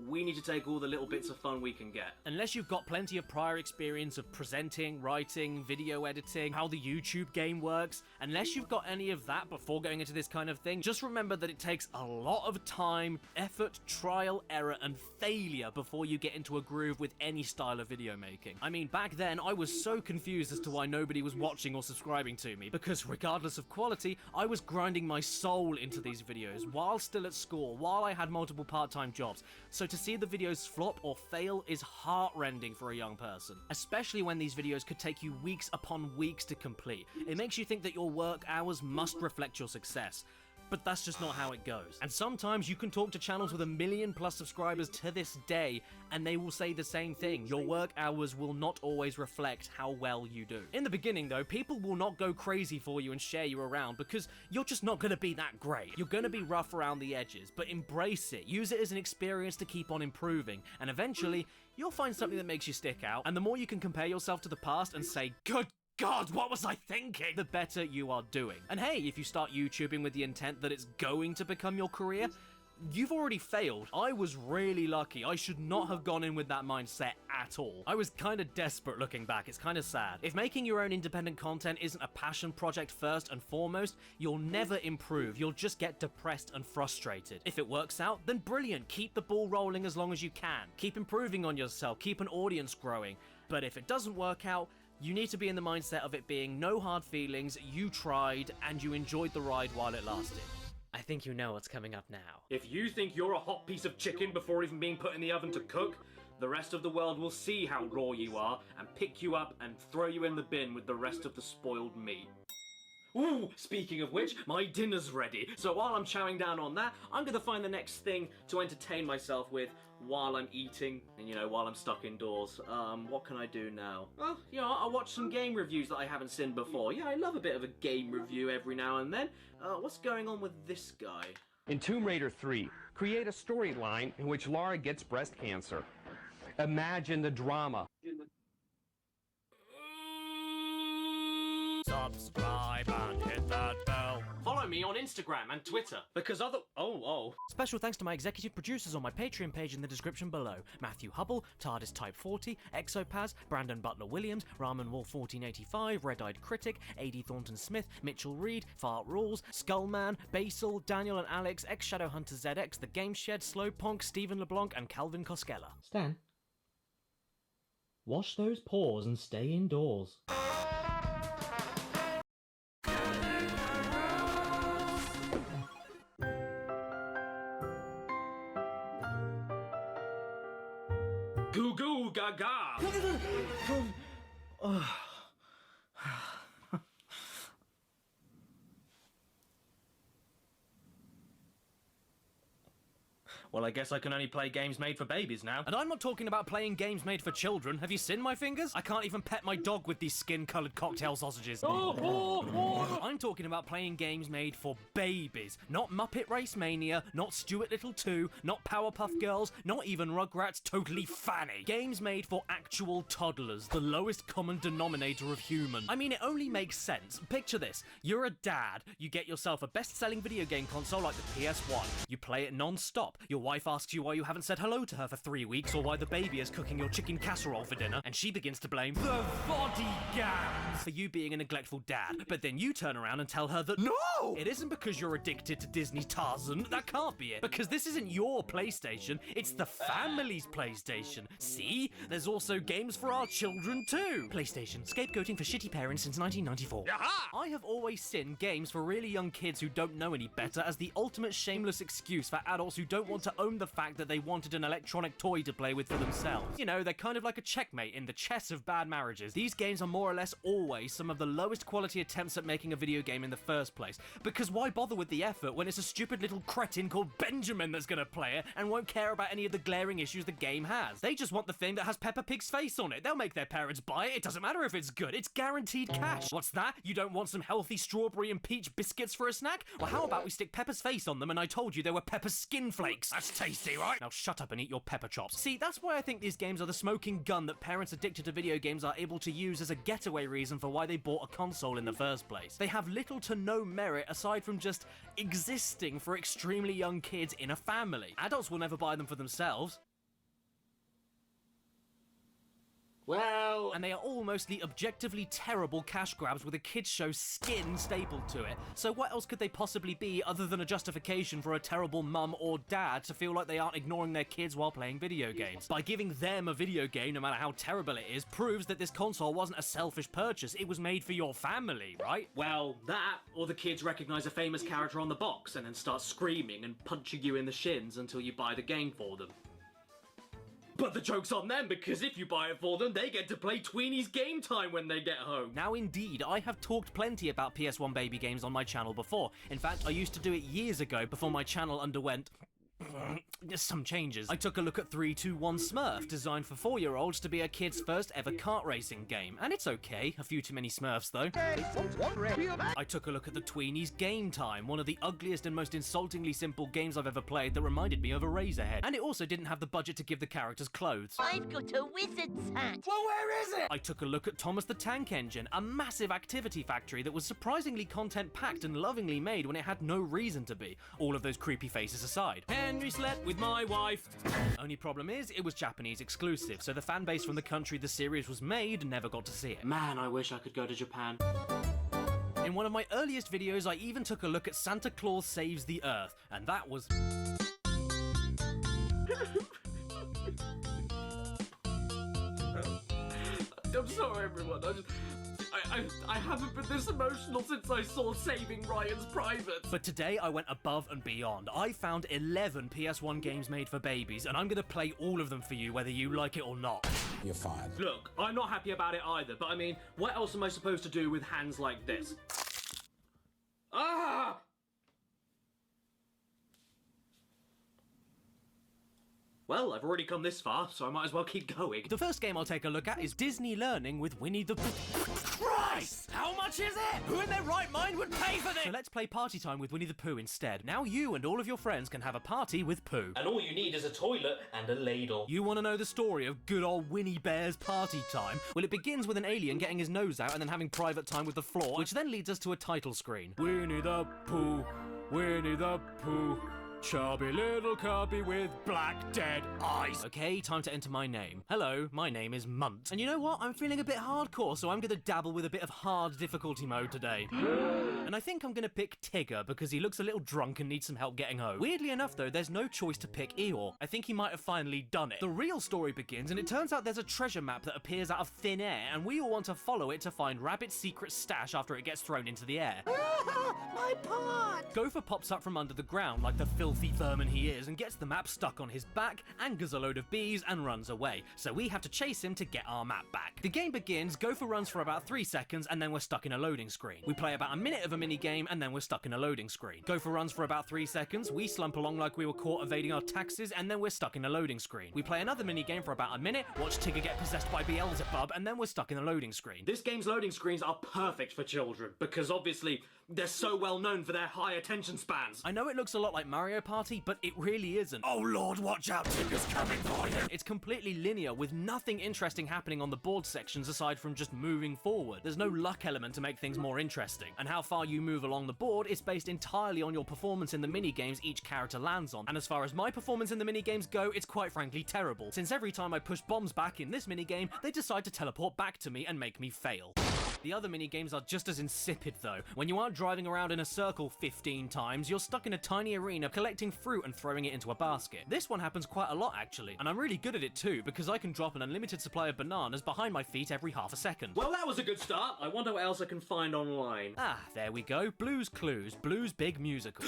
we need to take all the little bits of fun we can get. Unless you've got plenty of prior experience of presenting, writing, video editing, how the YouTube game works, unless you've got any of that before going into this kind of thing, just remember that it takes a lot of time, effort, trial, error, and failure before you get into a groove with any style of video making. I mean, back then, I was so confused as to why nobody was watching or subscribing to me, because regardless of quality, I was grinding my soul into these videos while still at school, while I had multiple part-time jobs. So to see the videos flop or fail is heart-rending for a young person, especially when these videos could take you weeks upon weeks to complete. It makes you think that your work hours must reflect your success. But that's just not how it goes. And sometimes you can talk to channels with 1 million+ subscribers to this day, and they will say the same thing. Your work hours will not always reflect how well you do. In the beginning though, people will not go crazy for you and share you around because you're just not going to be that great. You're going to be rough around the edges, but embrace it. Use it as an experience to keep on improving, and eventually you'll find something that makes you stick out. And the more you can compare yourself to the past and say, "Good God, what was I thinking?" the better you are doing. And hey, if you start YouTubing with the intent that it's going to become your career, you've already failed. I was really lucky. I should not have gone in with that mindset at all. I was kind of desperate looking back. It's kind of sad. If making your own independent content isn't a passion project first and foremost, you'll never improve. You'll just get depressed and frustrated. If it works out, then brilliant. Keep the ball rolling as long as you can. Keep improving on yourself. Keep an audience growing. But if it doesn't work out, you need to be in the mindset of it being no hard feelings, you tried, and you enjoyed the ride while it lasted. I think you know what's coming up now. If you think you're a hot piece of chicken before even being put in the oven to cook, the rest of the world will see how raw you are and pick you up and throw you in the bin with the rest of the spoiled meat. Ooh, speaking of which, my dinner's ready. So while I'm chowing down on that, I'm gonna find the next thing to entertain myself with while I'm eating and, you know, while I'm stuck indoors. What can I do now? Well, you know, I'll watch some game reviews that I haven't seen before. Yeah, I love a bit of a game review every now and then. What's going on with this guy? In Tomb Raider 3, create a storyline in which Lara gets breast cancer. Imagine the drama. Subscribe and hit that bell. Follow me on Instagram and Twitter, because Special thanks to my executive producers on my Patreon page in the description below. Matthew Hubble, TARDIS Type 40, Exopaz, Brandon Butler Williams, Ramen Wolf 1485, Red-Eyed Critic, A.D. Thornton Smith, Mitchell Reed, Fart Rules, Skullman, Basil, Daniel and Alex, Ex-Shadowhunter ZX, The Game Shed, Slowpunk, Stephen LeBlanc, and Calvin Koskela. Stan, wash those paws and stay indoors. Goo goo gaga. Well, I guess I can only play games made for babies now. And I'm not talking about playing games made for children. Have you seen my fingers? I can't even pet my dog with these skin-coloured cocktail sausages. I'm talking about playing games made for babies. Not Muppet Race Mania, not Stuart Little 2, not Powerpuff Girls, not even Rugrats Totally Fanny. Games made for actual toddlers, the lowest common denominator of human. I mean, it only makes sense. Picture this. You're a dad. You get yourself a best-selling video game console like the PS1. You play it non-stop. Your wife asks you why you haven't said hello to her for 3 weeks or why the baby is cooking your chicken casserole for dinner, and she begins to blame the body gams for you being a neglectful dad. But then you turn around and tell her that no! It isn't because you're addicted to Disney Tarzan. That can't be it. Because this isn't your PlayStation, it's the family's PlayStation. See? There's also games for our children too. PlayStation, scapegoating for shitty parents since 1994. Aha! I have always seen games for really young kids who don't know any better as the ultimate shameless excuse for adults who don't want to own the fact that they wanted an electronic toy to play with for themselves. You know, they're kind of like a checkmate in the chess of bad marriages. These games are more or less always some of the lowest quality attempts at making a video game in the first place. Because why bother with the effort when it's a stupid little cretin called Benjamin that's gonna play it and won't care about any of the glaring issues the game has? They just want the thing that has Peppa Pig's face on it. They'll make their parents buy it. It doesn't matter if it's good. It's guaranteed cash. What's that? You don't want some healthy strawberry and peach biscuits for a snack? Well, how about we stick Peppa's face on them and I told you they were Peppa's skin flakes? That's tasty, right? Now shut up and eat your pepper chops. See, that's why I think these games are the smoking gun that parents addicted to video games are able to use as a getaway reason for why they bought a console in the first place. They have little to no merit aside from just existing for extremely young kids in a family. Adults will never buy them for themselves. Well... And they are all mostly objectively terrible cash grabs with a kids show skin stapled to it. So what else could they possibly be other than a justification for a terrible mum or dad to feel like they aren't ignoring their kids while playing video games? By giving them a video game, no matter how terrible it is, proves that this console wasn't a selfish purchase, it was made for your family, right? Well, that, or the kids recognise a famous character on the box and then start screaming and punching you in the shins until you buy the game for them. But the joke's on them, because if you buy it for them, they get to play Tweenie's Game Time when they get home. Now indeed, I have talked plenty about PS1 baby games on my channel before. In fact, I used to do it years ago before my channel underwent some changes. I took a look at 321 Smurf, designed for 4-year-olds to be a kid's first ever kart racing game. And it's okay, a few too many Smurfs though. I took a look at the Tweenie's Game Time, one of the ugliest and most insultingly simple games I've ever played that reminded me of a Razorhead. And it also didn't have the budget to give the characters clothes. I've got a wizard's hat. Well, where is it? I took a look at Thomas the Tank Engine, a massive activity factory that was surprisingly content-packed and lovingly made when it had no reason to be. All of those creepy faces aside. Henry slept with my wife. Only problem is, it was Japanese exclusive, so the fan base from the country the series was made never got to see it. Man, I wish I could go to Japan. In one of my earliest videos, I even took a look at Santa Claus Saves the Earth, and that was... I'm sorry, everyone. I haven't been this emotional since I saw Saving Ryan's Private. But today I went above and beyond. I found 11 PS1 games made for babies, and I'm gonna play all of them for you, whether you like it or not. You're fired. Look, I'm not happy about it either, but I mean, what else am I supposed to do with hands like this? Ah! Well, I've already come this far, so I might as well keep going. The first game I'll take a look at is Disney Learning with Winnie the Pooh. Christ! How much is it? Who in their right mind would pay for this? So let's play Party Time with Winnie the Pooh instead. Now you and all of your friends can have a party with Pooh. And all you need is a toilet and a ladle. You want to know the story of good old Winnie Bear's Party Time? Well, it begins with an alien getting his nose out and then having private time with the floor, which then leads us to a title screen. Winnie the Pooh, Winnie the Pooh. Chubby little cubby with black dead eyes. Okay, time to enter my name. Hello, my name is Munt. And you know what? I'm feeling a bit hardcore, so I'm gonna dabble with a bit of hard difficulty mode today. And I think I'm gonna pick Tigger because he looks a little drunk and needs some help getting home. Weirdly enough though, there's no choice to pick Eeyore. I think he might have finally done it. The real story begins and it turns out there's a treasure map that appears out of thin air and we all want to follow it to find Rabbit's secret stash after it gets thrown into the air. My pot! Gopher pops up from under the ground like the filthy vermin he is and gets the map stuck on his back, angers a load of bees and runs away. So we have to chase him to get our map back. The game begins, Gopher runs for about 3 seconds and then we're stuck in a loading screen. We play about a minute of a mini game and then we're stuck in a loading screen. Gopher runs for about 3 seconds, we slump along like we were caught evading our taxes and then we're stuck in a loading screen. We play another mini game for about a minute, watch Tigger get possessed by Beelzebub and then we're stuck in a loading screen. This game's loading screens are perfect for children because obviously they're so well known for their high attention spans. I know it looks a lot like Mario Party, but it really isn't. Oh lord, watch out, Tigger's coming for you! It's completely linear with nothing interesting happening on the board sections aside from just moving forward. There's no luck element to make things more interesting. And how far you move along the board is based entirely on your performance in the minigames each character lands on. And as far as my performance in the minigames go, it's quite frankly terrible, since every time I push bombs back in this minigame, they decide to teleport back to me and make me fail. The other minigames are just as insipid though. When you aren't driving around in a circle 15 times, you're stuck in a tiny arena collecting fruit and throwing it into a basket. This one happens quite a lot actually, and I'm really good at it too because I can drop an unlimited supply of bananas behind my feet every half a second. Well, that was a good start. I wonder what else I can find online. Ah, there we go. Blue's Clues, Blue's Big Musical.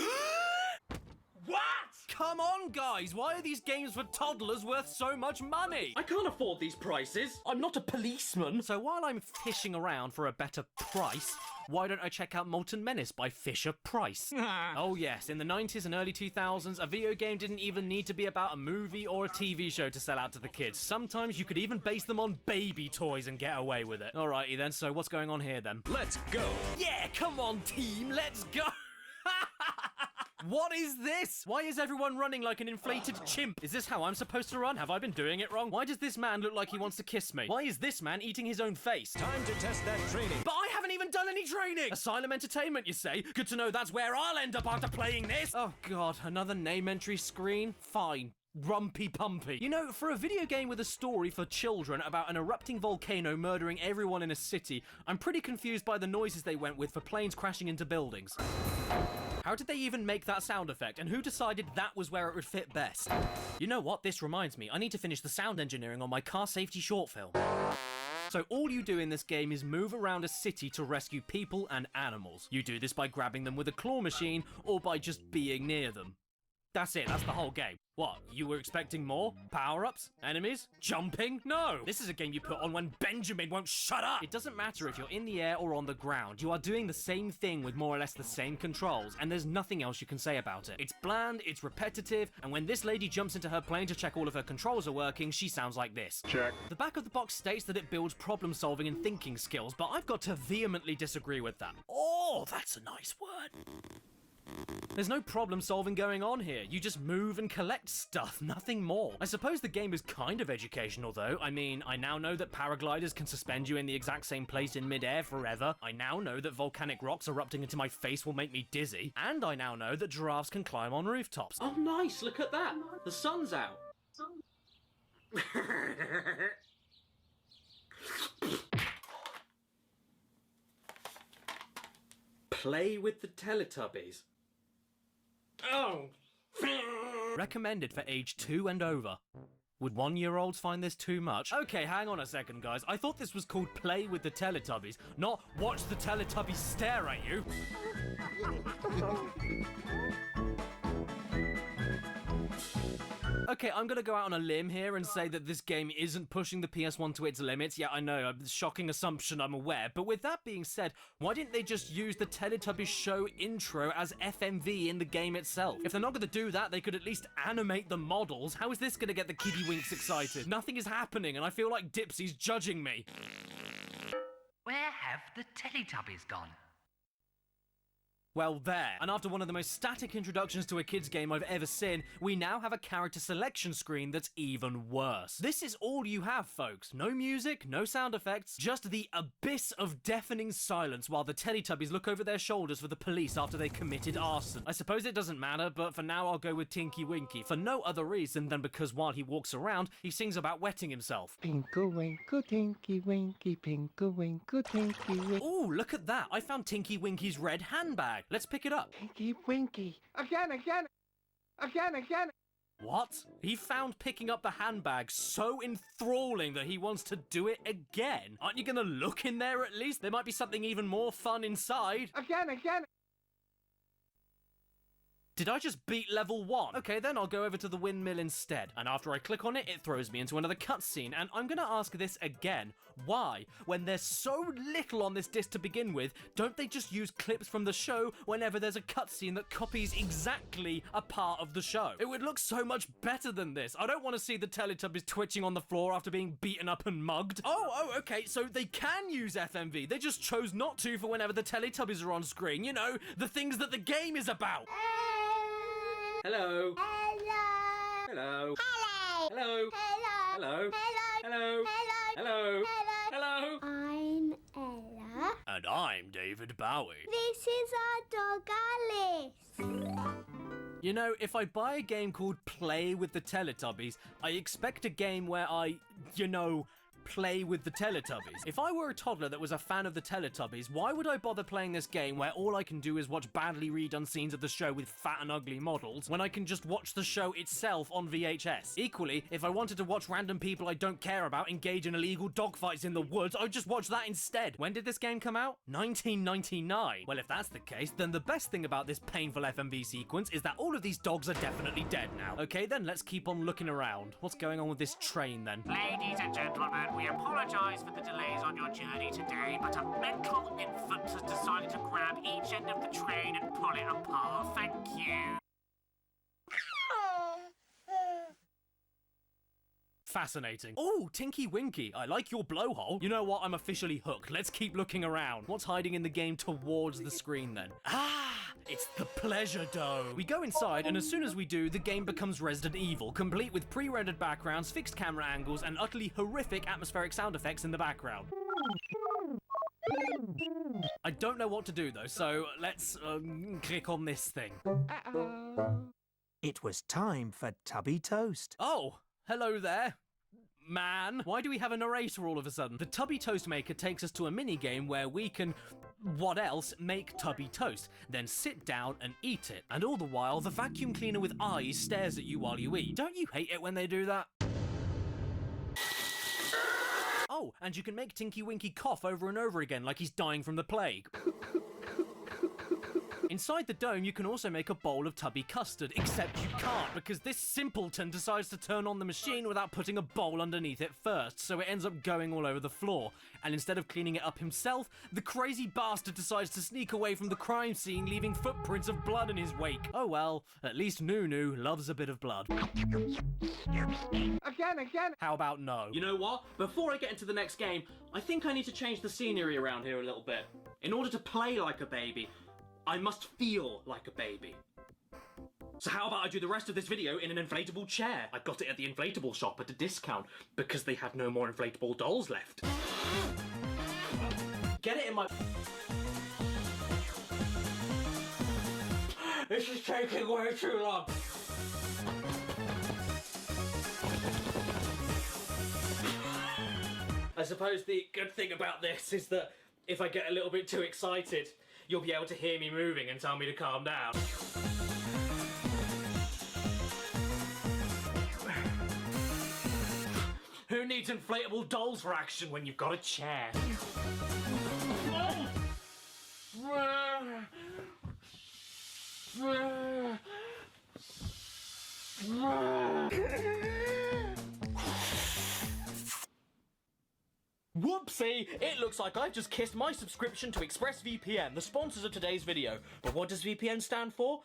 What? Come on, guys! Why are these games for toddlers worth so much money? I can't afford these prices. I'm not a policeman. So while I'm fishing around for a better price, why don't I check out Molten Menace by Fisher Price? Oh yes, in the 90s and early 2000s, a video game didn't even need to be about a movie or a TV show to sell out to the kids. Sometimes you could even base them on baby toys and get away with it. Alrighty then, so what's going on here then? Let's go! Yeah, come on team, let's go! What is this? Why is everyone running like an inflated chimp? Is this how I'm supposed to run? Have I been doing it wrong? Why does this man look like he wants to kiss me? Why is this man eating his own face? Time to test that training. But I haven't even done any training! Asylum Entertainment, you say? Good to know that's where I'll end up after playing this! Oh god, another name entry screen? Fine. Rumpy Pumpy. You know, for a video game with a story for children about an erupting volcano murdering everyone in a city, I'm pretty confused by the noises they went with for planes crashing into buildings. How did they even make that sound effect, and who decided that was where it would fit best? You know what, this reminds me, I need to finish the sound engineering on my car safety short film. So all you do in this game is move around a city to rescue people and animals. You do this by grabbing them with a claw machine, or by just being near them. That's it, that's the whole game. What, you were expecting more? Power-ups? Enemies? Jumping? No! This is a game you put on when Benjamin won't shut up! It doesn't matter if you're in the air or on the ground, you are doing the same thing with more or less the same controls, and there's nothing else you can say about it. It's bland, it's repetitive, and when this lady jumps into her plane to check all of her controls are working, she sounds like this. Check. The back of the box states that it builds problem-solving and thinking skills, but I've got to vehemently disagree with that. Oh, that's a nice word. There's no problem solving going on here. You just move and collect stuff, nothing more. I suppose the game is kind of educational though. I mean, I now know that paragliders can suspend you in the exact same place in midair forever. I now know that volcanic rocks erupting into my face will make me dizzy. And I now know that giraffes can climb on rooftops. Oh, nice, look at that. The sun's out. Play with the Teletubbies. Oh! Recommended for age 2 and over. Would 1-year-olds find this too much? Okay, hang on a second, guys. I thought this was called Play with the Teletubbies, not Watch the Teletubbies Stare at You. Okay, I'm gonna go out on a limb here and say that this game isn't pushing the PS1 to its limits. Yeah, I know, a shocking assumption, I'm aware. But with that being said, why didn't they just use the Teletubbies show intro as FMV in the game itself? If they're not gonna do that, they could at least animate the models. How is this gonna get the kiddie winks excited? Nothing is happening, and I feel like Dipsy's judging me. Where have the Teletubbies gone? Well, there. And after one of the most static introductions to a kids game I've ever seen, we now have a character selection screen that's even worse. This is all you have, folks. No music, no sound effects, just the abyss of deafening silence while the Teletubbies look over their shoulders for the police after they committed arson. I suppose it doesn't matter, but for now I'll go with Tinky Winky, for no other reason than because while he walks around, he sings about wetting himself. Pinkle winkle, Tinky Winky, pinkle winkle, Tinky Winky. Ooh, look at that! I found Tinky Winky's red handbag. Let's pick it up. Tinky Winky. Again. What? He found picking up the handbag so enthralling that he wants to do it again. Aren't you gonna look in there at least? There might be something even more fun inside. Again. Did I just beat level 1? Okay, then I'll go over to the windmill instead. And after I click on it, it throws me into another cutscene. And I'm gonna ask this again. Why, when there's so little on this disc to begin with, don't they just use clips from the show whenever there's a cutscene that copies exactly a part of the show? It would look so much better than this. I don't want to see the Teletubbies twitching on the floor after being beaten up and mugged. Oh, okay, so they can use FMV. They just chose not to for whenever the Teletubbies are on screen. You know, the things that the game is about. Hello. Hello. Hello. Hello. Hello. Hello. Hello. I'm Ella. And I'm David Bowie. This is our dog Alice. You know, if I buy a game called Play with the Teletubbies, I expect a game where I, play with the Teletubbies. If I were a toddler that was a fan of the Teletubbies, why would I bother playing this game where all I can do is watch badly redone scenes of the show with fat and ugly models, when I can just watch the show itself on VHS? Equally, if I wanted to watch random people I don't care about engage in illegal dogfights in the woods, I'd just watch that instead. When did this game come out? 1999. Well, if that's the case, then the best thing about this painful FMV sequence is that all of these dogs are definitely dead now. Okay, then let's keep on looking around. What's going on with this train, then? Ladies and gentlemen, we apologise for the delays on your journey today, but a mental infant has decided to grab each end of the train and pull it apart. Thank you. Fascinating. Oh, Tinky Winky, I like your blowhole. You know what? I'm officially hooked. Let's keep looking around. What's hiding in the game towards the screen then? Ah, it's the Pleasure Dome. We go inside, and as soon as we do, the game becomes Resident Evil, complete with pre-rendered backgrounds, fixed camera angles, and utterly horrific atmospheric sound effects in the background. I don't know what to do though, so let's click on this thing. It was time for Tubby Toast. Oh, hello there. Man, why do we have a narrator all of a sudden? The Tubby Toast Maker takes us to a mini-game where we can, what else, make Tubby Toast, then sit down and eat it. And all the while, the vacuum cleaner with eyes stares at you while you eat. Don't you hate it when they do that? Oh, and you can make Tinky Winky cough over and over again like he's dying from the plague. Inside the dome, you can also make a bowl of tubby custard, except you can't, because this simpleton decides to turn on the machine without putting a bowl underneath it first, so it ends up going all over the floor. And instead of cleaning it up himself, the crazy bastard decides to sneak away from the crime scene, leaving footprints of blood in his wake. Oh well, at least Nunu loves a bit of blood. Again. How about no? You know what? Before I get into the next game, I think I need to change the scenery around here a little bit. In order to play like a baby, I must feel like a baby. So how about I do the rest of this video in an inflatable chair? I got it at the inflatable shop at a discount because they had no more inflatable dolls left. Get it in my... This is taking way too long. I suppose the good thing about this is that if I get a little bit too excited, you'll be able to hear me moving and tell me to calm down. Who needs inflatable dolls for action when you've got a chair? Whoopsie! It looks like I've just kissed my subscription to ExpressVPN, the sponsors of today's video. But what does VPN stand for?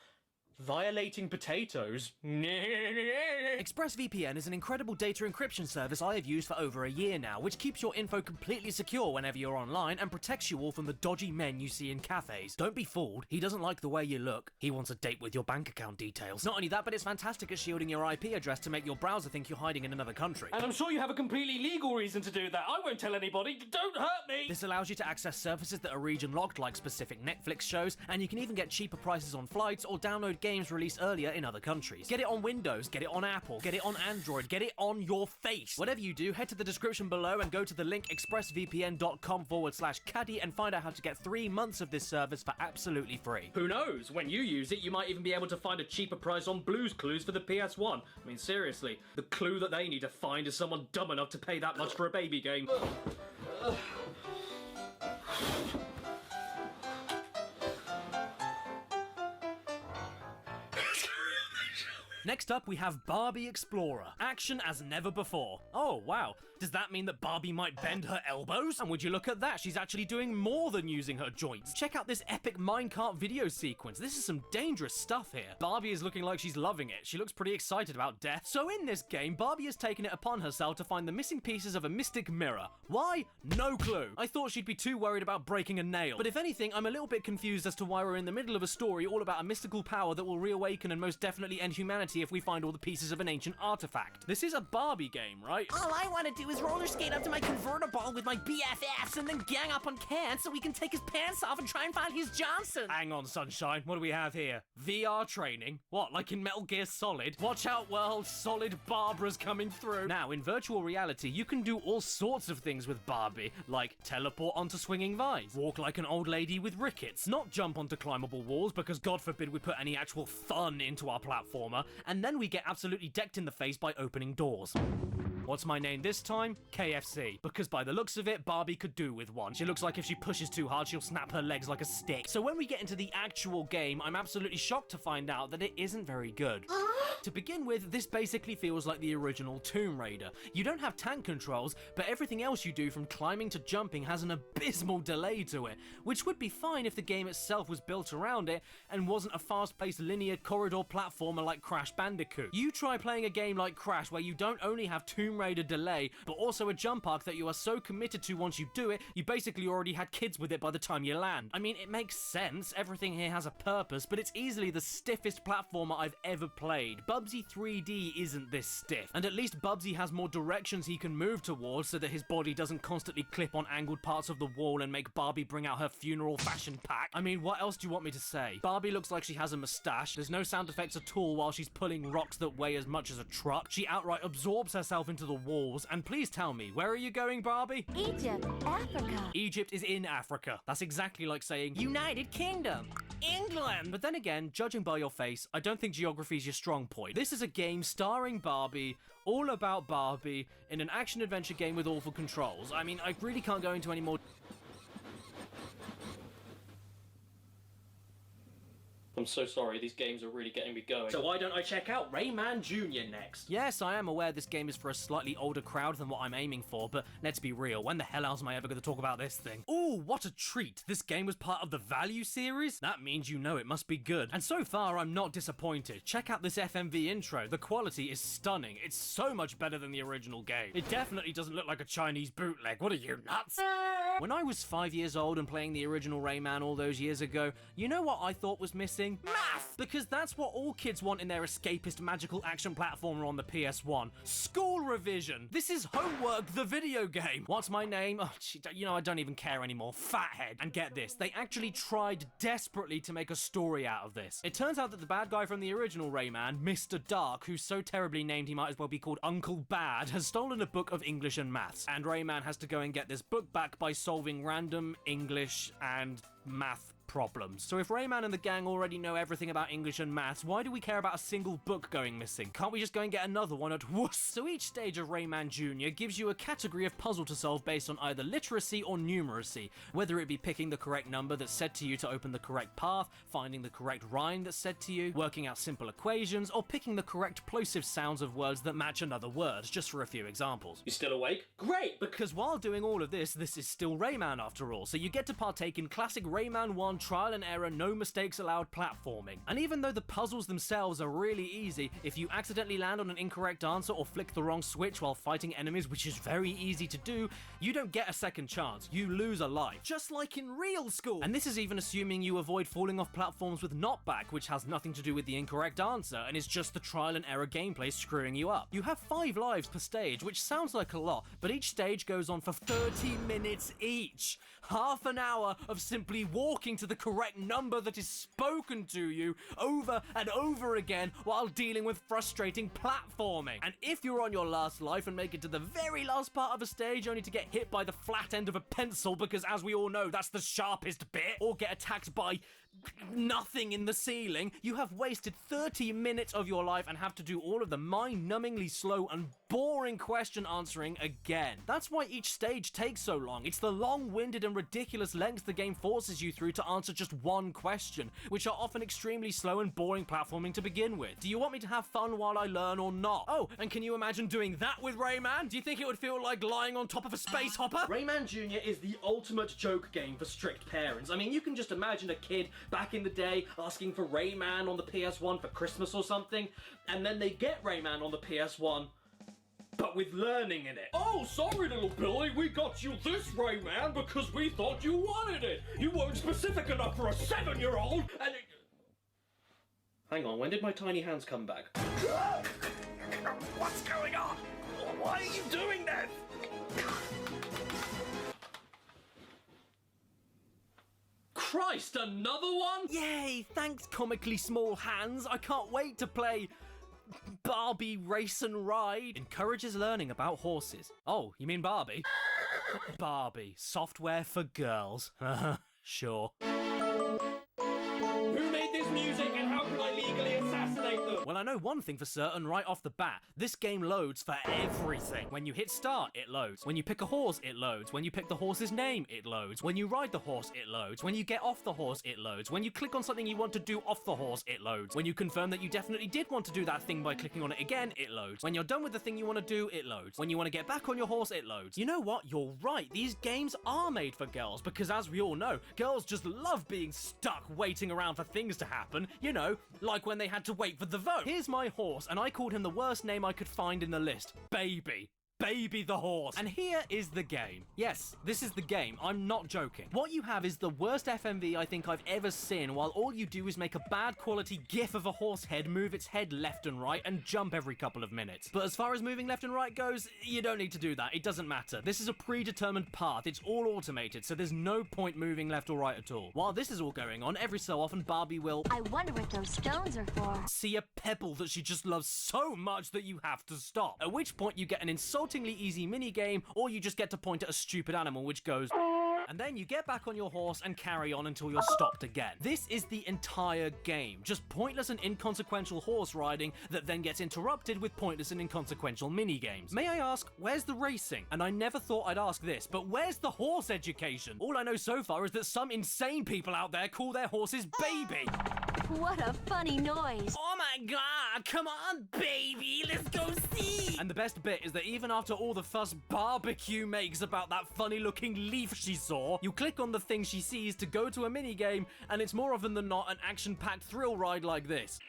Violating potatoes. ExpressVPN is an incredible data encryption service I have used for over a year now, which keeps your info completely secure whenever you're online and protects you all from the dodgy men you see in cafes. Don't be fooled, he doesn't like the way you look. He wants a date with your bank account details. Not only that, but it's fantastic at shielding your IP address to make your browser think you're hiding in another country. And I'm sure you have a completely legal reason to do that. I won't tell anybody. Don't hurt me! This allows you to access services that are region locked, like specific Netflix shows, and you can even get cheaper prices on flights or download games released earlier in other countries. Get it on Windows, get it on Apple, get it on Android, get it on your face. Whatever you do, head to the description below and go to the link expressvpn.com/caddy and find out how to get 3 months of this service for absolutely free. Who knows? When you use it, you might even be able to find a cheaper price on Blue's Clues for the PS1. I mean, seriously, the clue that they need to find is someone dumb enough to pay that much for a baby game. Next up, we have Barbie Explorer. Action as never before. Oh, wow. Does that mean that Barbie might bend her elbows? And would you look at that, she's actually doing more than using her joints. Check out this epic minecart video sequence. This is some dangerous stuff here. Barbie is looking like she's loving it. She looks pretty excited about death. So in this game, Barbie has taken it upon herself to find the missing pieces of a mystic mirror. Why? No clue. I thought she'd be too worried about breaking a nail. But if anything, I'm a little bit confused as to why we're in the middle of a story all about a mystical power that will reawaken and most definitely end humanity if we find all the pieces of an ancient artifact. This is a Barbie game, right? All I want to do is roller skate up to my convertible with my BFFs and then gang up on Ken so we can take his pants off and try and find his Johnson. Hang on, sunshine. What do we have here? VR training? What, like in Metal Gear Solid? Watch out, world. Solid Barbara's coming through. Now, in virtual reality, you can do all sorts of things with Barbie, like teleport onto swinging vines, walk like an old lady with rickets, not jump onto climbable walls because God forbid we put any actual fun into our platformer, and then we get absolutely decked in the face by opening doors. What's my name this time? KFC. Because by the looks of it, Barbie could do with one. She looks like if she pushes too hard, she'll snap her legs like a stick. So when we get into the actual game, I'm absolutely shocked to find out that it isn't very good. To begin with, this basically feels like the original Tomb Raider. You don't have tank controls, but everything else you do from climbing to jumping has an abysmal delay to it, which would be fine if the game itself was built around it and wasn't a fast-paced linear corridor platformer like Crash Bandicoot. You try playing a game like Crash where you don't only have Tomb Raider delay, but also a jump arc that you are so committed to once you do it, you basically already had kids with it by the time you land. I mean, it makes sense, everything here has a purpose, but it's easily the stiffest platformer I've ever played. Bubsy 3D isn't this stiff, and at least Bubsy has more directions he can move towards so that his body doesn't constantly clip on angled parts of the wall and make Barbie bring out her funeral fashion pack. I mean, what else do you want me to say? Barbie looks like she has a mustache, there's no sound effects at all while she's pulling rocks that weigh as much as a truck, she outright absorbs herself into the walls, and please tell me, where are you going, Barbie? Egypt, Africa. Egypt is in Africa. That's exactly like saying United Kingdom, England. But then again, judging by your face, I don't think geography is your strong point. This is a game starring Barbie, all about Barbie, in an action-adventure game with awful controls. I mean, I really can't go into any more... I'm so sorry, these games are really getting me going. So why don't I check out Rayman Jr. next? Yes, I am aware this game is for a slightly older crowd than what I'm aiming for, but let's be real, when the hell else am I ever going to talk about this thing? Ooh, what a treat! This game was part of the Value series? That means you know it must be good. And so far, I'm not disappointed. Check out this FMV intro. The quality is stunning. It's so much better than the original game. It definitely doesn't look like a Chinese bootleg. What are you, nuts? When I was 5 years old and playing the original Rayman all those years ago, you know what I thought was missing? Math! Because that's what all kids want in their escapist magical action platformer on the PS1. School revision! This is Homework, the video game! What's my name? Oh, gee, you know, I don't even care anymore. Fathead. And get this, they actually tried desperately to make a story out of this. It turns out that the bad guy from the original Rayman, Mr. Dark, who's so terribly named he might as well be called Uncle Bad, has stolen a book of English and maths. And Rayman has to go and get this book back by solving random English and math problems. So if Rayman and the gang already know everything about English and maths, why do we care about a single book going missing? Can't we just go and get another one at wuss? So each stage of Rayman Jr. gives you a category of puzzle to solve based on either literacy or numeracy, whether it be picking the correct number that's said to you to open the correct path, finding the correct rhyme that's said to you, working out simple equations, or picking the correct plosive sounds of words that match another word, just for a few examples. You still awake? Great! Because while doing all of this is still Rayman after all, so you get to partake in classic Rayman 1 trial and error, no mistakes allowed platforming. And even though the puzzles themselves are really easy, if you accidentally land on an incorrect answer or flick the wrong switch while fighting enemies, which is very easy to do, you don't get a second chance. You lose a life. Just like in real school! And this is even assuming you avoid falling off platforms with knockback, which has nothing to do with the incorrect answer, and is just the trial and error gameplay screwing you up. You have 5 lives per stage, which sounds like a lot, but each stage goes on for 30 minutes each. Half an hour of simply walking to the correct number that is spoken to you over and over again while dealing with frustrating platforming. And if you're on your last life and make it to the very last part of a stage only to get hit by the flat end of a pencil, because as we all know that's the sharpest bit, or get attacked by nothing in the ceiling, you have wasted 30 minutes of your life and have to do all of the mind-numbingly slow and boring question answering again. That's why each stage takes so long. It's the long-winded and ridiculous lengths the game forces you through to answer just one question, which are often extremely slow and boring platforming to begin with. Do you want me to have fun while I learn or not? Oh, and can you imagine doing that with Rayman? Do you think it would feel like lying on top of a space hopper? Rayman Jr. is the ultimate joke game for strict parents. I mean, you can just imagine a kid back in the day asking for Rayman on the PS1 for Christmas or something, and then they get Rayman on the PS1, but with learning in it. Oh, sorry, little Billy, we got you this Rayman because we thought you wanted it. You weren't specific enough for a 7-year-old, and it... Hang on, when did my tiny hands come back? What's going on? Why are you doing this? Christ, another one? Yay, thanks comically small hands. I can't wait to play Barbie Race and Ride. Encourages learning about horses. Oh, you mean Barbie? Barbie, software for girls. Sure. Who made this music and how can I legally assassinate them? Well, I know one thing for certain right off the bat. This game loads for everything. When you hit start, it loads. When you pick a horse, it loads. When you pick the horse's name, it loads. When you ride the horse, it loads. When you get off the horse, it loads. When you click on something you want to do off the horse, it loads. When you confirm that you definitely did want to do that thing by clicking on it again, it loads. When you're done with the thing you want to do, it loads. When you want to get back on your horse, it loads. You know what? You're right. These games are made for girls because, as we all know, girls just love being stuck waiting around for things to happen. You know, like when they had to wait for the vote. Here's my horse, and I called him the worst name I could find in the list. Baby. Baby the horse. And here is the game. Yes, this is the game. I'm not joking. What you have is the worst FMV I think I've ever seen, while all you do is make a bad quality gif of a horse head move its head left and right and jump every couple of minutes. But as far as moving left and right goes, you don't need to do that. It doesn't matter. This is a predetermined path. It's all automated, so there's no point moving left or right at all. While this is all going on, every so often Barbie will... I wonder what those stones are for. ...see a pebble that she just loves so much that you have to stop. At which point you get an insultingly easy mini-game, or you just get to point at a stupid animal which goes... And then you get back on your horse and carry on until you're stopped again. This is the entire game. Just pointless and inconsequential horse riding that then gets interrupted with pointless and inconsequential mini-games. May I ask, where's the racing? And I never thought I'd ask this, but where's the horse education? All I know so far is that some insane people out there call their horses baby. What a funny noise. Oh my god, come on, baby, let's go see. And the best bit is that even after all the fuss Barbecue makes about that funny-looking leaf she saw, you click on the thing she sees to go to a minigame, and it's more often than not an action-packed thrill ride like this.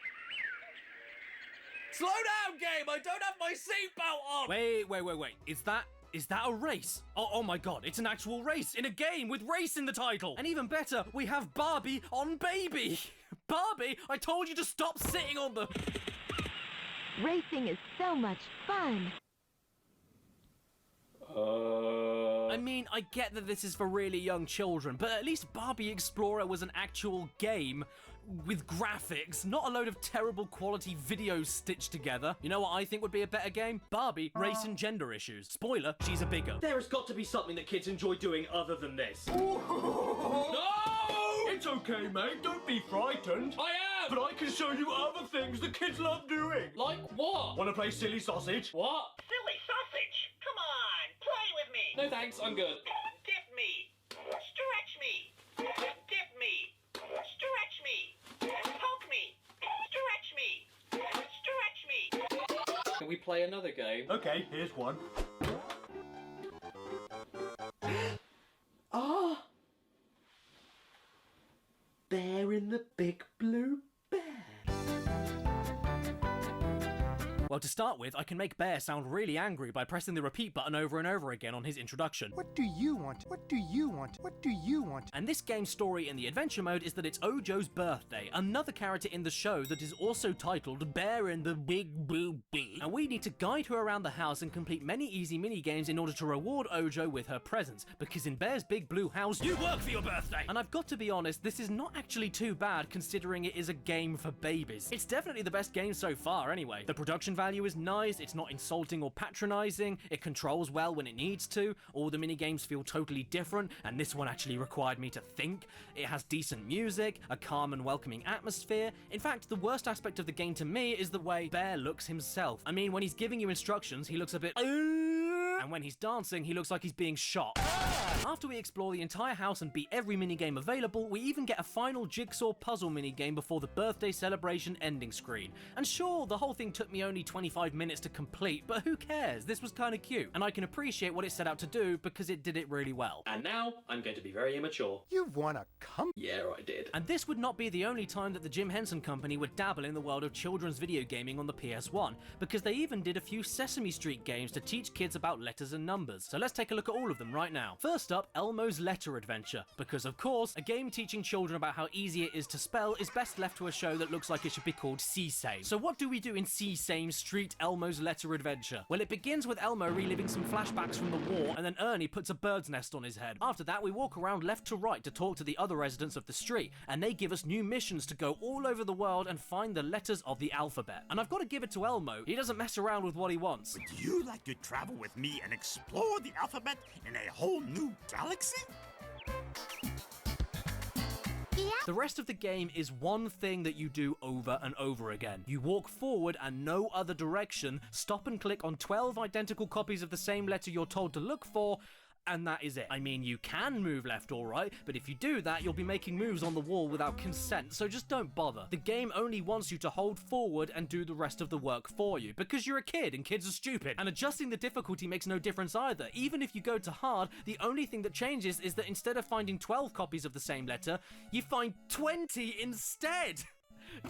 Slow down, game! I don't have my seatbelt on! Wait. Is that Is that a race? Oh my god, it's an actual race in a game with race in the title! And even better, we have Barbie on Baby! Barbie, I told you to stop sitting on the... Racing is so much fun. I mean, I get that this is for really young children, but at least Barbie Explorer was an actual game with graphics, not a load of terrible quality videos stitched together. You know what I think would be a better game? Barbie, race and gender issues. Spoiler, she's a bigger. There has got to be something that kids enjoy doing other than this. No! It's okay, mate. Don't be frightened. I am! But I can show you other things the kids love doing. Like what? Want to play silly sausage? What? Silly sausage! Come on, play with me! No thanks, I'm good. Dip me! Stretch me! Dip me! Stretch me! Poke me! Stretch me! Stretch me! Can we play another game? Okay, here's one. Ah! Bear in the Big Blue Bear. Well, to start with, I can make Bear sound really angry by pressing the repeat button over and over again on his introduction. What do you want? What do you want? What do you want? And this game's story in the adventure mode is that it's Ojo's birthday, another character in the show that is also titled Bear in the Big Blue Bee. And we need to guide her around the house and complete many easy mini-games in order to reward Ojo with her presents, because in Bear's Big Blue House, you work for your birthday! And I've got to be honest, this is not actually too bad considering it is a game for babies. It's definitely the best game so far anyway. The production value is nice, it's not insulting or patronizing, it controls well when it needs to, all the mini-games feel totally different, and this one actually required me to think. It has decent music, a calm and welcoming atmosphere. In fact, the worst aspect of the game to me is the way Bear looks himself. I mean, when he's giving you instructions, he looks a bit and when he's dancing, he looks like he's being shot. After we explore the entire house and beat every minigame available, we even get a final jigsaw puzzle minigame before the birthday celebration ending screen. And sure, the whole thing took me only 25 minutes to complete, but who cares? This was kinda cute, and I can appreciate what it set out to do because it did it really well. And now, I'm going to be very immature. You wanna come? Yeah, I did. And this would not be the only time that the Jim Henson Company would dabble in the world of children's video gaming on the PS1, because they even did a few Sesame Street games to teach kids about letters and numbers. So let's take a look at all of them right now. First up, Elmo's Letter Adventure, because of course, a game teaching children about how easy it is to spell is best left to a show that looks like it should be called Sesame. So what do we do in Sesame Street Elmo's Letter Adventure? Well, it begins with Elmo reliving some flashbacks from the war, and then Ernie puts a bird's nest on his head. After that, we walk around left to right to talk to the other residents of the street, and they give us new missions to go all over the world and find the letters of the alphabet. And I've got to give it to Elmo, he doesn't mess around with what he wants. Would you like to travel with me and explore the alphabet in a whole new galaxy? The rest of the game is one thing that you do over and over again. You walk forward and no other direction, stop and click on 12 identical copies of the same letter you're told to look for, and that is it. I mean, you can move left or right, but if you do that, you'll be making moves on the wall without consent, so just don't bother. The game only wants you to hold forward and do the rest of the work for you, because you're a kid and kids are stupid. And adjusting the difficulty makes no difference either. Even if you go to hard, the only thing that changes is that instead of finding 12 copies of the same letter, you find 20 instead!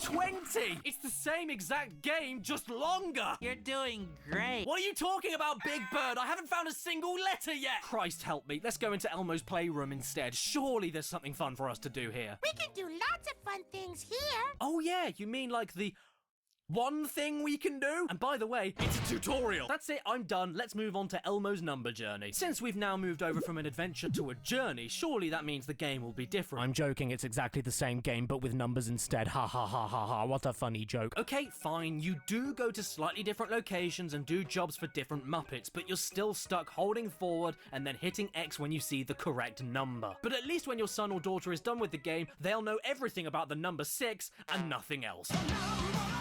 20! It's the same exact game, just longer! You're doing great. What are you talking about, Big Bird? I haven't found a single letter yet! Christ help me, let's go into Elmo's playroom instead. Surely there's something fun for us to do here. We can do lots of fun things here. Oh yeah, you mean like the one thing we can do? And by the way, it's a tutorial. That's it, I'm done. Let's move on to Elmo's number journey. Since we've now moved over from an adventure to a journey, surely that means the game will be different. I'm joking, it's exactly the same game, but with numbers instead. Ha ha ha ha ha, what a funny joke. Okay, fine, you do go to slightly different locations and do jobs for different Muppets, but you're still stuck holding forward and then hitting X when you see the correct number. But at least when your son or daughter is done with the game, they'll know everything about the number 6 and nothing else.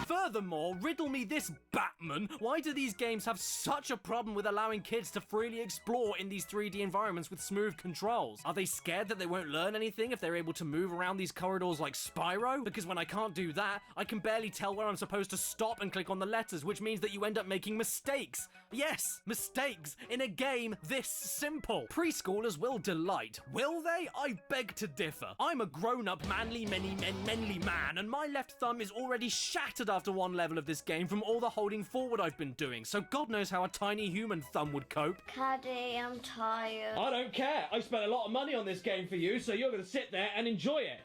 Furthermore, riddle me this, Batman. Why do these games have such a problem with allowing kids to freely explore in these 3D environments with smooth controls? Are they scared that they won't learn anything if they're able to move around these corridors like Spyro? Because when I can't do that, I can barely tell where I'm supposed to stop and click on the letters, which means that you end up making mistakes. Yes, mistakes in a game this simple. Preschoolers will delight. Will they? I beg to differ. I'm a grown-up, manly man, and my left thumb is already shattered after 1 level of this game from all the holding forward I've been doing, so God knows how a tiny human thumb would cope. Caddy, I'm tired. I don't care. I spent a lot of money on this game for you, so you're going to sit there and enjoy it.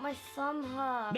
My thumb hurts.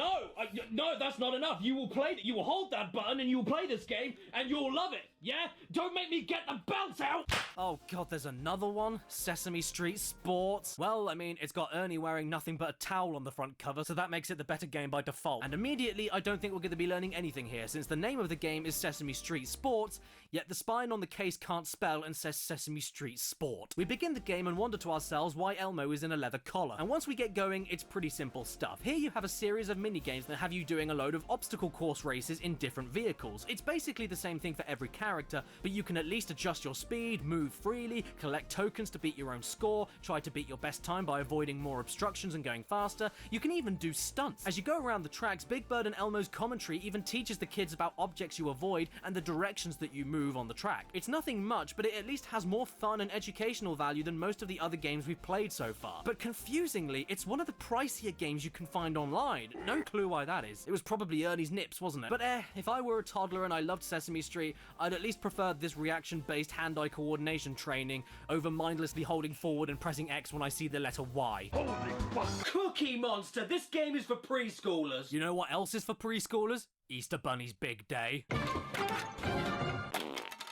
No, that's not enough. You will play. You will hold that button and you will play this game and you'll love it. Yeah? Don't make me get the belts out. Oh God, there's another one. Sesame Street Sports. Well, I mean, it's got Ernie wearing nothing but a towel on the front cover, so that makes it the better game by default. And immediately, I don't think we're going to be learning anything here, since the name of the game is Sesame Street Sports, yet the spine on the case can't spell and says Sesame Street Sport. We begin the game and wonder to ourselves why Elmo is in a leather collar. And once we get going, it's pretty simple stuff. Here you have a series of mini-games that have you doing a load of obstacle course races in different vehicles. It's basically the same thing for every character, but you can at least adjust your speed, move freely, collect tokens to beat your own score, try to beat your best time by avoiding more obstructions and going faster. You can even do stunts. As you go around the tracks, Big Bird and Elmo's commentary even teaches the kids about objects you avoid and the directions that you move on the track. It's nothing much, but it at least has more fun and educational value than most of the other games we've played so far. But confusingly, it's one of the pricier games you can find online. No clue why that is. It was probably Ernie's Nips, wasn't it? But if I were a toddler and I loved Sesame Street, I'd at least prefer this reaction-based hand-eye coordination training over mindlessly holding forward and pressing X when I see the letter Y. Holy fuck. Cookie Monster, this game is for preschoolers. You know what else is for preschoolers? Easter Bunny's Big Day.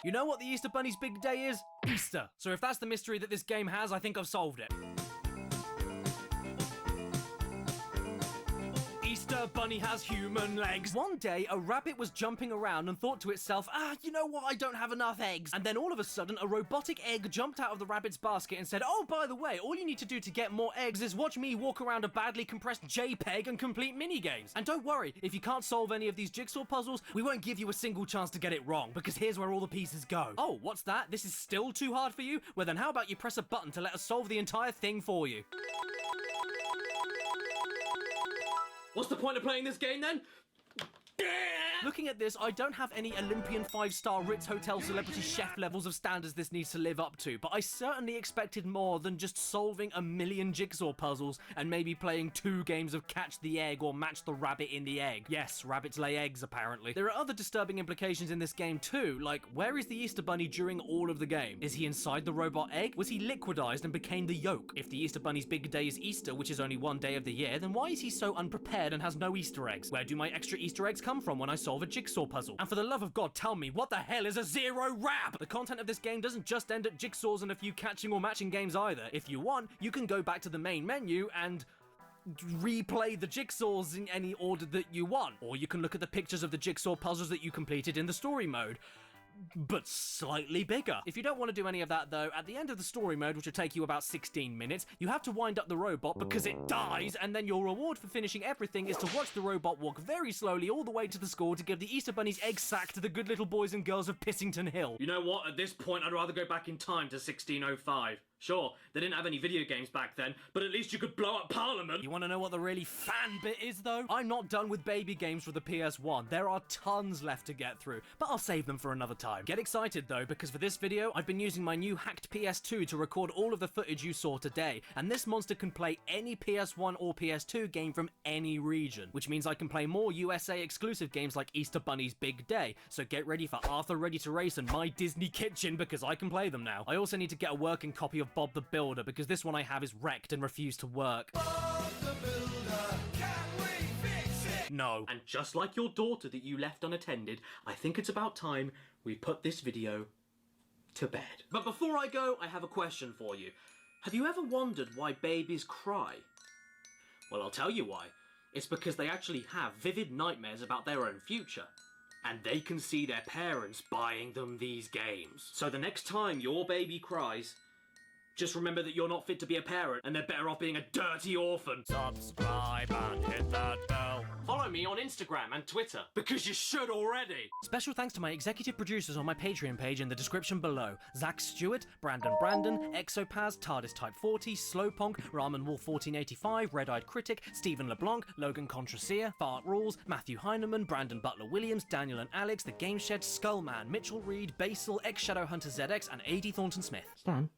You know what the Easter Bunny's Big Day is? Easter. So if that's the mystery that this game has, I think I've solved it. Easter Bunny has human legs. One day, a rabbit was jumping around and thought to itself, you know what, I don't have enough eggs. And then all of a sudden, a robotic egg jumped out of the rabbit's basket and said, oh, by the way, all you need to do to get more eggs is watch me walk around a badly compressed JPEG and complete minigames. And don't worry, if you can't solve any of these jigsaw puzzles, we won't give you a single chance to get it wrong, because here's where all the pieces go. Oh, what's that? This is still too hard for you? Well then, how about you press a button to let us solve the entire thing for you? What's the point of playing this game then? Looking at this, I don't have any Olympian 5-star Ritz Hotel celebrity chef levels of standards this needs to live up to, but I certainly expected more than just solving a million jigsaw puzzles and maybe playing 2 games of Catch the Egg or Match the Rabbit in the Egg. Yes, rabbits lay eggs, apparently. There are other disturbing implications in this game too, like where is the Easter Bunny during all of the game? Is he inside the robot egg? Was he liquidized and became the yolk? If the Easter Bunny's big day is Easter, which is only one day of the year, then why is he so unprepared and has no Easter eggs? Where do my extra Easter eggs come from when I solve a jigsaw puzzle? And for the love of God, tell me, what the hell is a zero wrap? The content of this game doesn't just end at jigsaws and a few catching or matching games either. If you want, you can go back to the main menu and replay the jigsaws in any order that you want. Or you can look at the pictures of the jigsaw puzzles that you completed in the story mode, but slightly bigger. If you don't want to do any of that though, at the end of the story mode, which will take you about 16 minutes, you have to wind up the robot because it dies, and then your reward for finishing everything is to watch the robot walk very slowly all the way to the school to give the Easter Bunny's egg sack to the good little boys and girls of Pissington Hill. You know what? At this point, I'd rather go back in time to 1605. Sure, they didn't have any video games back then, but at least you could blow up Parliament. You want to know what the really fan bit is, though? I'm not done with baby games for the PS1. There are tons left to get through, but I'll save them for another time. Get excited, though, because for this video, I've been using my new hacked PS2 to record all of the footage you saw today, and this monster can play any PS1 or PS2 game from any region, which means I can play more USA exclusive games like Easter Bunny's Big Day, so get ready for Arthur Ready to Race and My Disney Kitchen, because I can play them now. I also need to get a working copy of Bob the Builder, because this one I have is wrecked and refused to work. Bob the Builder, can we fix it? No. And just like your daughter that you left unattended, I think it's about time we put this video to bed. But before I go, I have a question for you. Have you ever wondered why babies cry? Well, I'll tell you why. It's because they actually have vivid nightmares about their own future. And they can see their parents buying them these games. So the next time your baby cries, just remember that you're not fit to be a parent, and they're better off being a dirty orphan. Subscribe and hit that bell. Follow me on Instagram and Twitter, because you should already. Special thanks to my executive producers on my Patreon page in the description below. Zach Stewart, Brandon, Exopaz, TARDIS Type 40, Slowponk, Ramen Wolf 1485, Red Eyed Critic, Stephen LeBlanc, Logan Contracia, Fart Rules, Matthew Heineman, Brandon Butler Williams, Daniel and Alex, The Game Shed, Skullman, Mitchell Reed, Basil, Ex-Shadowhunter ZX, and A.D. Thornton Smith. Stan?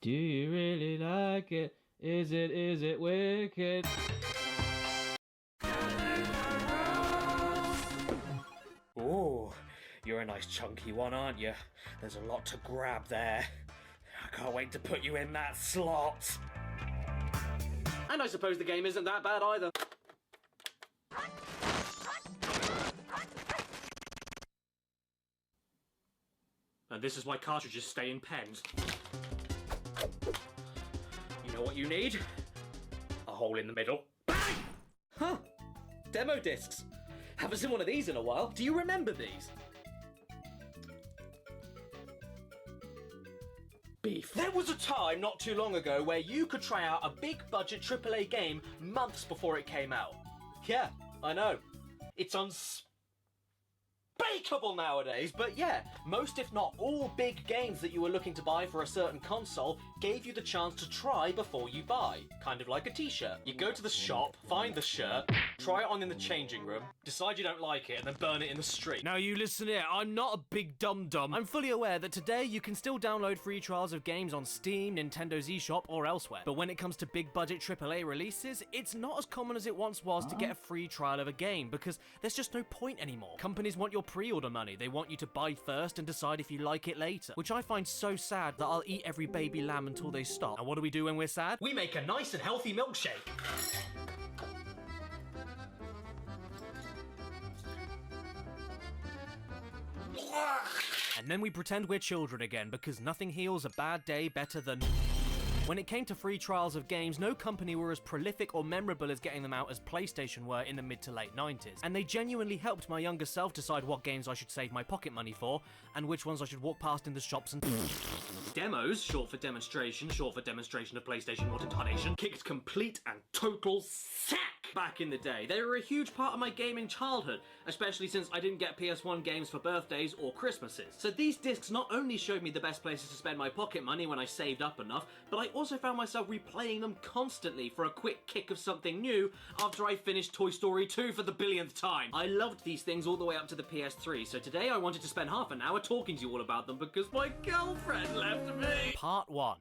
Do you really like it? Is it wicked? You're a nice chunky one, aren't you? There's a lot to grab there. I can't wait to put you in that slot. And I suppose the game isn't that bad either. And this is why cartridges stay in pens. You know what you need? A hole in the middle. Bang! Huh. Demo discs. Haven't seen one of these in a while. Do you remember these? Beef. There was a time not too long ago where you could try out a big budget AAA game months before it came out. Yeah, I know. It's unspeakable nowadays, but yeah, most if not all big games that you were looking to buy for a certain console gave you the chance to try before you buy. Kind of like a t-shirt. You go to the shop, find the shirt, try it on in the changing room, decide you don't like it, and then burn it in the street. Now you listen here, I'm not a big dum-dum. I'm fully aware that today you can still download free trials of games on Steam, Nintendo's eShop, or elsewhere. But when it comes to big budget AAA releases, it's not as common as it once was to get a free trial of a game, because there's just no point anymore. Companies want your pre-order money. They want you to buy first and decide if you like it later, which I find so sad that I'll eat every baby lamb until they stop. And what do we do when we're sad? We make a nice and healthy milkshake. And then we pretend we're children again, because nothing heals a bad day better than... When it came to free trials of games, no company were as prolific or memorable as getting them out as PlayStation were in the mid to late 90s. And they genuinely helped my younger self decide what games I should save my pocket money for, and which ones I should walk past in the shops and... Demos, short for demonstration of PlayStation Not Incarnation, kicked complete and total sack back in the day. They were a huge part of my gaming childhood, especially since I didn't get PS1 games for birthdays or Christmases. So these discs not only showed me the best places to spend my pocket money when I saved up enough, but I also found myself replaying them constantly for a quick kick of something new after I finished Toy Story 2 for the billionth time. I loved these things all the way up to the PS3, so today I wanted to spend half an hour talking to you all about them because my girlfriend left me. Part 1.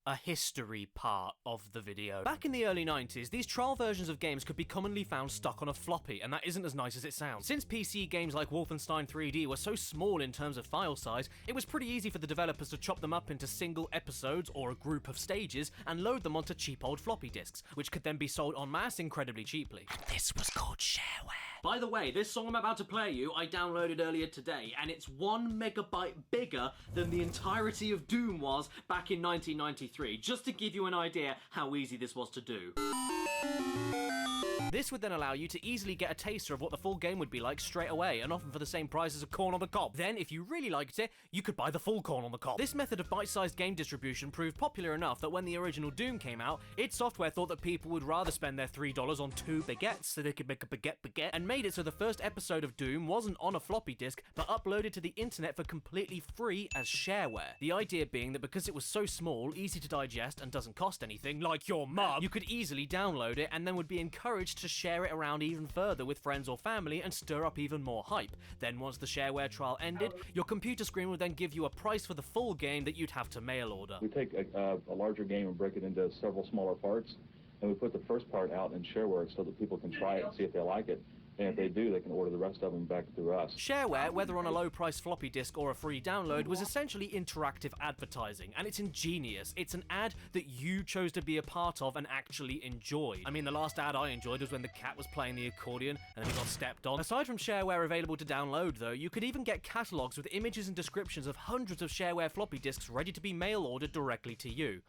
A history part of the video. Back in the early 90s, these trial versions of games could be commonly found stuck on a floppy, and that isn't as nice as it sounds. Since PC games like Wolfenstein 3D were so small in terms of file size, it was pretty easy for the developers to chop them up into single episodes or a group of stages and load them onto cheap old floppy disks, which could then be sold en masse incredibly cheaply. And this was called shareware. By the way, this song I'm about to play you, I downloaded earlier today, and it's 1 megabyte bigger than the entirety of Doom was back in 1993, just to give you an idea how easy this was to do. This would then allow you to easily get a taster of what the full game would be like straight away, and often for the same price as a corn on the cob. Then, if you really liked it, you could buy the full corn on the cob. This method of bite-sized game distribution proved popular enough that when the original Doom came out, id Software thought that people would rather spend their $3 on 2 baguettes so they could make a baguette, and made it so the first episode of Doom wasn't on a floppy disk, but uploaded to the internet for completely free as shareware. The idea being that because it was so small, easy to digest, and doesn't cost anything, like your mum, you could easily download it and then would be encouraged to share it around even further with friends or family and stir up even more hype. Then once the shareware trial ended, your computer screen would then give you a price for the full game that you'd have to mail order. We take a larger game and break it into several smaller parts, and we put the first part out in shareware so that people can try it and see if they like it. And if they do, they can order the rest of them back through us. Shareware, whether on a low-price floppy disk or a free download, was essentially interactive advertising, and it's ingenious. It's an ad that you chose to be a part of and actually enjoyed. I mean, the last ad I enjoyed was when the cat was playing the accordion and then he got stepped on. Aside from shareware available to download, though, you could even get catalogs with images and descriptions of hundreds of shareware floppy disks ready to be mail-ordered directly to you.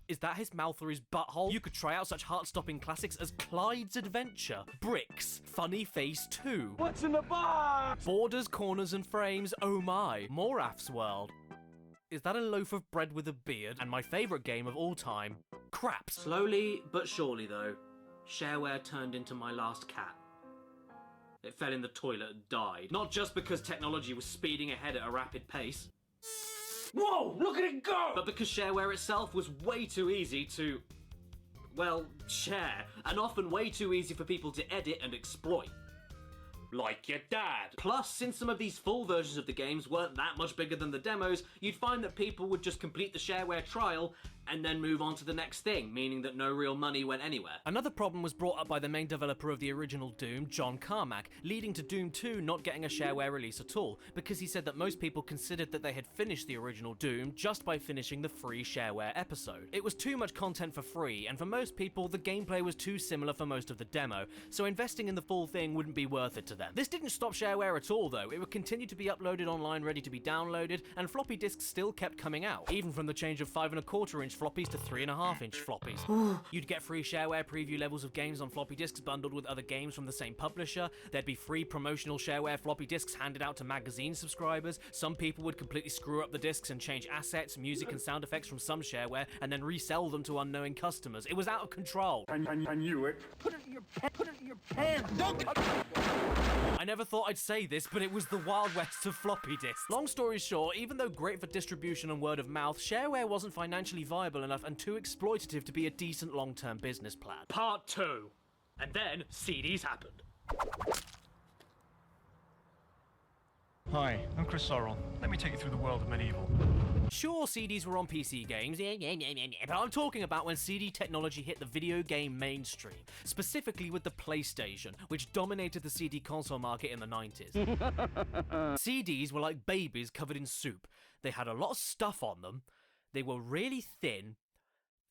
Is that his mouth or his butthole? You could try out such heart-stopping classics as Clyde's Adventure, Bricks, Funny Face 2. What's in the box? Borders, Corners and Frames, oh my. Moraf's World. Is that a loaf of bread with a beard? And my favourite game of all time, Craps. Slowly but surely, though, shareware turned into my last cat. It fell in the toilet and died. Not just because technology was speeding ahead at a rapid pace. Whoa, look at it go! But because shareware itself was way too easy to, well, share, and often way too easy for people to edit and exploit. Like your dad. Plus, since some of these full versions of the games weren't that much bigger than the demos, you'd find that people would just complete the shareware trial and then move on to the next thing, meaning that no real money went anywhere. Another problem was brought up by the main developer of the original Doom, John Carmack, leading to Doom 2 not getting a shareware release at all, because he said that most people considered that they had finished the original Doom just by finishing the free shareware episode. It was too much content for free, and for most people, the gameplay was too similar for most of the demo, so investing in the full thing wouldn't be worth it to them. This didn't stop shareware at all though, it would continue to be uploaded online ready to be downloaded, and floppy disks still kept coming out, even from the change of 5¼ inch floppies to 3½ inch floppies. You'd get free shareware preview levels of games on floppy disks bundled with other games from the same publisher, there'd be free promotional shareware floppy disks handed out to magazine subscribers, some people would completely screw up the disks and change assets, music and sound effects from some shareware, and then resell them to unknowing customers. It was out of control. I knew it. Put it in your pants. I never thought I'd say this, but it was the Wild West of floppy disks. Long story short, even though great for distribution and word of mouth, shareware wasn't financially viable enough and too exploitative to be a decent long-term business plan. Part 2. And then CDs happened. Hi, I'm Chris Sorrell. Let me take you through the world of medieval. Sure, CDs were on PC games, but I'm talking about when CD technology hit the video game mainstream, specifically with the PlayStation, which dominated the CD console market in the 90s. CDs were like babies covered in soup. They had a lot of stuff on them, they were really thin,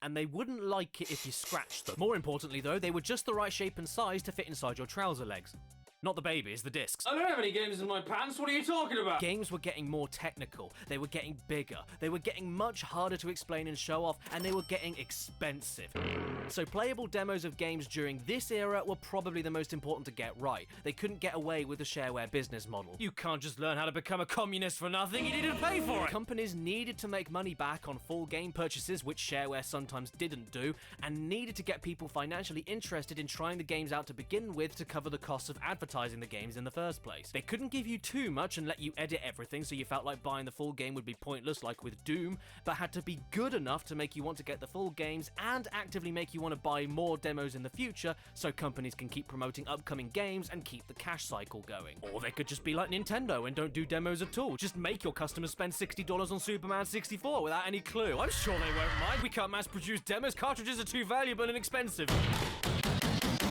and they wouldn't like it if you scratched them. More importantly though, they were just the right shape and size to fit inside your trouser legs. Not the babies, the discs. I don't have any games in my pants, what are you talking about? Games were getting more technical, they were getting bigger, they were getting much harder to explain and show off, and they were getting expensive. So playable demos of games during this era were probably the most important to get right. They couldn't get away with the shareware business model. You can't just learn how to become a communist for nothing, you needed to pay for it! Companies needed to make money back on full game purchases, which shareware sometimes didn't do, and needed to get people financially interested in trying the games out to begin with to cover the costs of advertising the games in the first place. They couldn't give you too much and let you edit everything so you felt like buying the full game would be pointless like with Doom, but had to be good enough to make you want to get the full games and actively make you want to buy more demos in the future so companies can keep promoting upcoming games and keep the cash cycle going. Or they could just be like Nintendo and don't do demos at all. Just make your customers spend $60 on Superman 64 without any clue. I'm sure they won't mind. We can't mass produce demos. Cartridges are too valuable and expensive.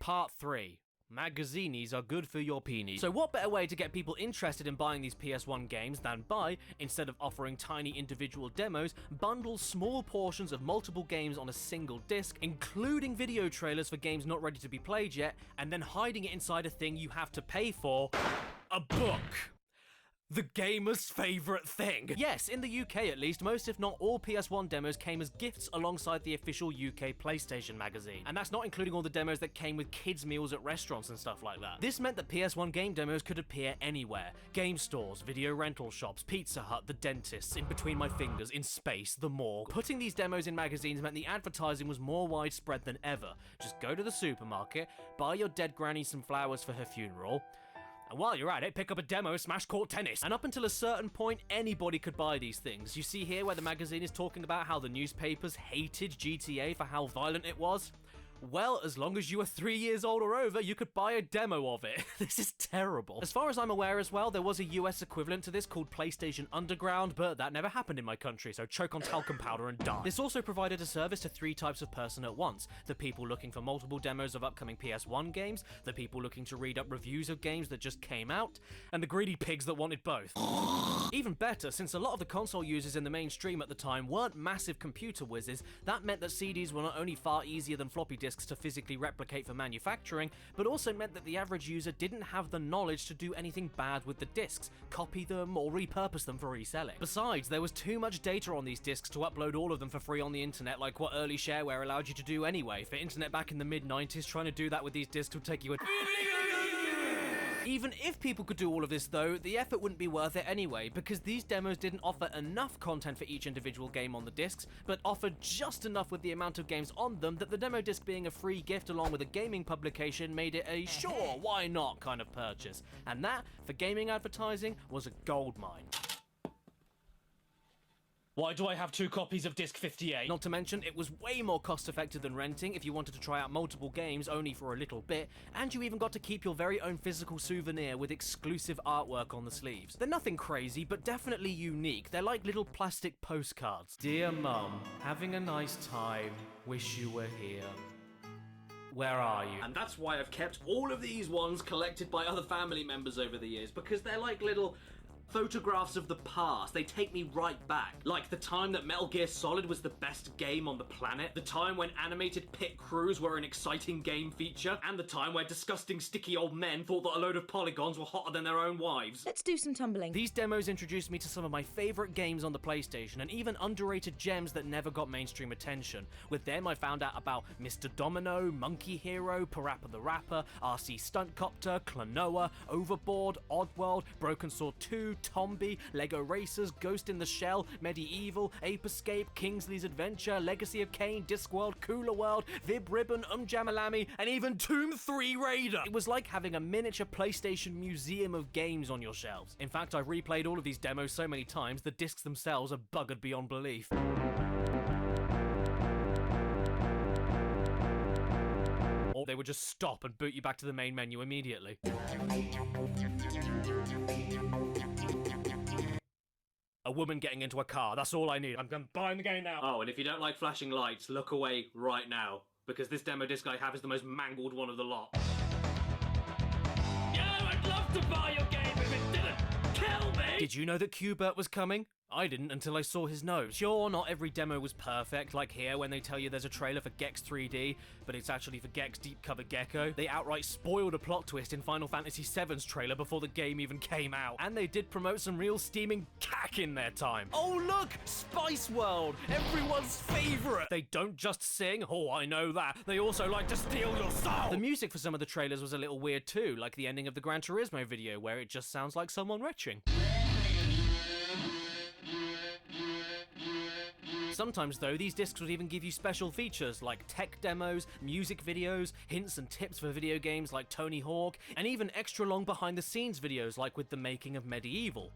Part 3. Magazinis are good for your peenies. So what better way to get people interested in buying these PS1 games than by, instead of offering tiny individual demos, bundle small portions of multiple games on a single disc, including video trailers for games not ready to be played yet, and then hiding it inside a thing you have to pay for, a book. The gamer's favourite thing. Yes, in the UK at least, most if not all PS1 demos came as gifts alongside the official UK PlayStation magazine. And that's not including all the demos that came with kids' meals at restaurants and stuff like that. This meant that PS1 game demos could appear anywhere. Game stores, video rental shops, Pizza Hut, the dentists, in between my fingers, in space, the morgue. Putting these demos in magazines meant the advertising was more widespread than ever. Just go to the supermarket, buy your dead granny some flowers for her funeral, and while you're at it, pick up a demo, smash court tennis. And up until a certain point, anybody could buy these things. You see here where the magazine is talking about how the newspapers hated GTA for how violent it was? Well, as long as you were 3 years old or over, you could buy a demo of it. This is terrible. As far as I'm aware as well, there was a US equivalent to this called PlayStation Underground, but that never happened in my country, so choke on talcum powder and die. This also provided a service to 3 types of person at once. The people looking for multiple demos of upcoming PS1 games, the people looking to read up reviews of games that just came out, and the greedy pigs that wanted both. Even better, since a lot of the console users in the mainstream at the time weren't massive computer whizzes, that meant that CDs were not only far easier than floppy disks to physically replicate for manufacturing, but also meant that the average user didn't have the knowledge to do anything bad with the discs, copy them or repurpose them for reselling. Besides, there was too much data on these discs to upload all of them for free on the internet like what early shareware allowed you to do anyway. For internet back in the mid-90s, trying to do that with these discs would take you a Even if people could do all of this though, the effort wouldn't be worth it anyway, because these demos didn't offer enough content for each individual game on the discs, but offered just enough with the amount of games on them that the demo disc being a free gift along with a gaming publication made it a sure, why not kind of purchase. And that, for gaming advertising, was a goldmine. Why do I have 2 copies of disc 58? Not to mention, it was way more cost effective than renting if you wanted to try out multiple games only for a little bit, and you even got to keep your very own physical souvenir with exclusive artwork on the sleeves. They're nothing crazy, but definitely unique. They're like little plastic postcards. Dear Mum, having a nice time. Wish you were here. Where are you? And that's why I've kept all of these ones collected by other family members over the years, because they're like little photographs of the past. They take me right back. Like the time that Metal Gear Solid was the best game on the planet, the time when animated pit crews were an exciting game feature, and the time where disgusting sticky old men thought that a load of polygons were hotter than their own wives. Let's do some tumbling. These demos introduced me to some of my favourite games on the PlayStation, and even underrated gems that never got mainstream attention. With them, I found out about Mr. Domino, Monkey Hero, Parappa the Rapper, RC Stunt Copter, Klonoa, Overboard, Oddworld, Broken Sword 2, Tombi, Lego Racers, Ghost in the Shell, Medieval, Ape Escape, Kingsley's Adventure, Legacy of Kain, Discworld, Cooler World, Vib Ribbon, Jamalami, and even Tomb 3 Raider. It was like having a miniature PlayStation museum of games on your shelves. In fact, I've replayed all of these demos so many times, the discs themselves are buggered beyond belief. Or they would just stop and boot you back to the main menu immediately. A woman getting into a car, that's all I need. I'm buying the game now. Oh, and if you don't like flashing lights, look away right now, because this demo disc I have is the most mangled one of the lot. Yeah, I'd love to buy your game if it didn't kill me! Did you know that Q-Bert was coming? I didn't until I saw his nose. Sure, not every demo was perfect, like here when they tell you there's a trailer for Gex 3D, but it's actually for Gex Deep Cover Gecko. They outright spoiled a plot twist in Final Fantasy VII's trailer before the game even came out. And they did promote some real steaming cack in their time. Oh look! Spice World! Everyone's favourite! They don't just sing, oh I know that, they also like to steal your soul! The music for some of the trailers was a little weird too, like the ending of the Gran Turismo video where it just sounds like someone retching. Sometimes, though, these discs would even give you special features like tech demos, music videos, hints and tips for video games like Tony Hawk, and even extra long behind-the-scenes videos like with the making of Medieval.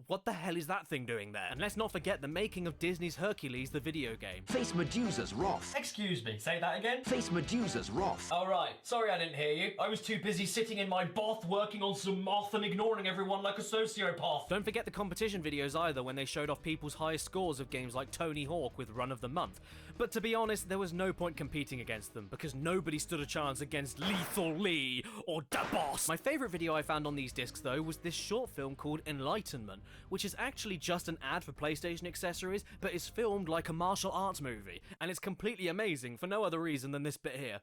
What the hell is that thing doing there? And let's not forget the making of Disney's Hercules, the video game. Face Medusa's wrath. Excuse me, say that again? Face Medusa's wrath. Oh right, sorry I didn't hear you. I was too busy sitting in my bath working on some moth and ignoring everyone like a sociopath. Don't forget the competition videos either, when they showed off people's highest scores of games like Tony Hawk with Run of the Month. But to be honest, there was no point competing against them, because nobody stood a chance against Lethal Lee or Da Boss. My favourite video I found on these discs though was this short film called Enlightenment, which is actually just an ad for PlayStation accessories, but is filmed like a martial arts movie, and it's completely amazing for no other reason than this bit here.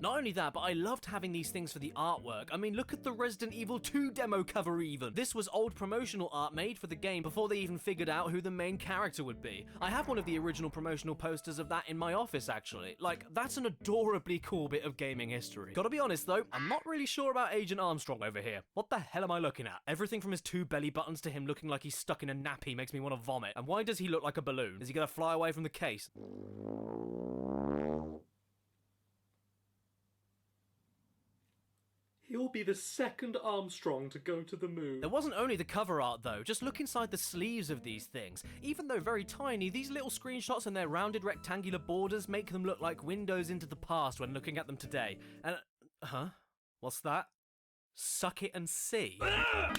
Not only that, but I loved having these things for the artwork. I mean, look at the Resident Evil 2 demo cover even. This was old promotional art made for the game before they even figured out who the main character would be. I have one of the original promotional posters of that in my office, actually. Like, that's an adorably cool bit of gaming history. Gotta be honest though, I'm not really sure about Agent Armstrong over here. What the hell am I looking at? Everything from his 2 belly buttons to him looking like he's stuck in a nappy makes me want to vomit. And why does he look like a balloon? Is he gonna fly away from the case? He'll be the second Armstrong to go to the moon. There wasn't only the cover art though, just look inside the sleeves of these things. Even though very tiny, these little screenshots and their rounded rectangular borders make them look like windows into the past when looking at them today. And, what's that? Suck it and see.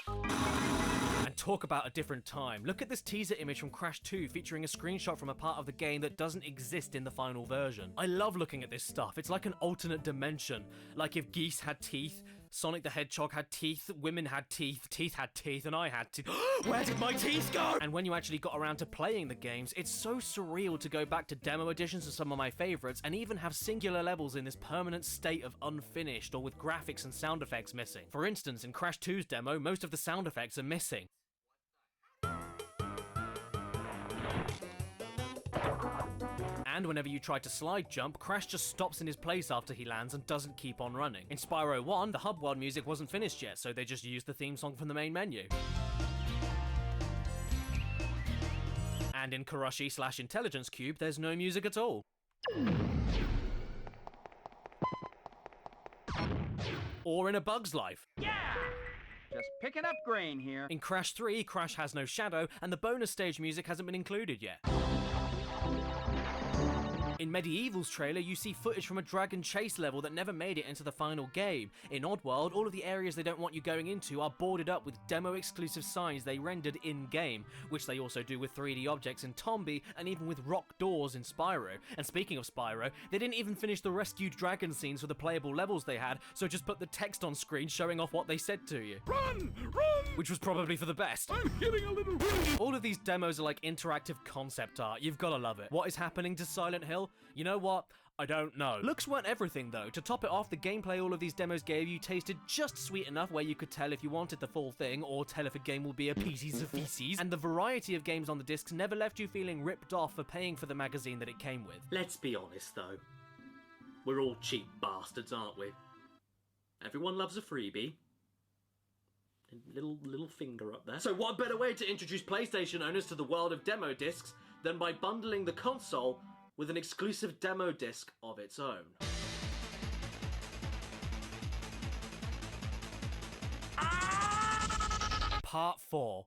And talk about a different time. Look at this teaser image from Crash 2 featuring a screenshot from a part of the game that doesn't exist in the final version. I love looking at this stuff. It's like an alternate dimension. Like if geese had teeth, Sonic the Hedgehog had teeth, women had teeth, teeth had teeth, and I had teeth. Where did my teeth go? And when you actually got around to playing the games, it's so surreal to go back to demo editions of some of my favorites and even have singular levels in this permanent state of unfinished or with graphics and sound effects missing. For instance, in Crash 2's demo, most of the sound effects are missing. And whenever you try to slide jump, Crash just stops in his place after he lands and doesn't keep on running. In Spyro 1, the hub world music wasn't finished yet, so they just used the theme song from the main menu. And in Karashi/Intelligence Cube, there's no music at all. Or in A Bug's Life. Yeah! Just picking up grain here. In Crash 3, Crash has no shadow, and the bonus stage music hasn't been included yet. In Medieval's trailer, you see footage from a dragon chase level that never made it into the final game. In Oddworld, all of the areas they don't want you going into are boarded up with demo-exclusive signs they rendered in-game, which they also do with 3D objects in Tombi and even with rock doors in Spyro. And speaking of Spyro, they didn't even finish the rescued dragon scenes for the playable levels they had, so just put the text on screen showing off what they said to you. Run! Run! Which was probably for the best. I'm getting a little... All of these demos are like interactive concept art. You've gotta love it. What is happening to Silent Hill? You know what? I don't know. Looks weren't everything though. To top it off, the gameplay all of these demos gave you tasted just sweet enough where you could tell if you wanted the full thing or tell if a game will be a piece of feces. And the variety of games on the discs never left you feeling ripped off for paying for the magazine that it came with. Let's be honest though. We're all cheap bastards, aren't we? Everyone loves a freebie. Little finger up there. So what better way to introduce PlayStation owners to the world of demo discs than by bundling the console with an exclusive demo disc of its own. Part 4.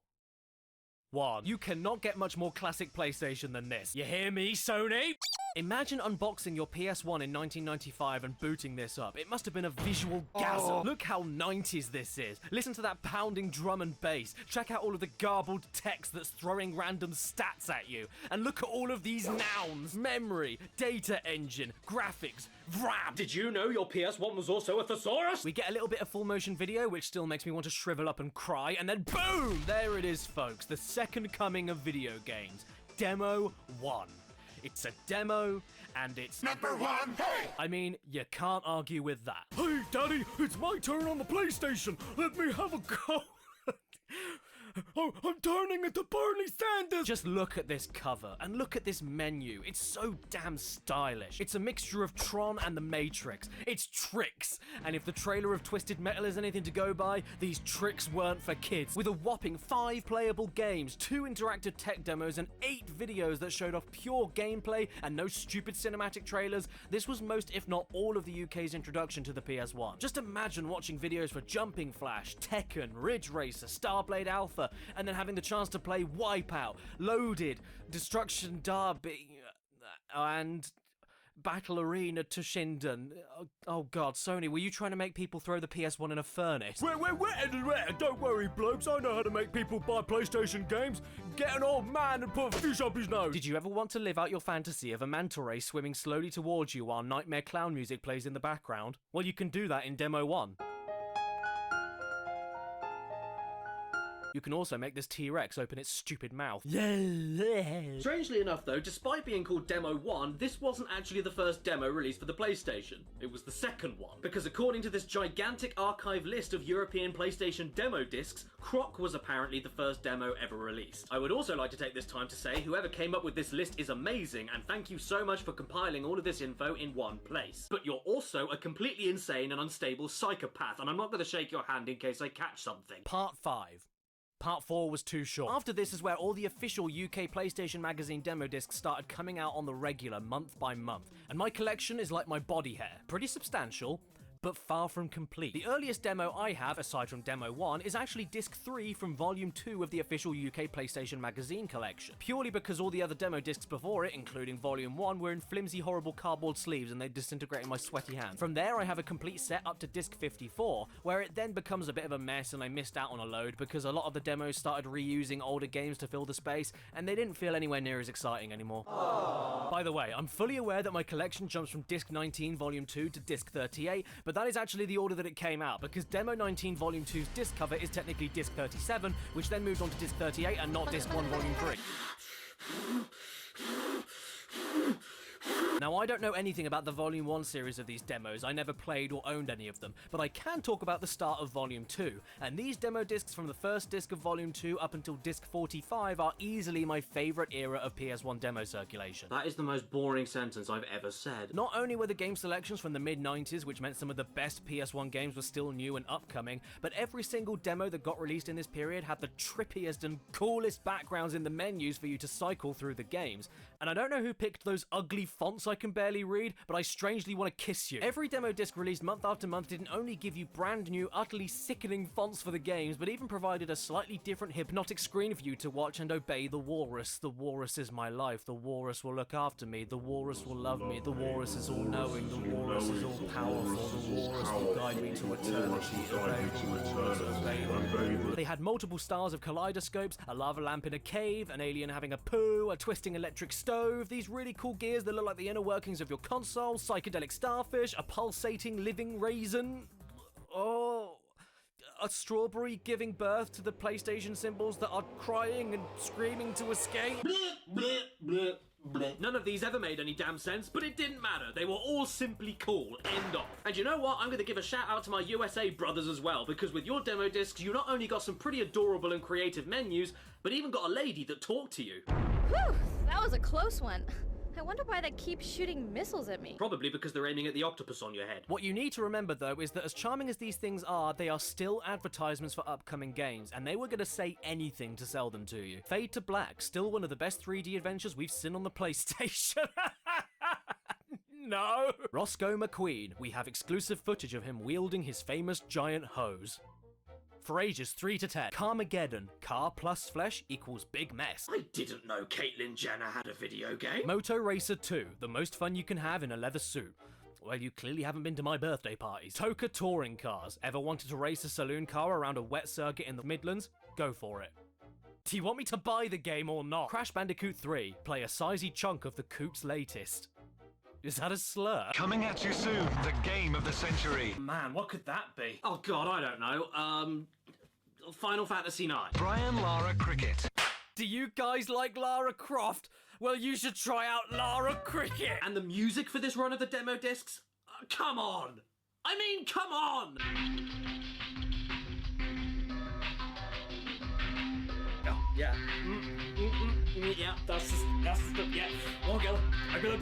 1. You cannot get much more classic PlayStation than this. You hear me, Sony? Imagine unboxing your PS1 in 1995 and booting this up. It must have been a visual gasm. Look how 90s this is. Listen to that pounding drum and bass. Check out all of the garbled text that's throwing random stats at you. And look at all of these nouns. Memory, data engine, graphics, RAM. Did you know your PS1 was also a thesaurus? We get a little bit of full motion video, which still makes me want to shrivel up and cry, and then boom! There it is, folks. The second coming of video games. Demo 1. It's a demo, and it's number 1, hey! I mean, you can't argue with that. Hey, Daddy, it's my turn on the PlayStation. Let me have a go. Oh, I'm turning into Bernie Sanders! Just look at this cover, and look at this menu. It's so damn stylish. It's a mixture of Tron and The Matrix. It's tricks. And if the trailer of Twisted Metal is anything to go by, these tricks weren't for kids. With a whopping 5 playable games, 2 interactive tech demos, and 8 videos that showed off pure gameplay and no stupid cinematic trailers, this was most, if not all, of the UK's introduction to the PS1. Just imagine watching videos for Jumping Flash, Tekken, Ridge Racer, Starblade Alpha, and then having the chance to play Wipeout, Loaded, Destruction Derby, and Battle Arena Toshinden. Oh god, Sony, were you trying to make people throw the PS1 in a furnace? Wait, don't worry, blokes, I know how to make people buy PlayStation games. Get an old man and put a fish up his nose. Did you ever want to live out your fantasy of a manta ray swimming slowly towards you while Nightmare Clown music plays in the background? Well, you can do that in Demo 1. You can also make this T-Rex open its stupid mouth. Strangely enough though, despite being called Demo 1, this wasn't actually the first demo released for the PlayStation. It was the second one. Because according to this gigantic archive list of European PlayStation demo discs, Croc was apparently the first demo ever released. I would also like to take this time to say whoever came up with this list is amazing, and thank you so much for compiling all of this info in one place. But you're also a completely insane and unstable psychopath, and I'm not going to shake your hand in case I catch something. Part 5. Part 4 was too short. After this is where all the official UK PlayStation Magazine demo discs started coming out on the regular, month by month. And my collection is like my body hair. Pretty substantial, but far from complete. The earliest demo I have, aside from Demo 1, is actually Disc 3 from Volume 2 of the official UK PlayStation Magazine collection. Purely because all the other demo discs before it, including Volume 1, were in flimsy, horrible cardboard sleeves and they disintegrate in my sweaty hands. From there, I have a complete set up to Disc 54, where it then becomes a bit of a mess and I missed out on a load because a lot of the demos started reusing older games to fill the space, and they didn't feel anywhere near as exciting anymore. Aww. By the way, I'm fully aware that my collection jumps from Disc 19 Volume 2 to Disc 38, but that is actually the order that it came out, because Demo 19 Volume 2's disc cover is technically Disc 37, which then moved on to Disc 38 and not Disc 1 Volume 3. Now, I don't know anything about the Volume 1 series of these demos, I never played or owned any of them, but I can talk about the start of Volume 2, and these demo discs from the first disc of Volume 2 up until disc 45 are easily my favourite era of PS1 demo circulation. That is the most boring sentence I've ever said. Not only were the game selections from the mid-90s, which meant some of the best PS1 games were still new and upcoming, but every single demo that got released in this period had the trippiest and coolest backgrounds in the menus for you to cycle through the games, and I don't know who picked those ugly fonts I could can barely read, but I strangely want to kiss you. Every demo disc released month after month didn't only give you brand new, utterly sickening fonts for the games, but even provided a slightly different hypnotic screen for you to watch and obey the walrus. The walrus is my life. The walrus will look after me. The walrus will love me. The walrus is all-knowing. The walrus is all-powerful. The walrus will guide me to eternity. Obey the walrus. Obey the walrus. They had multiple styles of kaleidoscopes, a lava lamp in a cave, an alien having a poo, a twisting electric stove, these really cool gears that look like the inner workings of your console, psychedelic starfish, a pulsating living raisin, a strawberry giving birth to the PlayStation symbols that are crying and screaming to escape. None of these ever made any damn sense, but it didn't matter. They were all simply cool. End of. And you know what? I'm going to give a shout out to my USA brothers as well, because with your demo discs, you not only got some pretty adorable and creative menus, but even got a lady that talked to you. Whew, that was a close one. I wonder why they keep shooting missiles at me. Probably because they're aiming at the octopus on your head. What you need to remember, though, is that as charming as these things are, they are still advertisements for upcoming games, and they were going to say anything to sell them to you. Fade to Black, still one of the best 3D adventures we've seen on the PlayStation. No! Roscoe McQueen, we have exclusive footage of him wielding his famous giant hose. For ages 3 to 10, Carmageddon, car plus flesh equals big mess. I didn't know Caitlyn Jenner had a video game. Moto Racer 2, the most fun you can have in a leather suit. Well, you clearly haven't been to my birthday parties. Toka Touring Cars, ever wanted to race a saloon car around a wet circuit in the Midlands? Go for it. Do you want me to buy the game or not? Crash Bandicoot 3, play a sizey chunk of the Coot's latest. Is that a slur? Coming at you soon, the game of the century. Man, what could that be? Oh god, I don't know. Final Fantasy IX. Brian Lara Cricket. Do you guys like Lara Croft? Well, you should try out Lara Cricket. And the music for this run of the demo discs? Come on! I mean, come on! Oh, yeah. Yeah, that's the, yeah. Okay,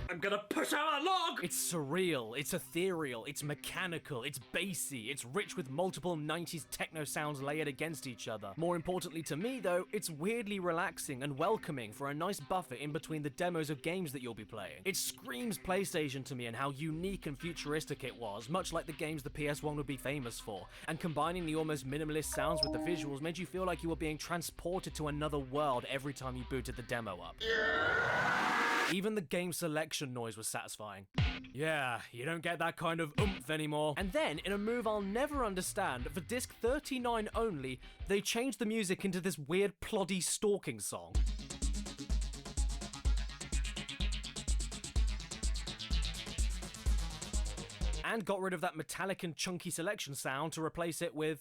I'm gonna push out a log! It's surreal, it's ethereal, it's mechanical, it's bassy, it's rich with multiple 90s techno sounds layered against each other. More importantly to me though, it's weirdly relaxing and welcoming for a nice buffer in between the demos of games that you'll be playing. It screams PlayStation to me and how unique and futuristic it was, much like the games the PS1 would be famous for. And combining the almost minimalist sounds with the visuals made you feel like you were being transported to another world every time you booted the demo up. Even the game selection noise was satisfying. Yeah, you don't get that kind of oomph anymore. And then, in a move I'll never understand, for disc 39 only, they changed the music into this weird ploddy stalking song. And got rid of that metallic and chunky selection sound to replace it with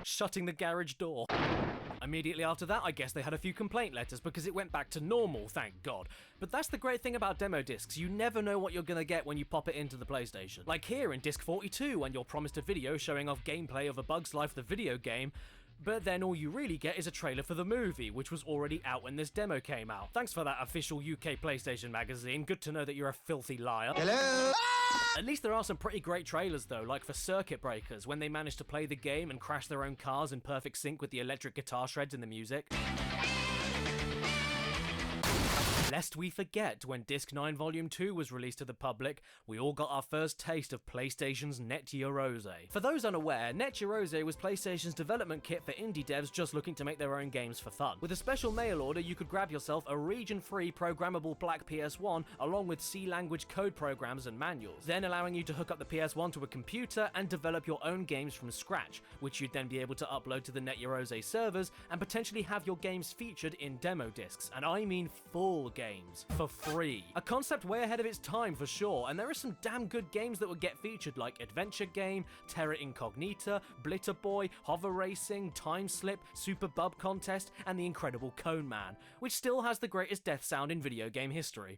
shutting the garage door. Immediately after that, I guess they had a few complaint letters because it went back to normal, thank God. But that's the great thing about demo discs, you never know what you're gonna get when you pop it into the PlayStation. Like here in disc 42, when you're promised a video showing off gameplay of A Bug's Life the video game, but then all you really get is a trailer for the movie, which was already out when this demo came out. Thanks for that, official UK PlayStation magazine. Good to know that you're a filthy liar. Hello! At least there are some pretty great trailers though, like for Circuit Breakers, when they managed to play the game and crash their own cars in perfect sync with the electric guitar shreds in the music. Lest we forget, when Disc 9 Volume 2 was released to the public, we all got our first taste of PlayStation's Net Rose. For those unaware, Net Rose was PlayStation's development kit for indie devs just looking to make their own games for fun. With a special mail order, you could grab yourself a region-free programmable black PS1 along with C-language code programs and manuals, then allowing you to hook up the PS1 to a computer and develop your own games from scratch, which you'd then be able to upload to the Net Rose servers and potentially have your games featured in demo discs, and I mean full games, for free. A concept way ahead of its time for sure, and there are some damn good games that would get featured like Adventure Game, Terra Incognita, Blitter Boy, Hover Racing, Time Slip, Super Bub Contest, and the incredible Cone Man, which still has the greatest death sound in video game history.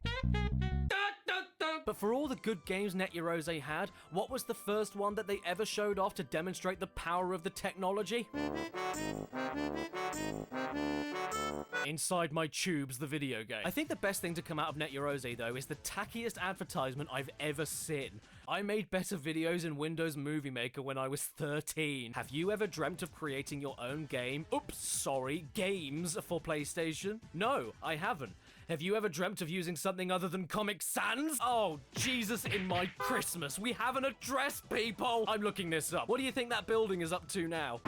But for all the good games Net Rose had, what was the first one that they ever showed off to demonstrate the power of the technology? Inside My Tubes, the video game. I think the best thing to come out of Net Rose though is the tackiest advertisement I've ever seen. I made better videos in Windows Movie Maker when I was 13. Have you ever dreamt of creating your own game? Oops, sorry, games for PlayStation? No, I haven't. Have you ever dreamt of using something other than Comic Sans? Oh, Jesus in my Christmas. We have an address, people. I'm looking this up. What do you think that building is up to now?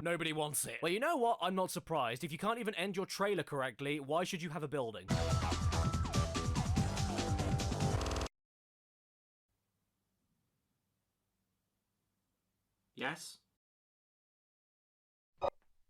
Nobody wants it. Well, you know what? I'm not surprised. If you can't even end your trailer correctly, why should you have a building? Yes?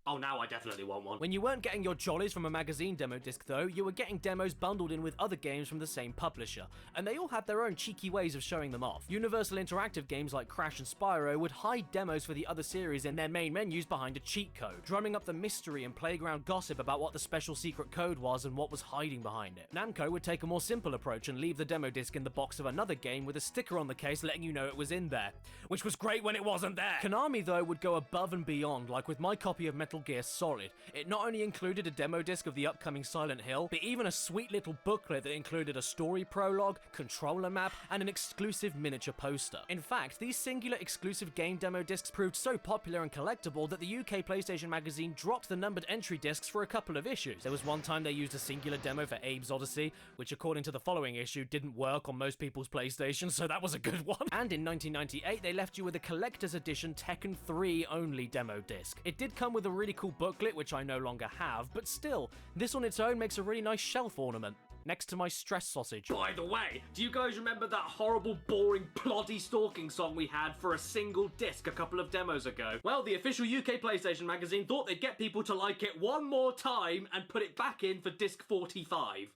Oh, now I definitely want one. When you weren't getting your jollies from a magazine demo disc though, you were getting demos bundled in with other games from the same publisher, and they all had their own cheeky ways of showing them off. Universal Interactive games like Crash and Spyro would hide demos for the other series in their main menus behind a cheat code, drumming up the mystery and playground gossip about what the special secret code was and what was hiding behind it. Namco would take a more simple approach and leave the demo disc in the box of another game with a sticker on the case letting you know it was in there, which was great when it wasn't there. Konami though would go above and beyond, like with my copy of Metal Gear Solid. It not only included a demo disc of the upcoming Silent Hill, but even a sweet little booklet that included a story prologue, controller map, and an exclusive miniature poster. In fact, these singular exclusive game demo discs proved so popular and collectible that the UK PlayStation magazine dropped the numbered entry discs for a couple of issues. There was one time they used a singular demo for Abe's Odyssey, which according to the following issue didn't work on most people's PlayStation, so that was a good one. And in 1998, they left you with a collector's edition Tekken 3 only demo disc. It did come with a really cool booklet, which I no longer have, but still, this on its own makes a really nice shelf ornament, next to my stress sausage. By the way, do you guys remember that horrible, boring, ploddy stalking song we had for a single disc a couple of demos ago? Well, the official UK PlayStation magazine thought they'd get people to like it one more time and put it back in for disc 45.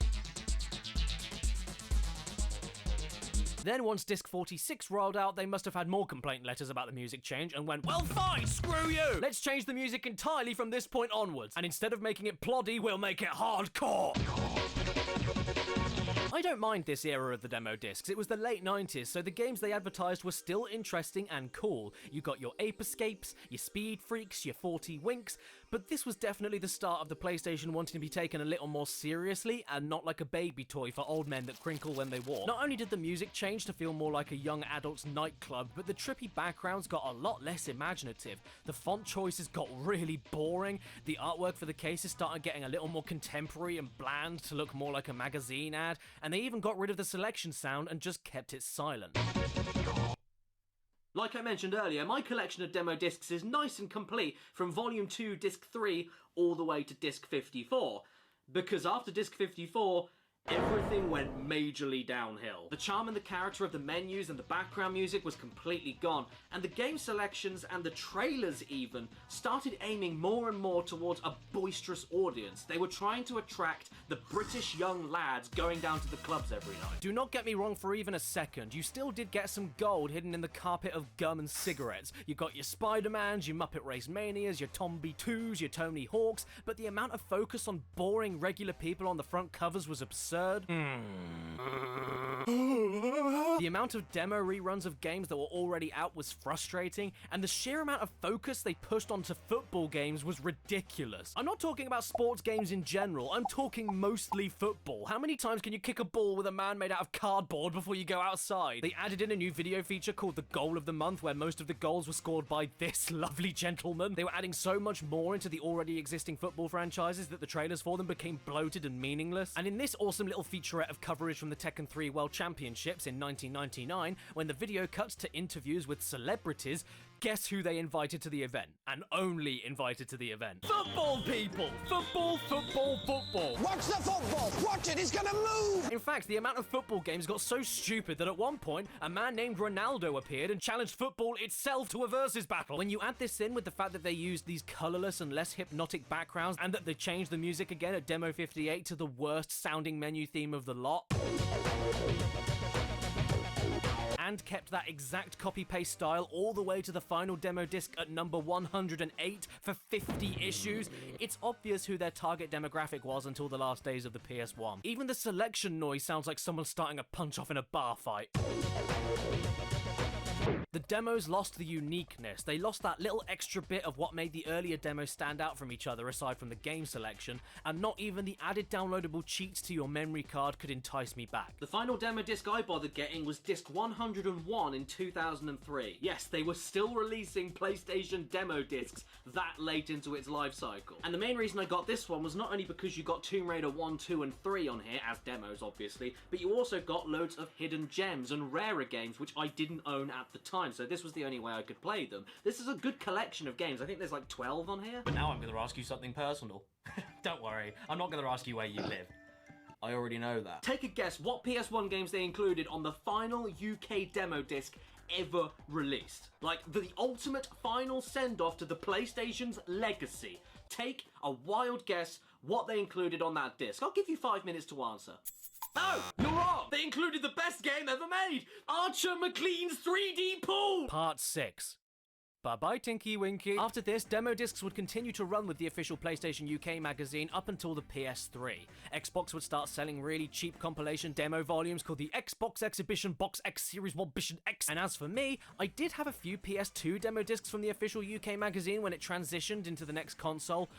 Then once disc 46 rolled out, they must have had more complaint letters about the music change and went, well fine, screw you! Let's change the music entirely from this point onwards, and instead of making it ploddy, we'll make it hardcore! I don't mind this era of the demo discs. It was the late 90s, so the games they advertised were still interesting and cool. You got your Ape Escapes, your Speed Freaks, your 40 Winks, but this was definitely the start of the PlayStation wanting to be taken a little more seriously and not like a baby toy for old men that crinkle when they walk. Not only did the music change to feel more like a young adult's nightclub, but the trippy backgrounds got a lot less imaginative. The font choices got really boring, the artwork for the cases started getting a little more contemporary and bland to look more like a magazine ad, and they even got rid of the selection sound and just kept it silent. Like I mentioned earlier, my collection of demo discs is nice and complete from Volume 2, Disc 3, all the way to Disc 54. Because after Disc 54, everything went majorly downhill. The charm and the character of the menus and the background music was completely gone, and the game selections and the trailers even started aiming more and more towards a boisterous audience. They were trying to attract the British young lads going down to the clubs every night. Do not get me wrong for even a second, you still did get some gold hidden in the carpet of gum and cigarettes. You got your Spider-Mans, your Muppet Race Manias, your Tomby 2s, your Tony Hawks, but the amount of focus on boring regular people on the front covers was absurd. The amount of demo reruns of games that were already out was frustrating, and the sheer amount of focus they pushed onto football games was ridiculous. I'm not talking about sports games in general, I'm talking mostly football. How many times can you kick a ball with a man made out of cardboard before you go outside? They added in a new video feature called the Goal of the Month, where most of the goals were scored by this lovely gentleman. They were adding so much more into the already existing football franchises that the trailers for them became bloated and meaningless. And in this awesome little featurette of coverage from the Tekken 3 World Championships in 1999, when the video cuts to interviews with celebrities, guess who they invited to the event? And only invited to the event. Football people! Football, football, football! Watch the football! Watch it, it's gonna move! In fact, the amount of football games got so stupid that at one point, a man named Ronaldo appeared and challenged football itself to a versus battle. When you add this in with the fact that they used these colourless and less hypnotic backgrounds, and that they changed the music again at Demo 58 to the worst sounding menu theme of the lot, and kept that exact copy-paste style all the way to the final demo disc at number 108 for 50 issues, it's obvious who their target demographic was until the last days of the PS1. Even the selection noise sounds like someone starting a punch-off in a bar fight. The demos lost the uniqueness. They lost that little extra bit of what made the earlier demos stand out from each other aside from the game selection, and not even the added downloadable cheats to your memory card could entice me back. The final demo disc I bothered getting was disc 101 in 2003. Yes, they were still releasing PlayStation demo discs that late into its life cycle. And the main reason I got this one was not only because you got Tomb Raider 1, 2 and 3 on here, as demos obviously, but you also got loads of hidden gems and rarer games which I didn't own at the time, so this was the only way I could play them. This is a good collection of games. I think there's like 12 on here. But now I'm going to ask you something personal. Don't worry, I'm not going to ask you where you live. I already know that. Take a guess what PS1 games they included on the final UK demo disc ever released. Like, the ultimate final send-off to the PlayStation's legacy. Take a wild guess what they included on that disc. I'll give you 5 minutes to answer. No, you're wrong! They included the best game ever made! Archer McLean's 3D Pool! Part 6. Bye-bye, Tinky Winky. After this, demo discs would continue to run with the official PlayStation UK magazine up until the PS3. Xbox would start selling really cheap compilation demo volumes called the Xbox Exhibition Box X Series 1 Bition X. And as for me, I did have a few PS2 demo discs from the official UK magazine when it transitioned into the next console,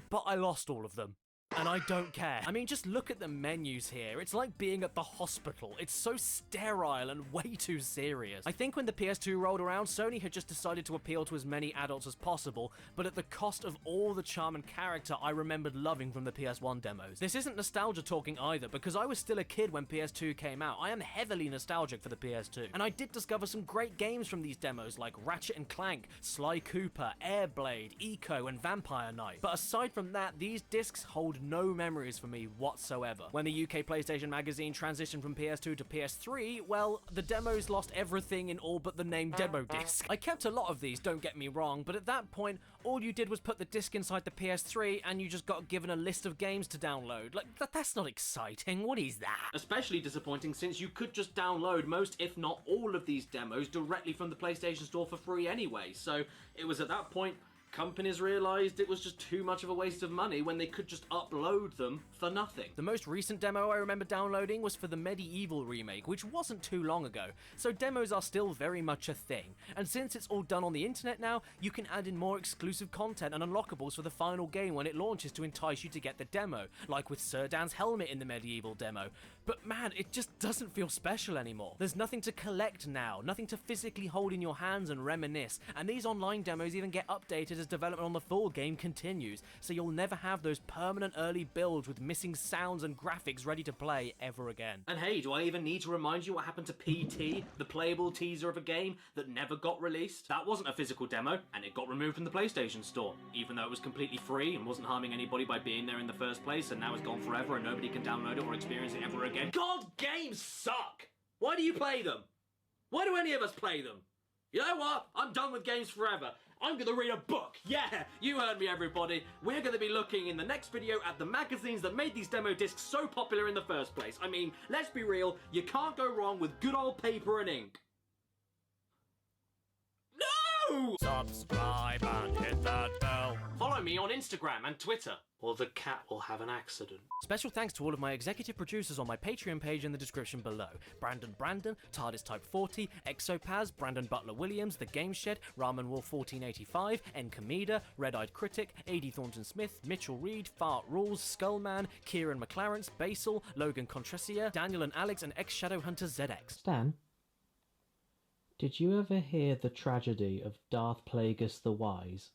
but I lost all of them. And I don't care. I mean, just look at the menus here. It's like being at the hospital. It's so sterile and way too serious. I think when the PS2 rolled around, Sony had just decided to appeal to as many adults as possible, but at the cost of all the charm and character I remembered loving from the PS1 demos. This isn't nostalgia talking either, because I was still a kid when PS2 came out. I am heavily nostalgic for the PS2. And I did discover some great games from these demos like Ratchet & Clank, Sly Cooper, Airblade, Eco, and Vampire Knight. But aside from that, these discs hold no memories for me whatsoever. When the UK PlayStation magazine transitioned from PS2 to PS3, well, the demos lost everything in all but the name demo disc. I kept a lot of these, don't get me wrong, but at that point, all you did was put the disc inside the PS3 and you just got given a list of games to download. Like, that's not exciting. What is that? Especially disappointing since you could just download most, if not all of these demos directly from the PlayStation Store for free anyway. So it was at that point companies realised it was just too much of a waste of money when they could just upload them for nothing. The most recent demo I remember downloading was for the Medieval remake, which wasn't too long ago, so demos are still very much a thing. And since it's all done on the internet now, you can add in more exclusive content and unlockables for the final game when it launches to entice you to get the demo, like with Serdan's helmet in the Medieval demo. But man, it just doesn't feel special anymore. There's nothing to collect now, nothing to physically hold in your hands and reminisce, and these online demos even get updated as development on the full game continues, so you'll never have those permanent early builds with missing sounds and graphics ready to play ever again. And hey, do I even need to remind you what happened to PT, the playable teaser of a game that never got released? That wasn't a physical demo, and it got removed from the PlayStation Store, even though it was completely free and wasn't harming anybody by being there in the first place, and now it's gone forever and nobody can download it or experience it ever again. God, games suck! Why do you play them? Why do any of us play them? You know what? I'm done with games forever. I'm gonna read a book. Yeah, you heard me, everybody. We're gonna be looking in the next video at the magazines that made these demo discs so popular in the first place. I mean, let's be real, you can't go wrong with good old paper and ink. No! Subscribe and hit that bell. Follow me on Instagram and Twitter, or the cat will have an accident. Special thanks to all of my executive producers on my Patreon page in the description below. Brandon, TARDIS Type 40, Exopaz, Brandon Butler Williams, The Game Shed, Ramen Wolf 1485, N Comeda, Red Eyed Critic, A.D. Thornton Smith, Mitchell Reed, Fart Rules, Skullman, Kieran McLarence, Basil, Logan Contresia, Daniel and Alex, and Ex-Shadowhunter ZX. Stan, did you ever hear the tragedy of Darth Plagueis the Wise?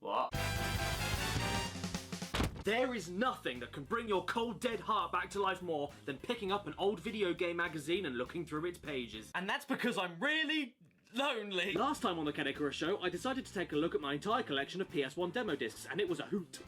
What? There is nothing that can bring your cold dead heart back to life more than picking up an old video game magazine and looking through its pages. And that's because I'm really lonely. Last time on the Kanekura Show, I decided to take a look at my entire collection of PS1 demo discs, and it was a hoot.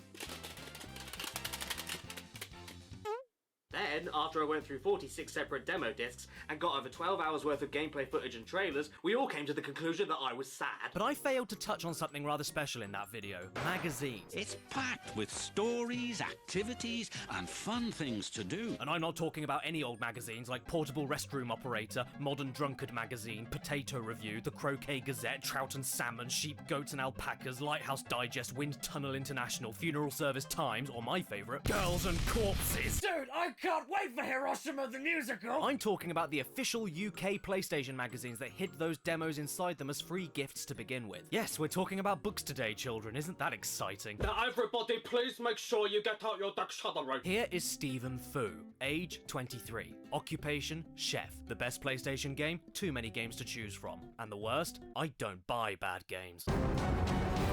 Then then, after I went through 46 separate demo discs and got over 12 hours worth of gameplay footage and trailers, we all came to the conclusion that I was sad. But I failed to touch on something rather special in that video. Magazines. It's packed with stories, activities, and fun things to do. And I'm not talking about any old magazines like Portable Restroom Operator, Modern Drunkard Magazine, Potato Review, The Croquet Gazette, Trout and Salmon, Sheep, Goats and Alpacas, Lighthouse Digest, Wind Tunnel International, Funeral Service Times, or my favourite, Girls and Corpses. Dude, I can't wait for Hiroshima the musical! I'm talking about the official UK PlayStation magazines that hid those demos inside them as free gifts to begin with. Yes, we're talking about books today, children. Isn't that exciting? Now everybody, please make sure you get out your dictionary. Here is Stephen Fu, age 23. Occupation, chef. The best PlayStation game? Too many games to choose from. And the worst? I don't buy bad games.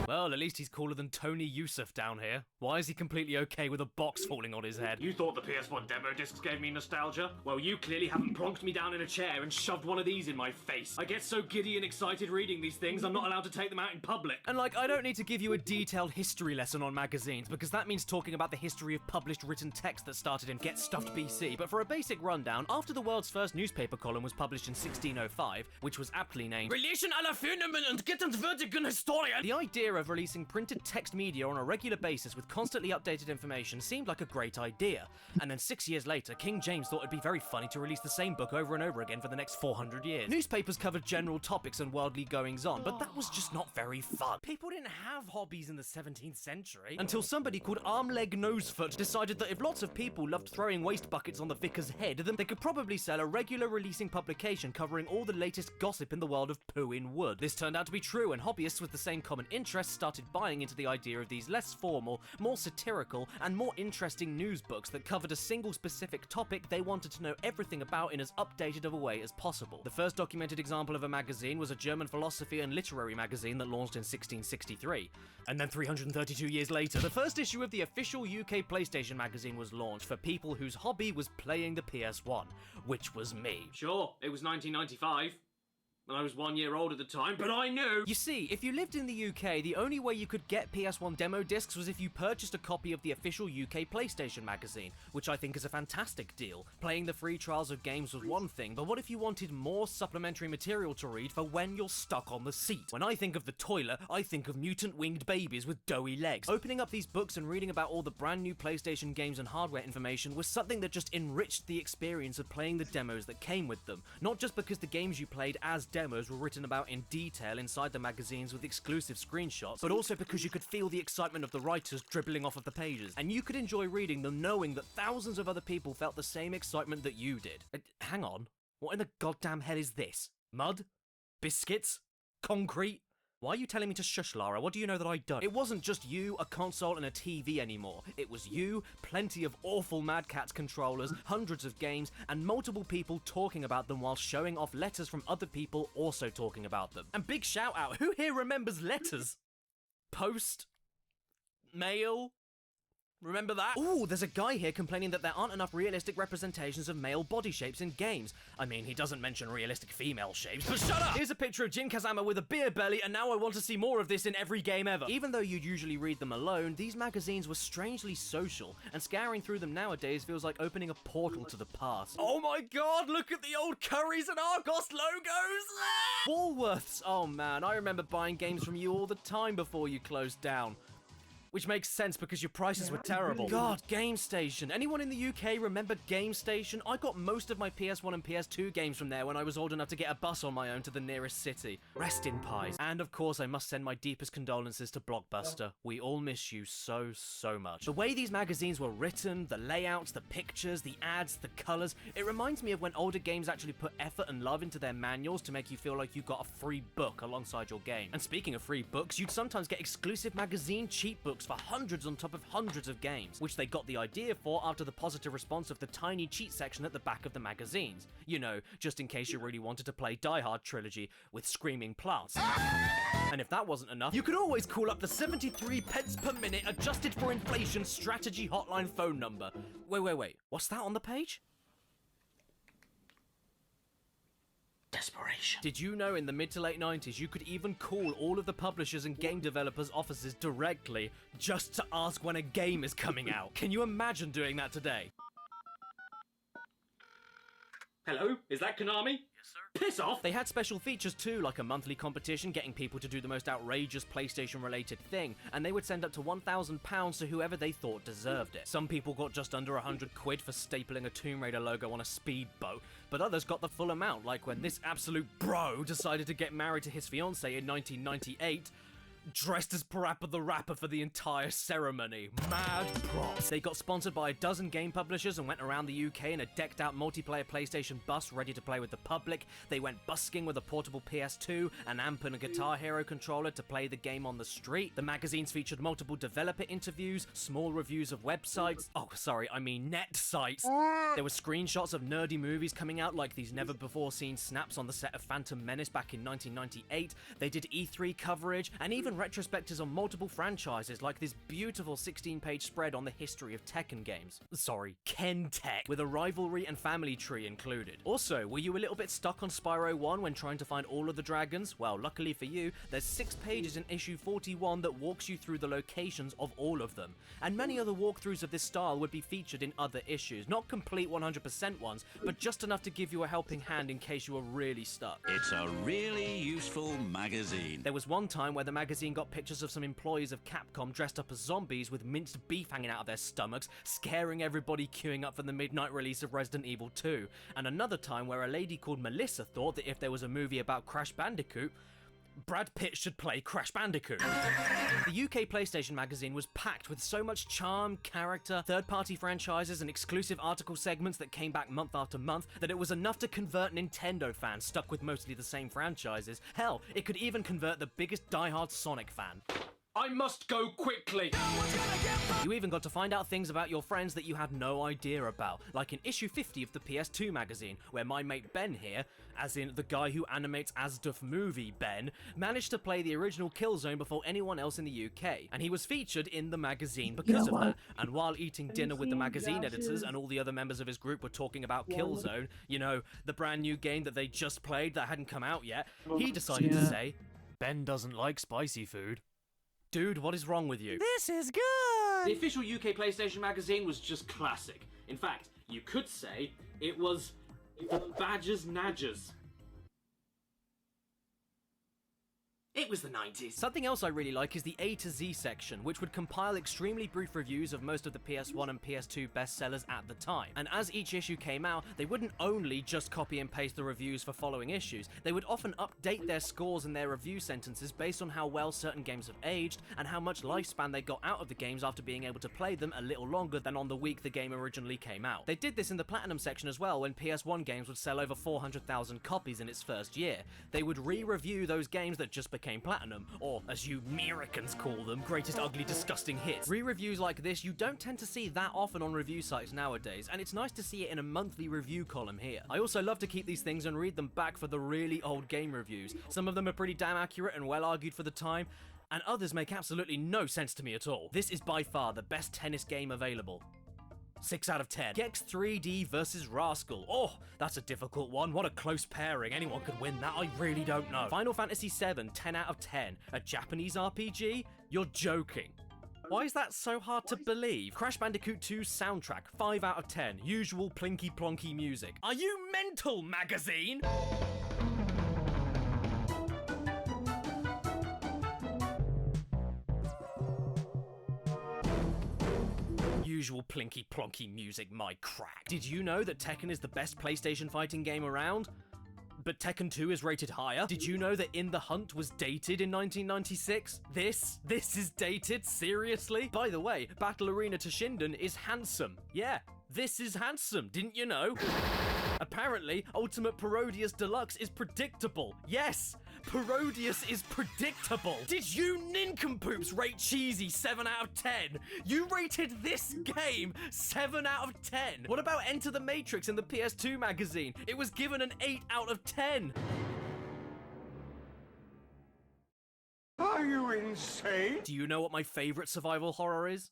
Well, at least he's cooler than Tony Yusuf down here. Why is he completely okay with a box falling on his head? You thought the PS1 demo discs gave me nostalgia? Well, you clearly haven't plonked me down in a chair and shoved one of these in my face. I get so giddy and excited reading these things, I'm not allowed to take them out in public. And like, I don't need to give you a detailed history lesson on magazines, because that means talking about the history of published written text that started in Get Stuffed BC. But for a basic rundown, after the world's first newspaper column was published in 1605, which was aptly named Relation aller Phänomen und Gettenswürdigen Historien, the idea of releasing printed text media on a regular basis with constantly updated information seemed like a great idea. And then 6 years later, King James thought it'd be very funny to release the same book over and over again for the next 400 years. Newspapers covered general topics and worldly goings-on, but that was just not very fun. People didn't have hobbies in the 17th century. Until somebody called Arm Leg Nosefoot decided that if lots of people loved throwing waste buckets on the vicar's head, then they could probably sell a regular releasing publication covering all the latest gossip in the world of poo in wood. This turned out to be true, and hobbyists with the same common interests started buying into the idea of these less formal, more satirical, and more interesting news books that covered a single specific topic they wanted to know everything about in as updated of a way as possible. The first documented example of a magazine was a German philosophy and literary magazine that launched in 1663. And then 332 years later, the first issue of the official UK PlayStation magazine was launched for people whose hobby was playing the PS1, which was me. Sure, it was 1995. And I was 1 year old at the time, but I knew! You see, if you lived in the UK, the only way you could get PS1 demo discs was if you purchased a copy of the official UK PlayStation magazine, which I think is a fantastic deal. Playing the free trials of games was one thing, but what if you wanted more supplementary material to read for when you're stuck on the seat? When I think of the toilet, I think of mutant winged babies with doughy legs. Opening up these books and reading about all the brand new PlayStation games and hardware information was something that just enriched the experience of playing the demos that came with them. Not just because the games you played as demos were written about in detail inside the magazines with exclusive screenshots, but also because you could feel the excitement of the writers dribbling off of the pages, and you could enjoy reading them knowing that thousands of other people felt the same excitement that you did. Hang on, what in the goddamn hell is this? Mud? Biscuits? Concrete? Why are you telling me to shush, Lara? What do you know that I don't? It wasn't just you, a console, and a TV anymore. It was you, plenty of awful Mad Catz controllers, hundreds of games, and multiple people talking about them while showing off letters from other people also talking about them. And big shout out, who here remembers letters? Post? Mail? Remember that? Ooh, there's a guy here complaining that there aren't enough realistic representations of male body shapes in games. I mean, he doesn't mention realistic female shapes, but shut up! Here's a picture of Jin Kazama with a beer belly, and now I want to see more of this in every game ever. Even though you'd usually read them alone, these magazines were strangely social, and scouring through them nowadays feels like opening a portal to the past. Oh my god, look at the old Currys and Argos logos! Woolworths! Oh man, I remember buying games from you all the time before you closed down. Which makes sense because your prices were terrible. God, Game Station. Anyone in the UK remember Game Station? I got most of my PS1 and PS2 games from there when I was old enough to get a bus on my own to the nearest city. Rest in pies. And of course, I must send my deepest condolences to Blockbuster. We all miss you so, so much. The way these magazines were written, the layouts, the pictures, the ads, the colours, it reminds me of when older games actually put effort and love into their manuals to make you feel like you got a free book alongside your game. And speaking of free books, you'd sometimes get exclusive magazine cheat books for hundreds on top of hundreds of games, which they got the idea for after the positive response of the tiny cheat section at the back of the magazines. You know, just in case you really wanted to play Die Hard Trilogy with screaming plants. And if that wasn't enough, you could always call up the 73 pence per minute adjusted for inflation strategy hotline phone number. Wait, what's that on the page? Desperation. Did you know in the mid to late 90s you could even call all of the publishers and game developers' offices directly just to ask when a game is coming out? Can you imagine doing that today? Hello? Is that Konami? Yes, sir. Piss off! They had special features too, like a monthly competition getting people to do the most outrageous PlayStation-related thing, and they would send up to £1,000 to whoever they thought deserved it. Some people got just under 100 quid for stapling a Tomb Raider logo on a speedboat, but others got the full amount, like when this absolute bro decided to get married to his fiancée in 1998, dressed as Parappa the Rapper for the entire ceremony. Mad props. They got sponsored by a dozen game publishers and went around the UK in a decked out multiplayer PlayStation bus ready to play with the public. They went busking with a portable PS2, an amp and a Guitar Hero controller to play the game on the street. The magazines featured multiple developer interviews, small reviews of websites. Oh, sorry, I mean net sites. There were screenshots of nerdy movies coming out, like these never before seen snaps on the set of Phantom Menace back in 1998. They did E3 coverage, and even retrospectives on multiple franchises, like this beautiful 16-page spread on the history of Tekken games. Sorry, Ken Tech, with a rivalry and family tree included. Also, were you a little bit stuck on Spyro 1 when trying to find all of the dragons? Well, luckily for you, there's 6 pages in issue 41 that walks you through the locations of all of them. And many other walkthroughs of this style would be featured in other issues. Not complete 100% ones, but just enough to give you a helping hand in case you were really stuck. It's a really useful magazine. There was one time where the magazine got pictures of some employees of Capcom dressed up as zombies with minced beef hanging out of their stomachs, scaring everybody queuing up for the midnight release of Resident Evil 2. And another time where a lady called Melissa thought that if there was a movie about Crash Bandicoot, Brad Pitt should play Crash Bandicoot. The UK PlayStation magazine was packed with so much charm, character, third-party franchises and exclusive article segments that came back month after month that it was enough to convert Nintendo fans stuck with mostly the same franchises. Hell, it could even convert the biggest die-hard Sonic fan. I must go quickly! You even got to find out things about your friends that you had no idea about, like in issue 50 of the PS2 magazine, where my mate Ben here, as in the guy who animates Asduff movie Ben, managed to play the original Killzone before anyone else in the UK, and he was featured in the magazine because of that. And while eating dinner with the magazine editors and all the other members of his group were talking about Killzone, you know, the brand new game that they just played that hadn't come out yet, he decided to say, Ben doesn't like spicy food. Dude, what is wrong with you? This is good! The official UK PlayStation magazine was just classic. In fact, you could say it was the Badgers Nadgers. It was the 90s. Something else I really like is the A to Z section, which would compile extremely brief reviews of most of the PS1 and PS2 bestsellers at the time. And as each issue came out, they wouldn't only just copy and paste the reviews for following issues, they would often update their scores and their review sentences based on how well certain games have aged and how much lifespan they got out of the games after being able to play them a little longer than on the week the game originally came out. They did this in the Platinum section as well, when PS1 games would sell over 400,000 copies in its first year. They would re-review those games that just became Platinum, or as you Americans call them, greatest ugly disgusting hits. Re-reviews like this you don't tend to see that often on review sites nowadays, and it's nice to see it in a monthly review column here. I also love to keep these things and read them back for the really old game reviews. Some of them are pretty damn accurate and well argued for the time, and others make absolutely no sense to me at all. This is by far the best tennis game available. 6 out of 10. Gex 3D versus Rascal. Oh, that's a difficult one. What a close pairing. Anyone could win that. I really don't know. Final Fantasy VII, 10 out of 10. A Japanese RPG? You're joking. Why is that so hard to believe? Crash Bandicoot 2's soundtrack, 5 out of 10. Usual plinky plonky music. Are you mental, magazine? Usual plinky plonky music, my crack. Did you know that Tekken is the best PlayStation fighting game around? But Tekken 2 is rated higher? Did you know that In the Hunt was dated in 1996? This is dated? Seriously? By the way, Battle Arena Toshinden is handsome. Yeah, this is handsome, didn't you know? Apparently, Ultimate Parodius Deluxe is predictable. Yes, Parodius is predictable. Did you nincompoops rate Cheesy 7 out of 10? You rated this game 7 out of 10. What about Enter the Matrix in the PS2 magazine? It was given an 8 out of 10. Are you insane? Do you know what my favorite survival horror is?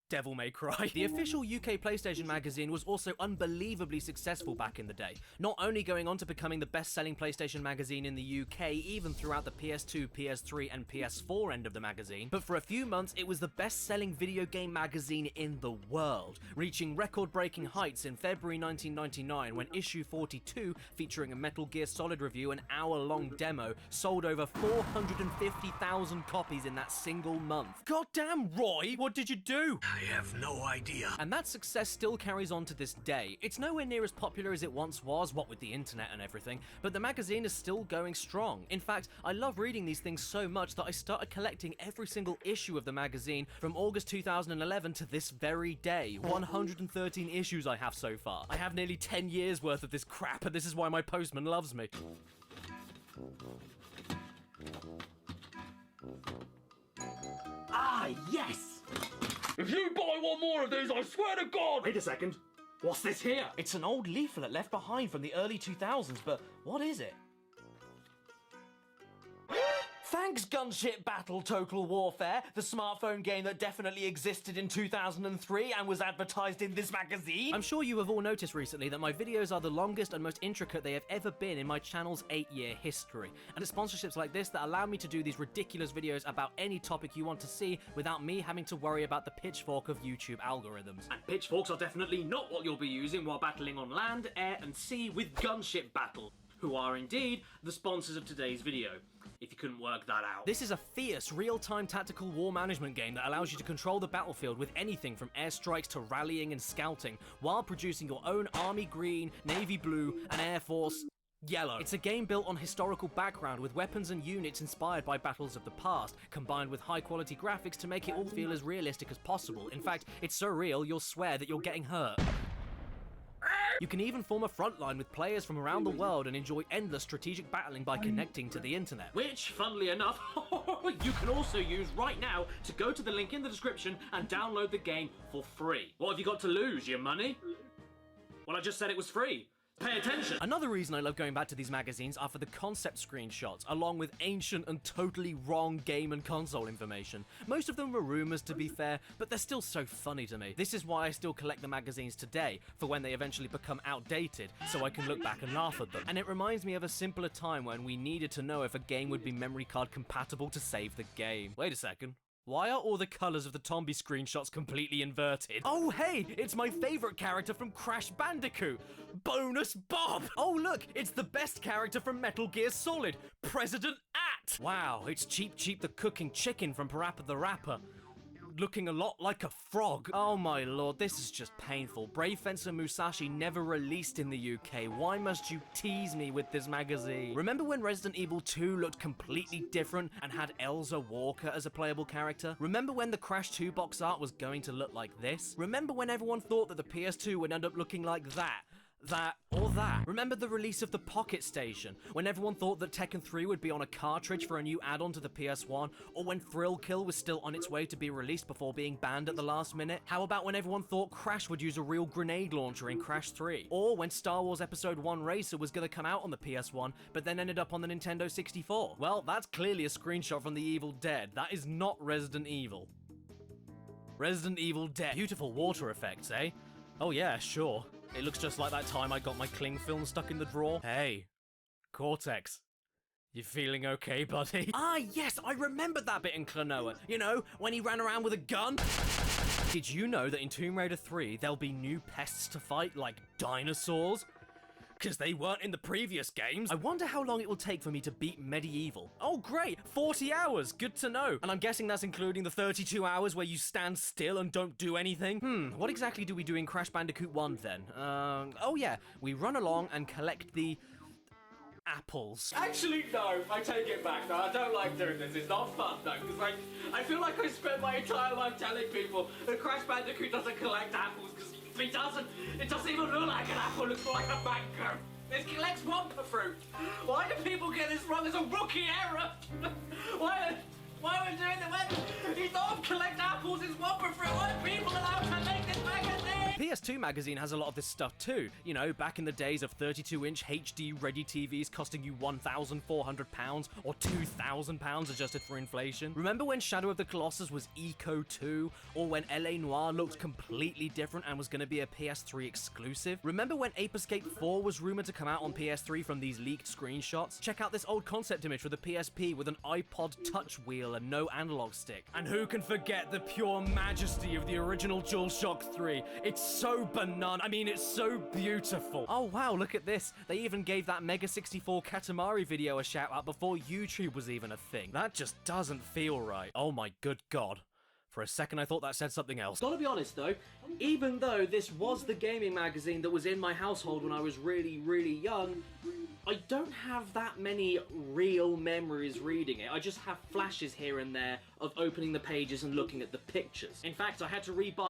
Devil May Cry. The official UK PlayStation magazine was also unbelievably successful back in the day, not only going on to becoming the best-selling PlayStation magazine in the UK even throughout the PS2, PS3 and PS4 end of the magazine, but for a few months it was the best-selling video game magazine in the world, reaching record-breaking heights in February 1999 when issue 42, featuring a Metal Gear Solid review and hour-long demo, sold over 450,000 copies in that single month. Goddamn, Roy, what did you do? I have no idea. And that success still carries on to this day. It's nowhere near as popular as it once was, what with the internet and everything, but the magazine is still going strong. In fact, I love reading these things so much that I started collecting every single issue of the magazine from August 2011 to this very day. 113 issues I have so far. I have nearly 10 years worth of this crap, and this is why my postman loves me. Ah, yes! If you buy one more of these, I swear to God! Wait a second. What's this here? It's an old leaflet left behind from the early 2000s, but what is it? Thanks, Gunship Battle Total Warfare, the smartphone game that definitely existed in 2003 and was advertised in this magazine. I'm sure you have all noticed recently that my videos are the longest and most intricate they have ever been in my channel's 8-year history. And it's sponsorships like this that allow me to do these ridiculous videos about any topic you want to see without me having to worry about the pitchfork of YouTube algorithms. And pitchforks are definitely not what you'll be using while battling on land, air and sea with Gunship Battle, who are indeed the sponsors of today's video, if you couldn't work that out. This is a fierce, real-time tactical war management game that allows you to control the battlefield with anything from airstrikes to rallying and scouting, while producing your own Army Green, Navy Blue, and Air Force Yellow. It's a game built on historical background with weapons and units inspired by battles of the past, combined with high-quality graphics to make it all feel as realistic as possible. In fact, it's so real you'll swear that you're getting hurt. You can even form a front line with players from around the world and enjoy endless strategic battling by connecting to the internet. Which, funnily enough, you can also use right now to go to the link in the description and download the game for free. What have you got to lose, your money? Well, I just said it was free. Pay attention! Another reason I love going back to these magazines are for the concept screenshots, along with ancient and totally wrong game and console information. Most of them were rumours, to be fair, but they're still so funny to me. This is why I still collect the magazines today, for when they eventually become outdated, so I can look back and laugh at them. And it reminds me of a simpler time when we needed to know if a game would be memory card compatible to save the game. Wait a second. Why are all the colours of the Tombi screenshots completely inverted? Oh hey, it's my favourite character from Crash Bandicoot, Bonus Bob! Oh look, it's the best character from Metal Gear Solid, President At! Wow, it's Cheep Cheep the cooking chicken from Parappa the Rapper, looking a lot like a frog. Oh my lord, this is just painful. Brave Fencer Musashi never released in the UK. Why must you tease me with this magazine? Remember when Resident Evil 2 looked completely different and had Elza Walker as a playable character? Remember when the Crash 2 box art was going to look like this? Remember when everyone thought that the PS2 would end up looking like that, or that? Remember the release of the Pocket Station, when everyone thought that Tekken 3 would be on a cartridge for a new add-on to the PS1, or when Thrill Kill was still on its way to be released before being banned at the last minute? How about when everyone thought Crash would use a real grenade launcher in Crash 3? Or when Star Wars Episode 1 Racer was gonna come out on the PS1, but then ended up on the Nintendo 64? Well, that's clearly a screenshot from The Evil Dead. That is not Resident Evil. Resident Evil Dead. Beautiful water effects, eh? Oh yeah, sure. It looks just like that time I got my cling film stuck in the drawer. Hey, Cortex. You feeling okay, buddy? Ah, yes, I remembered that bit in Klonoa. You know, when he ran around with a gun. Did you know that in Tomb Raider 3, there'll be new pests to fight, like dinosaurs? Because they weren't in the previous games. I wonder how long it will take for me to beat Medieval. Oh great, 40 hours, good to know. And I'm guessing that's including the 32 hours where you stand still and don't do anything? What exactly do we do in Crash Bandicoot 1 then? Oh yeah, we run along and collect the apples. Actually, no, I take it back. No, I don't like doing this. It's not fun, though, because I feel like I spent my entire life telling people that Crash Bandicoot doesn't collect apples, because it doesn't. It doesn't even look like an apple. It looks like a mango. It collects Wumpa fruit. Why do people get this wrong? It's a rookie error. Why are we doing that? When he don't collect apples, it's Wumpa fruit. Why are people allowed to make this magazine? PS2 magazine has a lot of this stuff too. You know, back in the days of 32-inch HD-ready TVs costing you £1,400 or £2,000 adjusted for inflation. Remember when Shadow of the Colossus was Eco 2? Or when LA Noire looked completely different and was going to be a PS3 exclusive? Remember when Ape Escape 4 was rumored to come out on PS3 from these leaked screenshots? Check out this old concept image for the PSP with an iPod touch wheel and no analog stick. And who can forget the pure majesty of the original DualShock 3? It's so banana. I mean, it's so beautiful. Oh wow, look at this. They even gave that Mega 64 Katamari video a shout out before YouTube was even a thing. That just doesn't feel right. Oh my good god. For a second, I thought that said something else. Gotta be honest though, even though this was the gaming magazine that was in my household when I was really, really young, I don't have that many real memories reading it. I just have flashes here and there of opening the pages and looking at the pictures. In fact, I had to rebuy